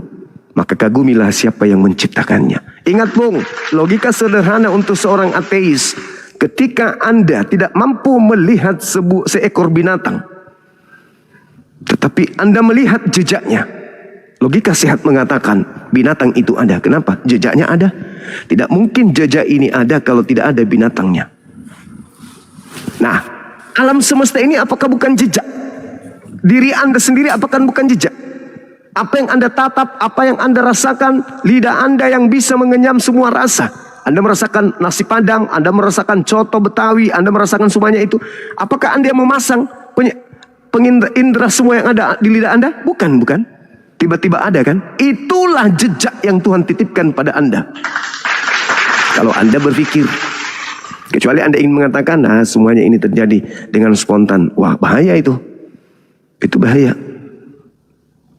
[SPEAKER 2] Maka kagumilah siapa yang menciptakannya. Ingat Bung, logika sederhana untuk seorang ateis. Ketika Anda tidak mampu melihat seekor binatang, tetapi Anda melihat jejaknya, logika sehat mengatakan binatang itu ada. Kenapa? Jejaknya ada. Tidak mungkin jejak ini ada kalau tidak ada binatangnya. Nah, alam semesta ini apakah bukan jejak? Diri Anda sendiri apakah bukan jejak? Apa yang Anda tatap, apa yang Anda rasakan, lidah Anda yang bisa mengenyam semua rasa. Anda merasakan nasi padang, Anda merasakan coto Betawi, Anda merasakan semuanya itu. Apakah Anda yang memasang pengindra semua yang ada di lidah Anda? Bukan, bukan. Tiba-tiba ada kan? Itulah jejak yang Tuhan titipkan pada Anda. Kalau Anda berpikir, kecuali Anda ingin mengatakan, nah semuanya ini terjadi dengan spontan. Wah, bahaya itu. Itu bahaya.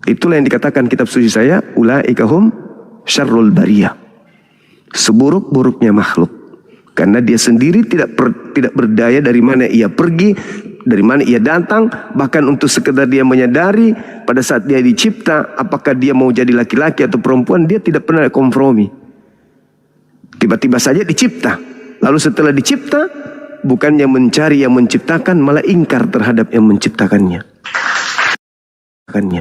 [SPEAKER 2] Itulah yang dikatakan kitab suci saya, ulaika hum syarrul bariyah. Seburuk-buruknya makhluk. Karena dia sendiri tidak berdaya dari mana ia pergi, dari mana ia datang, bahkan untuk sekedar dia menyadari pada saat dia dicipta, apakah dia mau jadi laki-laki atau perempuan, dia tidak pernah kompromi. Tiba-tiba saja dicipta. Lalu setelah dicipta, bukannya mencari yang menciptakan, malah ingkar terhadap yang menciptakannya. Menciptakannya.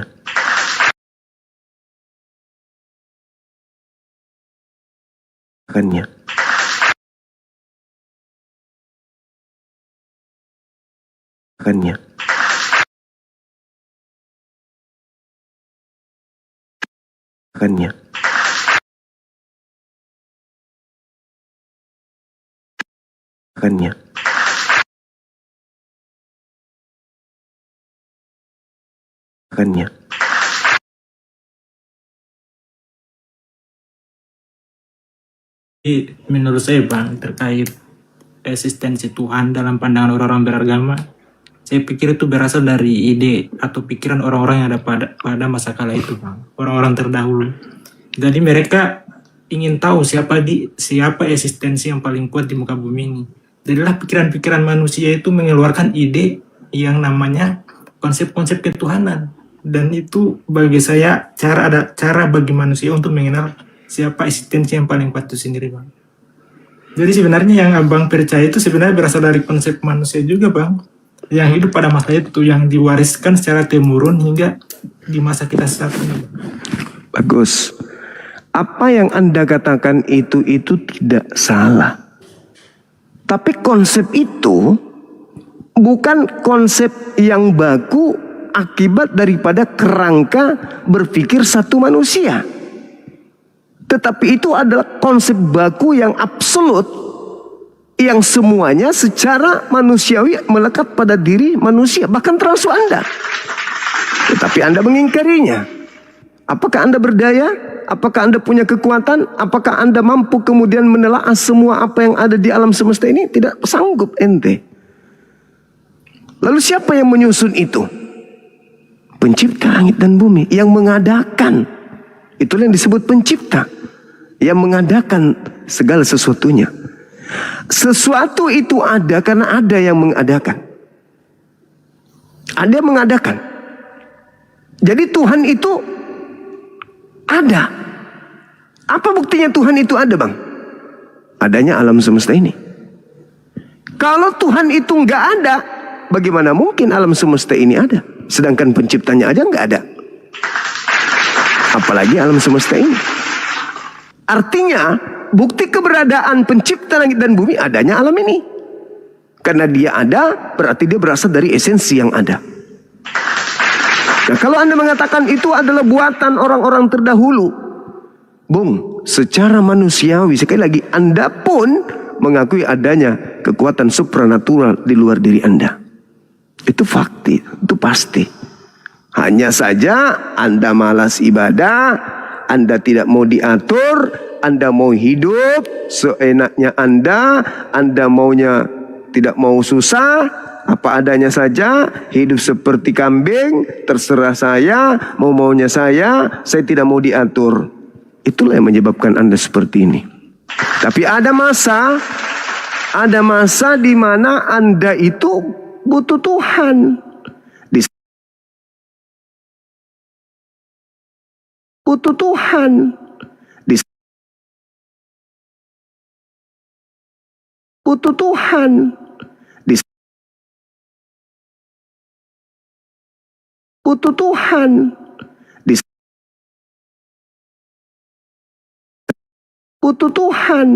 [SPEAKER 9] Jadi, menurut saya Bang, terkait eksistensi Tuhan dalam pandangan orang-orang beragama, saya pikir itu berasal dari ide atau pikiran orang-orang yang ada pada masa kala itu Bang, orang-orang terdahulu. Jadi mereka ingin tahu siapa eksistensi yang paling kuat di muka bumi ini. Jadilah pikiran-pikiran manusia itu mengeluarkan ide yang namanya konsep-konsep ketuhanan. Dan itu bagi saya cara bagi manusia untuk mengenal siapa eksistensi yang paling kuat itu sendiri Bang. Jadi sebenarnya yang Abang percaya itu sebenarnya berasal dari konsep manusia juga Bang, yang hidup pada masa itu, yang diwariskan secara temurun hingga di masa kita saat ini.
[SPEAKER 2] Bagus. Apa yang Anda katakan itu tidak salah. Tapi konsep itu bukan konsep yang baku akibat daripada kerangka berpikir satu manusia. Tetapi itu adalah konsep baku yang absolut, yang semuanya secara manusiawi melekat pada diri manusia, bahkan termasuk Anda. Tetapi Anda mengingkarinya. Apakah Anda berdaya? Apakah Anda punya kekuatan? Apakah Anda mampu kemudian menelaah semua apa yang ada di alam semesta ini? Tidak sanggup ente. Lalu siapa yang menyusun itu? Pencipta langit dan bumi, yang mengadakan. Itulah yang disebut pencipta, yang mengadakan segala sesuatunya. Sesuatu itu ada karena ada yang mengadakan. Ada yang mengadakan. Jadi Tuhan itu ada. Apa buktinya Tuhan itu ada Bang? Adanya alam semesta ini. Kalau Tuhan itu nggak ada, bagaimana mungkin alam semesta ini ada? Sedangkan penciptanya aja nggak ada. Apalagi alam semesta ini. Artinya bukti keberadaan pencipta langit dan bumi adanya alam ini. Karena dia ada, berarti dia berasal dari esensi yang ada. Nah, kalau Anda mengatakan itu adalah buatan orang-orang terdahulu, Bung, secara manusiawi, sekali lagi, Anda pun mengakui adanya kekuatan supranatural di luar diri Anda. Itu fakti, itu pasti. Hanya saja Anda malas ibadah, Anda tidak mau diatur, Anda mau hidup seenaknya Anda maunya tidak mau susah, apa adanya saja, hidup seperti kambing, terserah saya, maunya saya tidak mau diatur. Itulah yang menyebabkan Anda seperti ini. Tapi ada masa di mana Anda itu butuh Tuhan. Butuh Tuhan. Butuh Tuhan. Butuh Tuhan. Butuh Tuhan.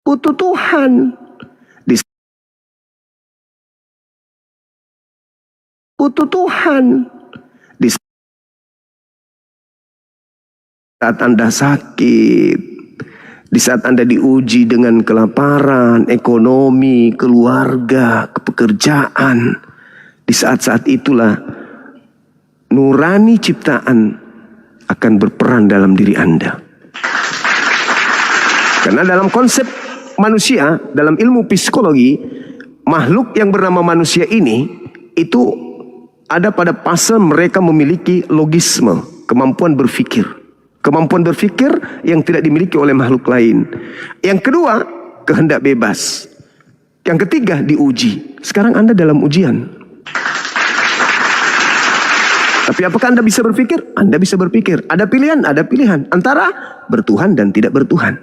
[SPEAKER 2] Butuh Tuhan. Butuh Tuhan. Saat Anda sakit, di saat Anda diuji dengan kelaparan, ekonomi, keluarga, pekerjaan, di saat-saat itulah nurani ciptaan akan berperan dalam diri Anda. Karena dalam konsep manusia, dalam ilmu psikologi, makhluk yang bernama manusia ini itu ada pada fase mereka memiliki logisme, kemampuan berpikir. Kemampuan berpikir yang tidak dimiliki oleh makhluk lain. Yang kedua, kehendak bebas. Yang ketiga, diuji. Sekarang Anda dalam ujian. Tapi apakah Anda bisa berpikir? Anda bisa berpikir. Ada pilihan antara bertuhan dan tidak bertuhan.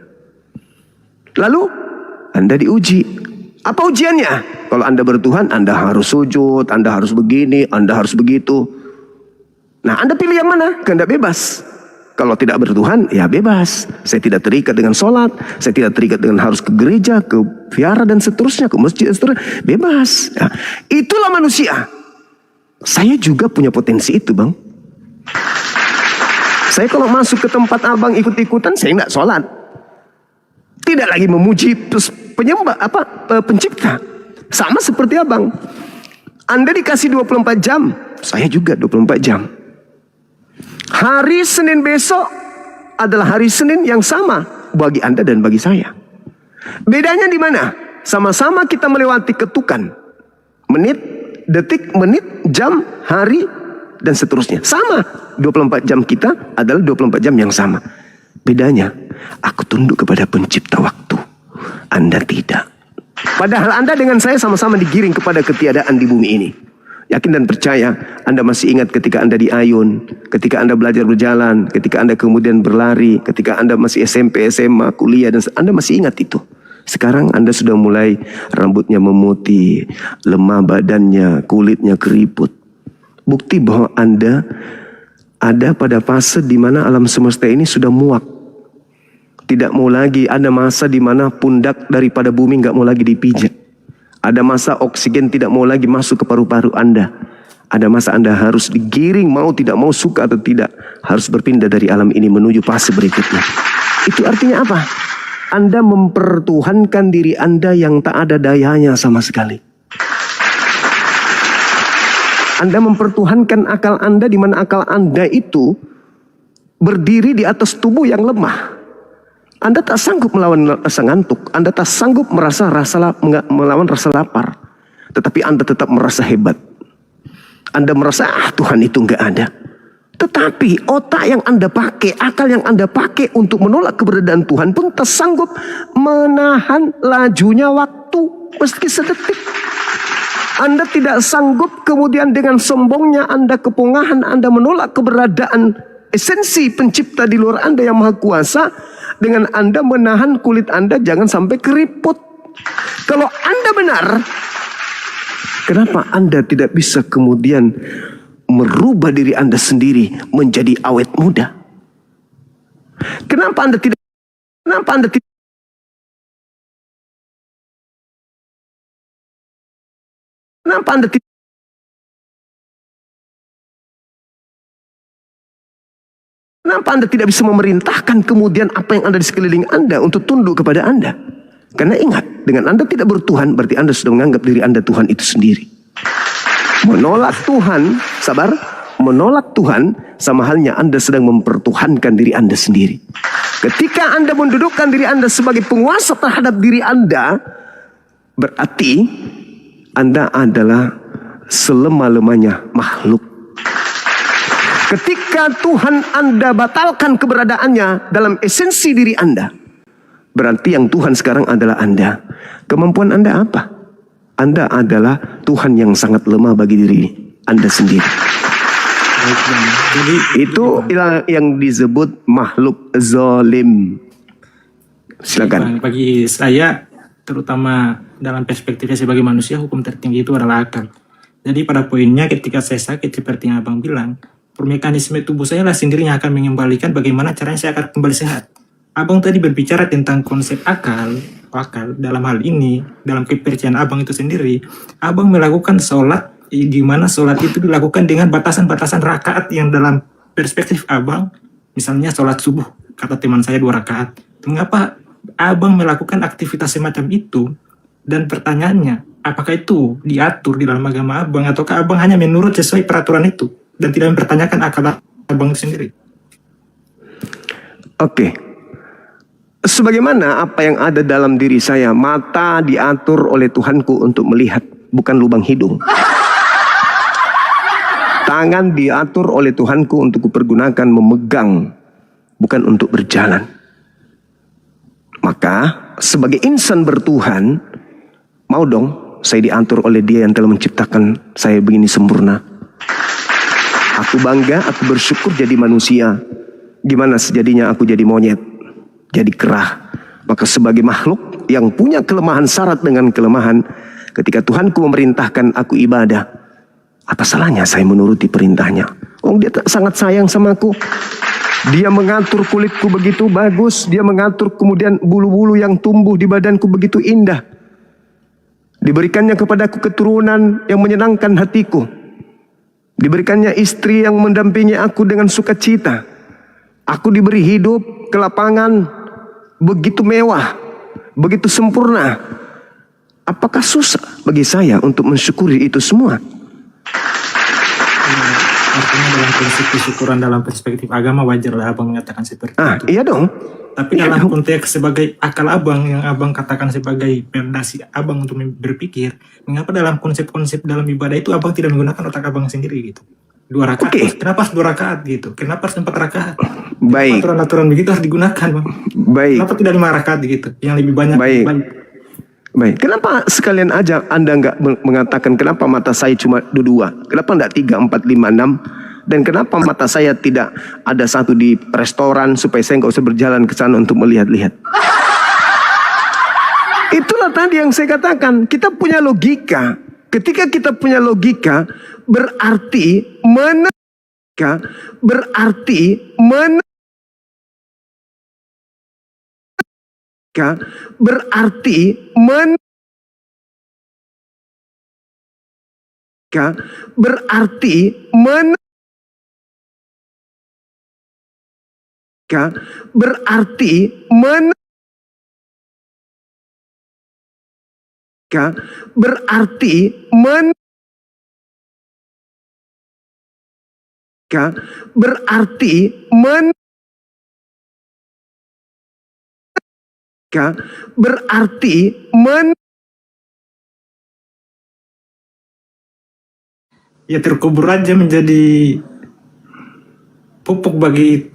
[SPEAKER 2] Lalu Anda diuji. Apa ujiannya? Kalau Anda bertuhan, Anda harus sujud, Anda harus begini, Anda harus begitu. Nah, Anda pilih yang mana? Kehendak bebas. Kalau tidak bertuhan, ya bebas. Saya tidak terikat dengan sholat, saya tidak terikat dengan harus ke gereja, ke vihara dan seterusnya, ke masjid dan seterusnya. Bebas. Ya. Itulah manusia. Saya juga punya potensi itu, Bang. Saya kalau masuk ke tempat abang ikut-ikutan, saya nggak sholat. Tidak lagi memuji penyembah pencipta. Sama seperti abang. Anda dikasih 24 jam, saya juga 24 jam. Hari Senin besok adalah hari Senin yang sama bagi Anda dan bagi saya. Bedanya di mana? Sama-sama kita melewati ketukan. Menit, detik, menit, jam, hari, dan seterusnya. Sama. 24 jam kita adalah 24 jam yang sama. Bedanya, aku tunduk kepada pencipta waktu. Anda tidak. Padahal Anda dengan saya sama-sama digiring kepada ketiadaan di bumi ini. Yakin dan percaya, Anda masih ingat ketika Anda di Ayun, ketika Anda belajar berjalan, ketika Anda kemudian berlari, ketika Anda masih SMP, SMA, kuliah, dan Anda masih ingat itu. Sekarang Anda sudah mulai rambutnya memutih, lemah badannya, kulitnya keriput. Bukti bahwa Anda ada pada fase di mana alam semesta ini sudah muak. Tidak mau lagi, ada masa di mana pundak daripada bumi nggak mau lagi dipijak. Ada masa oksigen tidak mau lagi masuk ke paru-paru Anda. Ada masa Anda harus digiring, mau tidak mau, suka atau tidak, harus berpindah dari alam ini menuju fase berikutnya. Itu artinya apa? Anda mempertuhankan diri Anda yang tak ada dayanya sama sekali. Anda mempertuhankan akal Anda di mana akal Anda itu berdiri di atas tubuh yang lemah. Anda tak sanggup melawan rasa ngantuk. Anda tak sanggup melawan rasa lapar. Tetapi Anda tetap merasa hebat. Anda merasa Tuhan itu nggak ada. Tetapi otak yang Anda pakai, akal yang Anda pakai untuk menolak keberadaan Tuhan pun tak sanggup menahan lajunya waktu meski sedetik. Anda tidak sanggup kemudian dengan sombongnya Anda, kepungahan Anda menolak keberadaan esensi pencipta di luar Anda yang maha kuasa. Dengan Anda menahan kulit Anda jangan sampai keriput. Kalau Anda benar, kenapa Anda tidak bisa kemudian merubah diri Anda sendiri menjadi awet muda? Kenapa Anda tidak Kenapa Anda tidak bisa memerintahkan kemudian apa yang ada di sekeliling Anda untuk tunduk kepada Anda? Karena ingat, dengan Anda tidak bertuhan, berarti Anda sudah menganggap diri Anda Tuhan itu sendiri. Menolak Tuhan, sabar, menolak Tuhan sama halnya Anda sedang mempertuhankan diri Anda sendiri. Ketika Anda mendudukkan diri Anda sebagai penguasa terhadap diri Anda, berarti Anda adalah selemah-lemahnya makhluk. Ketika Tuhan Anda batalkan keberadaannya dalam esensi diri Anda, berarti yang Tuhan sekarang adalah Anda. Kemampuan Anda apa? Anda adalah Tuhan yang sangat lemah bagi diri Anda sendiri. Jadi itu yang disebut makhluk zalim. Silakan.
[SPEAKER 9] Bagi saya, terutama dalam perspektifnya sebagai manusia, hukum tertinggi itu adalah akal. Jadi pada poinnya ketika saya sakit seperti yang Abang bilang, mekanisme tubuh saya lah sendiri yang akan mengembalikan bagaimana caranya saya akan kembali sehat. Abang tadi berbicara tentang konsep akal dalam hal ini, dalam kepercayaan Abang itu sendiri. Abang melakukan sholat, di mana sholat itu dilakukan dengan batasan-batasan rakaat yang dalam perspektif Abang, misalnya sholat subuh, kata teman saya 2 rakaat. Mengapa Abang melakukan aktivitas semacam itu? Dan pertanyaannya, apakah itu diatur di dalam agama Abang, ataukah Abang hanya menurut sesuai peraturan itu dan tidak mempertanyakan akal Abang sendiri?
[SPEAKER 2] Oke. Sebagaimana apa yang ada dalam diri saya, mata diatur oleh Tuhanku untuk melihat, bukan lubang hidung. Tangan diatur oleh Tuhanku untuk kupergunakan memegang, bukan untuk berjalan. Maka sebagai insan bertuhan, mau dong saya diatur oleh Dia yang telah menciptakan saya begini sempurna. Aku bangga, aku bersyukur jadi manusia. Gimana sejadinya aku jadi monyet, jadi kerah, Maka sebagai makhluk yang punya kelemahan syarat dengan kelemahan, ketika Tuhanku memerintahkan aku ibadah, apa salahnya saya menuruti perintahnya? Oh, dia sangat sayang sama aku. Dia mengatur kulitku begitu bagus. Dia mengatur kemudian bulu-bulu yang tumbuh di badanku begitu indah. Diberikannya kepadaku keturunan yang menyenangkan hatiku. Diberikannya istri yang mendampingi aku dengan sukacita. Aku diberi hidup, kelapangan, begitu mewah, begitu sempurna. Apakah susah bagi saya untuk mensyukuri itu semua?
[SPEAKER 9] Artinya dalam prinsip kesyukuran dalam perspektif agama wajarlah abang mengatakan seperti itu.
[SPEAKER 2] Iya dong.
[SPEAKER 9] Tapi dalam konteks sebagai akal abang yang abang katakan sebagai fondasi abang untuk berpikir, mengapa dalam konsep-konsep dalam ibadah itu abang tidak menggunakan otak abang sendiri gitu? 2 rakaat. Kenapa harus 2 rakaat gitu? Kenapa harus 4 rakaat?
[SPEAKER 2] Baik.
[SPEAKER 9] Aturan-aturan begitu harus digunakan, Bang.
[SPEAKER 2] Baik.
[SPEAKER 9] Kenapa tidak 5 rakaat gitu? Yang lebih banyak.
[SPEAKER 2] Baik. Kenapa sekalian aja Anda nggak mengatakan kenapa mata saya cuma 2? Kenapa nggak 3, 4, 5, 6? Dan kenapa mata saya tidak ada 1 di restoran supaya saya nggak usah berjalan ke sana untuk melihat-lihat? Itulah tadi yang saya katakan. Kita punya logika. Ketika kita punya logika, berarti
[SPEAKER 9] Ya terkubur aja menjadi pupuk bagi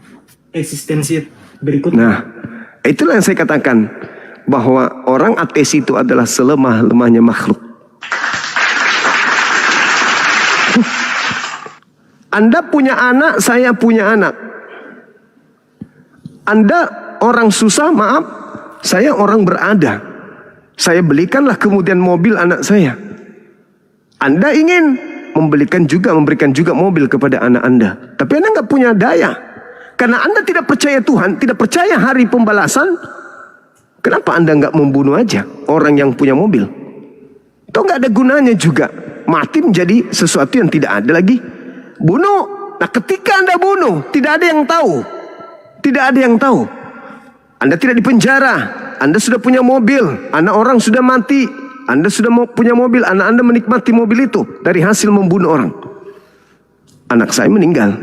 [SPEAKER 9] eksistensi berikutnya.
[SPEAKER 2] Nah, itulah yang saya katakan, bahwa orang ateis itu adalah selemah-lemahnya makhluk. Anda punya anak, saya punya anak. Anda orang susah, maaf, saya orang berada. Saya belikanlah kemudian mobil anak saya. Anda ingin memberikan juga mobil kepada anak Anda. Tapi Anda nggak punya daya. Karena Anda tidak percaya Tuhan, tidak percaya hari pembalasan. Kenapa Anda nggak membunuh aja orang yang punya mobil? Itu nggak ada gunanya juga. Mati menjadi sesuatu yang tidak ada lagi. Bunuh. Nah, ketika Anda bunuh, tidak ada yang tahu. Tidak ada yang tahu. Anda tidak dipenjara. Anda sudah punya mobil. Anak orang sudah mati. Anda sudah punya mobil. Anak Anda menikmati mobil itu dari hasil membunuh orang. Anak saya meninggal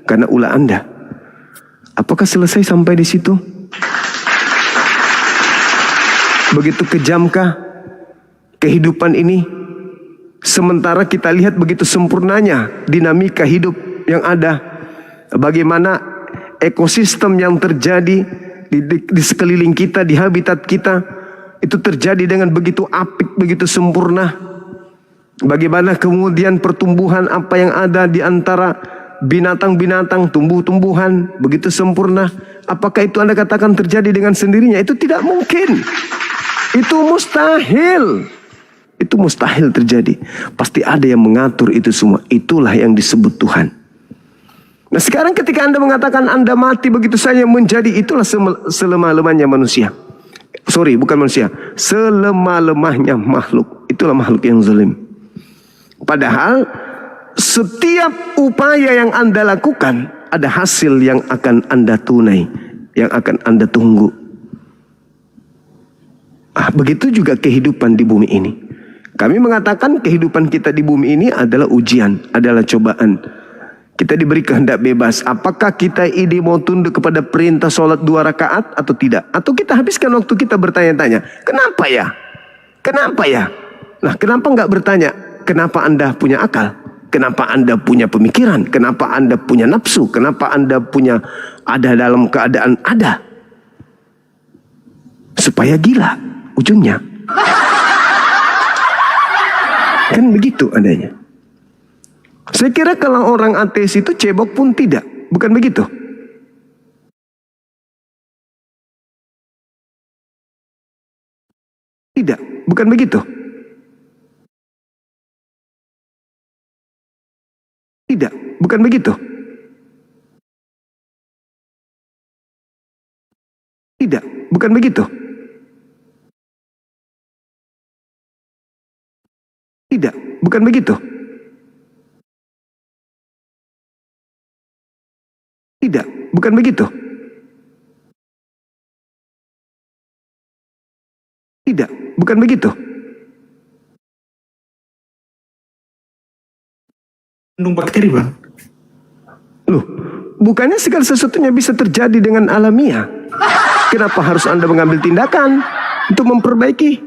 [SPEAKER 2] karena ulah Anda. Apakah selesai sampai di situ? Begitu kejamkah kehidupan ini? Sementara kita lihat begitu sempurnanya dinamika hidup yang ada. Bagaimana ekosistem yang terjadi di sekeliling kita, di habitat kita, itu terjadi dengan begitu apik, begitu sempurna. Bagaimana kemudian pertumbuhan apa yang ada di antara binatang-binatang, tumbuh-tumbuhan begitu sempurna. Apakah itu Anda katakan terjadi dengan sendirinya? Itu tidak mungkin. Itu mustahil. Itu mustahil terjadi. Pasti ada yang mengatur itu semua. Itulah yang disebut Tuhan. Nah, sekarang ketika Anda mengatakan Anda mati begitu saja menjadi, itulah selemah-lemahnya manusia. Sorry, bukan manusia. Selemah-lemahnya makhluk. Itulah makhluk yang zalim. Padahal setiap upaya yang Anda lakukan, ada hasil yang akan Anda tunai, yang akan Anda tunggu. Begitu juga kehidupan di bumi ini. Kami mengatakan kehidupan kita di bumi ini adalah ujian, adalah cobaan. Kita diberi kehendak bebas. Apakah kita ini mau tunduk kepada perintah sholat 2 rakaat atau tidak? Atau kita habiskan waktu kita bertanya-tanya, kenapa ya? Kenapa ya? Nah, kenapa nggak bertanya, kenapa Anda punya akal? Kenapa Anda punya pemikiran? Kenapa Anda punya nafsu? Kenapa Anda punya ada dalam keadaan ada? Supaya gila ujungnya. Kan begitu adanya. Saya kira kalau orang ateis itu cebok pun tidak. Bukan begitu? bukan begitu? Tidak, bukan begitu. Tidak, bukan begitu. Tidak, bukan begitu. Tidak, bukan begitu. Tidak, bukan begitu.
[SPEAKER 9] Mengandung bakteri, Bang.
[SPEAKER 2] Loh, bukannya segala sesuatunya bisa terjadi dengan alamiah? Kenapa harus Anda mengambil tindakan untuk memperbaiki?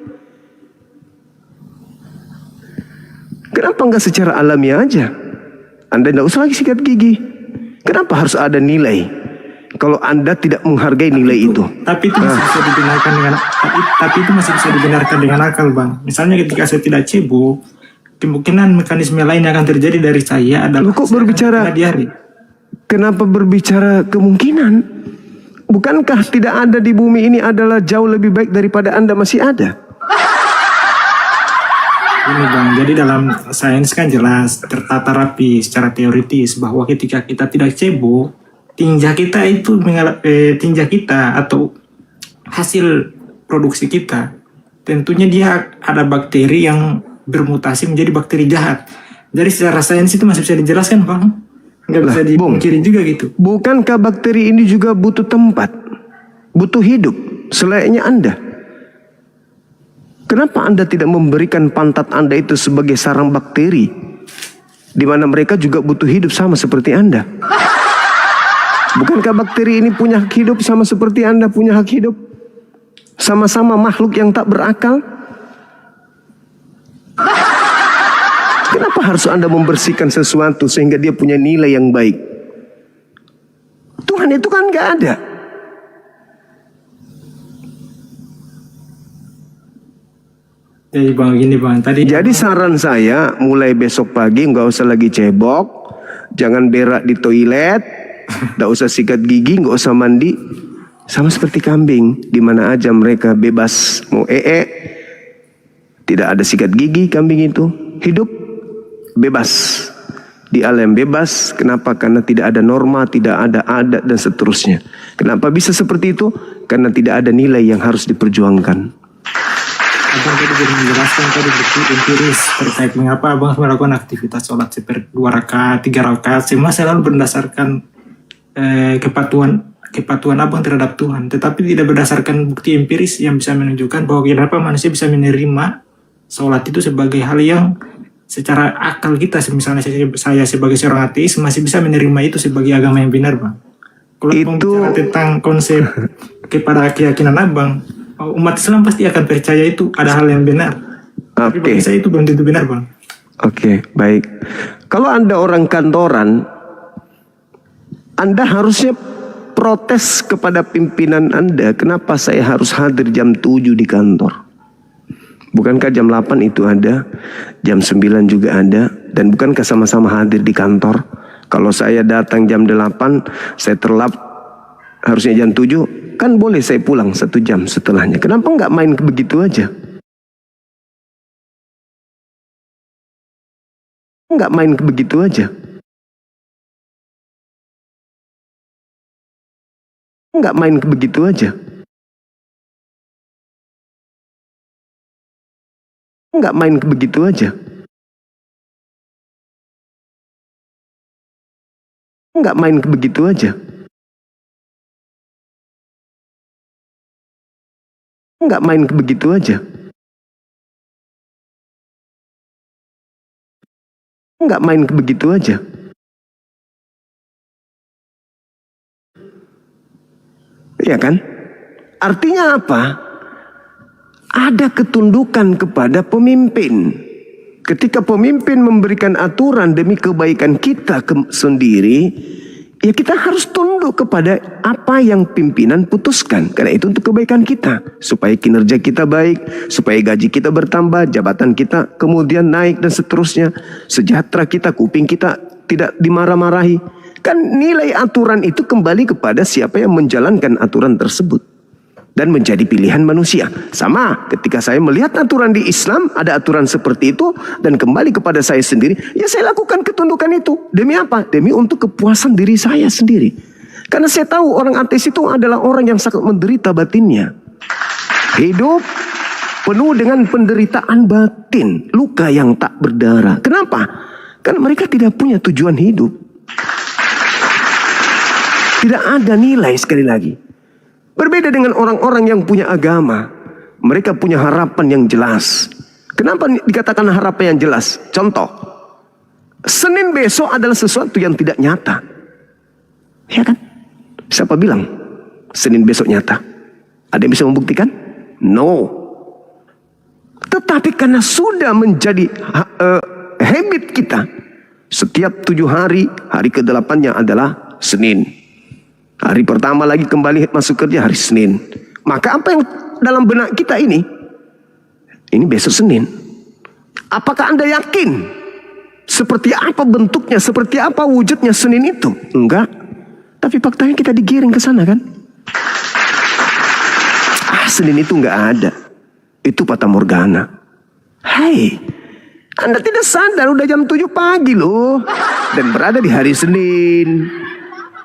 [SPEAKER 2] Kenapa enggak secara alamiah aja? Anda tidak usah lagi sikat gigi. Kenapa harus ada nilai? Kalau Anda tidak menghargai nilai itu.
[SPEAKER 9] Tapi itu masih bisa dibenarkan dengan tapi itu masih bisa dibenarkan dengan akal, Bang. Misalnya ketika saya tidak cebok, kemungkinan mekanisme lain yang akan terjadi dari saya adalah
[SPEAKER 2] Loh, kok berbicara?
[SPEAKER 9] diare.
[SPEAKER 2] Kenapa berbicara kemungkinan? Bukankah tidak ada di bumi ini adalah jauh lebih baik daripada Anda masih ada?
[SPEAKER 9] Ini, Bang, jadi dalam sains kan jelas tertata rapi secara teoritis bahwa ketika kita tidak cebok, tinja kita itu tinja kita atau hasil produksi kita, tentunya dia ada bakteri yang bermutasi menjadi bakteri jahat. Jadi secara sains itu masih bisa dijelaskan, Bang. Nggak bisa dipungkiri juga gitu.
[SPEAKER 2] Bukankah bakteri ini juga butuh tempat, butuh hidup, selayaknya Anda? Kenapa Anda tidak memberikan pantat Anda itu sebagai sarang bakteri, di mana mereka juga butuh hidup sama seperti Anda? Bukankah bakteri ini punya hak hidup sama seperti Anda punya hak hidup? Sama-sama makhluk yang tak berakal. Kenapa harus Anda membersihkan sesuatu sehingga dia punya nilai yang baik? Tuhan itu kan gak ada.
[SPEAKER 9] Jadi, Bang, gini, Bang.
[SPEAKER 2] Jadi saran saya mulai besok pagi nggak usah lagi cebok, jangan berak di toilet, nggak usah sikat gigi, nggak usah mandi, sama seperti kambing, di mana aja mereka bebas mau tidak ada sikat gigi kambing itu, hidup bebas di alam bebas. Kenapa? Karena tidak ada norma, tidak ada adat dan seterusnya. Kenapa bisa seperti itu? Karena tidak ada nilai yang harus diperjuangkan.
[SPEAKER 9] Abang tadi sudah menjelaskan tadi bukti empiris terkait mengapa Abang melakukan aktivitas sholat seperti 2 rakaat, 3 rakaat, semua selalu berdasarkan kepatuhan Abang terhadap Tuhan, tetapi tidak berdasarkan bukti empiris yang bisa menunjukkan bahwa kenapa manusia bisa menerima sholat itu sebagai hal yang secara akal kita, misalnya saya sebagai seorang ateis masih bisa menerima itu sebagai agama yang benar, Bang. Kalau Abang bicara tentang konsep kepada keyakinan Abang, umat Islam pasti akan percaya itu ada hal yang benar. Tapi bagi saya itu belum tentu benar, Bang.
[SPEAKER 2] Oke, baik. Kalau Anda orang kantoran, Anda harusnya protes kepada pimpinan Anda, kenapa saya harus hadir jam 7 di kantor? Bukankah jam 8 itu ada, jam 9 juga ada, dan bukankah sama-sama hadir di kantor? Kalau saya datang jam 8, saya terlap harusnya jam 7, kan boleh saya pulang 1 jam setelahnya. Kenapa nggak main begitu aja? Nggak main begitu aja. Nggak main begitu aja. Nggak main begitu aja. Nggak main begitu aja. Nggak main begitu aja. Nggak main begitu aja. Iya kan? Artinya apa? Ada ketundukan kepada pemimpin. Ketika pemimpin memberikan aturan demi kebaikan kita sendiri, ya kita harus tunduk kepada apa yang pimpinan putuskan. Karena itu untuk kebaikan kita. Supaya kinerja kita baik, supaya gaji kita bertambah, jabatan kita kemudian naik dan seterusnya. Sejahtera kita, kuping kita tidak dimarah-marahi. Kan nilai aturan itu kembali kepada siapa yang menjalankan aturan tersebut. dan menjadi pilihan manusia. Sama ketika saya melihat aturan di Islam, ada aturan seperti itu, dan kembali kepada saya sendiri, ya saya lakukan ketundukan itu. Demi apa? Demi untuk kepuasan diri saya sendiri. Karena saya tahu orang ateis itu adalah orang yang sangat menderita batinnya. Hidup penuh dengan penderitaan batin, luka yang tak berdarah. Kenapa? Karena mereka tidak punya tujuan hidup. Tidak ada nilai, sekali lagi. Berbeda dengan orang-orang yang punya agama. Mereka punya harapan yang jelas. Kenapa dikatakan harapan yang jelas? Contoh, Senin besok adalah sesuatu yang tidak nyata. Ya kan? Siapa bilang Senin besok nyata? Ada yang bisa membuktikan? No. Tetapi karena sudah menjadi habit kita, setiap 7 hari, hari ke-8-nya adalah Senin. Hari pertama lagi kembali masuk kerja hari Senin. Maka apa yang dalam benak kita ini besok Senin. Apakah Anda yakin seperti apa bentuknya, seperti apa wujudnya Senin itu? Enggak. Tapi faktanya kita digiring ke sana kan? Senin itu enggak ada. Itu fata morgana. Hai, Anda tidak sadar udah jam 7 pagi loh. Dan berada di hari Senin.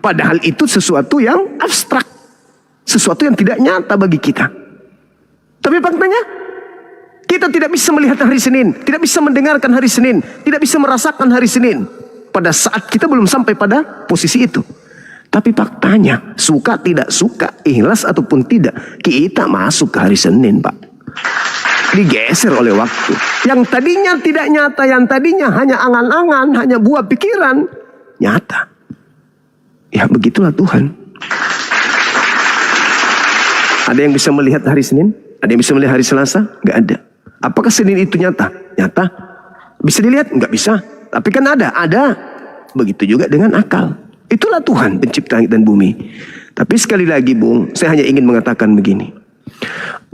[SPEAKER 2] Padahal itu sesuatu yang abstrak. Sesuatu yang tidak nyata bagi kita. Tapi faktanya, kita tidak bisa melihat hari Senin. Tidak bisa mendengarkan hari Senin. Tidak bisa merasakan hari Senin. Pada saat kita belum sampai pada posisi itu. Tapi faktanya, suka tidak suka, ikhlas ataupun tidak, kita masuk ke hari Senin, Pak. Digeser oleh waktu. Yang tadinya tidak nyata, yang tadinya hanya angan-angan, hanya buah pikiran, nyata. Ya begitulah Tuhan. Ada yang bisa melihat hari Senin? Ada yang bisa melihat hari Selasa? Gak ada. Apakah Senin itu nyata? Nyata. Bisa dilihat? Nggak bisa. Tapi kan ada. Ada. Begitu juga dengan akal. Itulah Tuhan pencipta langit dan bumi. Tapi sekali lagi Bung, saya hanya ingin mengatakan begini.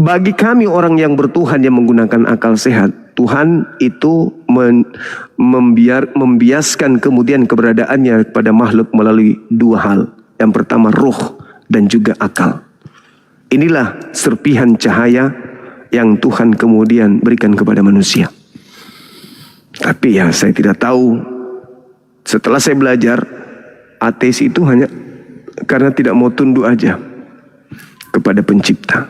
[SPEAKER 2] Bagi kami orang yang bertuhan yang menggunakan akal sehat, Tuhan itu membiaskan kemudian keberadaannya pada makhluk melalui 2 hal. Yang pertama ruh dan juga akal. Inilah serpihan cahaya yang Tuhan kemudian berikan kepada manusia. Tapi ya saya tidak tahu. Setelah saya belajar, ateis itu hanya karena tidak mau tunduk aja kepada pencipta.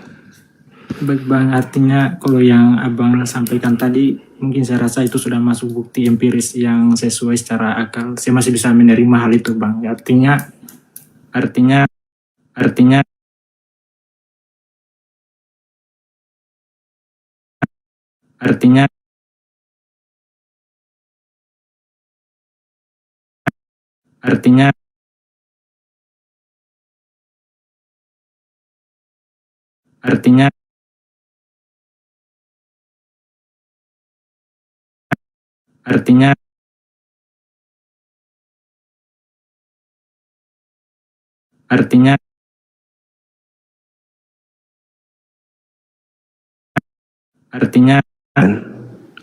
[SPEAKER 9] Baik Bang, artinya kalau yang Abang sampaikan tadi, mungkin saya rasa itu sudah masuk bukti empiris yang sesuai secara akal. Saya masih bisa menerima hal itu Bang. Artinya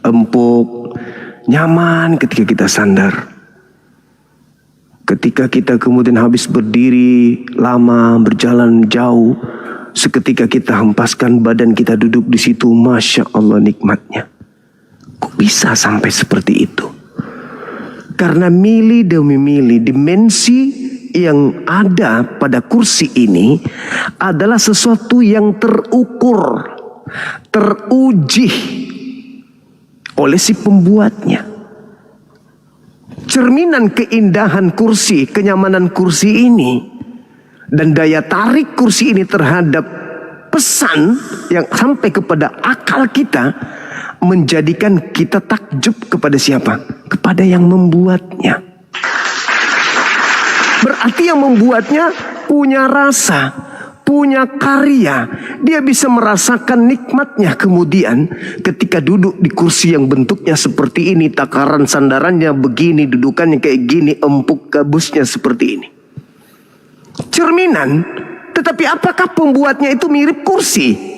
[SPEAKER 2] empuk, nyaman ketika kita sandar. Ketika kita kemudian habis berdiri lama, berjalan jauh, seketika kita hempaskan badan kita duduk di situ, Masya Allah nikmatnya. Kok bisa sampai seperti itu? Karena mili demi mili dimensi yang ada pada kursi ini adalah sesuatu yang terukur, teruji oleh si pembuatnya. Cerminan keindahan kursi, kenyamanan kursi ini, dan daya tarik kursi ini terhadap pesan yang sampai kepada akal kita, menjadikan kita takjub kepada siapa? Kepada yang membuatnya. Berarti yang membuatnya punya rasa, punya karya. Dia bisa merasakan nikmatnya kemudian ketika duduk di kursi yang bentuknya seperti ini, takaran sandarannya begini, dudukannya kayak gini, empuk gabusnya seperti ini. Cerminan, tetapi apakah pembuatnya itu mirip kursi?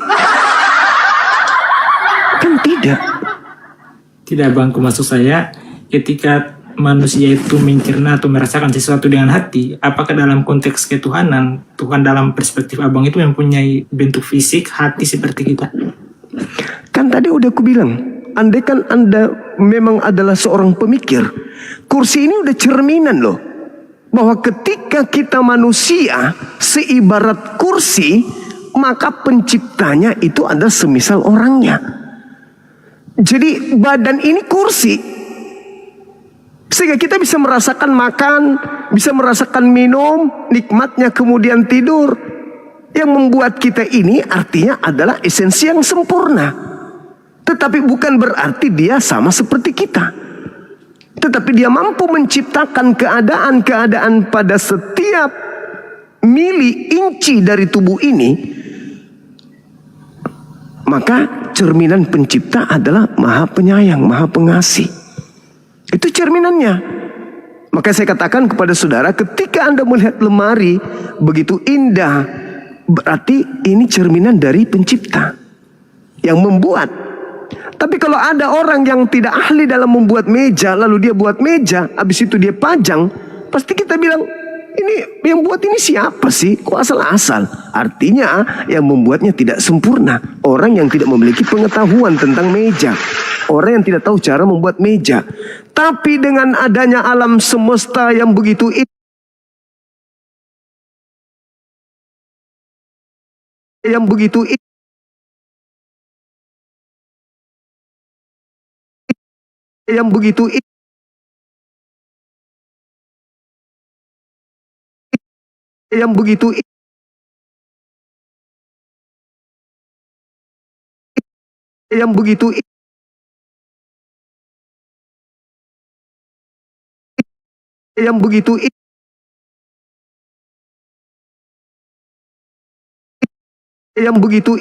[SPEAKER 2] Kan tidak.
[SPEAKER 9] tidak Bang, maksud saya ketika manusia itu mencerna atau merasakan sesuatu dengan hati, apakah dalam konteks ketuhanan, Tuhan dalam perspektif abang itu mempunyai bentuk fisik, hati seperti kita?
[SPEAKER 2] Kan tadi udah aku bilang, andai kan Anda memang adalah seorang pemikir, kursi ini udah cerminan loh. Bahwa ketika kita manusia seibarat kursi, maka penciptanya itu ada semisal orangnya. Jadi badan ini kursi. Sehingga kita bisa merasakan makan, bisa merasakan minum, nikmatnya kemudian tidur. Yang membuat kita ini artinya adalah esensi yang sempurna. Tetapi bukan berarti dia sama seperti kita. Tetapi dia mampu menciptakan keadaan-keadaan pada setiap mili inci dari tubuh ini. Maka cerminan pencipta adalah Maha Penyayang, Maha Pengasih. Itu cerminannya. Maka saya katakan kepada saudara, ketika Anda melihat lemari begitu indah, berarti ini cerminan dari pencipta yang membuat. Tapi kalau ada orang yang tidak ahli dalam membuat meja, lalu dia buat meja, habis itu dia pajang, pasti kita bilang, ini yang buat ini siapa sih? Kok asal-asal? Artinya yang membuatnya tidak sempurna. Orang yang tidak memiliki pengetahuan tentang meja. Orang yang tidak tahu cara membuat meja. Tapi dengan adanya alam semesta yang begitu yang begitu yang begitu yang begitu yang begitu yang begitu yang begitu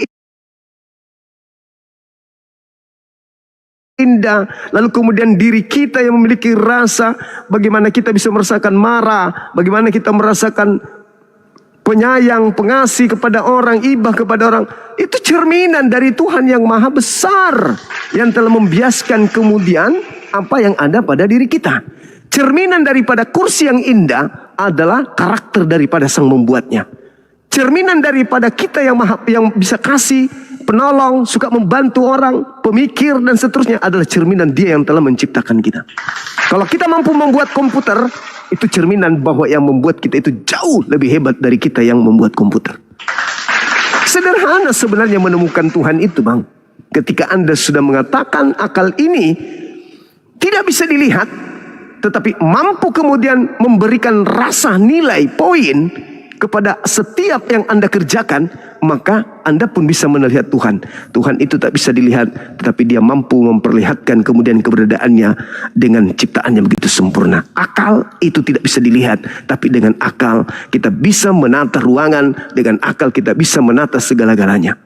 [SPEAKER 2] indah, lalu kemudian diri kita yang memiliki rasa, bagaimana kita bisa merasakan marah, bagaimana kita merasakan penyayang, pengasih kepada orang, ibah kepada orang, itu cerminan dari Tuhan yang maha besar, yang telah membiaskan kemudian apa yang ada pada diri kita. Cerminan daripada kursi yang indah adalah karakter daripada sang membuatnya. Cerminan daripada kita yang bisa kasih, penolong, suka membantu orang, pemikir dan seterusnya adalah cerminan dia yang telah menciptakan kita. Kalau kita mampu membuat komputer, itu cerminan bahwa yang membuat kita itu jauh lebih hebat dari kita yang membuat komputer. Sederhana sebenarnya menemukan Tuhan itu, Bang. Ketika Anda sudah mengatakan akal ini tidak bisa dilihat, tetapi mampu kemudian memberikan rasa nilai poin kepada setiap yang Anda kerjakan, maka Anda pun bisa melihat Tuhan. Tuhan itu tak bisa dilihat, tetapi dia mampu memperlihatkan kemudian keberadaannya dengan ciptaan yang begitu sempurna. Akal itu tidak bisa dilihat, tapi dengan akal kita bisa menata ruangan, dengan akal kita bisa menata segala-galanya.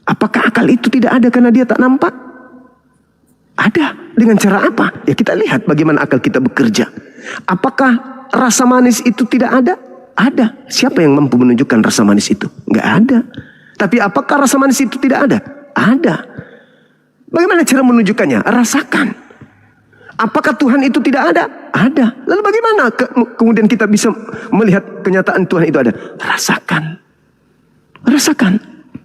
[SPEAKER 2] Apakah akal itu tidak ada karena dia tak nampak? Ada. Dengan cara apa? Ya kita lihat bagaimana akal kita bekerja. Apakah rasa manis itu tidak ada? Ada. Siapa yang mampu menunjukkan rasa manis itu? Nggak ada. Tapi apakah rasa manis itu tidak ada? Ada. Bagaimana cara menunjukkannya? Rasakan. Apakah Tuhan itu tidak ada? Ada. Lalu bagaimana kemudian kita bisa melihat kenyataan Tuhan itu ada? Rasakan. Rasakan.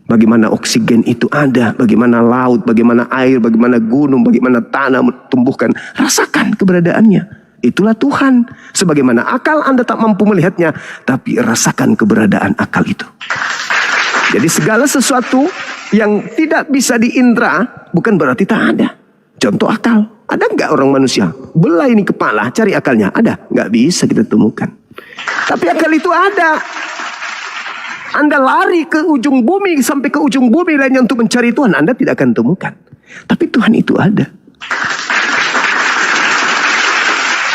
[SPEAKER 2] Bagaimana oksigen itu ada, bagaimana laut, bagaimana air, bagaimana gunung, bagaimana tanah tumbuhkan. Rasakan keberadaannya. Itulah Tuhan. Sebagaimana akal Anda tak mampu melihatnya, tapi rasakan keberadaan akal itu. Jadi segala sesuatu yang tidak bisa diindra bukan berarti tak ada. Contoh akal. Ada nggak orang manusia? Belah ini kepala, cari akalnya. Ada? Nggak bisa kita temukan. Tapi akal itu ada. Anda lari ke ujung bumi, sampai ke ujung bumi lainnya untuk mencari Tuhan, Anda tidak akan temukan. Tapi Tuhan itu ada.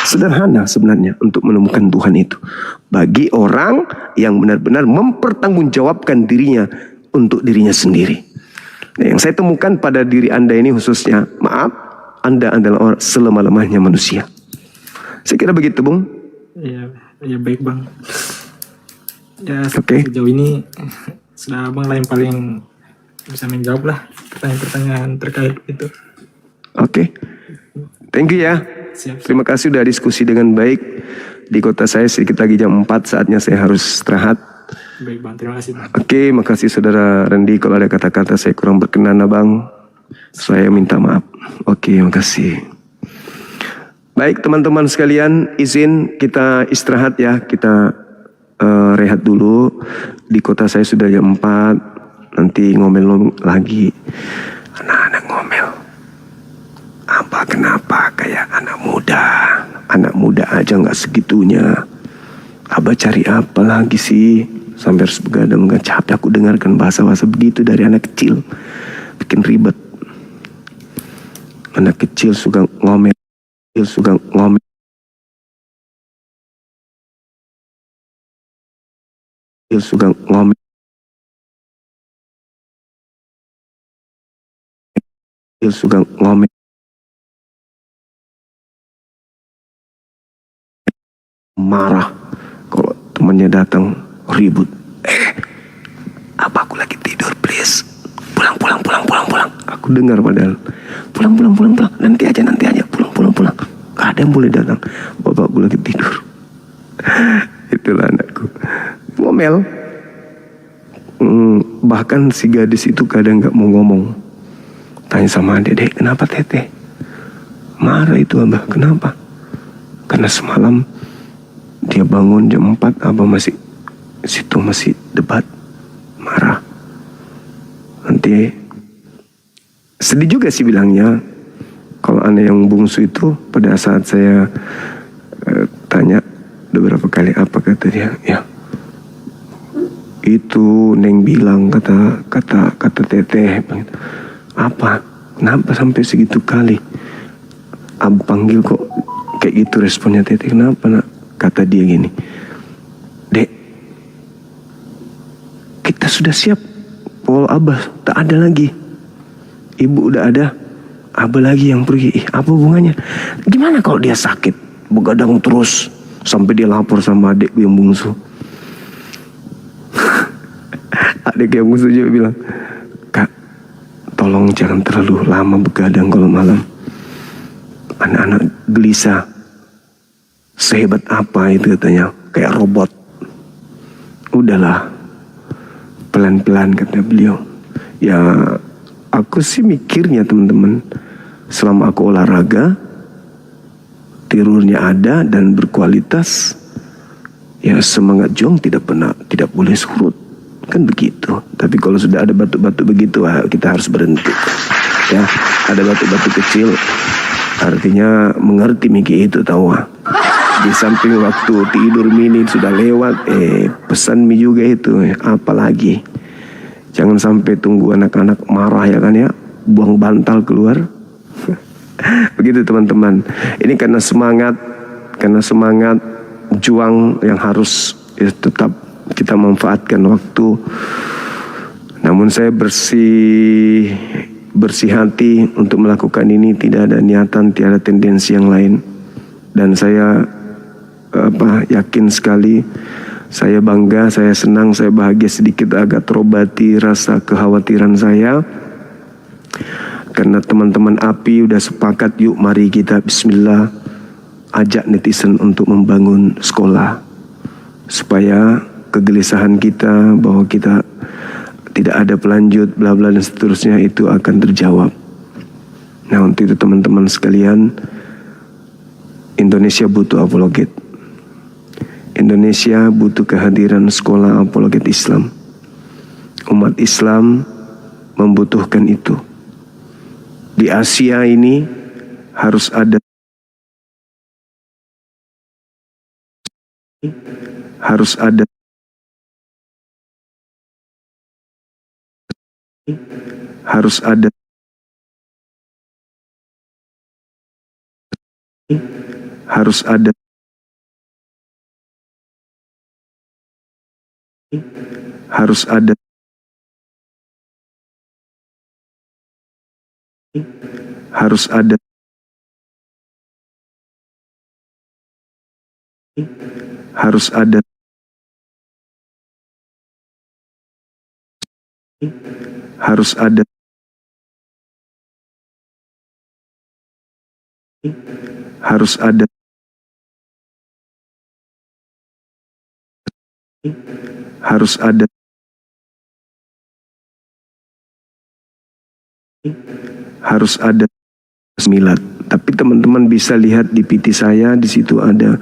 [SPEAKER 2] Sederhana sebenarnya untuk menemukan Tuhan itu. Bagi orang yang benar-benar mempertanggungjawabkan dirinya untuk dirinya sendiri. Nah, yang saya temukan pada diri Anda ini khususnya, maaf, Anda adalah orang selemah-lemahnya manusia. Saya kira begitu, Bung.
[SPEAKER 9] Ya baik, Bang. Ya, sejauh ini sudah Abang lah yang paling bisa menjawab lah pertanyaan-pertanyaan terkait itu.
[SPEAKER 2] Oke. Thank you ya.
[SPEAKER 9] Siap.
[SPEAKER 2] Terima kasih sudah diskusi dengan baik. Di kota saya sedikit lagi jam 4, saatnya saya harus istirahat.
[SPEAKER 9] Baik bang, terima kasih bang.
[SPEAKER 2] Oke, makasih saudara Randy. Kalau ada kata-kata saya kurang berkenan abang, saya minta maaf. Oke, makasih. Baik teman-teman sekalian, izin kita istirahat ya. Kita rehat dulu. Di kota saya sudah jam 4. Nanti ngomel lagi. Anak-anak ngomel. Apa kenapa kayak anak muda? Anak muda aja nggak segitunya. Abah cari apa lagi sih? Sampai harus begadang, nggak capek aku dengarkan bahasa-bahasa begitu dari anak kecil. Bikin ribet. Anak kecil suka ngomel. Suka ngomel. Suka ngomel. Suka ngomel. Marah kalau temannya datang ribut. Apa aku lagi tidur, please. Pulang. Aku dengar padahal. Pulang. Nanti aja. Pulang. Gak ada yang boleh datang. Bapakku lagi tidur. Itulah anakku. Ngomel. Bahkan si gadis itu kadang gak mau ngomong. Tanya sama Dek, kenapa Teteh? Marah itu Abah, kenapa? Karena semalam dia bangun jam 4, Abah masih debat, marah. Nanti sedih juga sih bilangnya. Kalau anak yang bungsu itu pada saat saya tanya beberapa kali apa kata dia, ya itu Neng bilang kata Teteh. Apa? Kenapa sampai segitu kali? Abah panggil kok kayak gitu responnya Teteh. Kenapa nak? Kata dia gini, Dek, kita sudah siap. Pol Abah tak ada lagi. Ibu udah ada, Abah lagi yang pergi. Apa hubungannya? Gimana kalau dia sakit, begadang terus sampai dia lapor sama adikku yang bungsu. Adik yang bungsu juga bilang, Kak, tolong jangan terlalu lama begadang kalau malam. Anak-anak gelisah. Sehebat apa itu katanya, kayak robot. Udahlah, pelan-pelan kata beliau. Ya aku sih mikirnya teman-teman, selama aku olahraga, tidurnya ada dan berkualitas, ya semangat juang tidak boleh surut. Kan begitu. Tapi kalau sudah ada batu-batu begitu, kita harus berhenti. Ya, ada batu-batu kecil, artinya mengerti Miki itu tahu. Di samping waktu tidur mini sudah lewat, pesan Mi juga itu, apalagi jangan sampai tunggu anak-anak marah ya kan ya, buang bantal keluar. Begitu teman-teman. Ini karena semangat juang yang harus ya, tetap kita manfaatkan waktu. Namun saya bersih hati untuk melakukan ini, tidak ada niatan, tiada tendensi yang lain. Dan saya yakin sekali, saya bangga, saya senang, saya bahagia, sedikit agak terobati rasa kekhawatiran saya. Karena teman-teman API udah sepakat, yuk mari kita bismillah ajak netizen untuk membangun sekolah. Supaya kegelisahan kita bahwa kita tidak ada pelanjut, bla bla dan seterusnya itu akan terjawab. Nah untuk itu teman-teman sekalian, Indonesia butuh apologet. Indonesia butuh kehadiran sekolah apologet Islam. Umat Islam membutuhkan itu. Di Asia ini harus ada harus ada harus ada harus ada harus ada harus ada harus ada harus ada harus ada harus ada harus ada milad. Tapi teman-teman bisa lihat di PT saya, di situ ada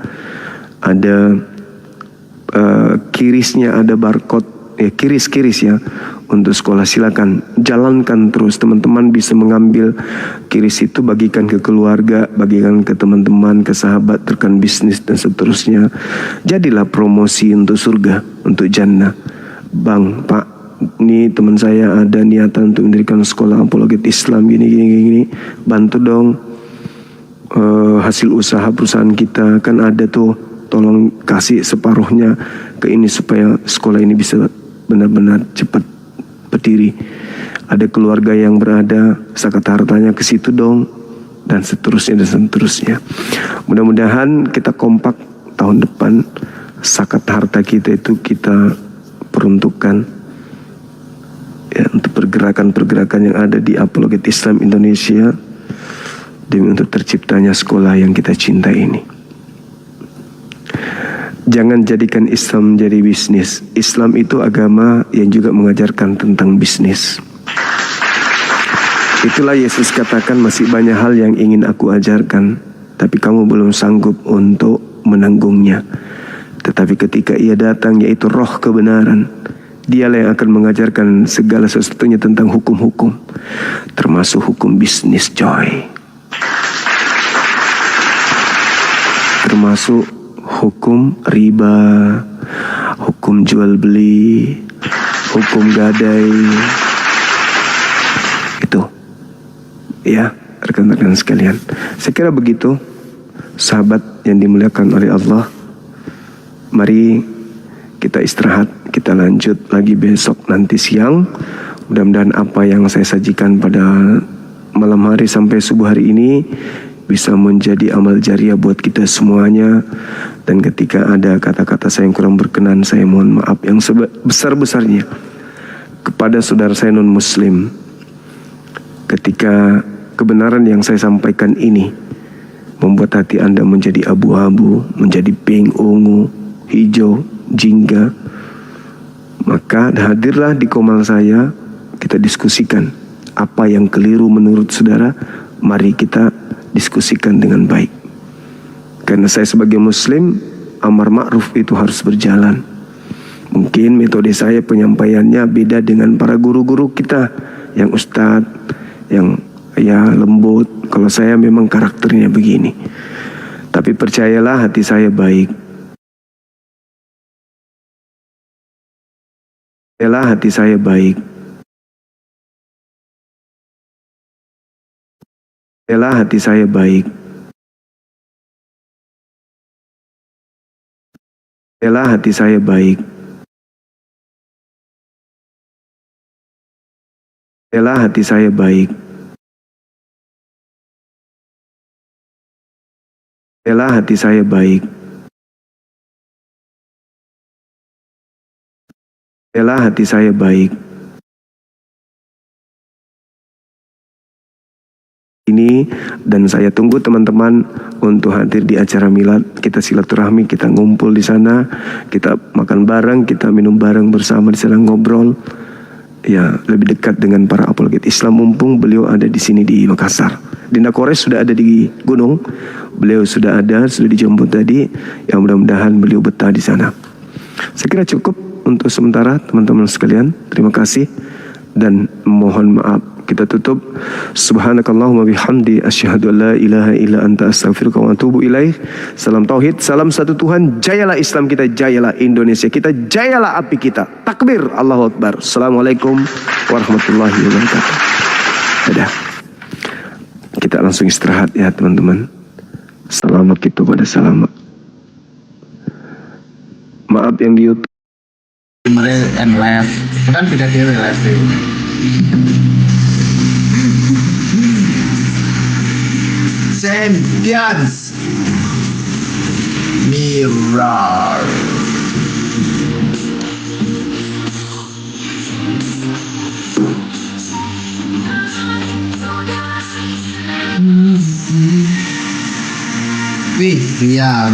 [SPEAKER 2] kirisnya, ada barcode ya, kiris ya untuk sekolah. Silakan jalankan terus, teman-teman bisa mengambil kiris itu, bagikan ke keluarga, bagikan ke teman-teman, ke sahabat, rekan bisnis dan seterusnya. Jadilah promosi untuk surga, untuk jannah. Bang, Pak, ini teman saya ada niatan untuk mendirikan sekolah apologet Islam gini, bantu dong. Hasil usaha perusahaan kita kan ada tuh, tolong kasih separuhnya ke ini supaya sekolah ini bisa benar-benar cepat berdiri. Ada keluarga yang berada, zakat hartanya ke situ dong, dan seterusnya dan seterusnya. Mudah-mudahan kita kompak tahun depan, zakat harta kita itu kita peruntukkan ya, untuk pergerakan-pergerakan yang ada di Apologet Islam Indonesia, demi untuk terciptanya sekolah yang kita cintai ini. Jangan jadikan Islam menjadi bisnis. Islam itu agama yang juga mengajarkan tentang bisnis. Itulah Yesus katakan, masih banyak hal yang ingin aku ajarkan, tapi kamu belum sanggup untuk menanggungnya. Tetapi ketika ia datang, yaitu roh kebenaran, dialah yang akan mengajarkan segala sesuatunya tentang hukum-hukum, termasuk hukum bisnis, coy. Termasuk hukum riba, hukum jual beli, hukum gadai. Itu ya, rekan-rekan sekalian. Saya kira begitu, sahabat yang dimuliakan oleh Allah. Mari kita istirahat, kita lanjut lagi besok nanti siang. Mudah-mudahan apa yang saya sajikan pada malam hari sampai subuh hari ini bisa menjadi amal jariah buat kita semuanya. Dan ketika ada kata-kata saya yang kurang berkenan, saya mohon maaf yang sebesar-besarnya kepada saudara saya non-muslim. Ketika kebenaran yang saya sampaikan ini membuat hati Anda menjadi abu-abu, menjadi pink, ungu, hijau, jingga, maka hadirlah di komal saya, kita diskusikan apa yang keliru menurut saudara. Mari kita diskusikan dengan baik. Karena saya sebagai muslim, amar ma'ruf itu harus berjalan. Mungkin metode saya penyampaiannya beda dengan para guru-guru kita yang ustadz, yang ya lembut. Kalau saya memang karakternya begini. Tapi percayalah, hati saya baik. Percayalah, hati saya baik. Percayalah, hati saya baik. Percayalah, hati saya baik. Percayalah, hati saya baik. Percayalah, hati saya baik. Percayalah, hati saya baik. Ini, dan saya tunggu teman-teman untuk hadir di acara milad. Kita silaturahmi, kita ngumpul di sana, kita makan bareng, kita minum bareng bersama di sana, ngobrol ya, lebih dekat dengan para apologet Islam. Mumpung beliau ada di sini di Makassar. Dinda Kores sudah ada di gunung, beliau sudah dijemput tadi. Ya, mudah-mudahan beliau betah di sana. Saya kira cukup untuk sementara teman-teman sekalian. Terima kasih dan mohon maaf. Kita tutup. Subhanakallahumma bihamdi asyhadu an la ilaha illa anta astaghfiruka wa atubu ilaih. Salam tauhid, salam satu Tuhan. Jayalah Islam kita, jayalah Indonesia kita, jayalah api kita. Takbir, Allahu Akbar. Assalamualaikum warahmatullahi wabarakatuh. Dadah. Kita langsung istirahat ya teman-teman. Selamat kita pada selamat. Maaf yang di YouTube.
[SPEAKER 3] And left. Kan beda diri left. Sentience mirror.
[SPEAKER 10] Iya,